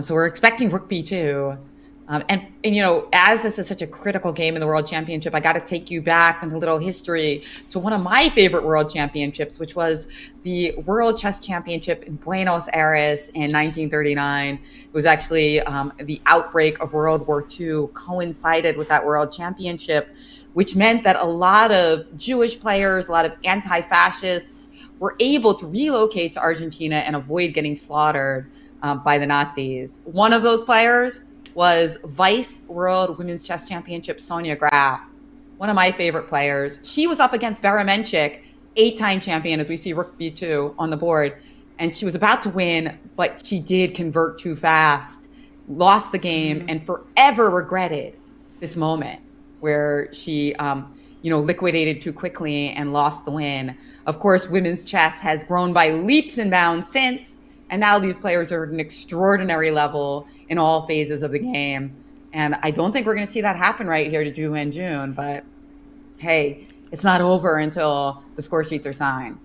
So we're expecting rook b2. And you know, as this is such a critical game in the World Championship, I got to take you back in a little history to one of my favorite World Championships, which was the World Chess Championship in Buenos Aires in 1939. It was actually the outbreak of World War II coincided with that World Championship, which meant that a lot of Jewish players, a lot of anti-fascists were able to relocate to Argentina and avoid getting slaughtered by the Nazis. One of those players was Vice World Women's Chess Championship Sonia Graf, one of my favorite players. She was up against Vera Menchik, 8-time champion, as we see rook b2 on the board. And she was about to win, but she did convert too fast, lost the game, and forever regretted this moment where she, liquidated too quickly and lost the win. Of course, women's chess has grown by leaps and bounds since, and now these players are at an extraordinary level in all phases of the game. And I don't think we're going to see that happen right here to Ju Wenjun, but hey, it's not over until the score sheets are signed.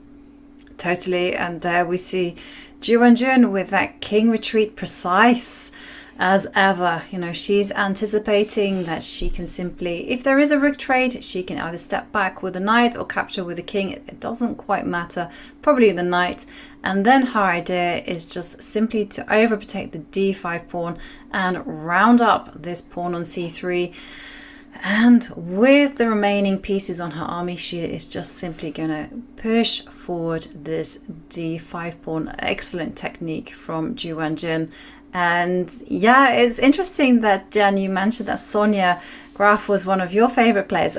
Totally, and there we see Ju Wenjun with that king retreat precise as ever. You know, she's anticipating that she can simply, if there is a rook trade, she can either step back with the knight or capture with the king. It doesn't quite matter, probably the knight. And then her idea is just simply to overprotect the d5 pawn and round up this pawn on c3. And with the remaining pieces on her army, she is just simply going to push forward this d5 pawn. Excellent technique from Ju Wenjun. And yeah, it's interesting that, Jen, you mentioned that Sonia Graf was one of your favorite players,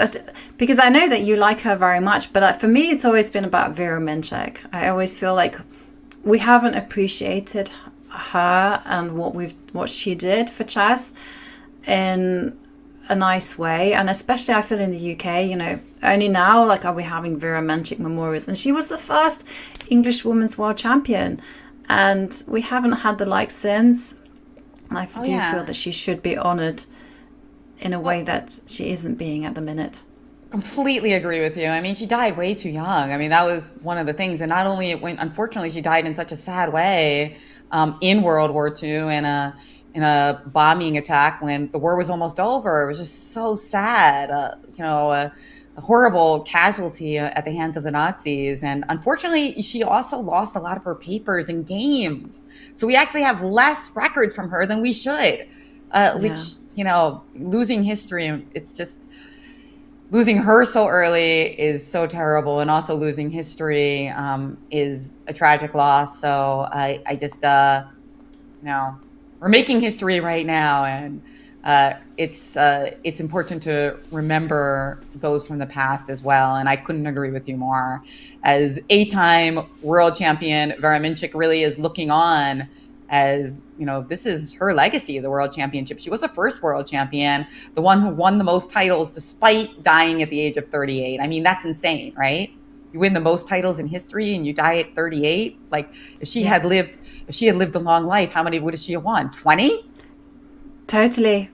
because I know that you like her very much, but for me it's always been about Vera Menchik. I always feel like we haven't appreciated her and what she did for chess in a nice way, and especially I feel in the UK, you know, only now like are we having Vera Menchik memorials, and she was the first English women's world champion. And we haven't had the like since. And I do feel that she should be honoured in a way that she isn't being at the minute. Completely agree with you. I mean, she died way too young. I mean, that was one of the things. And not only unfortunately, she died in such a sad way in World War II in a bombing attack when the war was almost over. It was just so sad. A horrible casualty at the hands of the Nazis. And unfortunately, she also lost a lot of her papers and games. So we actually have less records from her than we should, which, losing history, it's just losing her so early is so terrible. And also losing history is a tragic loss. So I just, we're making history right now, and it's important to remember those from the past as well. And I couldn't agree with you more. As 8-time world champion, Vera Minchik really is looking on as, this is her legacy, the world championship. She was the first world champion, the one who won the most titles despite dying at the age of 38. I mean, that's insane, right? You win the most titles in history and you die at 38. Like, if she had lived a long life, how many would she have won? 20? Totally.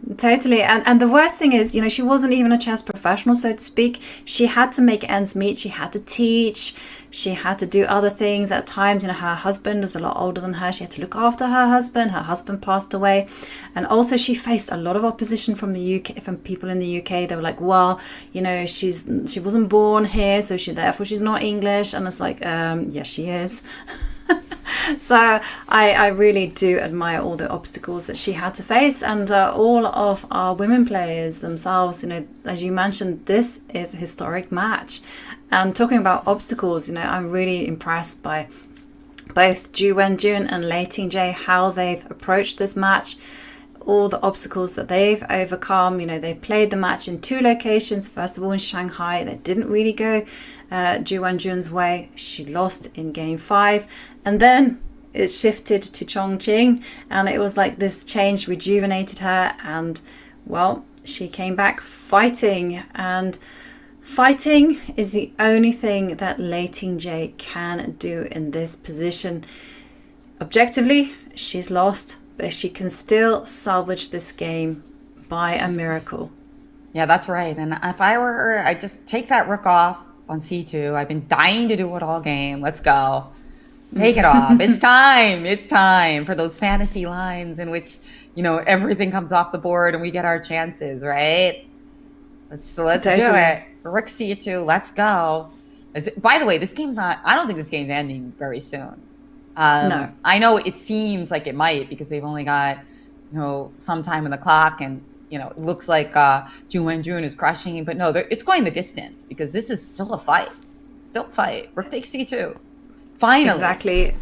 And the worst thing is, she wasn't even a chess professional, so to speak. She had to make ends meet. She had to teach. She had to do other things at times. Her husband was a lot older than her. She had to look after her husband. Her husband passed away. And also she faced a lot of opposition from the UK, from people in the UK. They were like, well, she wasn't born here, so therefore she's not English. And it's like, yes, she is. So I really do admire all the obstacles that she had to face, and all of our women players themselves. As you mentioned, this is a historic match. And talking about obstacles, I'm really impressed by both Ju Wenjun and Lei Tingjie, how they've approached this match, all the obstacles that they've overcome. They played the match in 2 locations. First of all, in Shanghai, that didn't really go Ju Wenjun's way. She lost in game 5, and then it shifted to Chongqing, and it was like this change rejuvenated her, and well, she came back fighting. And fighting is the only thing that Lei Tingjie can do in this position. Objectively, she's lost, but she can still salvage this game by a miracle. Yeah, that's right. And if I were her, I'd just take that rook off on c2. I've been dying to do it all game. Let's go. Take it off. It's time. It's time for those fantasy lines in which, everything comes off the board and we get our chances, right? Let's do it. Rook c2. Let's go. By the way, I don't think this game's ending very soon. No. I know it seems like it might because they've only got, some time on the clock, and it looks like Ju Wenjun is crushing, but no, it's going the distance because this is still a fight. Rook takes c2. Finally. Exactly.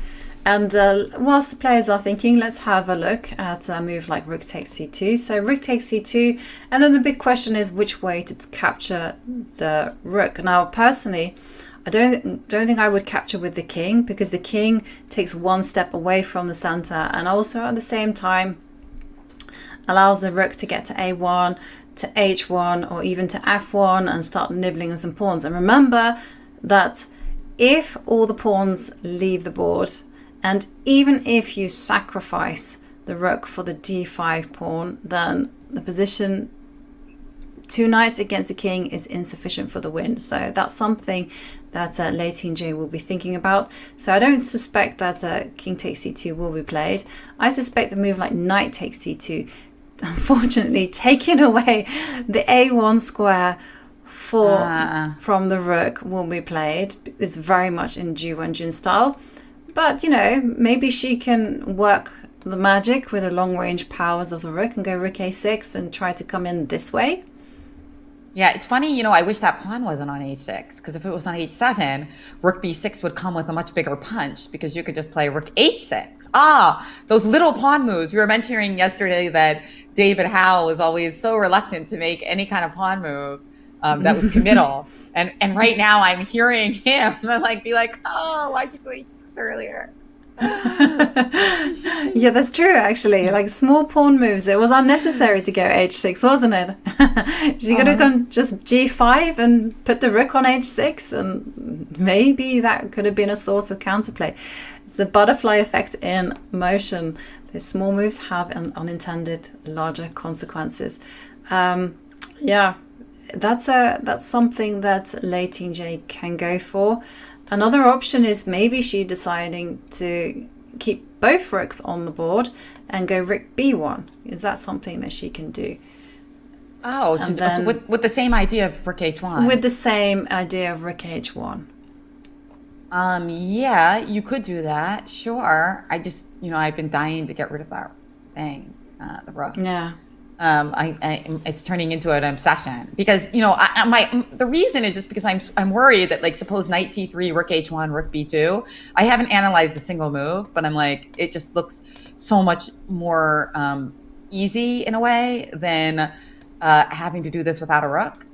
And whilst the players are thinking, let's have a look at a move like rook takes c2. So rook takes c2, and then the big question is which way to capture the rook. Now, personally, I don't think I would capture with the king, because the king takes one step away from the center, and also at the same time allows the rook to get to a1, to h1, or even to f1 and start nibbling on some pawns. And remember that if all the pawns leave the board, and even if you sacrifice the rook for the d5 pawn, then the position 2 knights against a king is insufficient for the win. So that's something that Lei Tingjie will be thinking about. So I don't suspect that king takes c2 will be played. I suspect a move like knight takes c2, unfortunately taking away the a1 square from the rook, will be played. It's very much in Ju Wenjun style. But, maybe she can work the magic with the long-range powers of the rook and go rook a6 and try to come in this way. Yeah, it's funny, I wish that pawn wasn't on h6, because if it was on h7, rook b6 would come with a much bigger punch, because you could just play rook h6. Those little pawn moves. We were mentioning yesterday that David Howe was always so reluctant to make any kind of pawn move that was committal. And right now I'm hearing him be like, oh, why'd you go h6 earlier? Yeah, that's true, actually. Like small pawn moves, it was unnecessary to go h6, wasn't it? She could have gone just g5 and put the rook on h6, and maybe that could have been a source of counterplay. It's the butterfly effect in motion. Those small moves have an unintended larger consequences. Yeah, that's something that Lei Tingjie can go for. Another option is maybe she deciding to keep both rooks on the board and go rook b1. Is that something that she can do? Oh, with the same idea of rook h1. With the same idea of rook h1. Yeah, you could do that. Sure. I just, I've been dying to get rid of that thing, the rook. Yeah. It's turning into an obsession because the reason is just because I'm worried that suppose knight c3, rook h1, rook b2. I haven't analyzed a single move, but I'm like, it just looks so much more easy in a way than having to do this without a rook.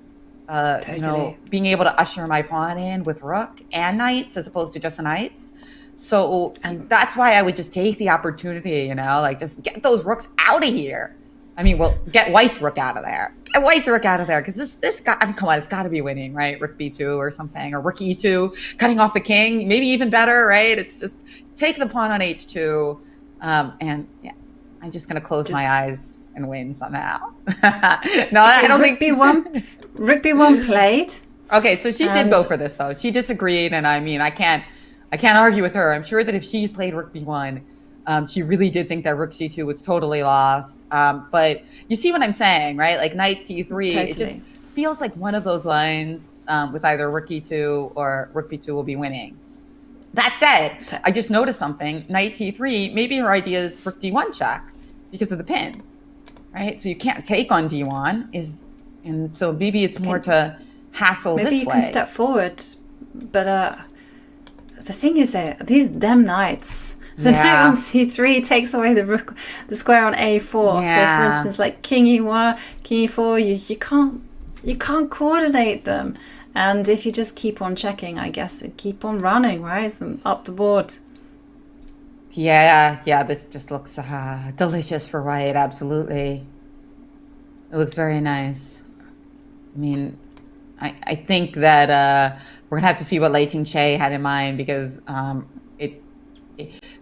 You know, being able to usher my pawn in with rook and knights as opposed to just the knights. So and that's why I would just take the opportunity, you know, like just get those rooks out of here. I mean, well, get white's rook out of there. Get white's rook out of there, because this guy, I mean, come on, it's got to be winning, right? Rook b2 or something, or rook e2, cutting off the king, maybe even better, right? It's just take the pawn on h2, and yeah, I'm just gonna close my eyes and win somehow. No, I don't think Rook b1 played. Okay, so she did go for this though. She disagreed, and I mean, I can't argue with her. I'm sure that if she played rook b1, she really did think that rook c2 was totally lost. But you see what I'm saying, right? Like knight c3, Totally. it just feels like one of those lines with either rook e2 or rook b2 will be winning. That said, I just noticed something. Knight c3, maybe her idea is rook d1 check because of the pin, right? So you can't take on d1, and so maybe it's more to hassle this way. Maybe you can step forward, but the thing is that these damn knights. The knight on c3 takes away the square on a4. Yeah. So, for instance, like king e1, king e4, you can't coordinate them. And if you just keep on checking, I guess, keep on running, right? So up the board. Yeah, this just looks delicious for white. Absolutely, it looks very nice. I mean, I think that we're gonna have to see what Lei Tingjie had in mind, because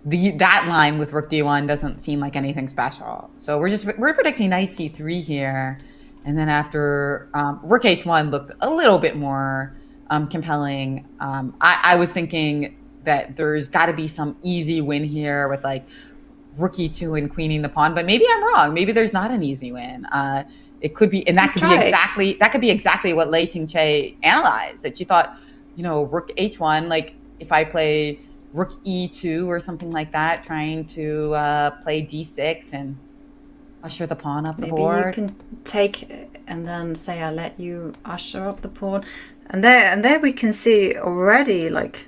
that line with rook d1 doesn't seem like anything special. So we're predicting knight c3 here, and then after rook h1 looked a little bit more compelling. I was thinking that there's got to be some easy win here with like rook e2 and queening the pawn, but maybe I'm wrong. Maybe there's not an easy win. It could be, and that could be exactly what Lei Tingjie analyzed. That she thought, you know, rook h1, like if I play rook e2 or something like that, trying to play d6 and usher the pawn up the board. Maybe you can take and then say, I let you usher up the pawn. And there we can see already, like,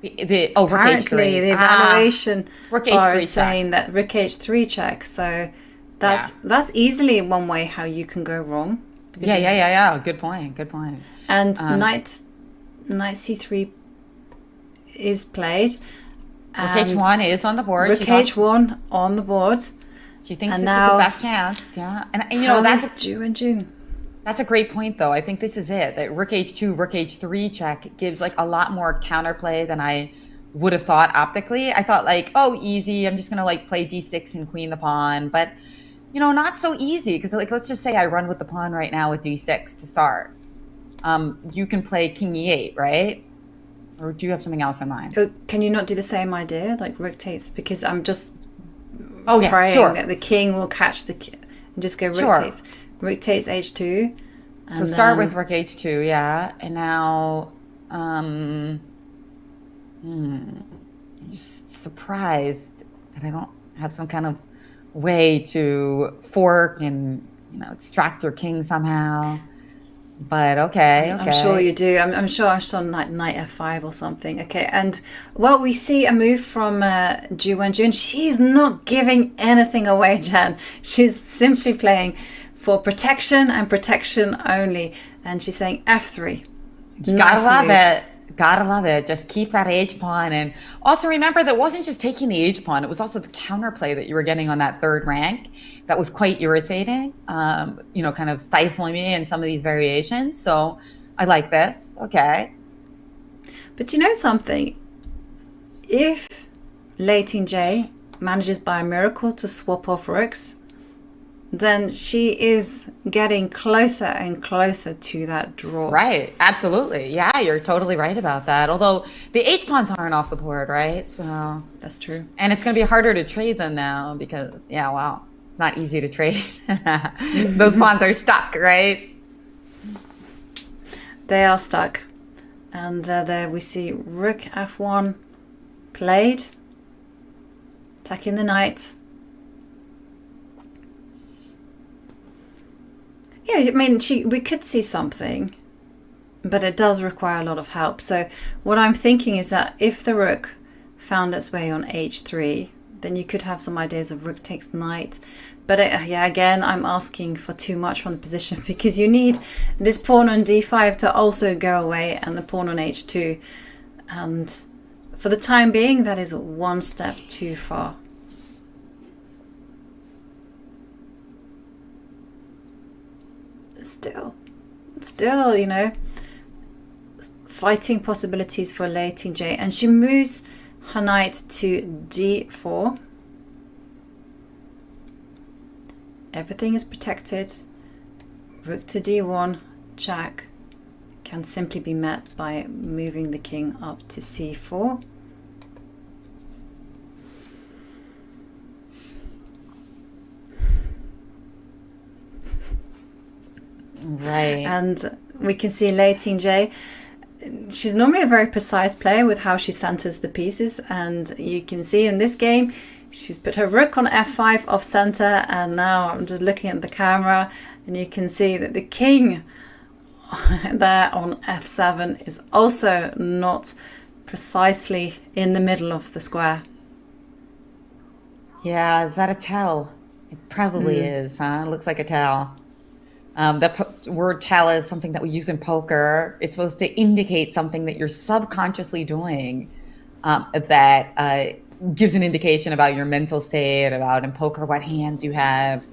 apparently the evaluation rook h3 is saying that rook h3 check. So that's easily one way how you can go wrong. Yeah. Good point. And knight c3 is played. Rook h1 is on the board. Rook h1 on the board. She thinks this is the best chance. Yeah, and you know that's Ju Wenjun. That's a great point, though. I think this is it. That rook h2, rook h3 check gives like a lot more counterplay than I would have thought optically. I thought like, oh, easy. I'm just gonna like play d6 and queen the pawn, but you know, not so easy, because like let's just say I run with the pawn right now with d6 to start. You can play king e8, right? Or do you have something else in mind? Can you not do the same idea, like rook takes? Because I'm just praying that the king will catch the king and just go rook takes h2. So start with rook h2, yeah. And now, I'm just surprised that I don't have some kind of way to fork and, you know, distract your king somehow. But okay. I'm sure you do. I'm sure I saw knight f5 or something. Okay, and well, we see a move from Ju Wenjun. She's not giving anything away, Jan. She's simply playing for protection and protection only, and she's saying f3. Gotta love it. Just keep that h pawn, and also remember that it wasn't just taking the h pawn. It was also the counterplay that you were getting on that third rank that was quite irritating. You know, kind of stifling me in some of these variations. So I like this. Okay. But you know something? If Lei Tingjie manages by a miracle to swap off rooks, then she is getting closer and closer to that draw. Right, absolutely. Yeah, you're totally right about that. Although the h-pawns aren't off the board, right? So that's true. And it's going to be harder to trade them now because, yeah, wow, it's not easy to trade. Those pawns are stuck, right? They are stuck. And there we see rook f1 played, attacking the knight. Yeah, I mean, we could see something, but it does require a lot of help. So what I'm thinking is that if the rook found its way on h3, then you could have some ideas of rook takes knight. But yeah, again, I'm asking for too much from the position because you need this pawn on d5 to also go away and the pawn on h2. And for the time being, that is one step too far. Still, you know, fighting possibilities for Lei Tingjie. And she moves her knight to d4. Everything is protected. Rook to d1, jack can simply be met by moving the king up to c4. Right. And we can see Lei Tingjie. She's normally a very precise player with how she centers the pieces, and you can see in this game she's put her rook on f5 off center, and now I'm just looking at the camera and you can see that the king there on f7 is also not precisely in the middle of the square. Yeah, is that a tell? It probably is, huh? It looks like a tell. The word tell is something that we use in poker. It's supposed to indicate something that you're subconsciously doing that gives an indication about your mental state, about in poker what hands you have.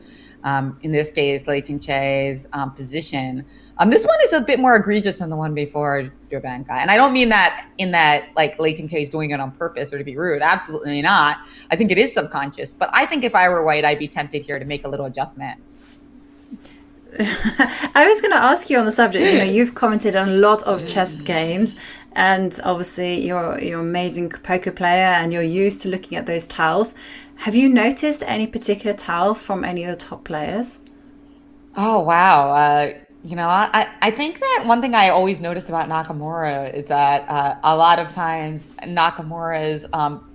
In this case, Lei Tingjie's position. This one is a bit more egregious than the one before, Jovanka. And I don't mean that in that like Lei Tingjie is doing it on purpose or to be rude. Absolutely not. I think it is subconscious. But I think if I were white, I'd be tempted here to make a little adjustment. I was going to ask you on the subject. You know, you've commented on a lot of chess games, and obviously you're an amazing poker player, and you're used to looking at those tiles. Have you noticed any particular tile from any of the top players? Oh wow! You know, I think that one thing I always noticed about Nakamura is that a lot of times Nakamura's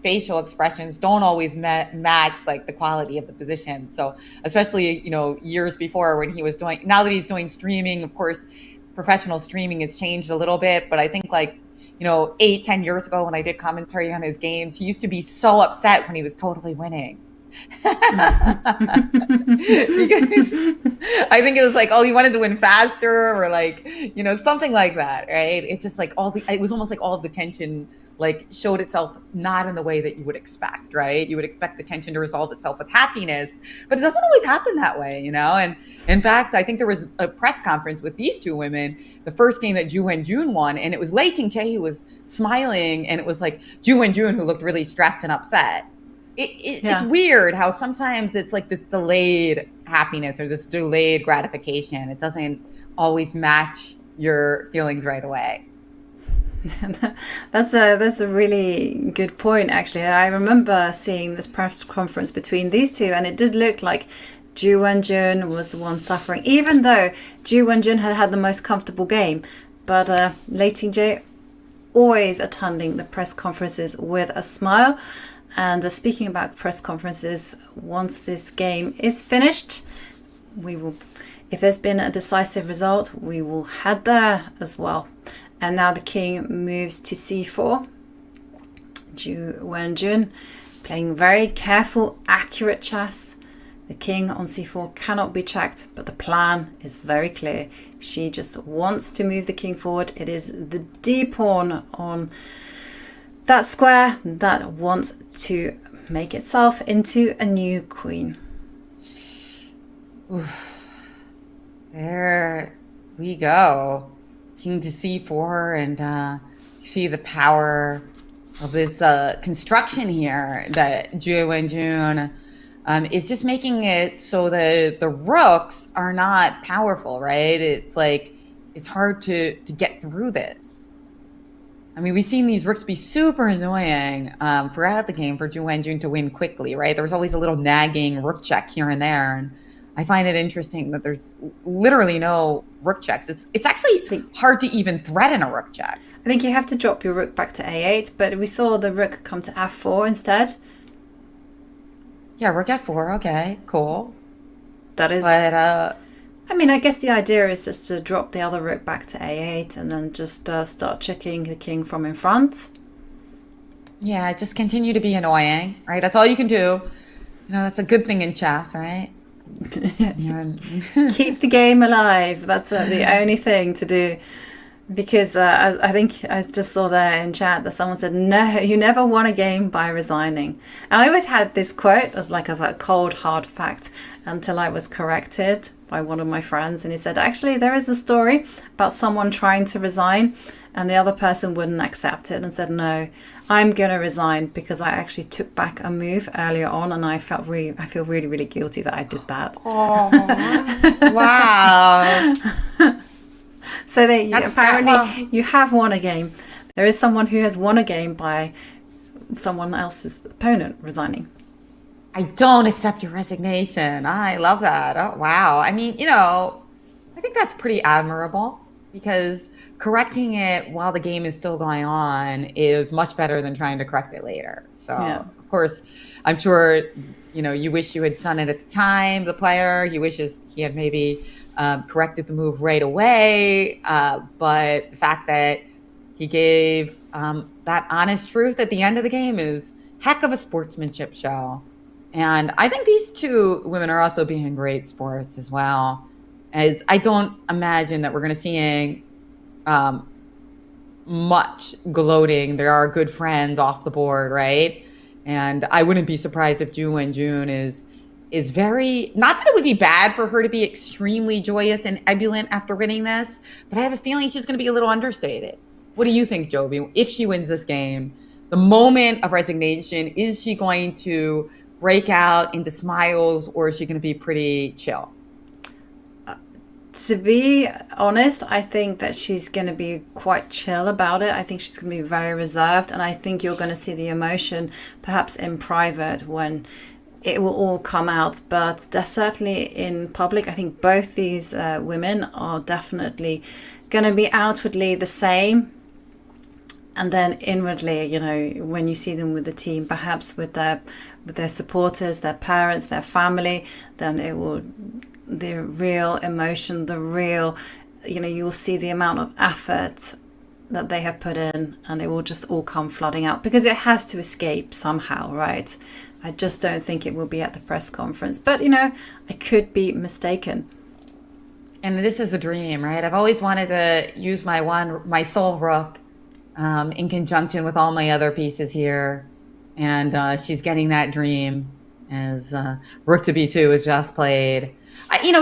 facial expressions don't always match like the quality of the position. So especially, you know, years before when he was doing, now that he's doing streaming, of course, professional streaming has changed a little bit. But I think like, you know, 8-10 years ago when I did commentary on his games, he used to be so upset when he was totally winning. Because I think it was like, oh, he wanted to win faster, or like, you know, something like that, right? It's just like it was almost like all of the tension like showed itself not in the way that you would expect, right? You would expect the tension to resolve itself with happiness, but it doesn't always happen that way, you know? And in fact, I think there was a press conference with these two women, the first game that Ju Wenjun won, and it was Lei Tingjie who was smiling, and it was like Ju Wenjun who looked really stressed and upset. It's weird how sometimes it's like this delayed happiness or this delayed gratification. It doesn't always match your feelings right away. That's a really good point, actually. I remember seeing this press conference between these two, and it did look like Ju Wenjun was the one suffering, even though Ju Wenjun had the most comfortable game. But Lei Tingjie always attending the press conferences with a smile. And speaking about press conferences, once this game is finished, we will, if there's been a decisive result, we will head there as well. And now the king moves to c4. Ju Wenjun playing very careful, accurate chess. The king on c4 cannot be checked, but the plan is very clear. She just wants to move the king forward. It is the d pawn on that square that wants to make itself into a new queen. Oof. There we go. King to c4, and you see the power of this construction here that Ju Wenjun is just making it so that the rooks are not powerful, right? It's like it's hard to get through this. I mean, we've seen these rooks be super annoying throughout the game for Ju Wenjun to win quickly, right? There was always a little nagging rook check here and there, and I find it interesting that there's literally no rook checks. It's actually hard to even threaten a rook check. I think you have to drop your rook back to a8, but we saw the rook come to f4 instead. Yeah, rook f4, okay, cool. That is... But, I mean, I guess the idea is just to drop the other rook back to a8 and then just start checking the king from in front. Yeah, just continue to be annoying, right? That's all you can do. You know, that's a good thing in chess, right? Keep the game alive. That's the only thing to do. Because I think I just saw there in chat that someone said, no, you never won a game by resigning. And I always had this quote as a cold, hard fact until I was corrected by one of my friends. And he said, actually, there is a story about someone trying to resign and the other person wouldn't accept it and said, no, I'm going to resign because I actually took back a move earlier on and I feel really, really guilty that I did that. Oh, wow. So apparently you have won a game. There is someone who has won a game by someone else's opponent resigning. I don't accept your resignation. I love that. Oh, wow. I mean, I think that's pretty admirable because correcting it while the game is still going on is much better than trying to correct it later. So, Of course, I'm sure, you wish you had done it at the time, the player. You wish he had maybe corrected the move right away. But the fact that he gave that honest truth at the end of the game is heck of a sportsmanship show. And I think these two women are also being great sports as well. As I don't imagine that we're going to see much gloating. There are good friends off the board, right? And I wouldn't be surprised if Ju Wenjun is very, not that it would be bad for her to be extremely joyous and ebullient after winning this, but I have a feeling she's going to be a little understated. What do you think, Jovi? If she wins this game, the moment of resignation, is she going to break out into smiles or is she going to be pretty chill? To be honest, I think that she's going to be quite chill about it. I think she's going to be very reserved, and I think you're going to see the emotion perhaps in private when it will all come out, but they're certainly in public. I think both these women are definitely going to be outwardly the same, and then inwardly, when you see them with the team, perhaps with their supporters, their parents, their family, then the real emotion, you'll see the amount of effort that they have put in, and it will just all come flooding out because it has to escape somehow, right? I just don't think it will be at the press conference, but I could be mistaken. And this is a dream, right? I've always wanted to use my soul rook in conjunction with all my other pieces here, and she's getting that dream as rook to b2 is just played.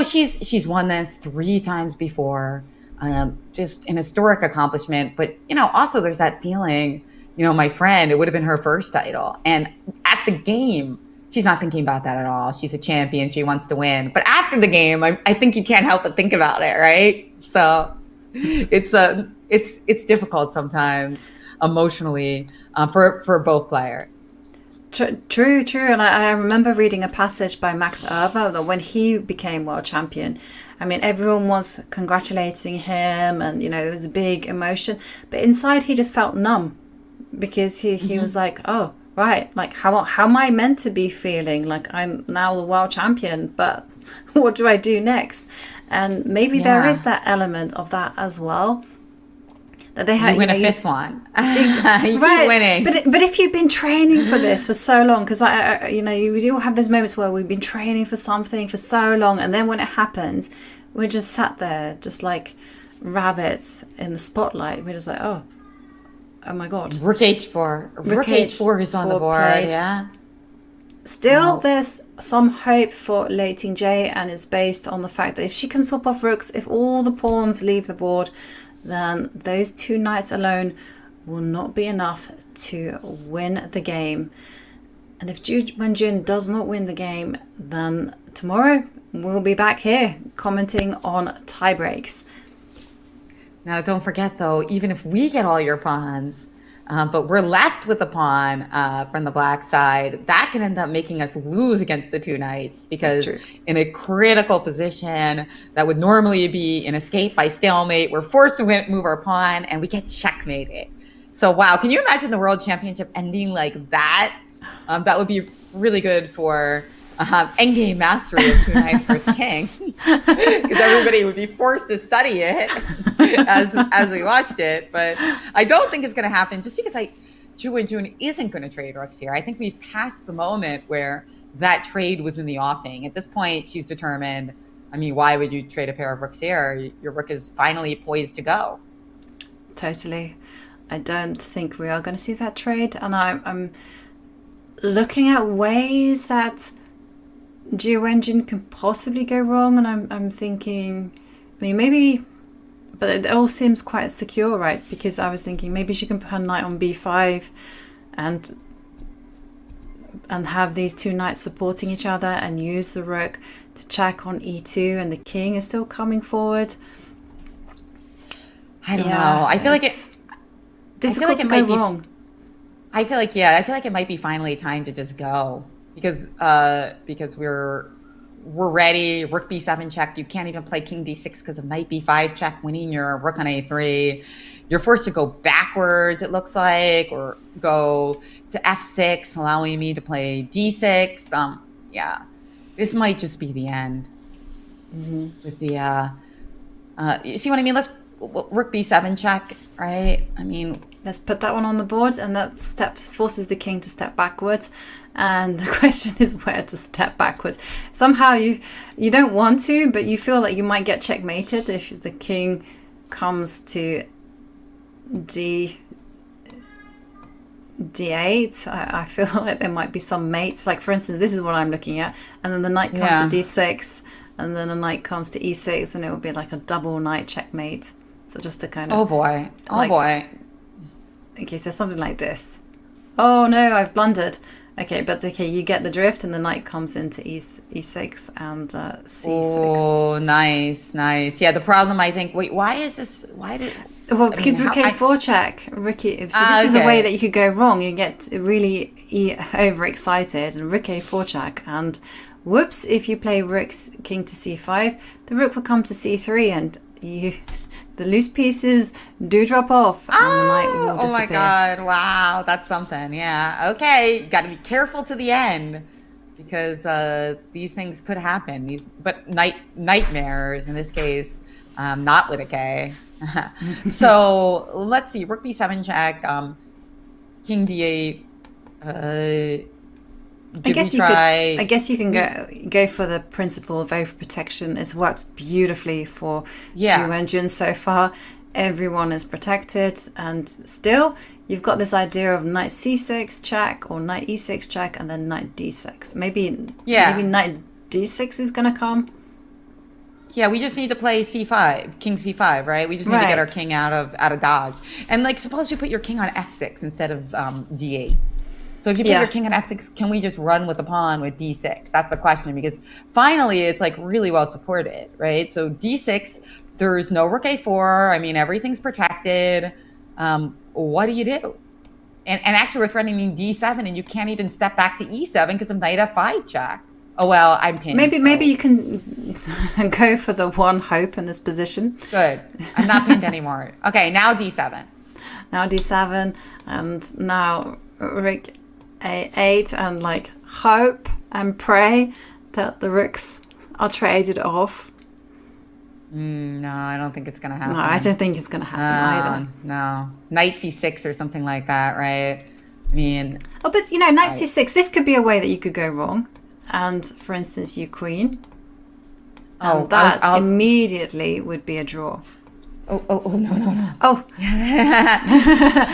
She's won this 3 times before, just an historic accomplishment. But also there's that feeling. My friend, it would have been her first title. And at the game, she's not thinking about that at all. She's a champion. She wants to win. But after the game, I think you can't help but think about it, right? So it's difficult sometimes emotionally for both players. True. And I remember reading a passage by Max Erver that when he became world champion, I mean, everyone was congratulating him and, there was a big emotion. But inside, he just felt numb. Because he was like, oh, right, like how am I meant to be feeling? Like I'm now the world champion, but what do I do next? And maybe there is that element of that as well. That they had, you win a 5th one. You keep winning. But if you've been training for this for so long, because you do have those moments where we've been training for something for so long, and then when it happens, we're just sat there, just like rabbits in the spotlight. We're just like, oh my god. Rook h4. Rook h4 is on the board. Played. Yeah. Still, there's some hope for Lei Tingjie, and it's based on the fact that if she can swap off rooks, if all the pawns leave the board, then those 2 knights alone will not be enough to win the game. And if Ju Wenjun does not win the game, then tomorrow we'll be back here commenting on tie breaks. Now, don't forget, though, even if we get all your pawns, but we're left with a pawn from the black side, that can end up making us lose against the 2 knights, because in a critical position that would normally be an escape by stalemate, we're forced to move our pawn and we get checkmated. So, wow, can you imagine the World Championship ending like that? That would be really good for endgame mastery of 2 knights versus king, because everybody would be forced to study it as we watched it. But I don't think it's going to happen, just because Ju Wenjun isn't going to trade rooks here. I think we've passed the moment where that trade was in the offing. At this point, she's determined. I mean, why would you trade a pair of rooks here? Your rook is finally poised to go. Totally. I don't think we are going to see that trade. And I'm looking at ways that Ju Wenjun can possibly go wrong. And I'm thinking, I mean, maybe, but it all seems quite secure, right? Because I was thinking maybe she can put her knight on b5 and have these two knights supporting each other and use the rook to check on e2, and the king is still coming forward. I don't know. I feel like it difficult to go wrong. I feel like it might be finally time to just go because we're ready. Rook b7 check. You can't even play king d6 because of knight b5 check, winning your rook on a3. You're forced to go backwards, it looks like, or go to f6, allowing me to play d6. Yeah, this might just be the end. With the you see what I mean? Let's rook b7 check, right? I mean, let's put that one on the board, and that step forces the king to step backwards. And the question is where to step backwards. Somehow you don't want to, but you feel like you might get checkmated if the king comes to d8. I feel like there might be some mates. Like, for instance, this is what I'm looking at, and then the knight comes to d6, and then the knight comes to e6, and it will be like a double knight checkmate. So just to kind of okay, so something like this. Oh no, I've blundered. Okay, but okay, you get the drift, and the knight comes into e6 and c6. Oh, nice. Yeah, the problem, I think. Wait, why is this? Why did? Well, because rook a4 check. So this is a way that you could go wrong. You get really overexcited, and rook a4 check, and whoops! If you play rook's king to c5, the rook will come to c3, and the loose pieces do drop off, and the knight will disappear. Oh my god, wow, that's something. Yeah, okay, got to be careful to the end, because these things could happen. But nightmares in this case, not with a K. So let's see, rook b7 check, king d8. I guess you can go for the principle of overprotection. It's worked beautifully for Ju Wenjun so far. Everyone is protected, and still you've got this idea of knight c6 check or knight e6 check, and then knight d6. Maybe knight d6 is gonna come. Yeah, we just need to play c5, king c5, right? We just need to get our king out of dodge. And like, suppose you put your king on f6 instead of d8. So if you put your king on f6, can we just run with the pawn with d6? That's the question, because finally it's like really well supported, right? So d6, there's no rook a4. I mean, everything's protected. What do you do? And actually we're threatening d7, and you can't even step back to e7 because of knight f5 check. Oh, well, I'm pinned. Maybe you can go for the one hope in this position. Good. I'm not pinned anymore. Okay, now d7. Now d7, and now rook a8, and like hope and pray that the rooks are traded off. No, I don't think it's going to happen. No, I don't think it's going to happen either. No. Knight c6 or something like that, right? I mean... Oh, but knight c6, this could be a way that you could go wrong. And, for instance, you queen. And that immediately would be a draw. No. Oh.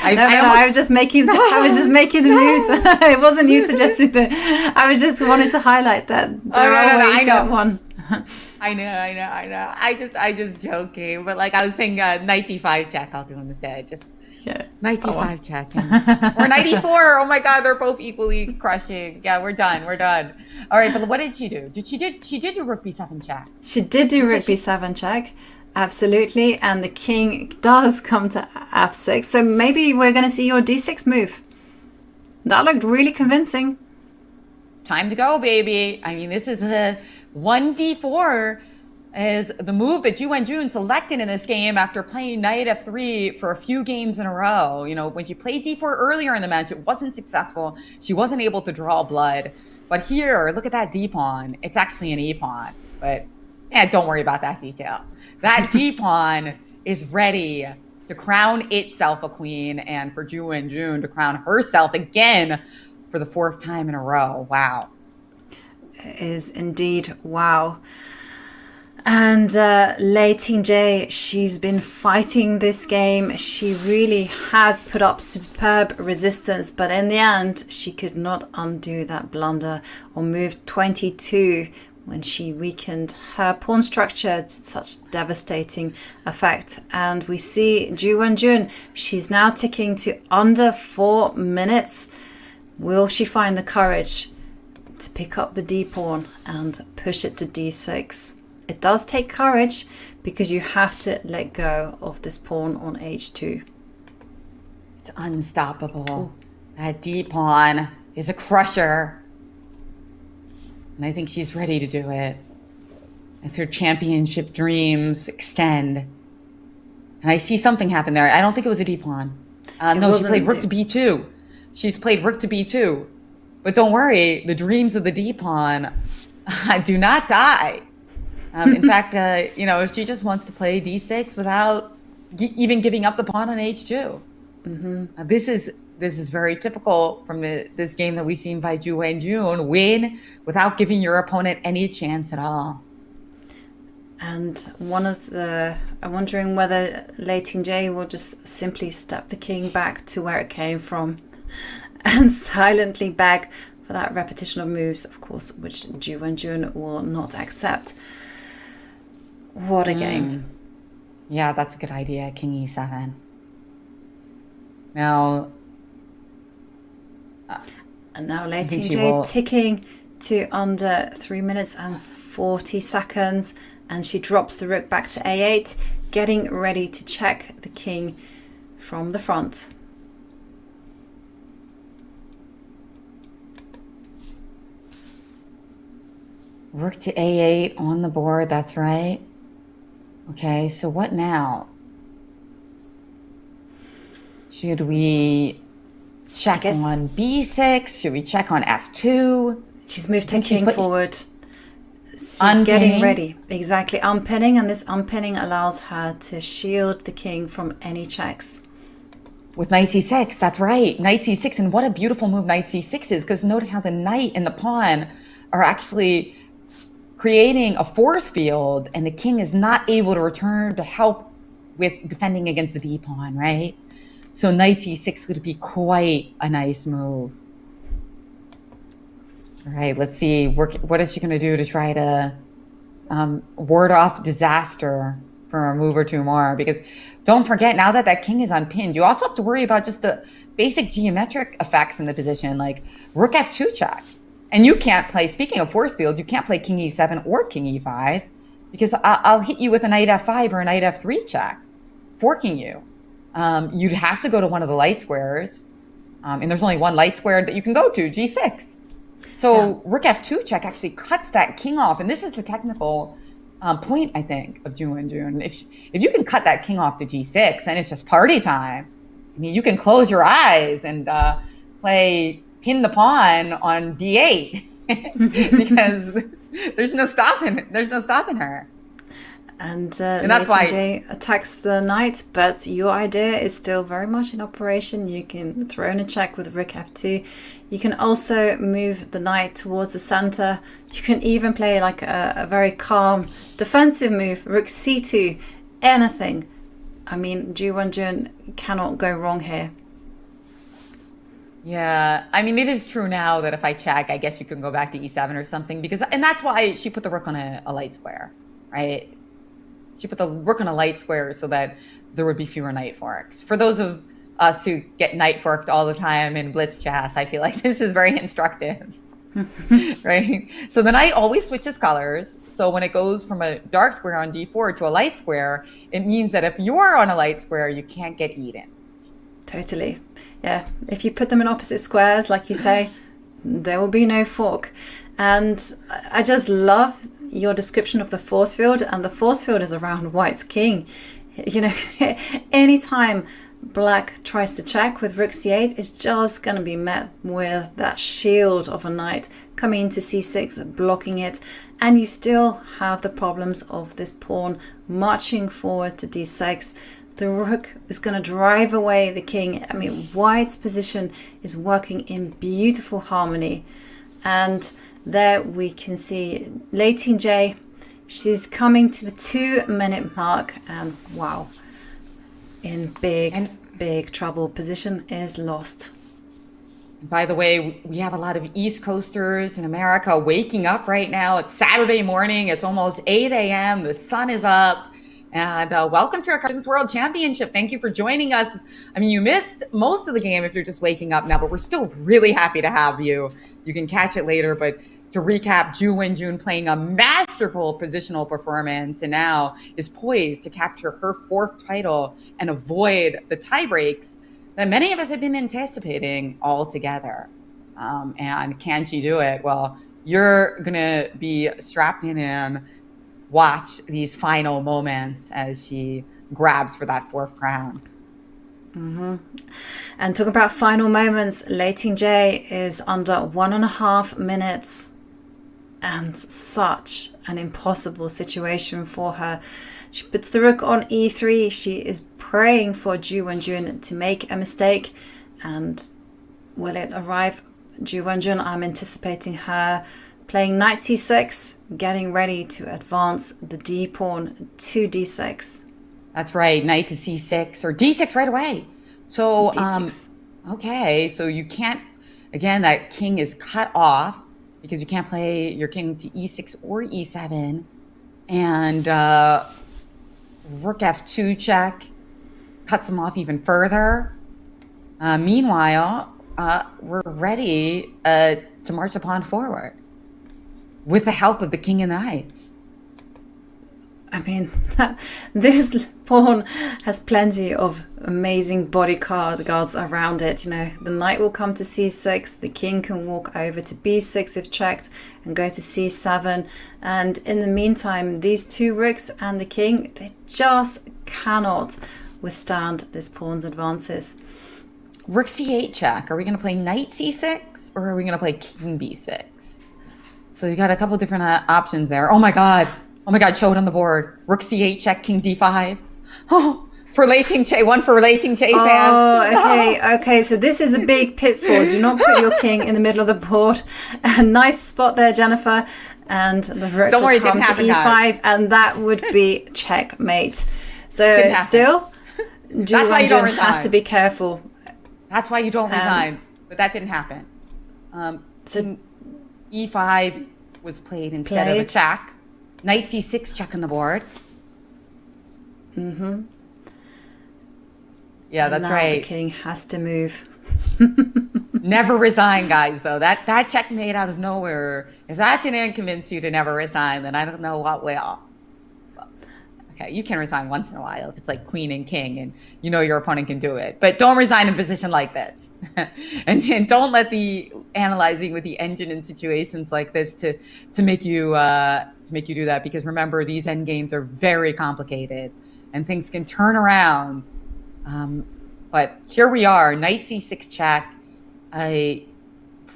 I was just making the moves. It wasn't you suggesting that. I was just wanted to highlight that there are ways that one. I know. I just joking, but like I was saying, knight d5 check. I'll do instead. Just knight d5 check, or knight e4. Oh my god, they're both equally crushing. Yeah, we're done. All right, but what did she do? She did do rook b7 check. She did do rook b7 check. Absolutely, and the king does come to f6. So maybe we're going to see your d6 move. That looked really convincing. Time to go, baby. I mean, this is a 1d4 is the move that Ju Wenjun selected in this game after playing knight f3 for a few games in a row. When she played d4 earlier in the match, it wasn't successful. She wasn't able to draw blood. But here, look at that d-pawn. It's actually an e-pawn. But don't worry about that detail. That d-pawn is ready to crown itself a queen, and for Ju Wenjun to crown herself again for the 4th time in a row. Wow. is indeed wow. And Lei Tingjie, she's been fighting this game. She really has put up superb resistance, but in the end, she could not undo that blunder on move 22 when she weakened her pawn structure to such devastating effect. And we see Ju Wenjun, she's now ticking to under 4 minutes. Will she find the courage to pick up the d pawn and push it to d6? It does take courage because you have to let go of this pawn on h2. It's unstoppable. That d pawn is a crusher. And I think she's ready to do it as her championship dreams extend. And I see something happen there. I don't think it was a d pawn. No, she played rook to b2. She's played rook to b2. But don't worry, the dreams of the d pawn do not die. In fact, if she just wants to play d6 without even giving up the pawn on h2. This is very typical from this game that we've seen by Ju Wenjun. Win without giving your opponent any chance at all. And I'm wondering whether Lei Tingjie will just simply step the king back to where it came from and silently beg for that repetition of moves, of course, which Ju Wenjun will not accept. What a game. Yeah, that's a good idea. King e7. Now... and now Lei Tingjie ticking to under 3 minutes and 40 seconds. And she drops the rook back to a8, getting ready to check the king from the front. Rook to a8 on the board, that's right. Okay, so what now? Should we check on b6? Should we check on f2? She's moved her king forward. She's getting ready. Exactly, unpinning, and this unpinning allows her to shield the king from any checks. With knight c6, that's right. Knight c6, and what a beautiful move knight c6 is, because notice how the knight and the pawn are actually creating a force field, and the king is not able to return to help with defending against the d-pawn, right? So knight c6 would be quite a nice move. All right, let's see. What is she going to do to try to ward off disaster for a move or two more? Because don't forget, now that that king is unpinned, you also have to worry about just the basic geometric effects in the position, like rook f2 check. And you can't play, speaking of force field, you can't play king e7 or king e5 because I'll hit you with a knight f5 or a knight f3 check, forking you. You'd have to go to one of the light squares. And there's only one light square that you can go to, g6. So rook f2 check actually cuts that king off. And this is the technical point, I think, of Ju Wenjun. If you can cut that king off to g6, then it's just party time. I mean, you can close your eyes and pin the pawn on d8 because there's no stopping her. And that's why Tingjie attacks the knight, but your idea is still very much in operation. You can throw in a check with rook f2. You can also move the knight towards the center. You can even play like a very calm defensive move, rook c2, anything. I mean, Ju Wenjun cannot go wrong here. Yeah, I mean, it is true now that if I check, I guess you can go back to e7 or something, and that's why she put the rook on a light square, right? She put the rook on a light square so that there would be fewer knight forks. For those of us who get knight forked all the time in blitz chess, I feel like this is very instructive, right? So the knight always switches colors. So when it goes from a dark square on d4 to a light square, it means that if you're on a light square, you can't get eaten. Totally. Yeah, if you put them in opposite squares, like you say, there will be no fork. And I just love your description of the force field, and the force field is around white's king. You know, anytime black tries to check with rook c8, it's just going to be met with that shield of a knight coming into c6, blocking it, and you still have the problems of this pawn marching forward to d6. The rook is going to drive away the king. I mean, white's position is working in beautiful harmony. And There we can see Lei Tingjie. She's coming to the 2-minute mark, and wow, in big trouble. Position is lost. By the way, we have a lot of East Coasters in America waking up right now. It's Saturday morning. It's almost 8 a.m. The sun is up. And welcome to our Cartoons World Championship. Thank you for joining us. I mean, you missed most of the game if you're just waking up now, but we're still really happy to have you. You can catch it later, but to recap, Ju Wenjun playing a masterful positional performance and now is poised to capture her 4th title and avoid the tie breaks that many of us have been anticipating altogether. And can she do it? Well, you're going to be strapped in and watch these final moments as she grabs for that 4th crown. And talking about final moments, Lei Tingjie is under 1.5 minutes, and such an impossible situation for her. She puts the rook on e3. She is praying for Ju Wenjun to make a mistake, and will it arrive? Ju Wenjun, I'm anticipating her playing knight c6, getting ready to advance the d pawn to d6. That's right, knight to c6 or d6 right away. So, D6. Okay, so you can't, again, that king is cut off because you can't play your king to e6 or e7. And rook f2 check cuts them off even further. Meanwhile, we're ready to march the pawn forward with the help of the king and the knights. I mean, this pawn has plenty of amazing bodyguards around it. You know, the knight will come to c6, the king can walk over to b6 if checked and go to c7. And in the meantime, these 2 rooks and the king, they just cannot withstand this pawn's advances. Rook c8 check. Are we going to play knight c6 or are we going to play king b6? So you got a couple different options there. Oh my God, showed on the board. Rook c8 check, king d5. Oh, for Lei Tingjie, one for Lei Tingjie fans. Oh, okay. So this is a big pitfall. Do not put your king in the middle of the board. A nice spot there, Jennifer. And the rook Don't worry, will come to e5, guys. and that would be checkmate. So still, Ju Wenjun has to be careful. That's why you don't resign. But that didn't happen. So e5 was played instead of a check. Knight c6 check on the board. Yeah, that's now right. The king has to move. Never resign, guys, though. That checkmate out of nowhere, if that didn't convince you to never resign, then I don't know what will. Okay, you can resign once in a while if it's like queen and king and you know your opponent can do it. But don't resign in a position like this. and don't let the analyzing with the engine in situations like this to make you do that, because remember, these end games are very complicated and things can turn around. But here we are, knight c6 check.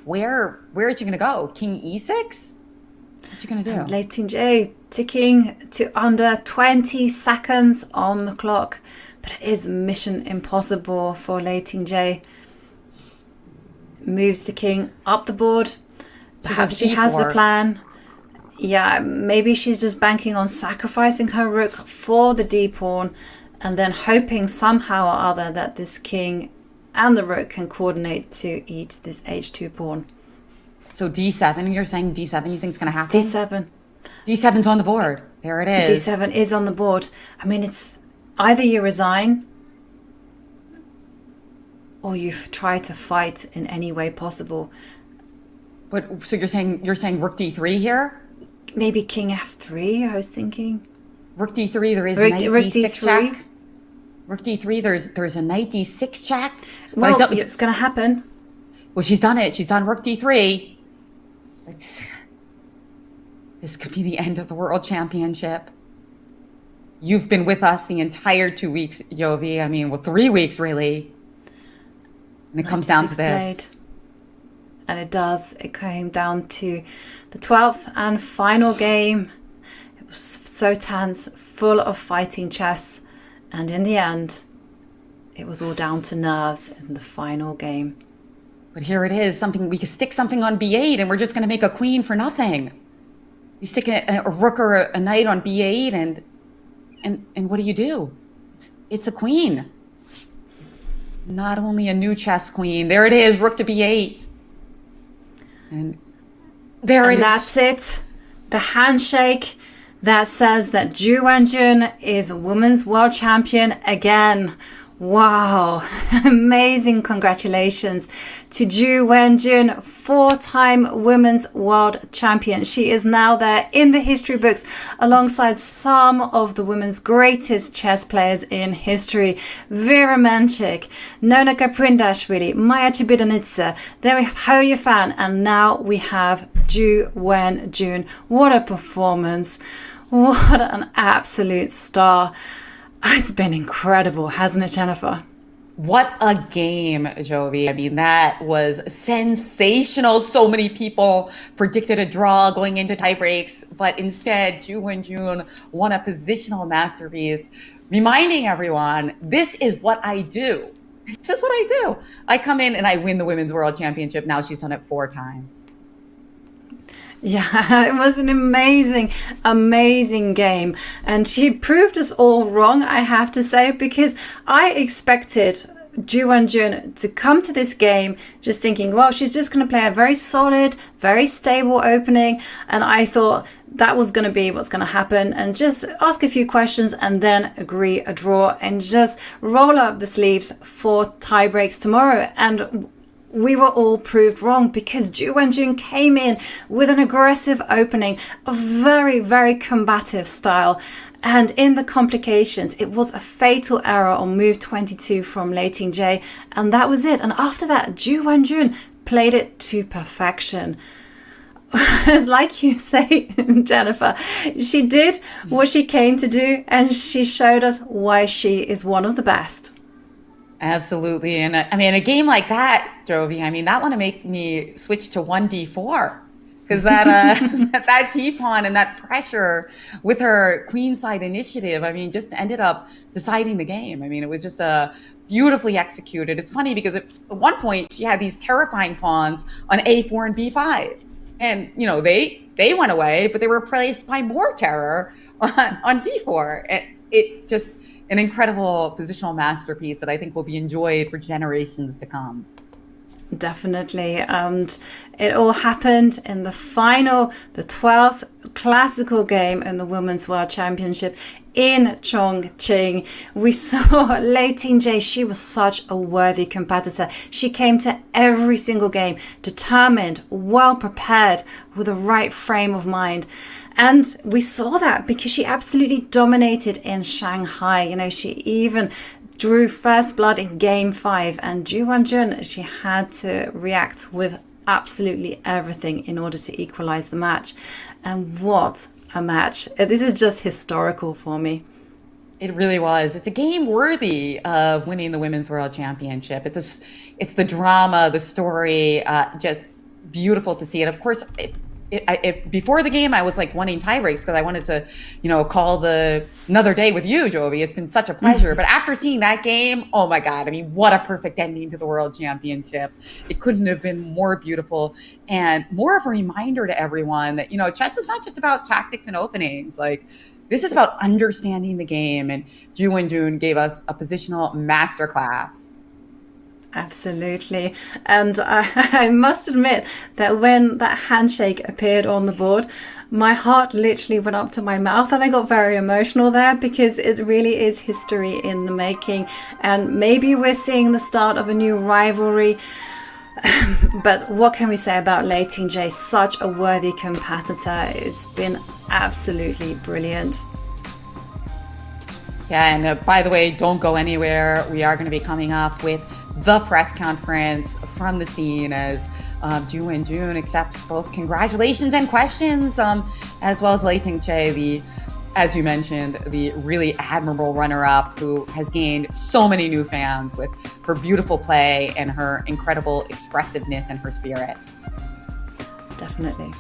Where is she going to go? King e6? What's she going to do? Lei Tingjie ticking to under 20 seconds on the clock. But it is mission impossible for Lei Tingjie. Moves the king up the board. Perhaps she has the plan. Yeah, maybe she's just banking on sacrificing her rook for the d-pawn and then hoping somehow or other that this king and the rook can coordinate to eat this h2 pawn. So d7, you're saying d7 you think is going to happen? d7. d7's on the board. There it is. d7 is on the board. I mean, it's either you resign or you try to fight in any way possible. But so you're saying rook d3 here? Maybe king f3, I was thinking. Rook d3, there is rook knight d6 check. Rook d3, there's a knight d6 check. Well, it's going to happen. Well, she's done it. She's done rook d3. This could be the end of the World Championship. You've been with us the entire 2 weeks, Jovi. I mean, well, 3 weeks, really. And it comes down to this. Played. And it does. It came down to the 12th and final game. It was so tense, full of fighting chess. And in the end, it was all down to nerves in the final game. But here it is, we could stick something on b8 and we're just going to make a queen for nothing. You stick a rook or a knight on b8 and what do? It's a queen. It's not only a new chess queen. There it is, rook to b8. And there it is. And that's it. The handshake that says that Ju Wenjun is women's world champion again. Wow, amazing congratulations to Ju Wenjun, 4-time women's world champion. She is now there in the history books alongside some of the women's greatest chess players in history. Vera Menchik, Nona Gaprindashvili, Maya Chibidanidze, then we have Ho Yifan, and now we have Ju Wenjun. What a performance. What an absolute star. It's been incredible, hasn't it, Jennifer? What a game, Jovi. I mean, that was sensational. So many people predicted a draw going into tie breaks, but instead, Ju Wenjun won a positional masterpiece, reminding everyone, this is what I do. This is what I do. I come in and I win the Women's World Championship. Now she's done it 4 times. Yeah, it was an amazing, amazing game. And she proved us all wrong, I have to say, because I expected Ju Wenjun to come to this game just thinking, well, she's just going to play a very solid, very stable opening. And I thought that was going to be what's going to happen, and just ask a few questions and then agree a draw and just roll up the sleeves for tie breaks tomorrow. And we were all proved wrong, because Ju Wenjun came in with an aggressive opening, a very, very combative style. And in the complications, it was a fatal error on move 22 from Lei Tingjie, and that was it. And after that, Ju Wenjun played it to perfection. As like you say, Jennifer, she did what she came to do, and she showed us why she is one of the best. Absolutely. And I mean, a game like that, Jovi, I mean, that want to make me switch to 1d4, because that that t-pawn and that pressure with her queenside initiative, I mean, just ended up deciding the game. I mean, it was just beautifully executed. It's funny because at one point she had these terrifying pawns on a4 and b5, and you know they went away, but they were replaced by more terror on d4. It just an incredible positional masterpiece that I think will be enjoyed for generations to come. Definitely. And it all happened in the final, the 12th classical game in the Women's World Championship in Chongqing. We saw Lei Tingjie. She was such a worthy competitor. She came to every single game determined, well prepared, with the right frame of mind. And we saw that because she absolutely dominated in Shanghai. You know, she even drew first blood in game 5, and Ju Wenjun, she had to react with absolutely everything in order to equalize the match. And what a match. This is just historical for me. It really was. It's a game worthy of winning the Women's World Championship. It's the drama, the story, just beautiful to see. And of course, before the game, I was like wanting tie breaks because I wanted to, call another day with you, Jovi. It's been such a pleasure. But after seeing that game, oh my God, I mean, what a perfect ending to the World Championship. It couldn't have been more beautiful and more of a reminder to everyone that, chess is not just about tactics and openings. Like, this is about understanding the game. And Ju Wenjun gave us a positional masterclass. Absolutely. And I must admit that when that handshake appeared on the board, my heart literally went up to my mouth, and I got very emotional there, because it really is history in the making. And maybe we're seeing the start of a new rivalry. But what can we say about Lei Tingjie? Such a worthy competitor. It's been absolutely brilliant. Yeah, and by the way, don't go anywhere. We are going to be coming up with the press conference from the scene as Ju Wenjun accepts both congratulations and questions, as well as Lei Tingjie, as you mentioned, the really admirable runner-up who has gained so many new fans with her beautiful play and her incredible expressiveness and her spirit. Definitely.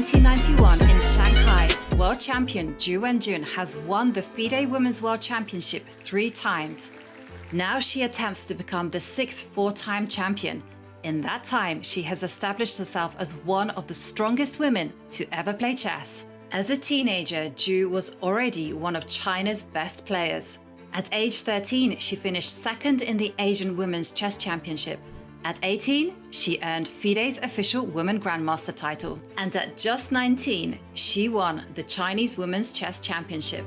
1991 in Shanghai, world champion Ju Wenjun has won the FIDE Women's World Championship 3 times. Now she attempts to become the 6th four-time champion. In that time, she has established herself as one of the strongest women to ever play chess. As a teenager, Ju was already one of China's best players. At age 13, she finished second in the Asian Women's Chess Championship. At 18, she earned FIDE's official Women Grandmaster title. And at just 19, she won the Chinese Women's Chess Championship.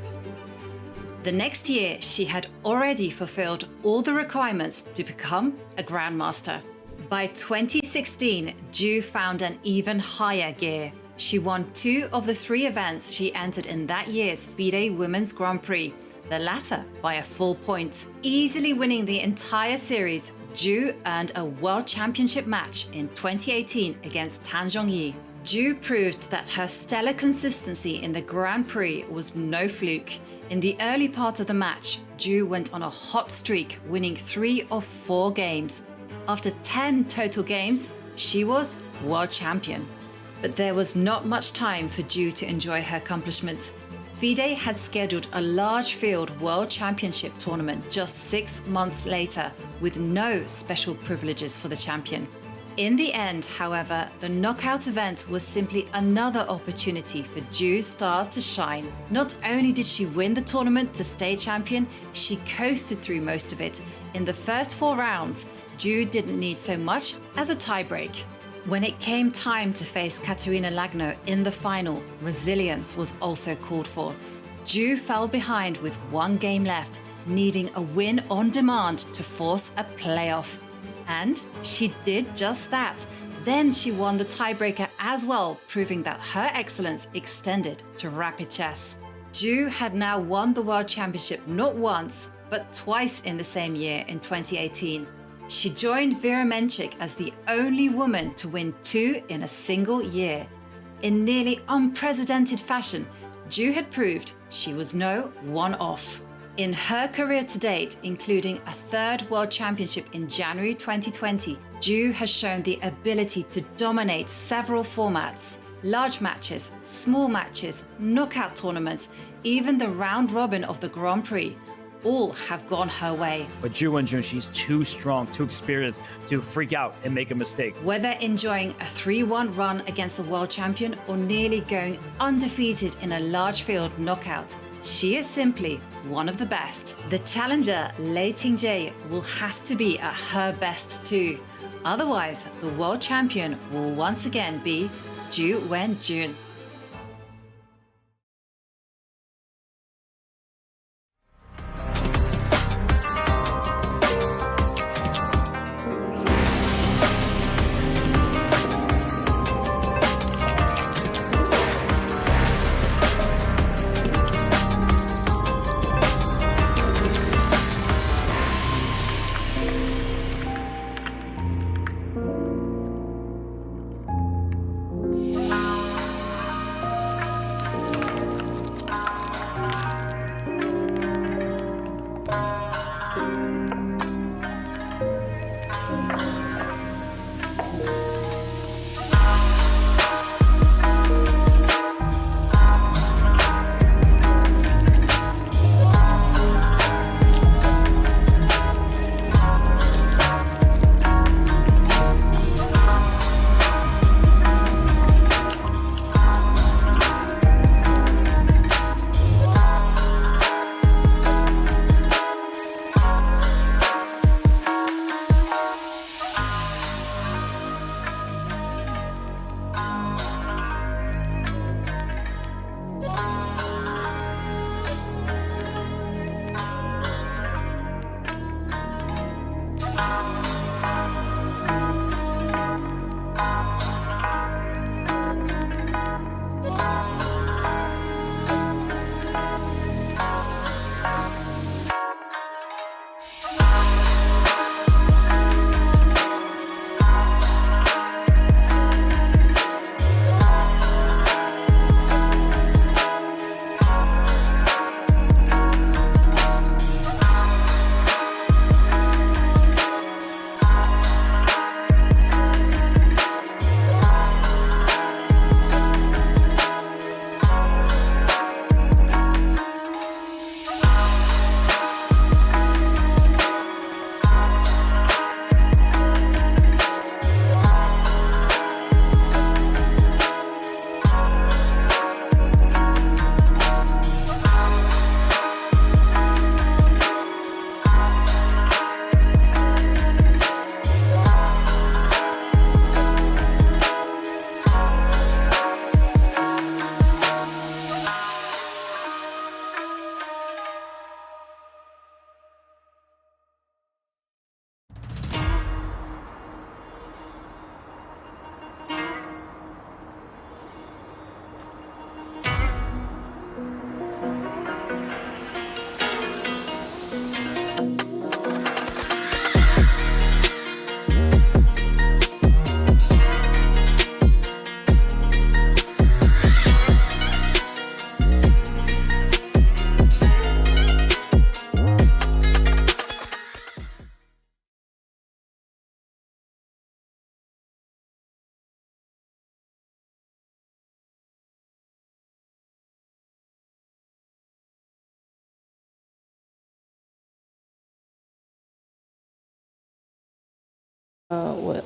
The next year, she had already fulfilled all the requirements to become a Grandmaster. By 2016, Ju found an even higher gear. She won 2 of the 3 events she entered in that year's FIDE Women's Grand Prix, the latter by a full point. Easily winning the entire series, Ju earned a World Championship match in 2018 against Tan Zhongyi. Ju proved that her stellar consistency in the Grand Prix was no fluke. In the early part of the match, Ju went on a hot streak, winning 3 of 4 games. After 10 total games, she was world champion. But there was not much time for Ju to enjoy her accomplishment. FIDE had scheduled a large field world championship tournament just 6 months later, with no special privileges for the champion. In the end, however, the knockout event was simply another opportunity for Ju's star to shine. Not only did she win the tournament to stay champion, she coasted through most of it. In the first 4 rounds, Ju didn't need so much as a tiebreak. When it came time to face Katerina Lagno in the final, resilience was also called for. Ju fell behind with 1 game left, needing a win on demand to force a playoff. And she did just that. Then she won the tiebreaker as well, proving that her excellence extended to rapid chess. Ju had now won the World Championship not once, but twice in the same year in 2018. She joined Vera Menchik as the only woman to win 2 in a single year. In nearly unprecedented fashion, Ju had proved she was no one-off. In her career to date, including a 3rd World Championship in January 2020, Ju has shown the ability to dominate several formats. Large matches, small matches, knockout tournaments, even the round robin of the Grand Prix. All have gone her way. But Ju Wenjun, she's too strong, too experienced to freak out and make a mistake. Whether enjoying a 3-1 run against the world champion or nearly going undefeated in a large field knockout, she is simply one of the best. The challenger, Lei Tingjie, will have to be at her best too. Otherwise, the world champion will once again be Ju Wenjun.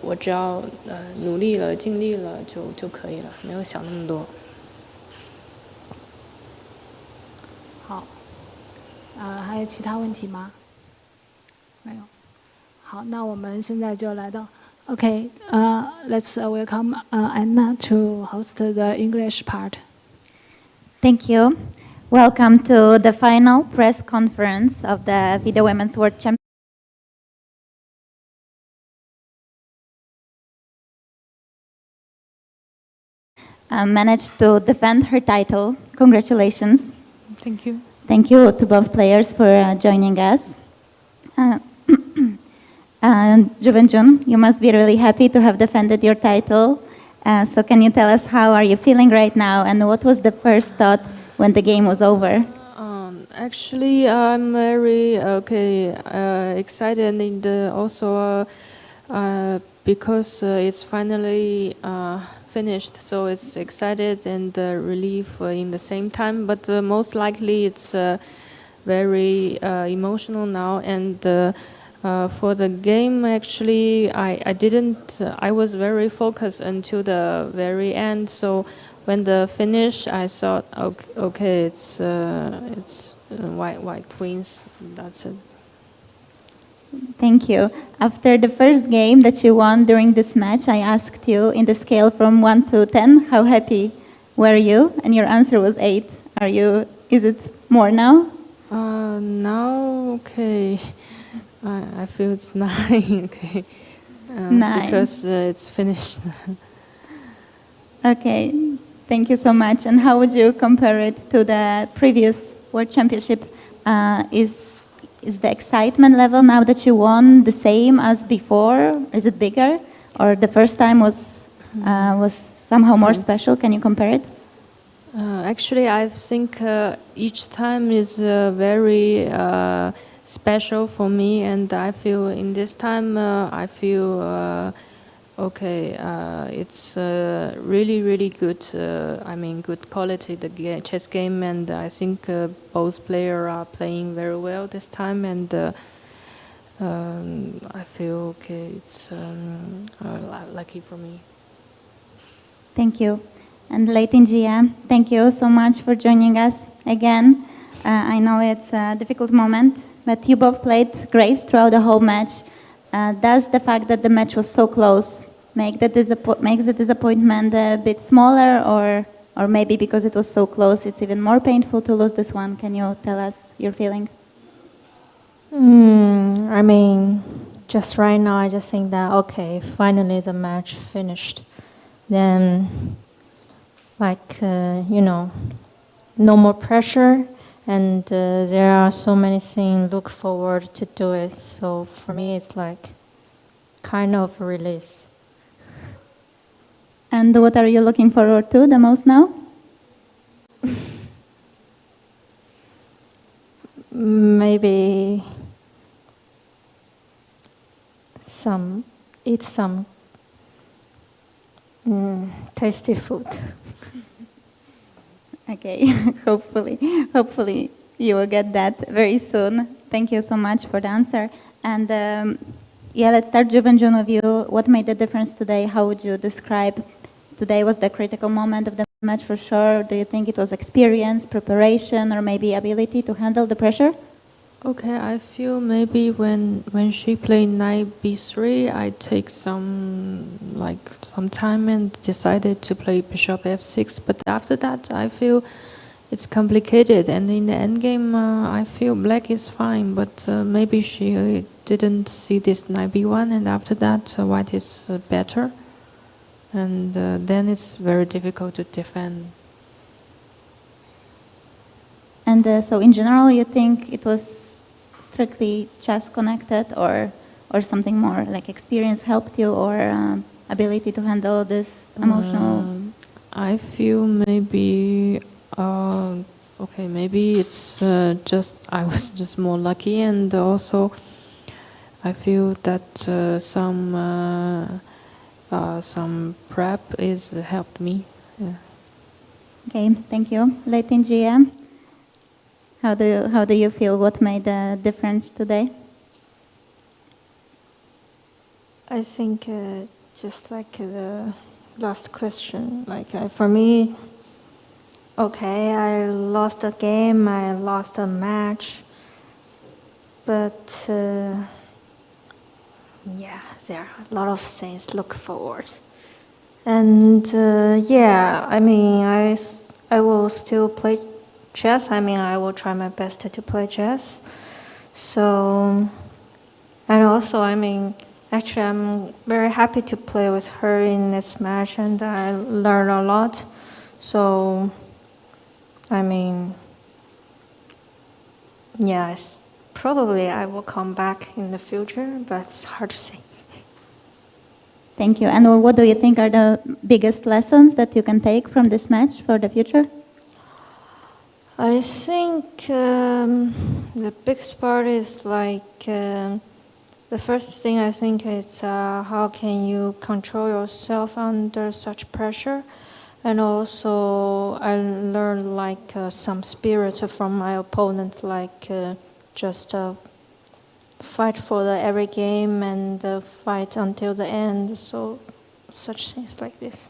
我只要努力了、尽力了就可以了，没有想那么多。好，还有其他问题吗？没有。好，那我们现在就来到 OK， let's welcome Anna to host the English part. Thank you. Welcome to the final press conference of the FIDE Women's World Championship. Managed to defend her title. Congratulations. Thank you. Thank you to both players for joining us. Ju Wenjun, you must be really happy to have defended your title. So can you tell us how are you feeling right now, and what was the first thought when the game was over? Actually, I'm very excited, and also because it's finally finished, so it's excited and relief in the same time. But most likely, it's very emotional now. And for the game, actually, I was very focused until the very end. So when the finish, I thought, okay, it's white queens. That's it. Thank you. After the first game that you won during this match, I asked you in the scale from 1 to 10, how happy were you? And your answer was 8. Is it more now? Now, okay. I feel it's 9, okay. 9. Because it's finished. Okay, thank you so much. And how would you compare it to the previous World Championship? Is the excitement level now that you won the same as before? Is it bigger? Or the first time was somehow more special? Can you compare it? Actually, I think each time is very special for me, and I feel in this time I feel okay. It's really, really good. I mean, good quality the chess game, and I think both players are playing very well this time, and I feel okay. It's lucky for me. Thank you. And Lei Tingjie, thank you so much for joining us again. I know it's a difficult moment, but you both played great throughout the whole match. Does the fact that the match was so close makes the disappointment a bit smaller, or maybe because it was so close, it's even more painful to lose this one? Can you tell us your feeling? I mean, just right now, I just think that, okay, finally the match finished. Then, no more pressure, and there are so many things look forward to do it. So for me, it's like kind of a release. And what are you looking forward to the most now? Maybe eat some tasty food. Okay, hopefully you will get that very soon. Thank you so much for the answer. And let's start, Ju Wenjun, with you. What made the difference today? How would you describe today? Was the critical moment of the match for sure? Do you think it was experience, preparation, or maybe ability to handle the pressure? Okay, I feel maybe when she played knight b3, I take some time and decided to play bishop f6. But after that, I feel it's complicated, and in the endgame, I feel black is fine. But maybe she didn't see this knight b1, and after that, white is better, and then it's very difficult to defend. And so, in general, you think it was strictly chess connected, or something more like experience helped you, or ability to handle this emotional? I feel maybe maybe it's just I was just more lucky, and also I feel that some prep is helped me. Yeah. Okay, thank you, Lei Tingjie. How do you feel? What made the difference today? I think just like the last question, like for me, okay, I lost a game, I lost a match, but yeah, there are a lot of things to look forward. And yeah, I mean, I will still play chess. I mean, I will try my best to play chess. So, and also, I mean, actually, I'm very happy to play with her in this match, and I learned a lot. So, I mean, yes, probably I will come back in the future, but it's hard to say. Thank you. And what do you think are the biggest lessons that you can take from this match for the future? I think the biggest part is like the first thing I think is how can you control yourself under such pressure, and also I learned like some spirit from my opponent, like just fight for every game and fight until the end. So such things like this.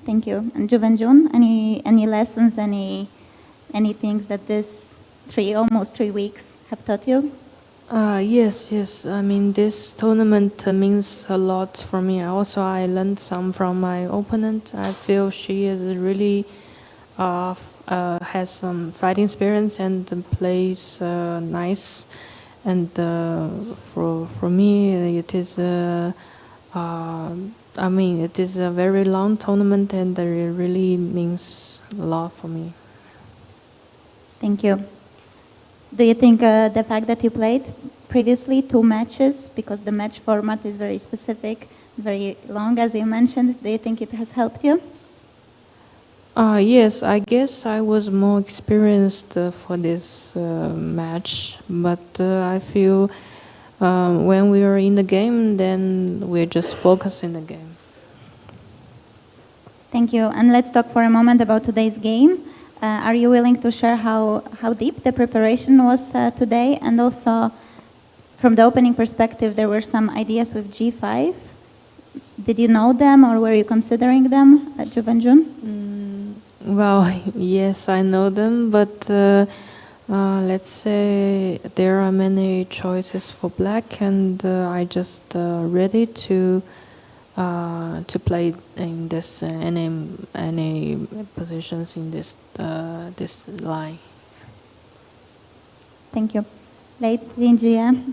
Thank you. And Ju Wenjun, any lessons, any things that this almost 3 weeks have taught you? Yes. I mean, this tournament means a lot for me. Also, I learned some from my opponent. I feel she is really has some fighting experience and plays nice. And for me, it is I mean, it is a very long tournament, and it really means a lot for me. Thank you. Do you think the fact that you played previously 2 matches, because the match format is very specific, very long, as you mentioned, do you think it has helped you? Yes, I guess I was more experienced for this match, but I feel when we are in the game, then we're just focused in the game. Thank you. And let's talk for a moment about today's game. Are you willing to share how deep the preparation was today? And also, from the opening perspective, there were some ideas with G5. Did you know them, or were you considering them, Ju Wenjun? Well, yes, I know them, but let's say there are many choices for black, and I just ready to play in this any positions in this this line. Thank you. Lei Tingjie,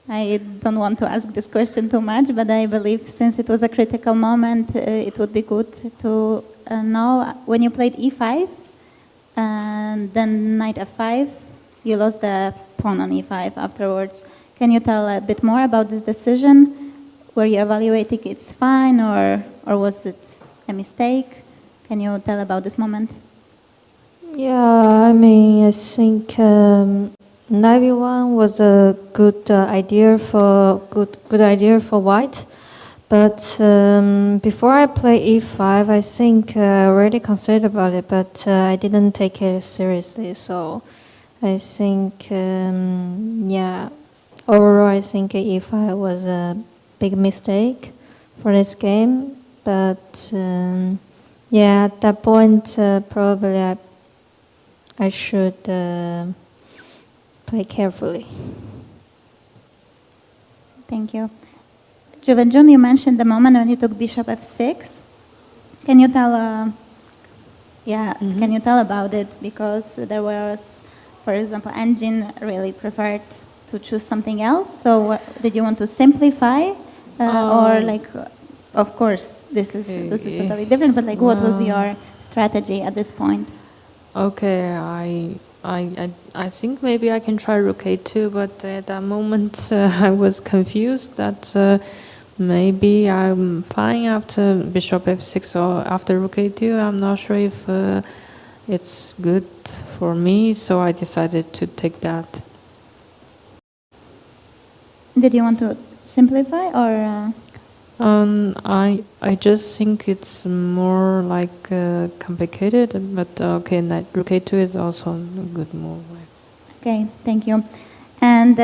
I don't want to ask this question too much, but I believe since it was a critical moment, it would be good to know when you played e5 and then knight f5, you lost the pawn on e5 afterwards. Can you tell a bit more about this decision? Were you evaluating it's fine, or was it a mistake? Can you tell about this moment? Yeah, I mean, I think knight b1 was a good idea for white, but before I play e5, I think I already considered about it, but I didn't take it seriously. So I think yeah, overall I think e5 was a big mistake for this game, but yeah, at that point probably I should play carefully. Thank you. Ju Wenjun, you mentioned the moment when you took bishop f6. Can you tell? Can you tell about it? Because there was, for example, Engine really preferred to choose something else. So did you want to simplify, or like, of course, this is totally different. But like, what was your strategy at this point? Okay, I think maybe I can try rook a2, but at that moment I was confused that maybe I'm fine after bishop f6 or after rook a2. I'm not sure if it's good for me, so I decided to take that. Did you want to simplify, or? I just think it's more like complicated, but okay, knight rook a2 is also a good move. Okay, thank you. And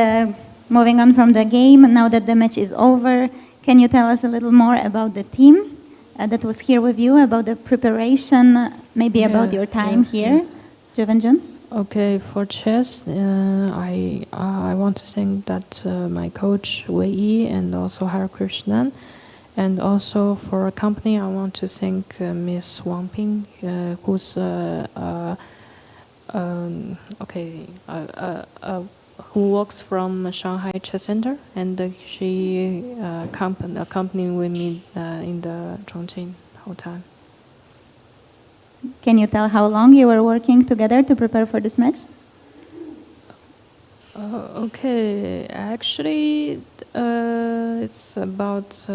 moving on from the game, now that the match is over, can you tell us a little more about the team that was here with you, about the preparation, maybe about your time here, Ju Wenjun? Okay, for chess, I want to thank that my coach Wei Yi and also Hare Krishnan, and also for a company I want to thank Miss Wang Ping, who's who works from Shanghai Chess Center, and she accompanied with me in the Chongqing whole time. Can you tell how long you were working together to prepare for this match? Okay, actually, it's about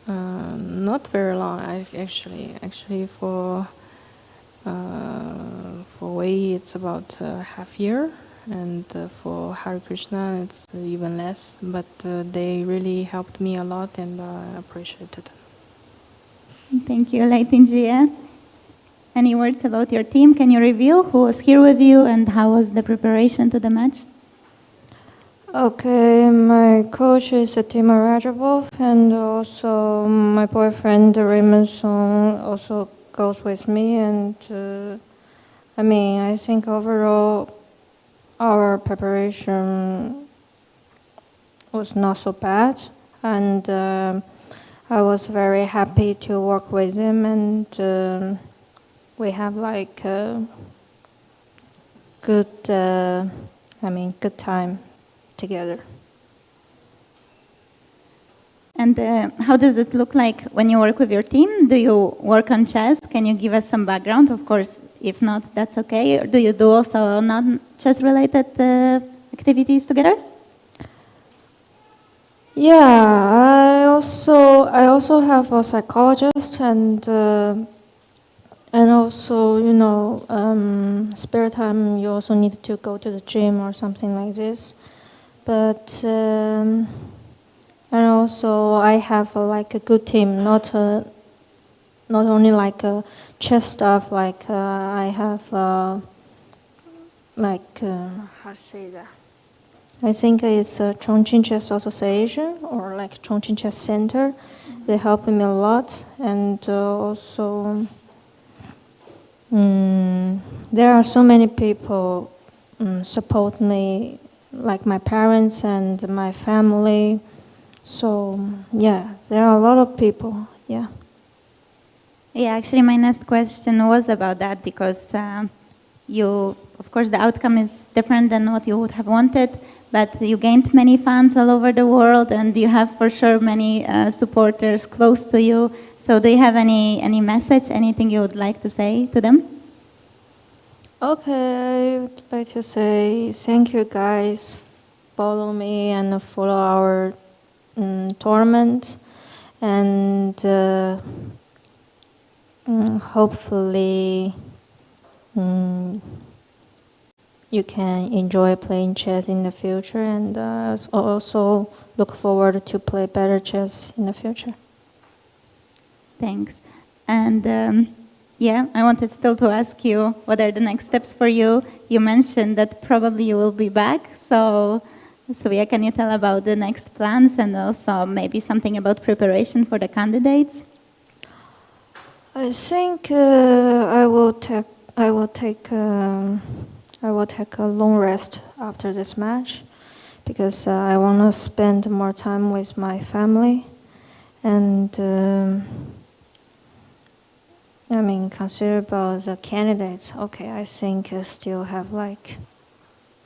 not very long. Actually, for Wei, it's about half year, and for Hare Krishna, it's even less. But they really helped me a lot, and I appreciated them. Thank you, Lei Tingjie. Any words about your team? Can you reveal who was here with you and how was the preparation to the match? Okay, my coach is Timur Rajabov, and also my boyfriend Raymond Song also goes with me. And I think overall our preparation was not so bad, and I was very happy to work with him, and we have like a good time together. And how does it look like when you work with your team? Do you work on chess? Can you give us some background? Of course, if not, that's okay. Or do you do also non-chess related activities together? Yeah, I also have a psychologist, and also, spare time, you also need to go to the gym or something like this. But, and also I have like a good team, not only like chess stuff, like I have how to say that? I think it's Chongqing Chess Association or like Chongqing Chess Center. They help me a lot, and also there are so many people support me, like my parents and my family. So yeah, there are a lot of people. Yeah. Yeah, actually, my next question was about that because of course, the outcome is different than what you would have wanted, but you gained many fans all over the world, and you have for sure many supporters close to you. So do you have any message, anything you would like to say to them? Okay, I would like to say thank you guys. Follow me and follow our tournament, and hopefully you can enjoy playing chess in the future, and also look forward to play better chess in the future. Thanks. And yeah, I wanted still to ask you what are the next steps for you. You mentioned that probably you will be back, so yeah, can you tell about the next plans and also maybe something about preparation for the candidates? I think I will take a long rest after this match, because I want to spend more time with my family, and consider about the candidates. Okay, I think I still have I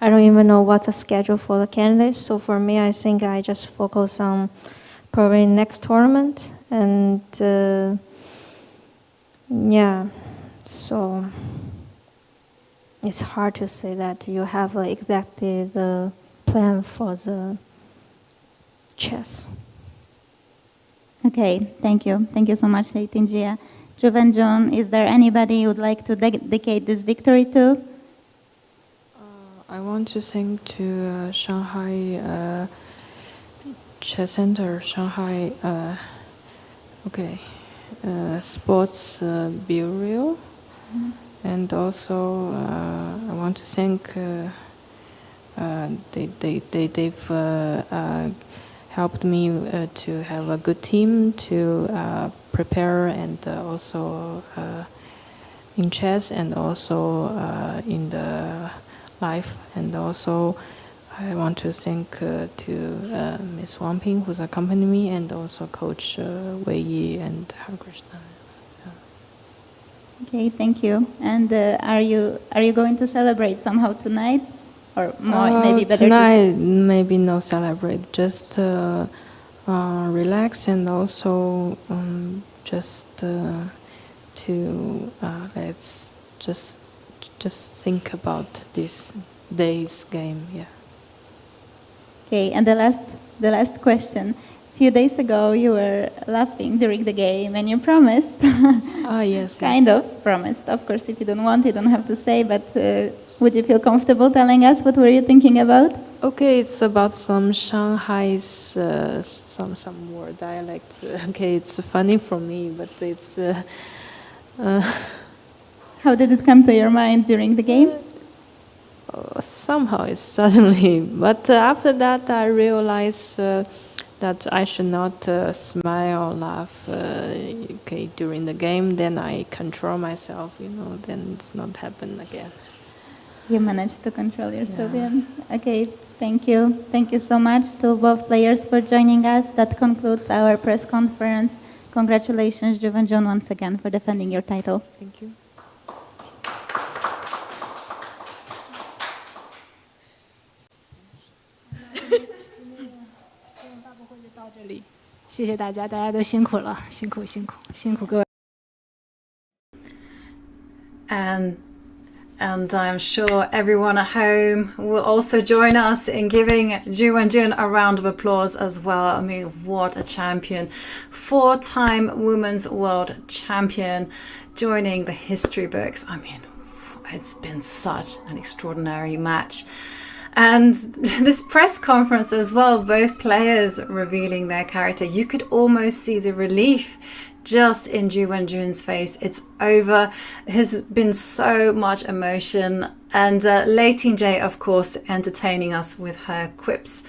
don't even know what's the schedule for the candidates. So for me, I think I just focus on probably next tournament, and yeah, so it's hard to say that you have exactly the plan for the chess. Okay, thank you. Thank you so much, Lei Tingjie. Ju Wenjun, is there anybody you would like to dedicate this victory to? I want to thank to Shanghai Chess Center, Shanghai Sports Bureau, and also I want to thank they've helped me to have a good team to prepare, and also in chess, and also in the life. And also I want to thank to Miss Wang Ping, who's accompanied me, and also Coach Wei Yi and Krishna. Okay, thank you. And are you going to celebrate somehow tonight, or more, maybe better tonight? Maybe no celebrate, just relax, and also just to let's just think about this day's game. Yeah. Okay, and the last question. A few days ago, you were laughing during the game, and you promised. Yes. Kind of promised. Of course, if you don't want, you don't have to say. But would you feel comfortable telling us what were you thinking about? Okay, it's about some Shanghai's some word dialect. Okay, it's funny for me, but it's. How did it come to your mind during the game? Somehow it's suddenly, but after that I realized that I should not smile or laugh okay, during the game. Then I control myself, then it's not happen again. You managed to control yourself, yeah. Okay, thank you. Thank you so much to both players for joining us. That concludes our press conference. Congratulations, Ju Wenjun, once again for defending your title. Thank you. And I'm sure everyone at home will also join us in giving Ju Wenjun a round of applause as well. I mean, what a champion. 4-time women's world champion, joining the history books. I mean, it's been such an extraordinary match. And this press conference as well, both players revealing their character. You could almost see the relief just in Ju Wenjun's face. It's over. There's been so much emotion. And Lei Tingjie, of course, entertaining us with her quips.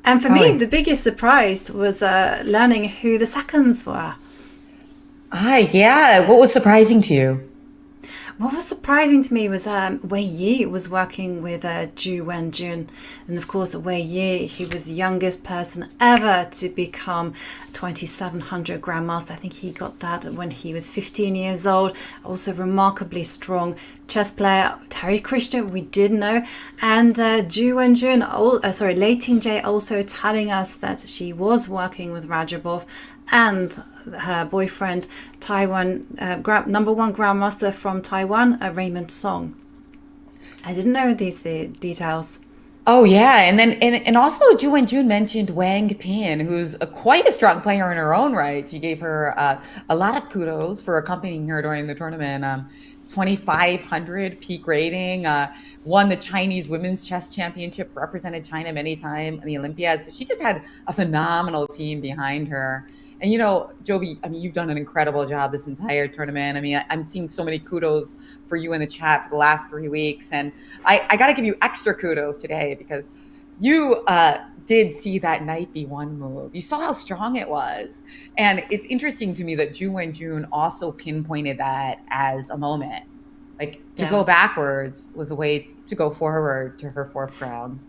And for me, the biggest surprise was learning who the seconds were. Yeah. What was surprising to you? What was surprising to me was Wei Yi was working with Ju Wenjun. And of course, Wei Yi, he was the youngest person ever to become 2700 Grandmaster. I think he got that when he was 15 years old. Also remarkably strong chess player. Terry Krishna, we did know. And Ju Wenjun, Lei Tingjie also telling us that she was working with Rajabov and her boyfriend, Taiwan, number one grandmaster from Taiwan, Raymond Song. I didn't know these details. Oh yeah, and also Ju Wenjun mentioned Wang Ping, who's quite a strong player in her own right. She gave her a lot of kudos for accompanying her during the tournament. 2,500 peak rating, won the Chinese Women's Chess Championship, represented China many times in the Olympiad. So she just had a phenomenal team behind her. And Jovi, I mean, you've done an incredible job this entire tournament. I mean, I'm seeing so many kudos for you in the chat for the last 3 weeks. And I got to give you extra kudos today because you did see that knight b1 move. You saw how strong it was. And it's interesting to me that Ju Wenjun also pinpointed that as a moment. Like, to go backwards was a way to go forward to her fourth crown.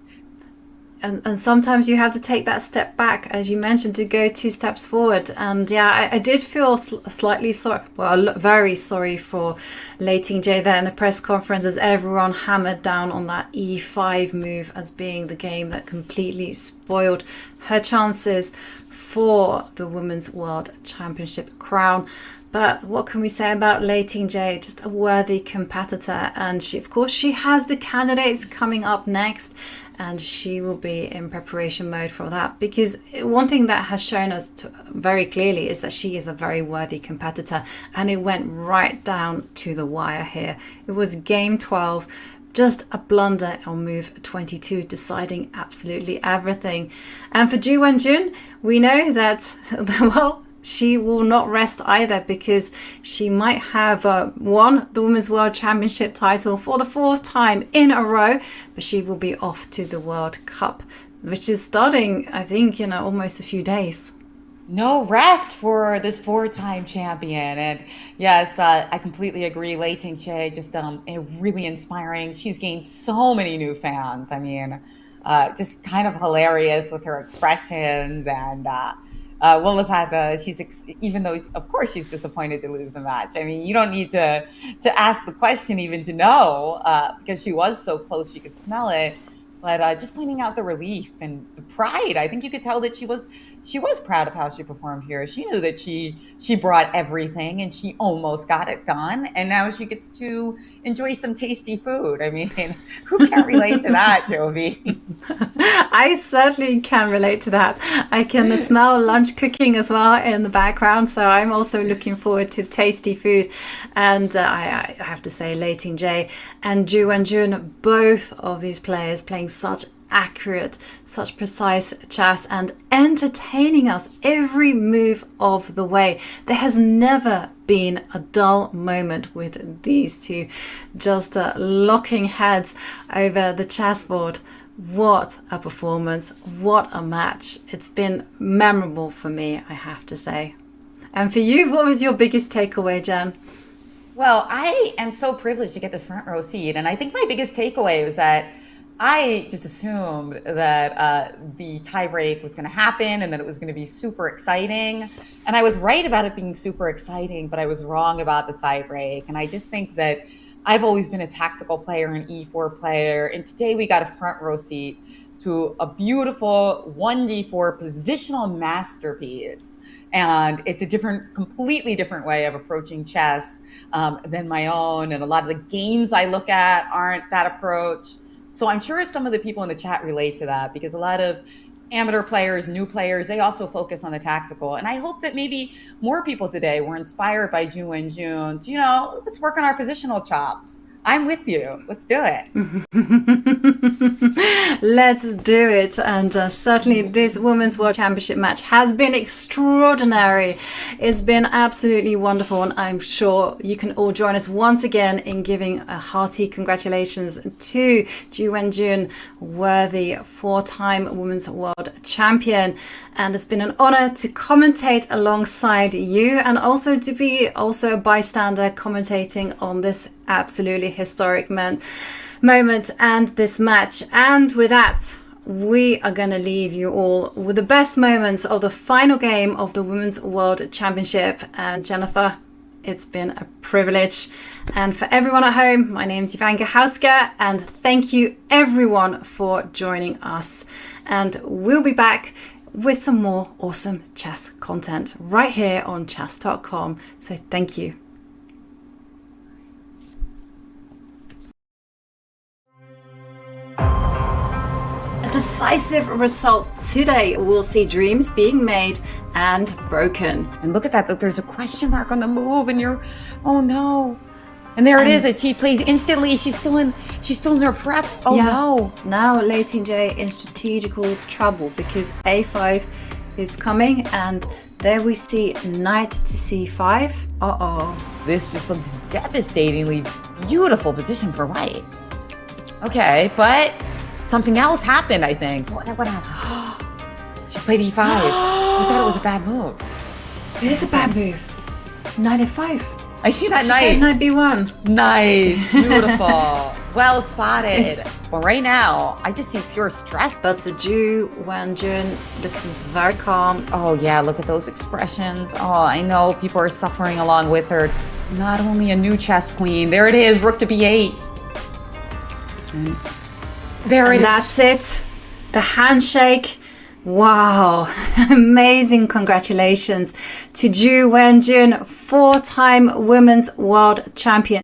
And sometimes you have to take that step back, as you mentioned, to go 2 steps forward. And yeah, I did feel slightly sorry, well, very sorry for Lei Tingjie there in the press conference, as everyone hammered down on that e5 move as being the game that completely spoiled her chances for the Women's World Championship crown. But what can we say about Lei Tingjie? Just a worthy competitor. And she, of course, she has the candidates coming up next. And she will be in preparation mode for that, because one thing that has shown us very clearly is that she is a very worthy competitor, and it went right down to the wire here. It was game 12, just a blunder on move 22, deciding absolutely everything. And for Ju Wenjun, we know that, well, she will not rest either, because she might have won the Women's World Championship title for the 4th time in a row, but she will be off to the World Cup, which is starting, I think, in almost a few days. No rest for this 4-time champion. And yes, I completely agree. Lei Tingjie, just really inspiring. She's gained so many new fans. I mean, just kind of hilarious with her expressions. And even though, of course, she's disappointed to lose the match. I mean, you don't need to ask the question even to know, because she was so close, you could smell it. But just pointing out the relief and the pride, I think you could tell that she was proud of how she performed here. She knew that she brought everything and she almost got it done. And now she gets to enjoy some tasty food. I mean, who can't relate to that, Jovi? I certainly can relate to that. I can smell lunch cooking as well in the background. So I'm also looking forward to tasty food. And I have to say, Lei Tingjie and Ju Wenjun, both of these players playing such accurate, such precise chess and entertaining us every move of the way. There has never been a dull moment with these two just locking heads over the chessboard. What a performance, what a match. It's been memorable for me, I have to say. And for you, what was your biggest takeaway, Jen? Well, I am so privileged to get this front row seat, and I think my biggest takeaway was that I just assumed that the tiebreak was going to happen and that it was going to be super exciting. And I was right about it being super exciting, but I was wrong about the tiebreak. And I just think that I've always been a tactical player, an E4 player. And today we got a front row seat to a beautiful 1d4 positional masterpiece. And it's a completely different way of approaching chess than my own. And a lot of the games I look at aren't that approach. So I'm sure some of the people in the chat relate to that, because a lot of amateur players, new players, they also focus on the tactical. And I hope that maybe more people today were inspired by Ju Wenjun to, let's work on our positional chops. I'm with you. Let's do it. Let's do it. And certainly this Women's World Championship match has been extraordinary. It's been absolutely wonderful. And I'm sure you can all join us once again in giving a hearty congratulations to Ju Wenjun, worthy 4-time Women's World Champion. And it's been an honor to commentate alongside you, and also to be a bystander commentating on this absolutely historic moment and this match. And with that, we are going to leave you all with the best moments of the final game of the Women's World Championship. And Jennifer, it's been a privilege. And for everyone at home, my name is Ivanka Hauska, and thank you everyone for joining us. And we'll be back with some more awesome chess content right here on Chess.com. So thank you. A decisive result today will see dreams being made and broken. And look at that, there's a question mark on the move, and oh no. And there it is. She played instantly. She's still in her prep. Oh yeah. No. Now Lei Tingjie in strategical trouble, because A5 is coming, and there we see knight to C5. Uh-oh. This just looks devastatingly beautiful position for white. Okay, but something else happened, I think. What happened? She's played E5. We thought it was a bad move. It is a bad move. Knight F5. I see that knight. Knight B1. Nice, beautiful, well spotted. But right now, I just see pure stress. But the Ju Wenjun looking very calm. Oh yeah, look at those expressions. Oh, I know people are suffering along with her. Not only a new chess queen. There it is, rook to B8. There it is. That's it. The handshake. Wow, amazing congratulations to Ju Wenjun, 4-time Women's World Champion.